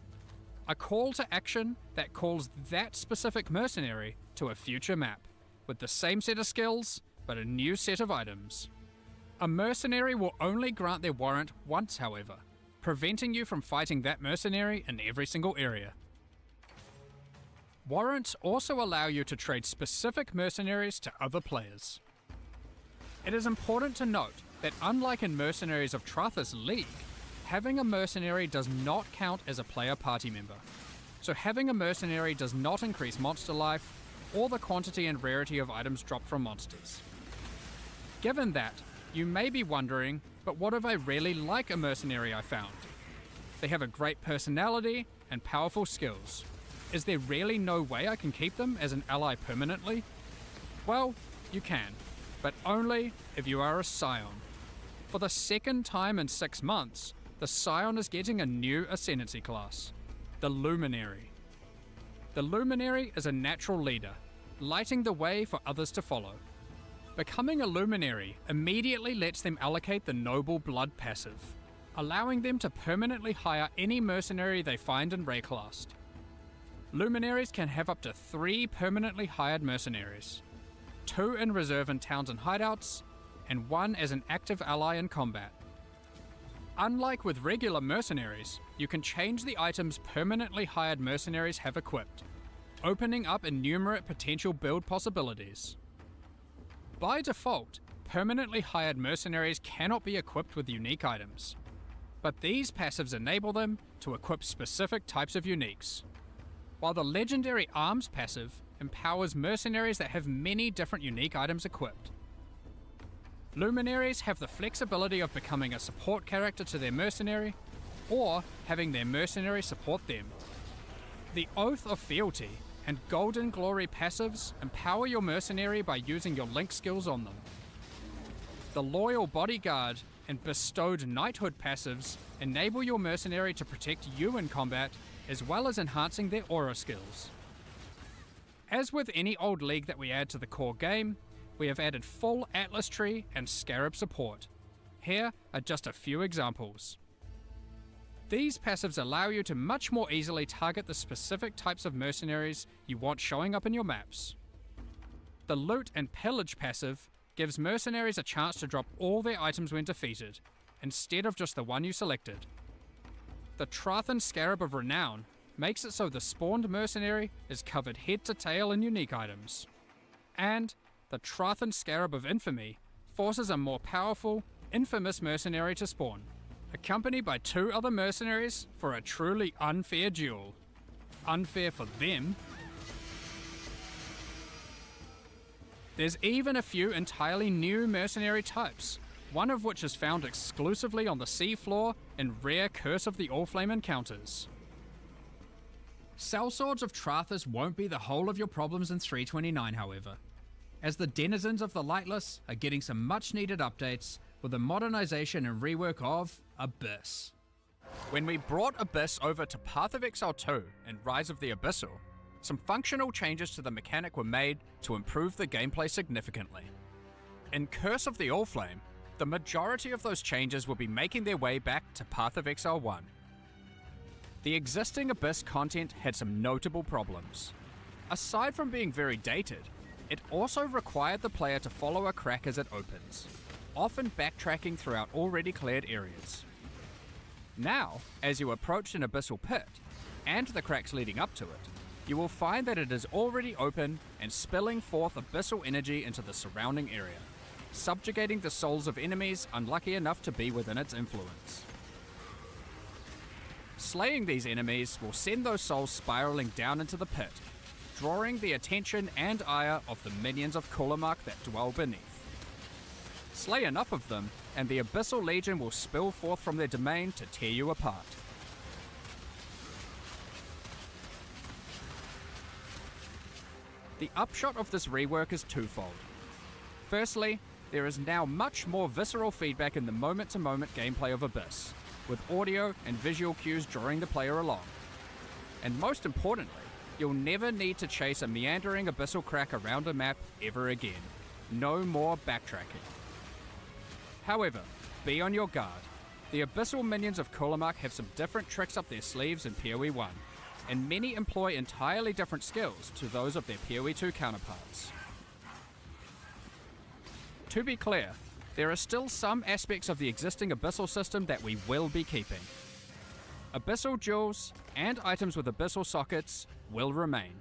A call to action that calls that specific mercenary to a future map, with the same set of skills, but a new set of items. A mercenary will only grant their warrant once, however, preventing you from fighting that mercenary in every single area. Warrants also allow you to trade specific mercenaries to other players. It is important to note that unlike in Mercenaries of Trathus League, having a mercenary does not count as a player party member. So having a mercenary does not increase monster life or the quantity and rarity of items dropped from monsters. Given that, you may be wondering, but what if I really like a mercenary I found? They have a great personality and powerful skills. Is there really no way I can keep them as an ally permanently? Well, you can, but only if you are a Scion. For the second time in 6 months, the Scion is getting a new Ascendancy class, the Luminary. The Luminary is a natural leader, lighting the way for others to follow. Becoming a Luminary immediately lets them allocate the Noble Blood passive, allowing them to permanently hire any mercenary they find in Rayclast. Luminaries can have up to 3 permanently hired mercenaries, 2 in reserve in towns and hideouts, and 1 as an active ally in combat. Unlike with regular mercenaries, you can change the items permanently hired mercenaries have equipped, opening up innumerate potential build possibilities. By default, permanently hired mercenaries cannot be equipped with unique items. but these passives enable them to equip specific types of uniques. While the legendary Arms passive empowers mercenaries that have many different unique items equipped. Luminaries have the flexibility of becoming a support character to their mercenary, or having their mercenary support them. The Oath of Fealty and Golden Glory passives empower your mercenary by using your link skills on them. The Loyal Bodyguard and Bestowed Knighthood passives enable your mercenary to protect you in combat, as well as enhancing their aura skills. As with any old league that we add to the core game, we have added full Atlas Tree and Scarab support. Here are just a few examples. These passives allow you to much more easily target the specific types of mercenaries you want showing up in your maps. The Loot and Pillage passive gives mercenaries a chance to drop all their items when defeated, instead of just the one you selected. The Trathan Scarab of Renown makes it so the spawned mercenary is covered head to tail in unique items. And the Trathan Scarab of Infamy forces a more powerful, infamous mercenary to spawn, accompanied by 2 other mercenaries for a truly unfair duel. Unfair for them. There's even a few entirely new mercenary types, one of which is found exclusively on the seafloor in rare Curse of the Allflame encounters. Sellswords of Trathus won't be the whole of your problems in 329, however, as the denizens of the Lightless are getting some much needed updates with the modernization and rework of Abyss. When we brought Abyss over to Path of Exile 2 and Rise of the Abyssal, some functional changes to the mechanic were made to improve the gameplay significantly. In Curse of the Allflame, the majority of those changes will be making their way back to Path of Exile 1. The existing Abyss content had some notable problems. Aside from being very dated, it also required the player to follow a crack as it opens, often backtracking throughout already cleared areas. Now, as you approach an abyssal pit, and the cracks leading up to it, you will find that it is already open and spilling forth abyssal energy into the surrounding area, subjugating the souls of enemies unlucky enough to be within its influence. Slaying these enemies will send those souls spiraling down into the pit, drawing the attention and ire of the minions of Kulamark that dwell beneath. Slay enough of them, and the Abyssal Legion will spill forth from their domain to tear you apart. The upshot of this rework is twofold. Firstly, there is now much more visceral feedback in the moment-to-moment gameplay of Abyss, with audio and visual cues drawing the player along. And most importantly, you'll never need to chase a meandering abyssal crack around a map ever again. No more backtracking. However, be on your guard. The abyssal minions of Kulamark have some different tricks up their sleeves in PoE 1, and many employ entirely different skills to those of their PoE 2 counterparts. To be clear, there are still some aspects of the existing abyssal system that we will be keeping. Abyssal jewels and items with abyssal sockets will remain.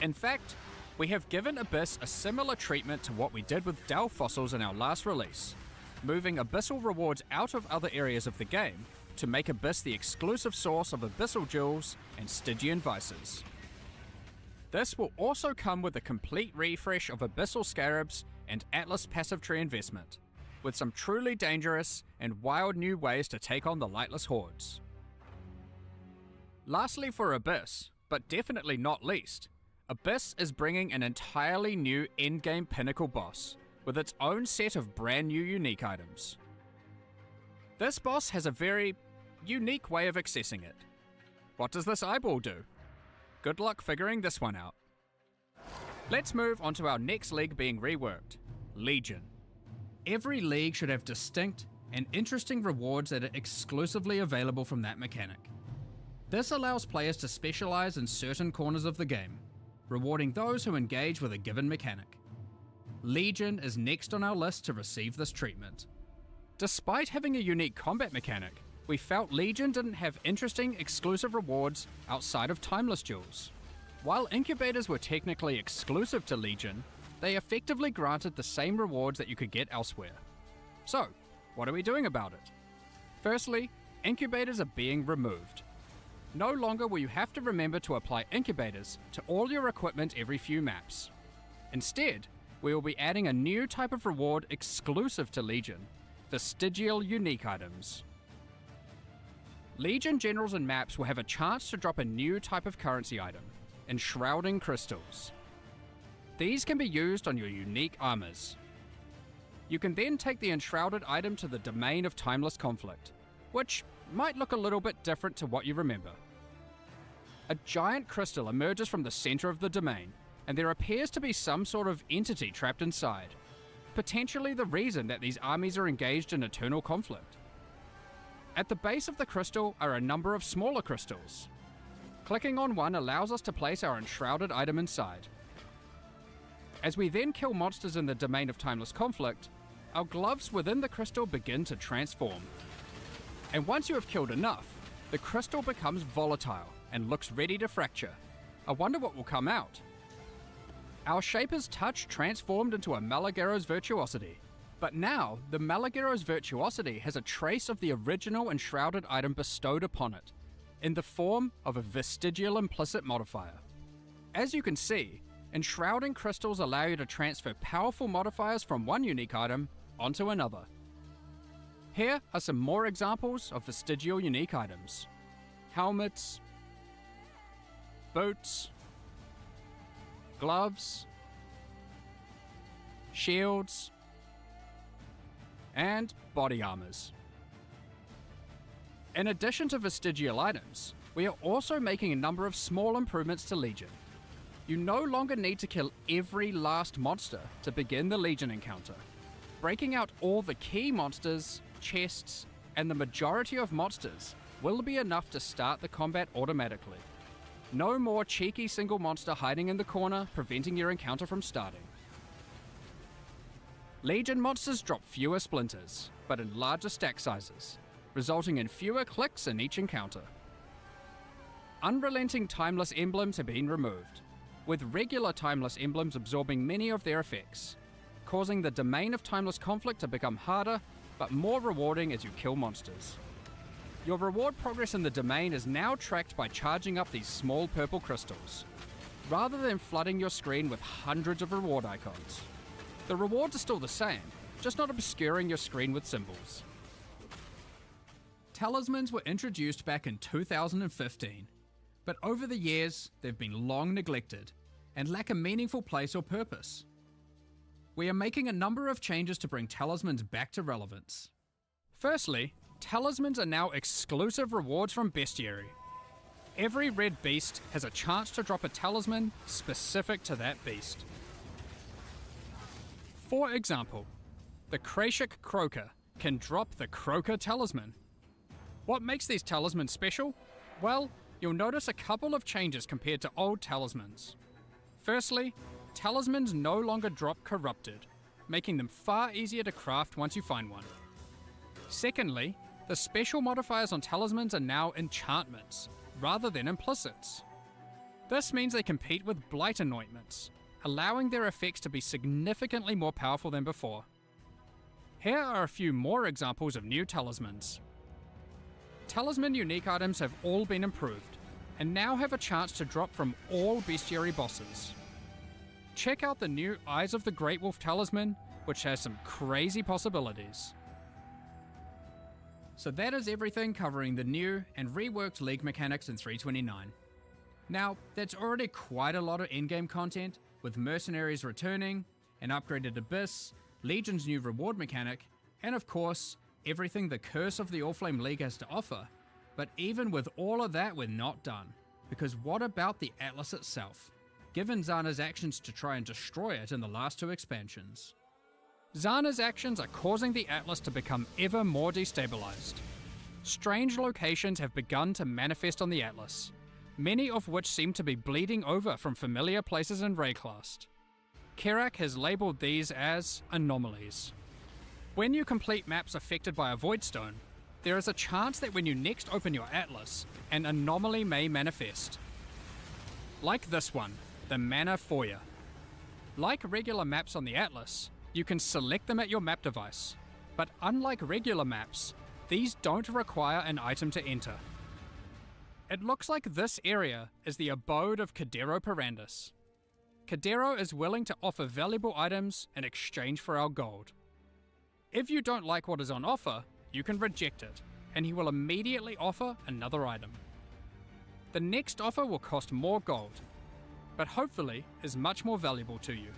In fact, we have given Abyss a similar treatment to what we did with Dell fossils in our last release, moving abyssal rewards out of other areas of the game to make Abyss the exclusive source of abyssal jewels and Stygian vices. This will also come with a complete refresh of abyssal scarabs and Atlas passive tree investment, with some truly dangerous and wild new ways to take on the Lightless hordes. Lastly for Abyss, but definitely not least, Abyss is bringing an entirely new endgame pinnacle boss, with its own set of brand new unique items. This boss has a very unique way of accessing it. What does this eyeball do? Good luck figuring this one out. Let's move on to our next league being reworked, Legion. Every league should have distinct and interesting rewards that are exclusively available from that mechanic. This allows players to specialize in certain corners of the game, rewarding those who engage with a given mechanic. Legion is next on our list to receive this treatment. Despite having a unique combat mechanic, we felt Legion didn't have interesting exclusive rewards outside of timeless jewels. While incubators were technically exclusive to Legion, they effectively granted the same rewards that you could get elsewhere. So, what are we doing about it? Firstly, incubators are being removed. No longer will you have to remember to apply incubators to all your equipment every few maps. Instead, we will be adding a new type of reward exclusive to Legion, vestigial unique items. Legion generals and maps will have a chance to drop a new type of currency item, enshrouding crystals. These can be used on your unique armors. You can then take the enshrouded item to the domain of timeless conflict, which might look a little bit different to what you remember. A giant crystal emerges from the center of the domain, and there appears to be some sort of entity trapped inside, potentially the reason that these armies are engaged in eternal conflict. At the base of the crystal are a number of smaller crystals. Clicking on one allows us to place our enshrouded item inside. As we then kill monsters in the domain of timeless conflict, our gloves within the crystal begin to transform. And once you have killed enough, the crystal becomes volatile and looks ready to fracture. I wonder what will come out. Our Shaper's Touch transformed into a Malaguero's Virtuosity, but now the Malaguero's Virtuosity has a trace of the original enshrouded item bestowed upon it, in the form of a vestigial implicit modifier. As you can see, enshrouding crystals allow you to transfer powerful modifiers from one unique item onto another. Here are some more examples of vestigial unique items. Helmets, boots, gloves, shields, and body armors. In addition to vestigial items, we are also making a number of small improvements to Legion. You no longer need to kill every last monster to begin the Legion encounter. Breaking out all the key monsters, chests, and the majority of monsters will be enough to start the combat automatically. No more cheeky single monster hiding in the corner, preventing your encounter from starting. Legion monsters drop fewer splinters, but in larger stack sizes, resulting in fewer clicks in each encounter. Unrelenting timeless emblems have been removed, with regular timeless emblems absorbing many of their effects, causing the domain of timeless conflict to become harder, but more rewarding as you kill monsters. Your reward progress in the domain is now tracked by charging up these small purple crystals, rather than flooding your screen with hundreds of reward icons. The rewards are still the same, just not obscuring your screen with symbols. Talismans were introduced back in 2015, but over the years they've been long neglected and lack a meaningful place or purpose. We are making a number of changes to bring talismans back to relevance. Firstly, talismans are now exclusive rewards from Bestiary. Every red beast has a chance to drop a talisman specific to that beast. For example, the Krashik Croaker can drop the Croaker Talisman. What makes these talismans special? Well, you'll notice a couple of changes compared to old talismans. Firstly, talismans no longer drop Corrupted, making them far easier to craft once you find one. Secondly, the special modifiers on talismans are now enchantments, rather than implicits. This means they compete with Blight Anointments, allowing their effects to be significantly more powerful than before. Here are a few more examples of new talismans. Talisman unique items have all been improved, and now have a chance to drop from all Bestiary bosses. Check out the new Eyes of the Great Wolf talisman, which has some crazy possibilities. So that is everything covering the new and reworked League mechanics in 329. Now, that's already quite a lot of endgame content, with Mercenaries returning, an upgraded Abyss, Legion's new reward mechanic, and of course, everything the Curse of the Allflame League has to offer. But even with all of that, we're not done. Because what about the Atlas itself? Given Zana's actions to try and destroy it in the last two expansions. Zana's actions are causing the Atlas to become ever more destabilized. Strange locations have begun to manifest on the Atlas, many of which seem to be bleeding over from familiar places in Rayclast. Kerak has labeled these as anomalies. When you complete maps affected by a Voidstone, there is a chance that when you next open your Atlas, an anomaly may manifest. Like this one, the Mana Foyer. Like regular maps on the Atlas, you can select them at your map device, but unlike regular maps, these don't require an item to enter. It looks like this area is the abode of Cadero Perandus. Cadero is willing to offer valuable items in exchange for our gold. If you don't like what is on offer, you can reject it, and he will immediately offer another item. The next offer will cost more gold, but hopefully is much more valuable to you.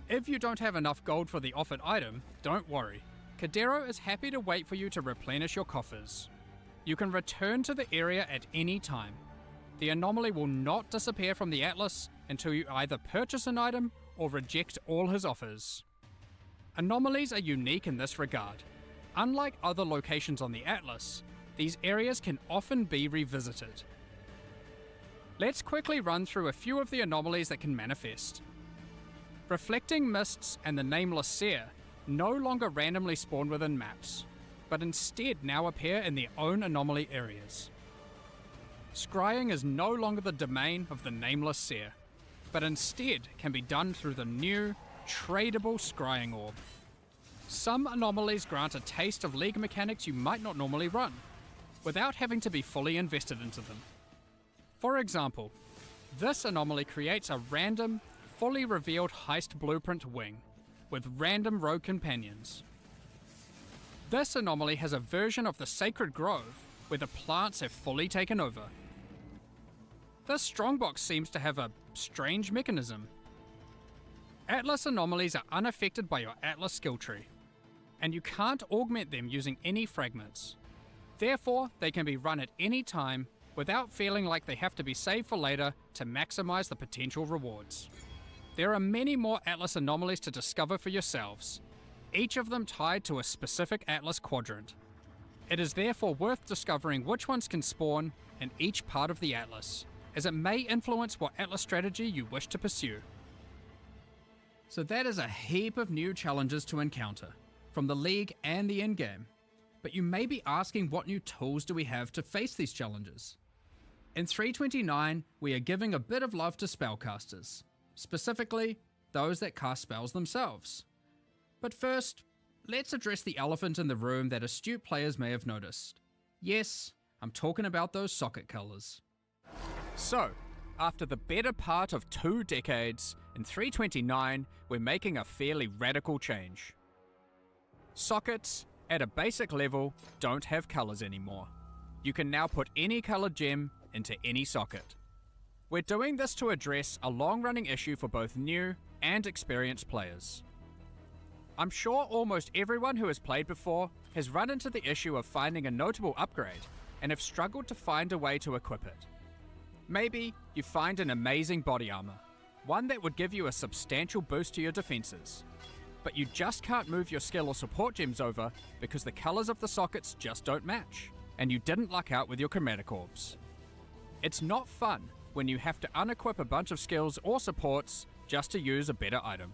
If you don't have enough gold for the offered item, don't worry. Cadero is happy to wait for you to replenish your coffers. You can return to the area at any time. The anomaly will not disappear from the Atlas until you either purchase an item or reject all his offers. Anomalies are unique in this regard. Unlike other locations on the Atlas, these areas can often be revisited. Let's quickly run through a few of the anomalies that can manifest. Reflecting Mists and the Nameless Seer no longer randomly spawn within maps, but instead now appear in their own anomaly areas. Scrying is no longer the domain of the Nameless Seer, but instead can be done through the new, tradable Scrying Orb. Some anomalies grant a taste of League mechanics you might not normally run, without having to be fully invested into them. For example, this anomaly creates a random, fully revealed heist blueprint wing, with random rogue companions. This anomaly has a version of the Sacred Grove, where the plants have fully taken over. This strongbox seems to have a strange mechanism. Atlas anomalies are unaffected by your Atlas skill tree, and you can't augment them using any fragments. Therefore, they can be run at any time without feeling like they have to be saved for later to maximize the potential rewards. There are many more Atlas anomalies to discover for yourselves, each of them tied to a specific Atlas quadrant. It is therefore worth discovering which ones can spawn in each part of the Atlas, as it may influence what Atlas strategy you wish to pursue. So that is a heap of new challenges to encounter, from the League and the in-game. But you may be asking, what new tools do we have to face these challenges? In 329, we are giving a bit of love to spellcasters, specifically those that cast spells themselves. But first, let's address the elephant in the room that astute players may have noticed. Yes, I'm talking about those socket colors. So, after the better part of 2 decades, in 329, we're making a fairly radical change. Sockets, at a basic level, don't have colors anymore. You can now put any colored gem into any socket. We're doing this to address a long-running issue for both new and experienced players. I'm sure almost everyone who has played before has run into the issue of finding a notable upgrade and have struggled to find a way to equip it. Maybe you find an amazing body armor, one that would give you a substantial boost to your defenses, but you just can't move your skill or support gems over because the colors of the sockets just don't match, and you didn't luck out with your chromatic orbs. It's not fun when you have to unequip a bunch of skills or supports just to use a better item.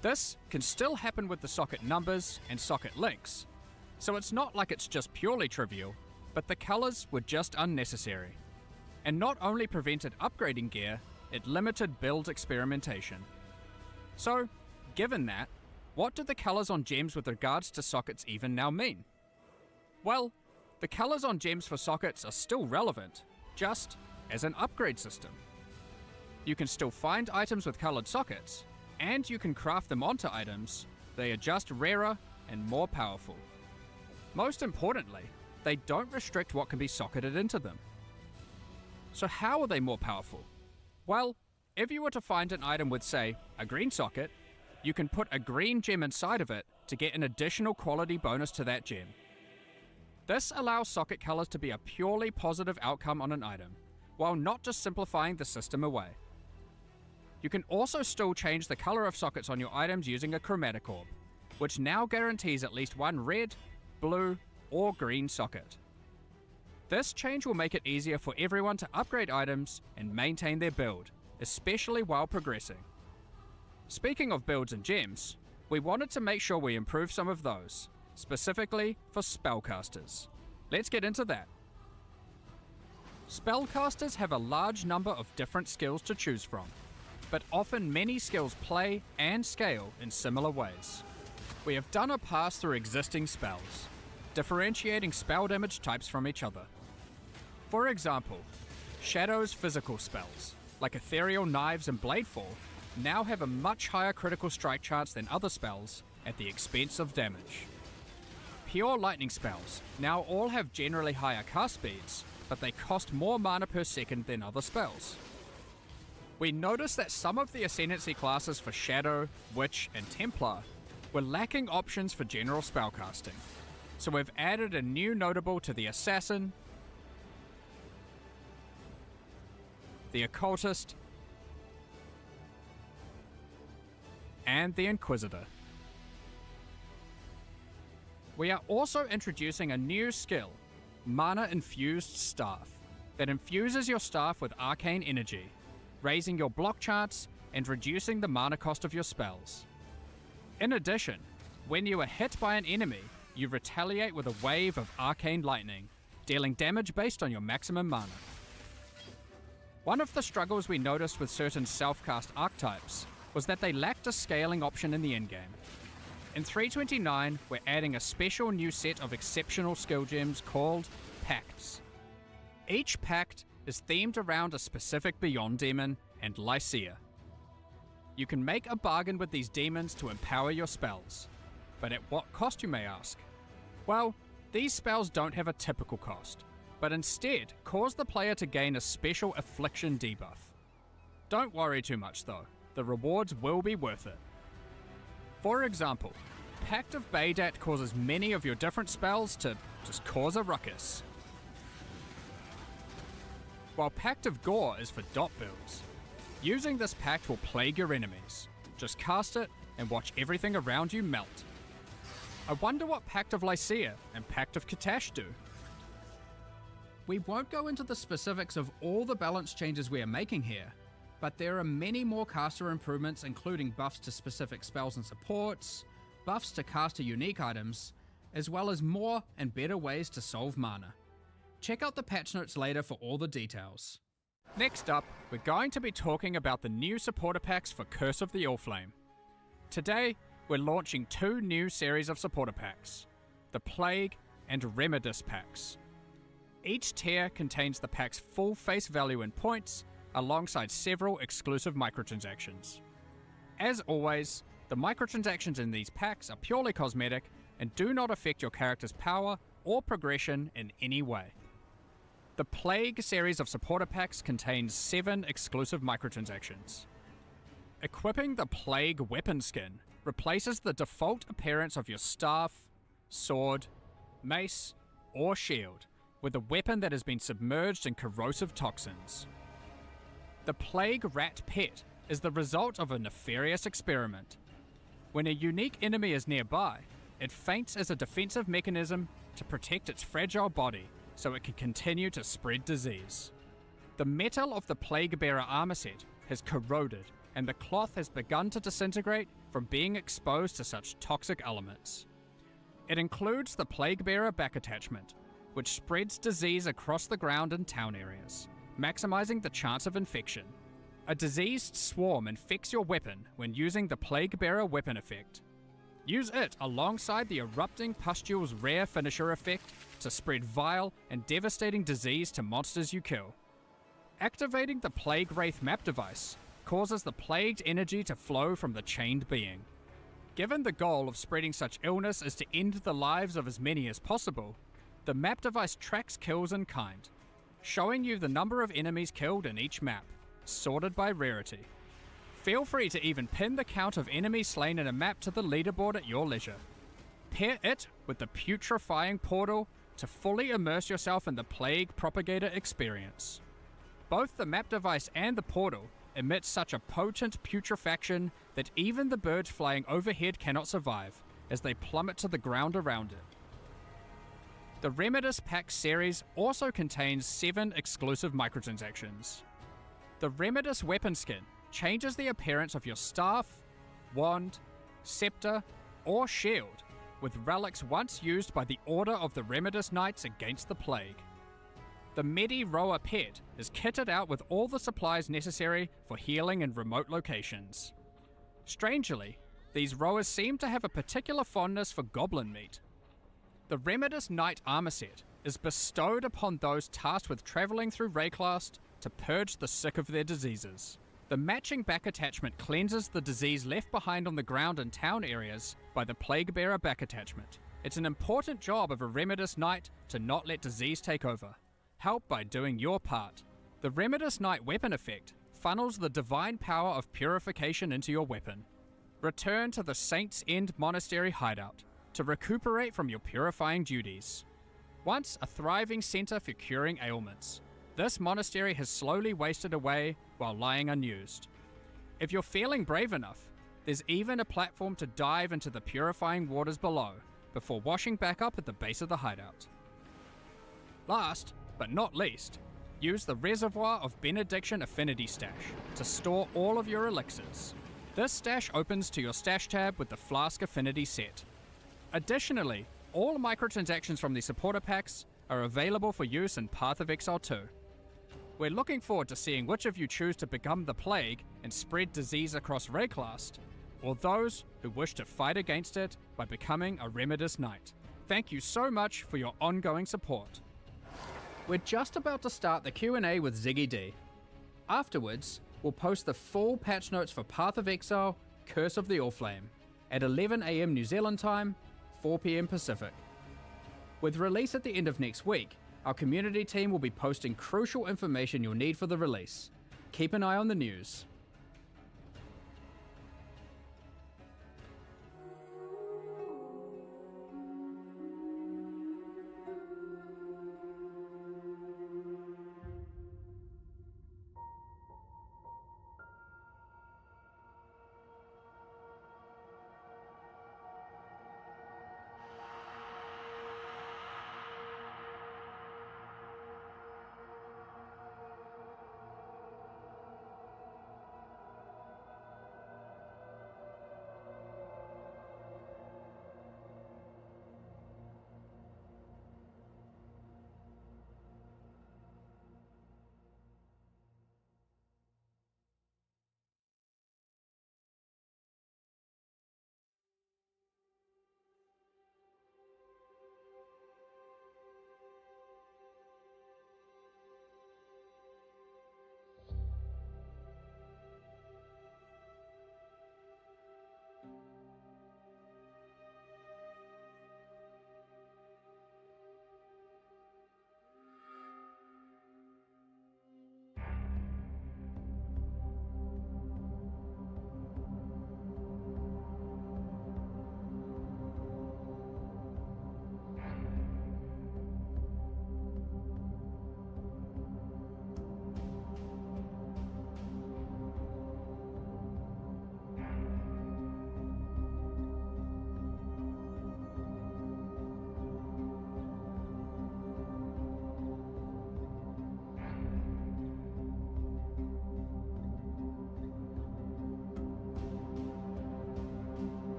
This can still happen with the socket numbers and socket links, so it's not like it's just purely trivial, but the colors were just unnecessary, and not only prevented upgrading gear, it limited build experimentation. So, given that, what do the colors on gems with regards to sockets even now mean? Well, the colors on gems for sockets are still relevant, just as an upgrade system. You can still find items with colored sockets, and you can craft them onto items. They are just rarer and more powerful. Most importantly, they don't restrict what can be socketed into them. So how are they more powerful? Well, if you were to find an item with, say, a green socket, you can put a green gem inside of it to get an additional quality bonus to that gem. This allows socket colors to be a purely positive outcome on an item, while not just simplifying the system away. You can also still change the color of sockets on your items using a chromatic orb, which now guarantees at least one red, blue, or green socket. This change will make it easier for everyone to upgrade items and maintain their build, especially while progressing. Speaking of builds and gems, we wanted to make sure we improve some of those, specifically for spellcasters. Let's get into that. Spellcasters have a large number of different skills to choose from, but often many skills play and scale in similar ways. We have done a pass through existing spells, differentiating spell damage types from each other. For example, Shadow's physical spells, like Ethereal Knives and Bladefall, now have a much higher critical strike chance than other spells at the expense of damage. Pure Lightning spells now all have generally higher cast speeds, but they cost more mana per second than other spells. We noticed that some of the Ascendancy classes for Shadow, Witch, and Templar were lacking options for general spellcasting, so we've added a new notable to the Assassin, the Occultist, and the Inquisitor. We are also introducing a new skill, Mana Infused Staff, that infuses your staff with arcane energy, raising your block chance and reducing the mana cost of your spells. In addition, when you are hit by an enemy, you retaliate with a wave of arcane lightning, dealing damage based on your maximum mana. One of the struggles we noticed with certain self-cast archetypes was that they lacked a scaling option in the endgame. In 329, we're adding a special new set of exceptional skill gems called Pacts. Each pact is themed around a specific Beyond demon and Lycia. You can make a bargain with these demons to empower your spells, but at what cost, you may ask? Well, these spells don't have a typical cost, but instead cause the player to gain a special affliction debuff. Don't worry too much though, the rewards will be worth it. For example, Pact of Baydat causes many of your different spells to just cause a ruckus, while Pact of Gore is for dot builds. Using this pact will plague your enemies. Just cast it and watch everything around you melt. I wonder what Pact of Lycia and Pact of Katash do. We won't go into the specifics of all the balance changes we are making here, but there are many more caster improvements, including buffs to specific spells and supports, buffs to caster unique items, as well as more and better ways to solve mana. Check out the patch notes later for all the details. Next up, we're going to be talking about the new supporter packs for Curse of the Allflame. Today, we're launching 2 new series of supporter packs, the Plague and Remedis packs. Each tier contains the pack's full face value in points, alongside several exclusive microtransactions. As always, the microtransactions in these packs are purely cosmetic and do not affect your character's power or progression in any way. The Plague series of supporter packs contains 7 exclusive microtransactions. Equipping the Plague weapon skin replaces the default appearance of your staff, sword, mace, or shield with a weapon that has been submerged in corrosive toxins. The Plague Rat Pet is the result of a nefarious experiment. When a unique enemy is nearby, it faints as a defensive mechanism to protect its fragile body so it can continue to spread disease. The metal of the Plague Bearer armor set has corroded, and the cloth has begun to disintegrate from being exposed to such toxic elements. It includes the Plague Bearer back attachment, which spreads disease across the ground in town areas, maximizing the chance of infection. A diseased swarm infects your weapon when using the Plague Bearer weapon effect. Use it alongside the Erupting Pustule's rare finisher effect to spread vile and devastating disease to monsters you kill. Activating the Plague Wraith map device causes the plagued energy to flow from the chained being. Given the goal of spreading such illness is to end the lives of as many as possible, the map device tracks kills in kind, showing you the number of enemies killed in each map, sorted by rarity. Feel free to even pin the count of enemies slain in a map to the leaderboard at your leisure. Pair it with the Putrefying Portal to fully immerse yourself in the Plague Propagator experience. Both the map device and the portal emit such a potent putrefaction that even the birds flying overhead cannot survive, as they plummet to the ground around it. The Remedis Pack series also contains 7 exclusive microtransactions. The Remedis weapon skin changes the appearance of your staff, wand, scepter, or shield, with relics once used by the Order of the Remedis Knights against the plague. The Medi Roa Pet is kitted out with all the supplies necessary for healing in remote locations. Strangely, these Roas seem to have a particular fondness for goblin meat. The The Remedis Knight armor set is bestowed upon those tasked with travelling through Rayclast to purge the sick of their diseases. The matching back attachment cleanses the disease left behind on the ground in town areas by the Plague Bearer back attachment. It's an important job of a Remedis Knight to not let disease take over. Help by doing your part. The Remedis Knight weapon effect funnels the divine power of purification into your weapon. Return to the Saints' End Monastery hideout to recuperate from your purifying duties. Once a thriving centre for curing ailments, this monastery has slowly wasted away while lying unused. If you're feeling brave enough, there's even a platform to dive into the purifying waters below before washing back up at the base of the hideout. Last, but not least, use the Reservoir of Benediction Affinity Stash to store all of your elixirs. This stash opens to your stash tab with the Flask Affinity set. Additionally, all microtransactions from the supporter packs are available for use in Path of Exile 2. We're looking forward to seeing which of you choose to become the plague and spread disease across Rayclast, or those who wish to fight against it by becoming a Remedis Knight. Thank you so much for your ongoing support. We're just about to start the Q&A with Ziggy D. Afterwards, we'll post the full patch notes for Path of Exile, Curse of the Allflame, at 11 AM New Zealand time, 4 PM Pacific. With release at the end of next week, our community team will be posting crucial information you'll need for the release. Keep an eye on the news.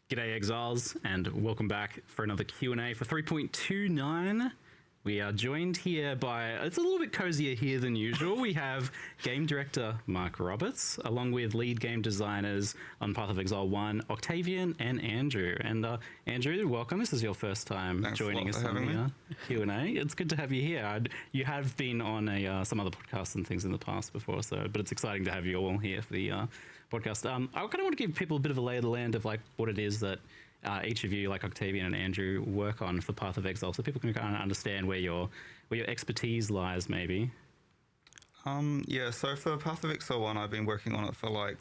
G'day Exiles, and welcome back for another Q&A for 3.29. We are joined here by, it's a little bit cozier here than usual. We have Game Director Mark Roberts, along with lead game designers on Path of Exile 1, Octavian and Andrew. And Andrew, welcome. This is your first time joining us on the Q&A. It's good to have you here. You have been on some other podcasts and things in the past before, but it's exciting to have you all here for the podcast. I kind of want to give people a bit of a lay of the land of like what it is that each of you, like Octavian and Andrew, work on for Path of Exile, so people can kind of understand where your expertise lies, maybe. Yeah, so for Path of Exile 1, I've been working on it for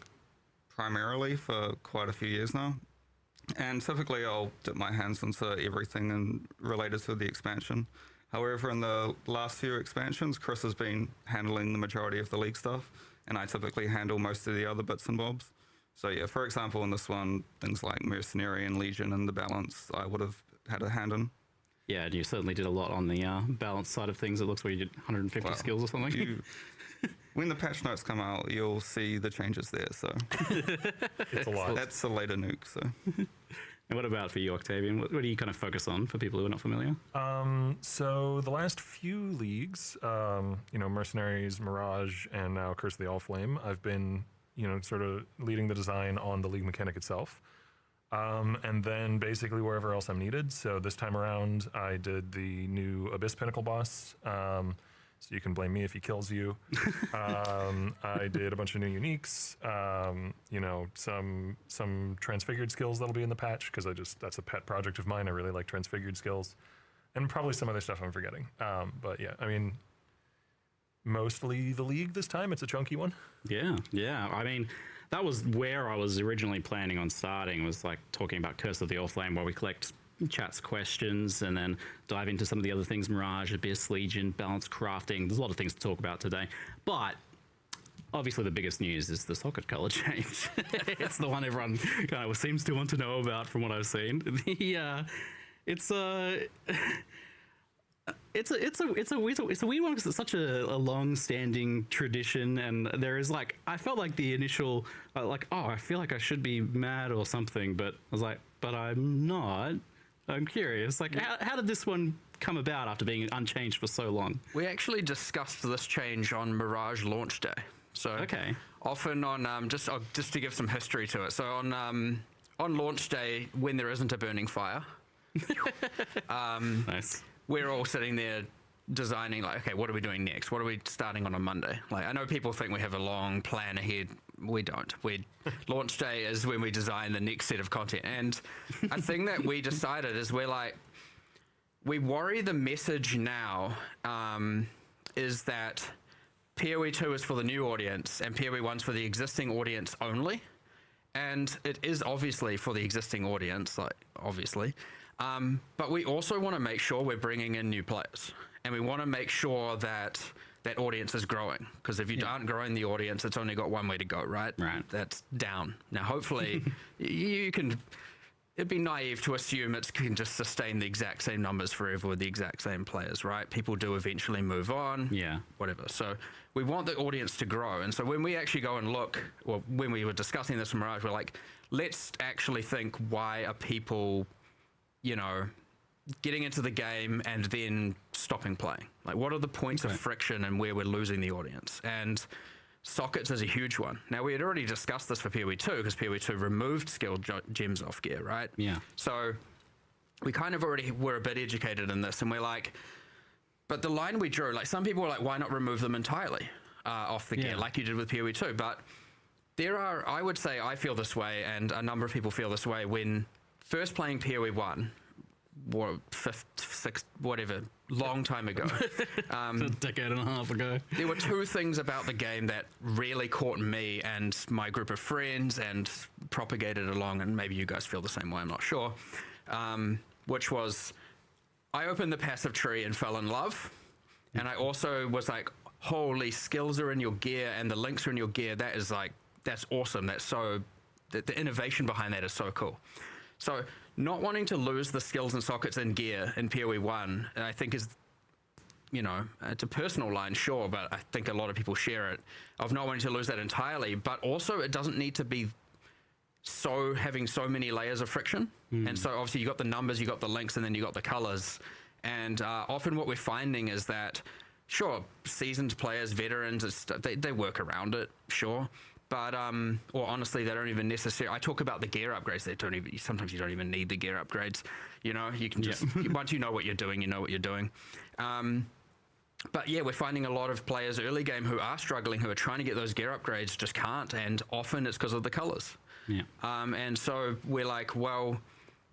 primarily for quite a few years now. And typically I'll dip my hands into everything and related to the expansion. However, in the last few expansions, Chris has been handling the majority of the league stuff. and I typically handle most of the other bits and bobs. So yeah, for example, in this one, things like Mercenary and Legion and the balance, I would have had a hand in. Yeah, and you certainly did a lot on the balance side of things. It looks like you did 150 skills or something. When the patch notes come out, you'll see the changes there. So it's a lot. That's a later nuke. So. And what about for you, Octavian? What do you kind of focus on for people who are not familiar? So the last few leagues, Mercenaries, Mirage, and now Curse of the Allflame, I've been, sort of leading the design on the league mechanic itself. And then basically wherever else I'm needed. So this time around, I did the new Abyss Pinnacle boss. So you can blame me if he kills you. I did a bunch of new uniques, some transfigured skills that'll be in the patch, because that's a pet project of mine. I really like transfigured skills, and probably some other stuff I'm forgetting. But yeah, I mean, mostly the league this time. It's a chunky one. Yeah. I mean, that was where I was originally planning on starting, was like talking about Curse of the Allflame, where we collect chat's questions and then dive into some of the other things, Mirage, Abyss, Legion, balance crafting. There's a lot of things to talk about today, but obviously the biggest news is the socket color change. It's the one everyone kind of seems to want to know about from what I've seen. It's a weird one because it's such a long-standing tradition, and there is like, I felt like the initial I feel like I should be mad or something, but I was like, but I'm not. I'm curious, like, how did this one come about after being unchanged for so long? We actually discussed this change on Mirage launch day. So okay, often on just to give some history to it. So on launch day, when there isn't a burning fire, nice. We're all sitting there designing, like, okay, what are we doing next? What are we starting on Monday? Like, I know people think we have a long plan ahead. We don't. Launch day is when we design the next set of content. And a thing that we decided is we worry the message now is that POE 2 is for the new audience and POE 1 is for the existing audience only. And it is obviously for the existing audience, obviously. But we also want to make sure we're bringing in new players. And we want to make sure that that audience is growing. Because if you aren't growing the audience, it's only got one way to go, right? Right. That's down. Now, hopefully, it'd be naive to assume it can just sustain the exact same numbers forever with the exact same players, right? People do eventually move on. Yeah. Whatever. So we want the audience to grow. And so when we actually go and look, well, when we were discussing this in Mirage, we're like, let's actually think, why are people, getting into the game and then stopping playing? Like, what are the points of friction and where we're losing the audience? And sockets is a huge one. Now, we had already discussed this for POE 2 because POE 2 removed skilled gems off gear, right? Yeah. So we kind of already were a bit educated in this, and we're like, but the line we drew, like, some people were like, why not remove them entirely off the gear, like you did with POE 2? But there are, I would say, I feel this way, and a number of people feel this way, when first playing POE 1, fifth, sixth, whatever, long time ago. A decade and a half ago. There were two things about the game that really caught me and my group of friends and propagated along, and maybe you guys feel the same way, I'm not sure, which was, I opened the passive tree and fell in love, and I also was like, holy, skills are in your gear and the links are in your gear. That is like, that's awesome. That's so, the innovation behind that is so cool. So not wanting to lose the skills and sockets in gear in POE 1, I think is, it's a personal line, sure, but I think a lot of people share it, of not wanting to lose that entirely, but also it doesn't need to be having so many layers of friction. And so obviously you got the numbers, you got the links, and then you got the colors. And often what we're finding is that, sure, seasoned players, veterans, they work around it, sure. But, or honestly, they don't even necessarily, I talk about the gear upgrades, sometimes you don't even need the gear upgrades, you can just, once you know what you're doing, you know what you're doing. But yeah, we're finding a lot of players early game who are struggling, who are trying to get those gear upgrades, just can't, and often it's because of the colors. Yeah. And so we're like, well,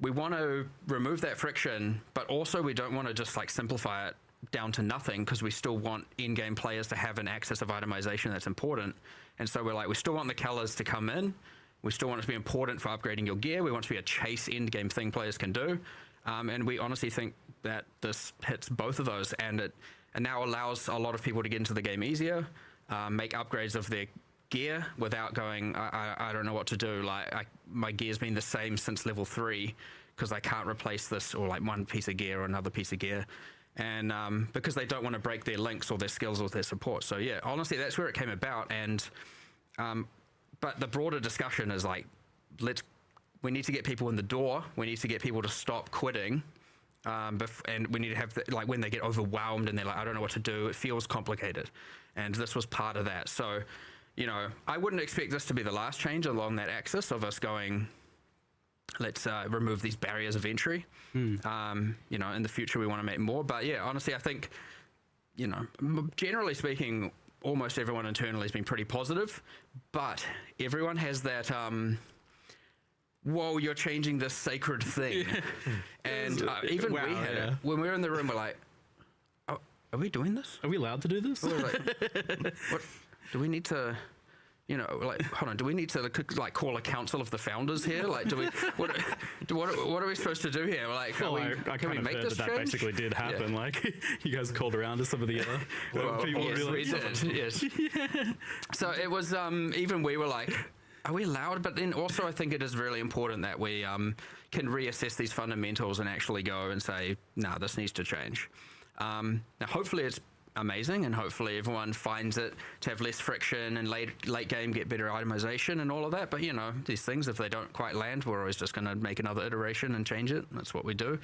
we want to remove that friction, but also we don't want to just like simplify it down to nothing, because we still want in-game players to have an access of itemization that's important. And so we're like, we still want the colors to come in. We still want it to be important for upgrading your gear. We want it to be a chase end-game thing players can do. And we honestly think that this hits both of those, and it now allows a lot of people to get into the game easier. make upgrades of their gear without going, I don't know what to do. Like my gear's been the same since level 3 because I can't replace this or like one piece of gear or another piece of gear. And because they don't want to break their links or their skills or their support. So yeah, honestly, that's where it came about. And but the broader discussion is like, we need to get people in the door. We need to get people to stop quitting. And we need to have like when they get overwhelmed and they're like, I don't know what to do. It feels complicated. And this was part of that. So, you know, I wouldn't expect this to be the last change along that axis of us going, let's remove these barriers of entry. You know, in the future we want to make more. But yeah, honestly, I think, you know, generally speaking, almost everyone internally has been pretty positive. But everyone has that, whoa, you're changing this sacred thing. And even we had it. When we were in the room, we're like, oh, are we doing this? Are we allowed to do this? Like, what? Do we need to... You know, like, hold on. Do we need to like call a council of the founders here? Like, do we? What are we supposed to do here? Like, well, I can we make this that change? basically did happen. Like, you guys called around to some of the other people. Yes, we did. Yes. So it was. Even we were like, are we allowed? But then also, I think it is really important that we can reassess these fundamentals and actually go and say, no, this needs to change. Now, hopefully, it's amazing, and hopefully everyone finds it to have less friction and late game get better itemization and all of that. But you know, these things, if they don't quite land, we're always just going to make another iteration and change it. That's what we do.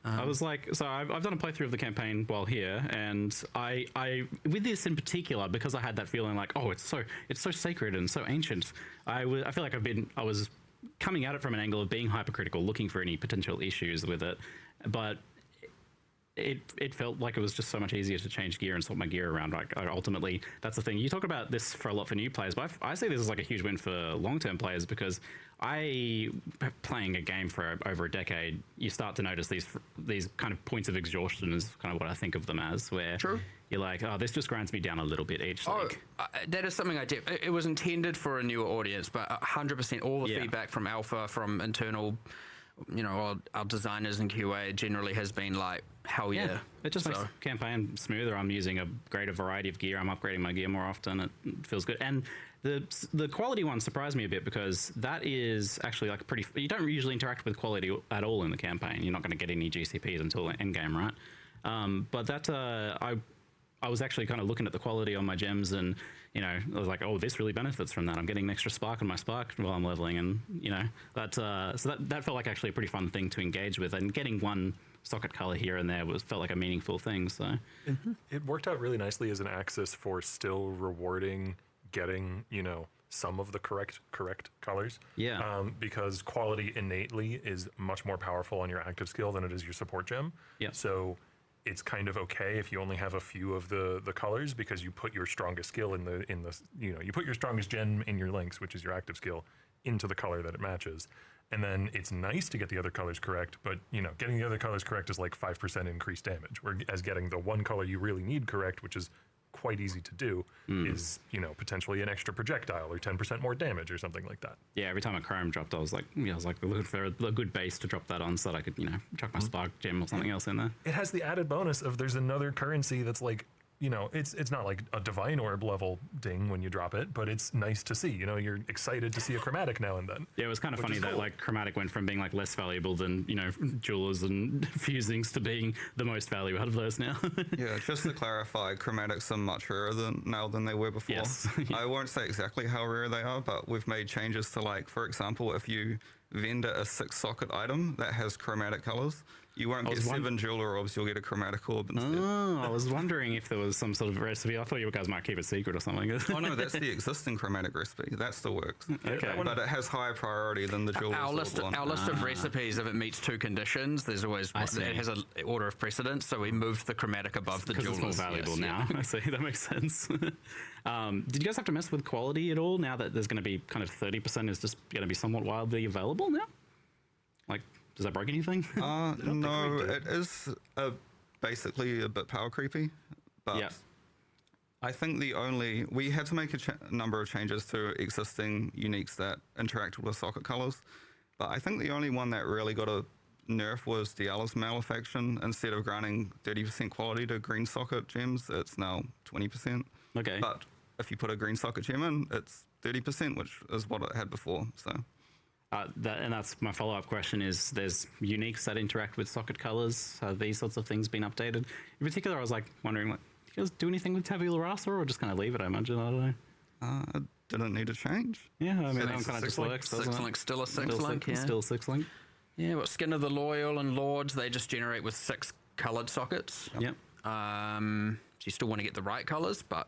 I was like, so I've done a playthrough of the campaign while here, and I with this in particular, because I had that feeling like, oh, it's so sacred and so ancient. I feel like I was coming at it from an angle of being hypercritical, looking for any potential issues with it, but it felt like it was just so much easier to change gear and swap my gear around. Like, ultimately, that's the thing. You talk about this for a lot for new players, but I see this as like a huge win for long-term players, because playing a game for over a decade, you start to notice these kind of points of exhaustion is kind of what I think of them as, where you're like, oh, this just grinds me down a little bit each league. That is something I did. It was intended for a newer audience, but 100% all the feedback from Alpha, from internal, you know, our designers and QA generally has been like, hell yeah. It just makes the campaign smoother. I'm using a greater variety of gear. I'm upgrading my gear more often. It feels good. And the quality one surprised me a bit, because that is actually like you don't usually interact with quality at all in the campaign. You're not going to get any GCPs until end game, right? But that I was actually kind of looking at the quality on my gems, and you know, I was like, oh, this really benefits from that. I'm getting an extra spark on my spark while I'm leveling, and you know, so that felt like actually a pretty fun thing to engage with, and getting one socket color here and there felt like a meaningful thing. So it worked out really nicely as an axis for still rewarding getting, you know, some of the correct colors. Because quality innately is much more powerful on your active skill than it is your support gem. So it's kind of okay if you only have a few of the colors, because you put your strongest skill in the you know, you put your strongest gem in your links, which is your active skill, into the color that it matches. And then it's nice to get the other colors correct, but you know, getting the other colors correct is like 5% increased damage, whereas getting the one color you really need correct, which is quite easy to do, is, you know, potentially an extra projectile or 10% more damage or something like that. Yeah, every time a chrome dropped, I was like looking for a good base to drop that on, so that I could, you know, chuck my spark gem or something else in there. It has the added bonus of there's another currency that's like, you know, it's not like a divine orb level ding when you drop it, but it's nice to see. You know, you're excited to see a chromatic now and then. Yeah, it was kind of funny that like chromatic went from being like less valuable than, you know, jewelers and fusings to being the most valuable out of those now. Yeah, just to clarify, chromatics are much rarer now than they were before. Yes. I won't say exactly how rare they are, but we've made changes to, like, for example, if you vendor a 6-socket item that has chromatic colors, you won't get 7 jeweler orbs, you'll get a chromatic orb instead. Oh, I was wondering if there was some sort of recipe. I thought you guys might keep it secret or something. Oh no, that's the existing chromatic recipe. That still works. Okay. But it has higher priority than the jeweler's Our list of recipes, if it meets 2 conditions, there's always it has an order of precedence, so we moved the chromatic above the jeweler's. Because it's more valuable now. I see, that makes sense. Did you guys have to mess with quality at all now that there's going to be kind of 30% is just going to be somewhat wildly available now? Like, does that break anything? No, it is basically a bit power creepy, but I think we had to make a number of changes to existing uniques that interacted with socket colors, but I think the only one that really got a nerf was Diala's Malefaction. Instead of granting 30% quality to green socket gems, it's now 20%. Okay. But if you put a green socket gem in, it's 30%, which is what it had before. So. And that's my follow-up question is, there's uniques that interact with socket colors. Have these sorts of things been updated? In particular, I was like wondering, like, do you guys do anything with tabula rasa or just kind of leave it, I imagine? I don't know. It didn't need to change. Yeah, I mean, that kind of just works, doesn't it? 6 link, still a 6 link, yeah. Still 6 link. Yeah, but Skin of the Loyal and Lords, they just generate with 6 coloured sockets. Yep. So you still want to get the right colours, but...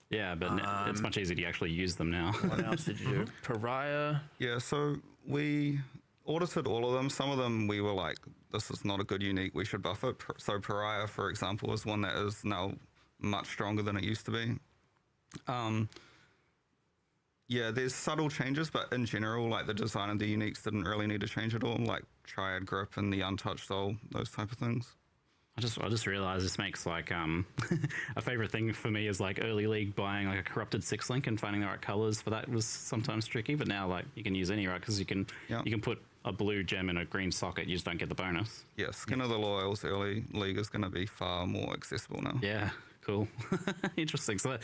Yeah, but it's much easier to actually use them now. What else did you do? Pariah? Yeah, so we audited all of them. Some of them we were like, this is not a good unique, we should buff it. So Pariah, for example, is one that is now much stronger than it used to be. Yeah, there's subtle changes, but in general, like the design of the uniques didn't really need to change at all, like Triad Grip and the Untouched Soul, those type of things. I just realized this makes like a favorite thing for me is like early league buying like a corrupted 6 link and finding the right colors for that was sometimes tricky, but now like you can use any, right? Because you can put a blue gem in a green socket, you just don't get the bonus. Yeah, Skin of the Loyals early league is going to be far more accessible now. Yeah, cool. Interesting. So that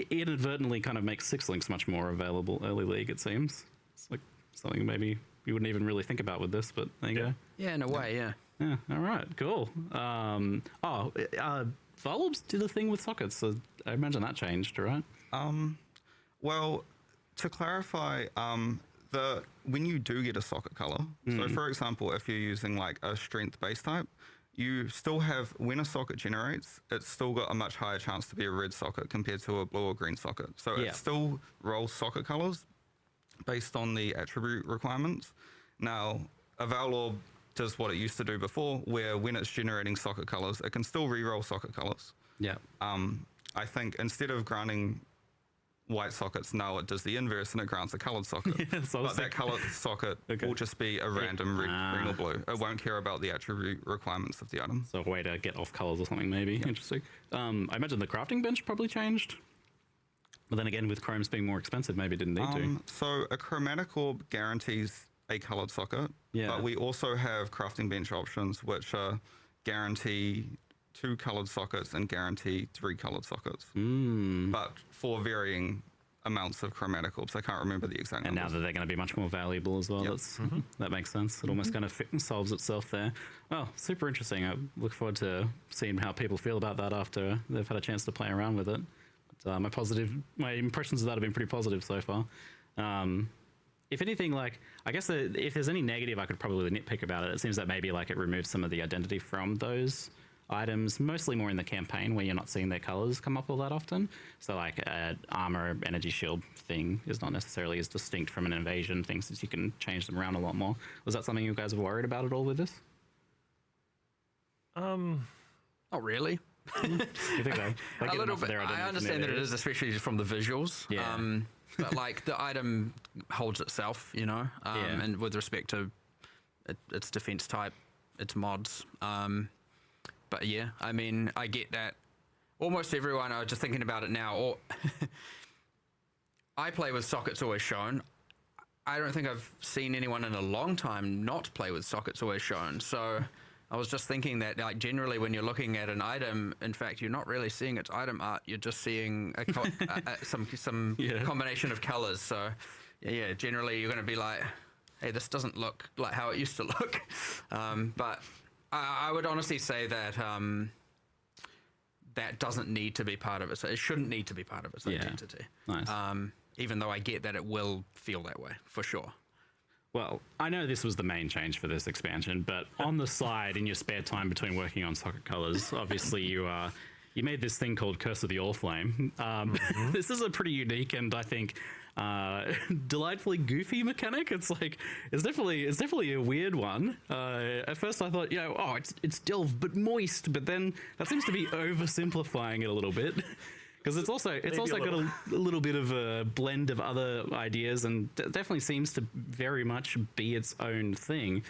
inadvertently kind of makes 6 links much more available early league, it seems. It's like something maybe you wouldn't even really think about with this, but there you go. Yeah, in a way, yeah. Yeah, all right, cool. Volbs did a thing with sockets, so I imagine that changed, right? Well, to clarify, when you do get a socket color, so for example, if you're using like a strength base type, you still have, when a socket generates, it's still got a much higher chance to be a red socket compared to a blue or green socket. So it still rolls socket colors based on the attribute requirements. Now, a Valor does what it used to do before, where when it's generating socket colors, it can still re-roll socket colors. Yeah. I think instead of granting white sockets, now it does the inverse and it grants a colored socket. But that colored socket will just be a random green or blue. It won't care about the attribute requirements of the item. So a way to get off colors or something, maybe. Yeah. Interesting. I imagine the crafting bench probably changed. But then again, with chromes being more expensive, maybe it didn't need to. So a chromatic orb guarantees a colored socket, but we also have crafting bench options which guarantee 2 colored sockets and guarantee 3 colored sockets, but for varying amounts of chromatic orbs. I can't remember the exact numbers. And now that they're going to be much more valuable as well, that makes sense. It almost kind of solves itself there. Well, super interesting. I look forward to seeing how people feel about that after they've had a chance to play around with it. But, my impressions of that have been pretty positive so far. If anything, like, I guess if there's any negative I could probably nitpick about it, it seems that maybe like it removes some of the identity from those items, mostly more in the campaign where you're not seeing their colors come up all that often. So like armor, energy shield thing is not necessarily as distinct from an invasion thing, since you can change them around a lot more. Was that something you guys were worried about at all with this? Not really. You think so? A little bit. I understand that it is, especially from the visuals. Yeah. But like the item holds itself, you know, and with respect to its defense type, its mods. But yeah, I mean, I get that almost everyone, I was just thinking about it now, or I play with sockets always shown. I don't think I've seen anyone in a long time not play with sockets always shown. So I was just thinking that, like, generally when you're looking at an item, in fact, you're not really seeing its item art. You're just seeing some combination of colors. So, yeah, generally you're going to be like, hey, this doesn't look like how it used to look. But I would honestly say that that doesn't need to be part of it. So it shouldn't need to be part of its identity. Nice. Even though I get that it will feel that way, for sure. Well, I know this was the main change for this expansion, but on the side, in your spare time between working on socket colors, obviously you made this thing called Curse of the Orflame. This is a pretty unique and I think delightfully goofy mechanic. It's definitely a weird one. At first I thought, it's delve but moist, but then that seems to be oversimplifying it a little bit. Because it's also got a little bit of a blend of other ideas and definitely seems to very much be its own thing.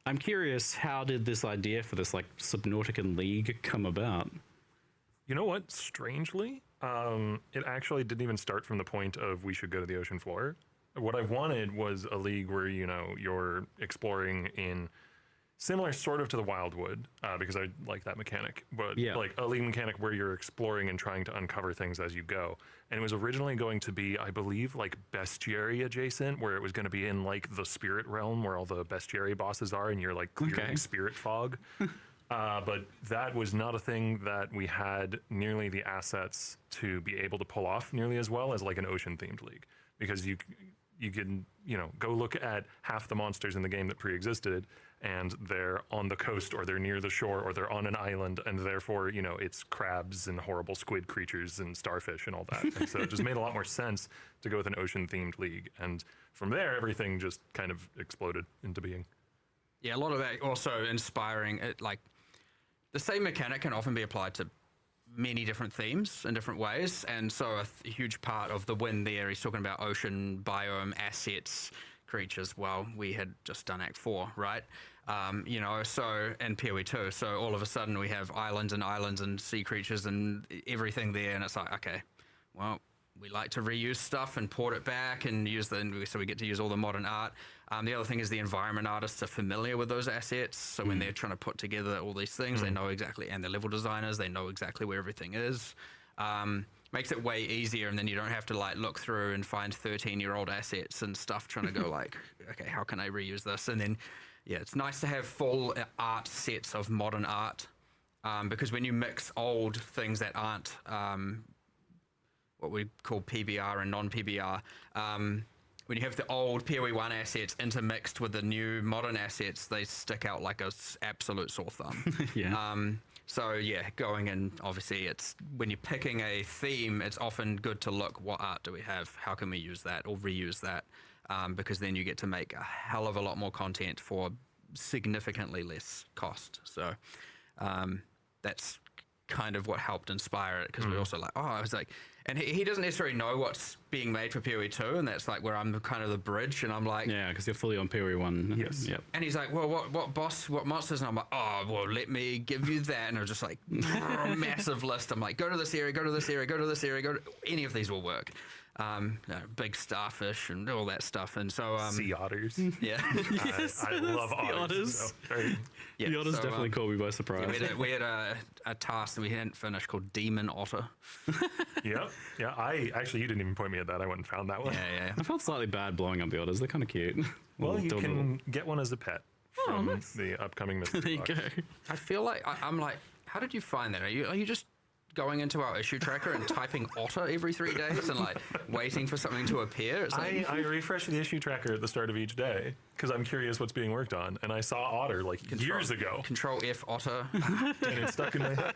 I'm curious, how did this idea for this like Subnautica League come about? You know what? Strangely, it actually didn't even start from the point of we should go to the ocean floor. What I wanted was a league where, you're exploring in similar sort of to the Wildwood, because I like that mechanic, but like a league mechanic where you're exploring and trying to uncover things as you go. And it was originally going to be, I believe, like bestiary adjacent, where it was going to be in like the spirit realm where all the bestiary bosses are, and you're like clearing spirit fog. But that was not a thing that we had nearly the assets to be able to pull off nearly as well as like an ocean themed league, because you can, you know, go look at half the monsters in the game that pre-existed, and they're on the coast, or they're near the shore, or they're on an island, and therefore, you know, it's crabs and horrible squid creatures and starfish and all that. And so it just made a lot more sense to go with an ocean themed league. And from there, everything just kind of exploded into being. Yeah, a lot of that also inspiring. Like, the same mechanic can often be applied to many different themes in different ways, and so a huge part of the win there, he's talking about ocean, biome, assets, creatures. Well, we had just done Act 4, right? You know, so, and POE 2, so all of a sudden we have islands and sea creatures and everything there, and it's like, okay, well, we like to reuse stuff and port it back and use so we get to use all the modern art. The other thing is the environment artists are familiar with those assets, so when they're trying to put together all these things, they know exactly, and the level designers, they know exactly where everything is. Makes it way easier, and then you don't have to like look through and find 13-year-old assets and stuff trying to go like, okay, how can I reuse this? And then, yeah, it's nice to have full art sets of modern art, because when you mix old things that aren't what we call PBR and non-PBR, when you have the old POE 1 assets intermixed with the new modern assets, they stick out like a absolute sore thumb. So yeah, going in, obviously, it's when you're picking a theme, it's often good to look, what art do we have? How can we use that or reuse that? Because then you get to make a hell of a lot more content for significantly less cost. So that's kind of what helped inspire it, because we also like, oh, I was like, and he doesn't necessarily know what's being made for POE 2, and that's like where I'm kind of the bridge, and I'm like, yeah, because you're fully on POE 1. Yes. Yep. And he's like, well, what monsters? And I'm like, oh, well, let me give you that. And I was just like, massive list. I'm like, go to this area, go to this area, go to this area, any of these will work. Big starfish and all that stuff, and so sea otters. Yeah, I love otters. The otters definitely caught me by surprise. Yeah, we had a task that we hadn't finished called Demon Otter. Yeah. You didn't even point me at that. I went and found that one. Yeah. I felt slightly bad blowing up the otters. They're kind of cute. Well, you can get one as a pet from the upcoming mystery box. I feel like I'm like, how did you find that? Are you just going into our issue tracker and typing otter every 3 days and like waiting for something to appear? It's like, I refresh the issue tracker at the start of each day because I'm curious what's being worked on, and I saw otter like years ago. Control F otter, and it stuck in my head.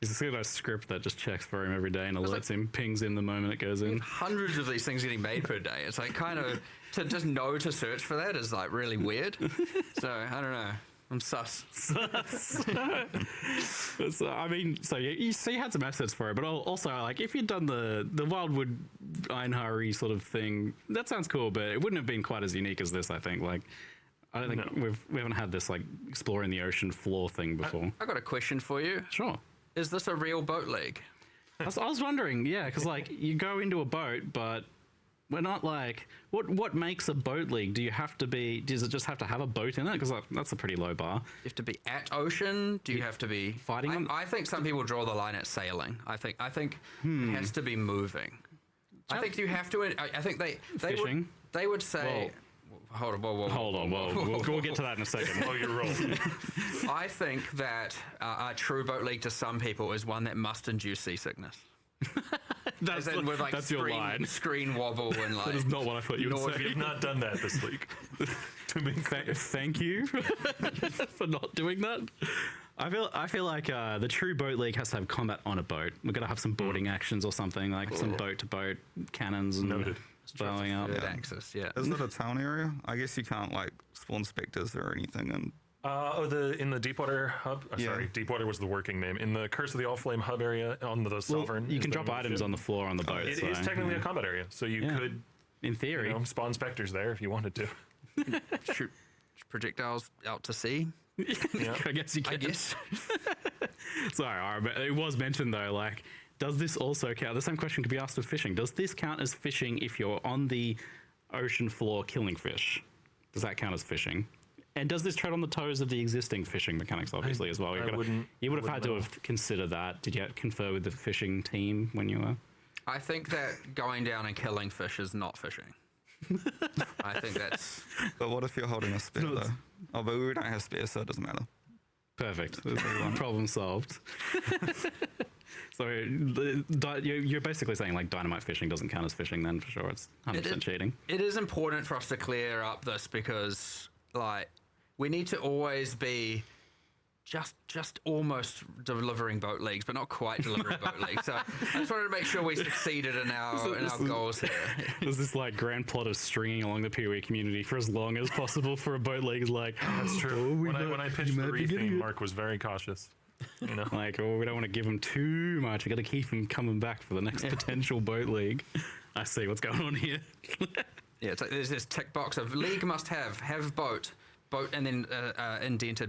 He's a nice script that just checks for him every day and alerts him, pings in the moment it goes in. Hundreds of these things getting made per day. It's like kind of to just know to search for that is like really weird. So I don't know. I'm sus. So, I mean, so you had some assets for it, but also, like, if you'd done the Wildwood Einhari sort of thing, that sounds cool, but it wouldn't have been quite as unique as this, I think. Like, I don't think we haven't had this, like, exploring the ocean floor thing before. I got a question for you. Sure. Is this a real boat league? I was wondering, yeah, because, like, you go into a boat, but we're not like, what makes a boat league? Does it just have to have a boat in it? Because that's a pretty low bar. You have to be at ocean? Do you have to be fighting? I think some people draw the line at sailing. I think it has to be moving. I think you have to. I think fishing. They would say. Whoa. Hold on. We'll get to that in a second. Oh, you're rolling. I think that a true boat league to some people is one that must induce seasickness. That's your line. Screen wobble and like. That is not what I thought you would say. We've not done that this week. Thank you for not doing that. I feel like the true boat league has to have combat on a boat. We're gonna have some boarding actions or something, like some boat to boat cannons and blowing up. Access, yeah. Isn't it a town area? I guess you can't like spawn specters or anything and. In the Deepwater hub. Sorry, Deepwater was the working name. In the Curse of the Allflame hub area on the Sovereign. You can drop items on the floor on the boat. It is technically a combat area, so you could, in theory, spawn specters there if you wanted to. Shoot projectiles out to sea. Yeah. I guess you can. Sorry, but it was mentioned though, like, does this also count? The same question could be asked of fishing. Does this count as fishing if you're on the ocean floor killing fish? Does that count as fishing? And does this tread on the toes of the existing fishing mechanics, obviously, as well? You would have had to have considered that. Did you confer with the fishing team when you were? I think that going down and killing fish is not fishing. I think that's... But what if you're holding a spear, though? Oh, but we don't have spears, so it doesn't matter. Perfect. Problem solved. So you're basically saying like dynamite fishing doesn't count as fishing then, for sure. It's 100% cheating. It is important for us to clear up this because, like, we need to always be just almost delivering boat leagues, but not quite delivering boat leagues. So I just wanted to make sure we succeeded in our goals here. There's this like grand plot of stringing along the POE community for as long as possible for a boat league. Like, that's true. When I pitched the retheme, Mark was very cautious. You know, like, oh, we don't want to give him too much. We got to keep him coming back for the next potential boat league. I see what's going on here. Yeah, it's like there's this tick box of league must have boat, and then indented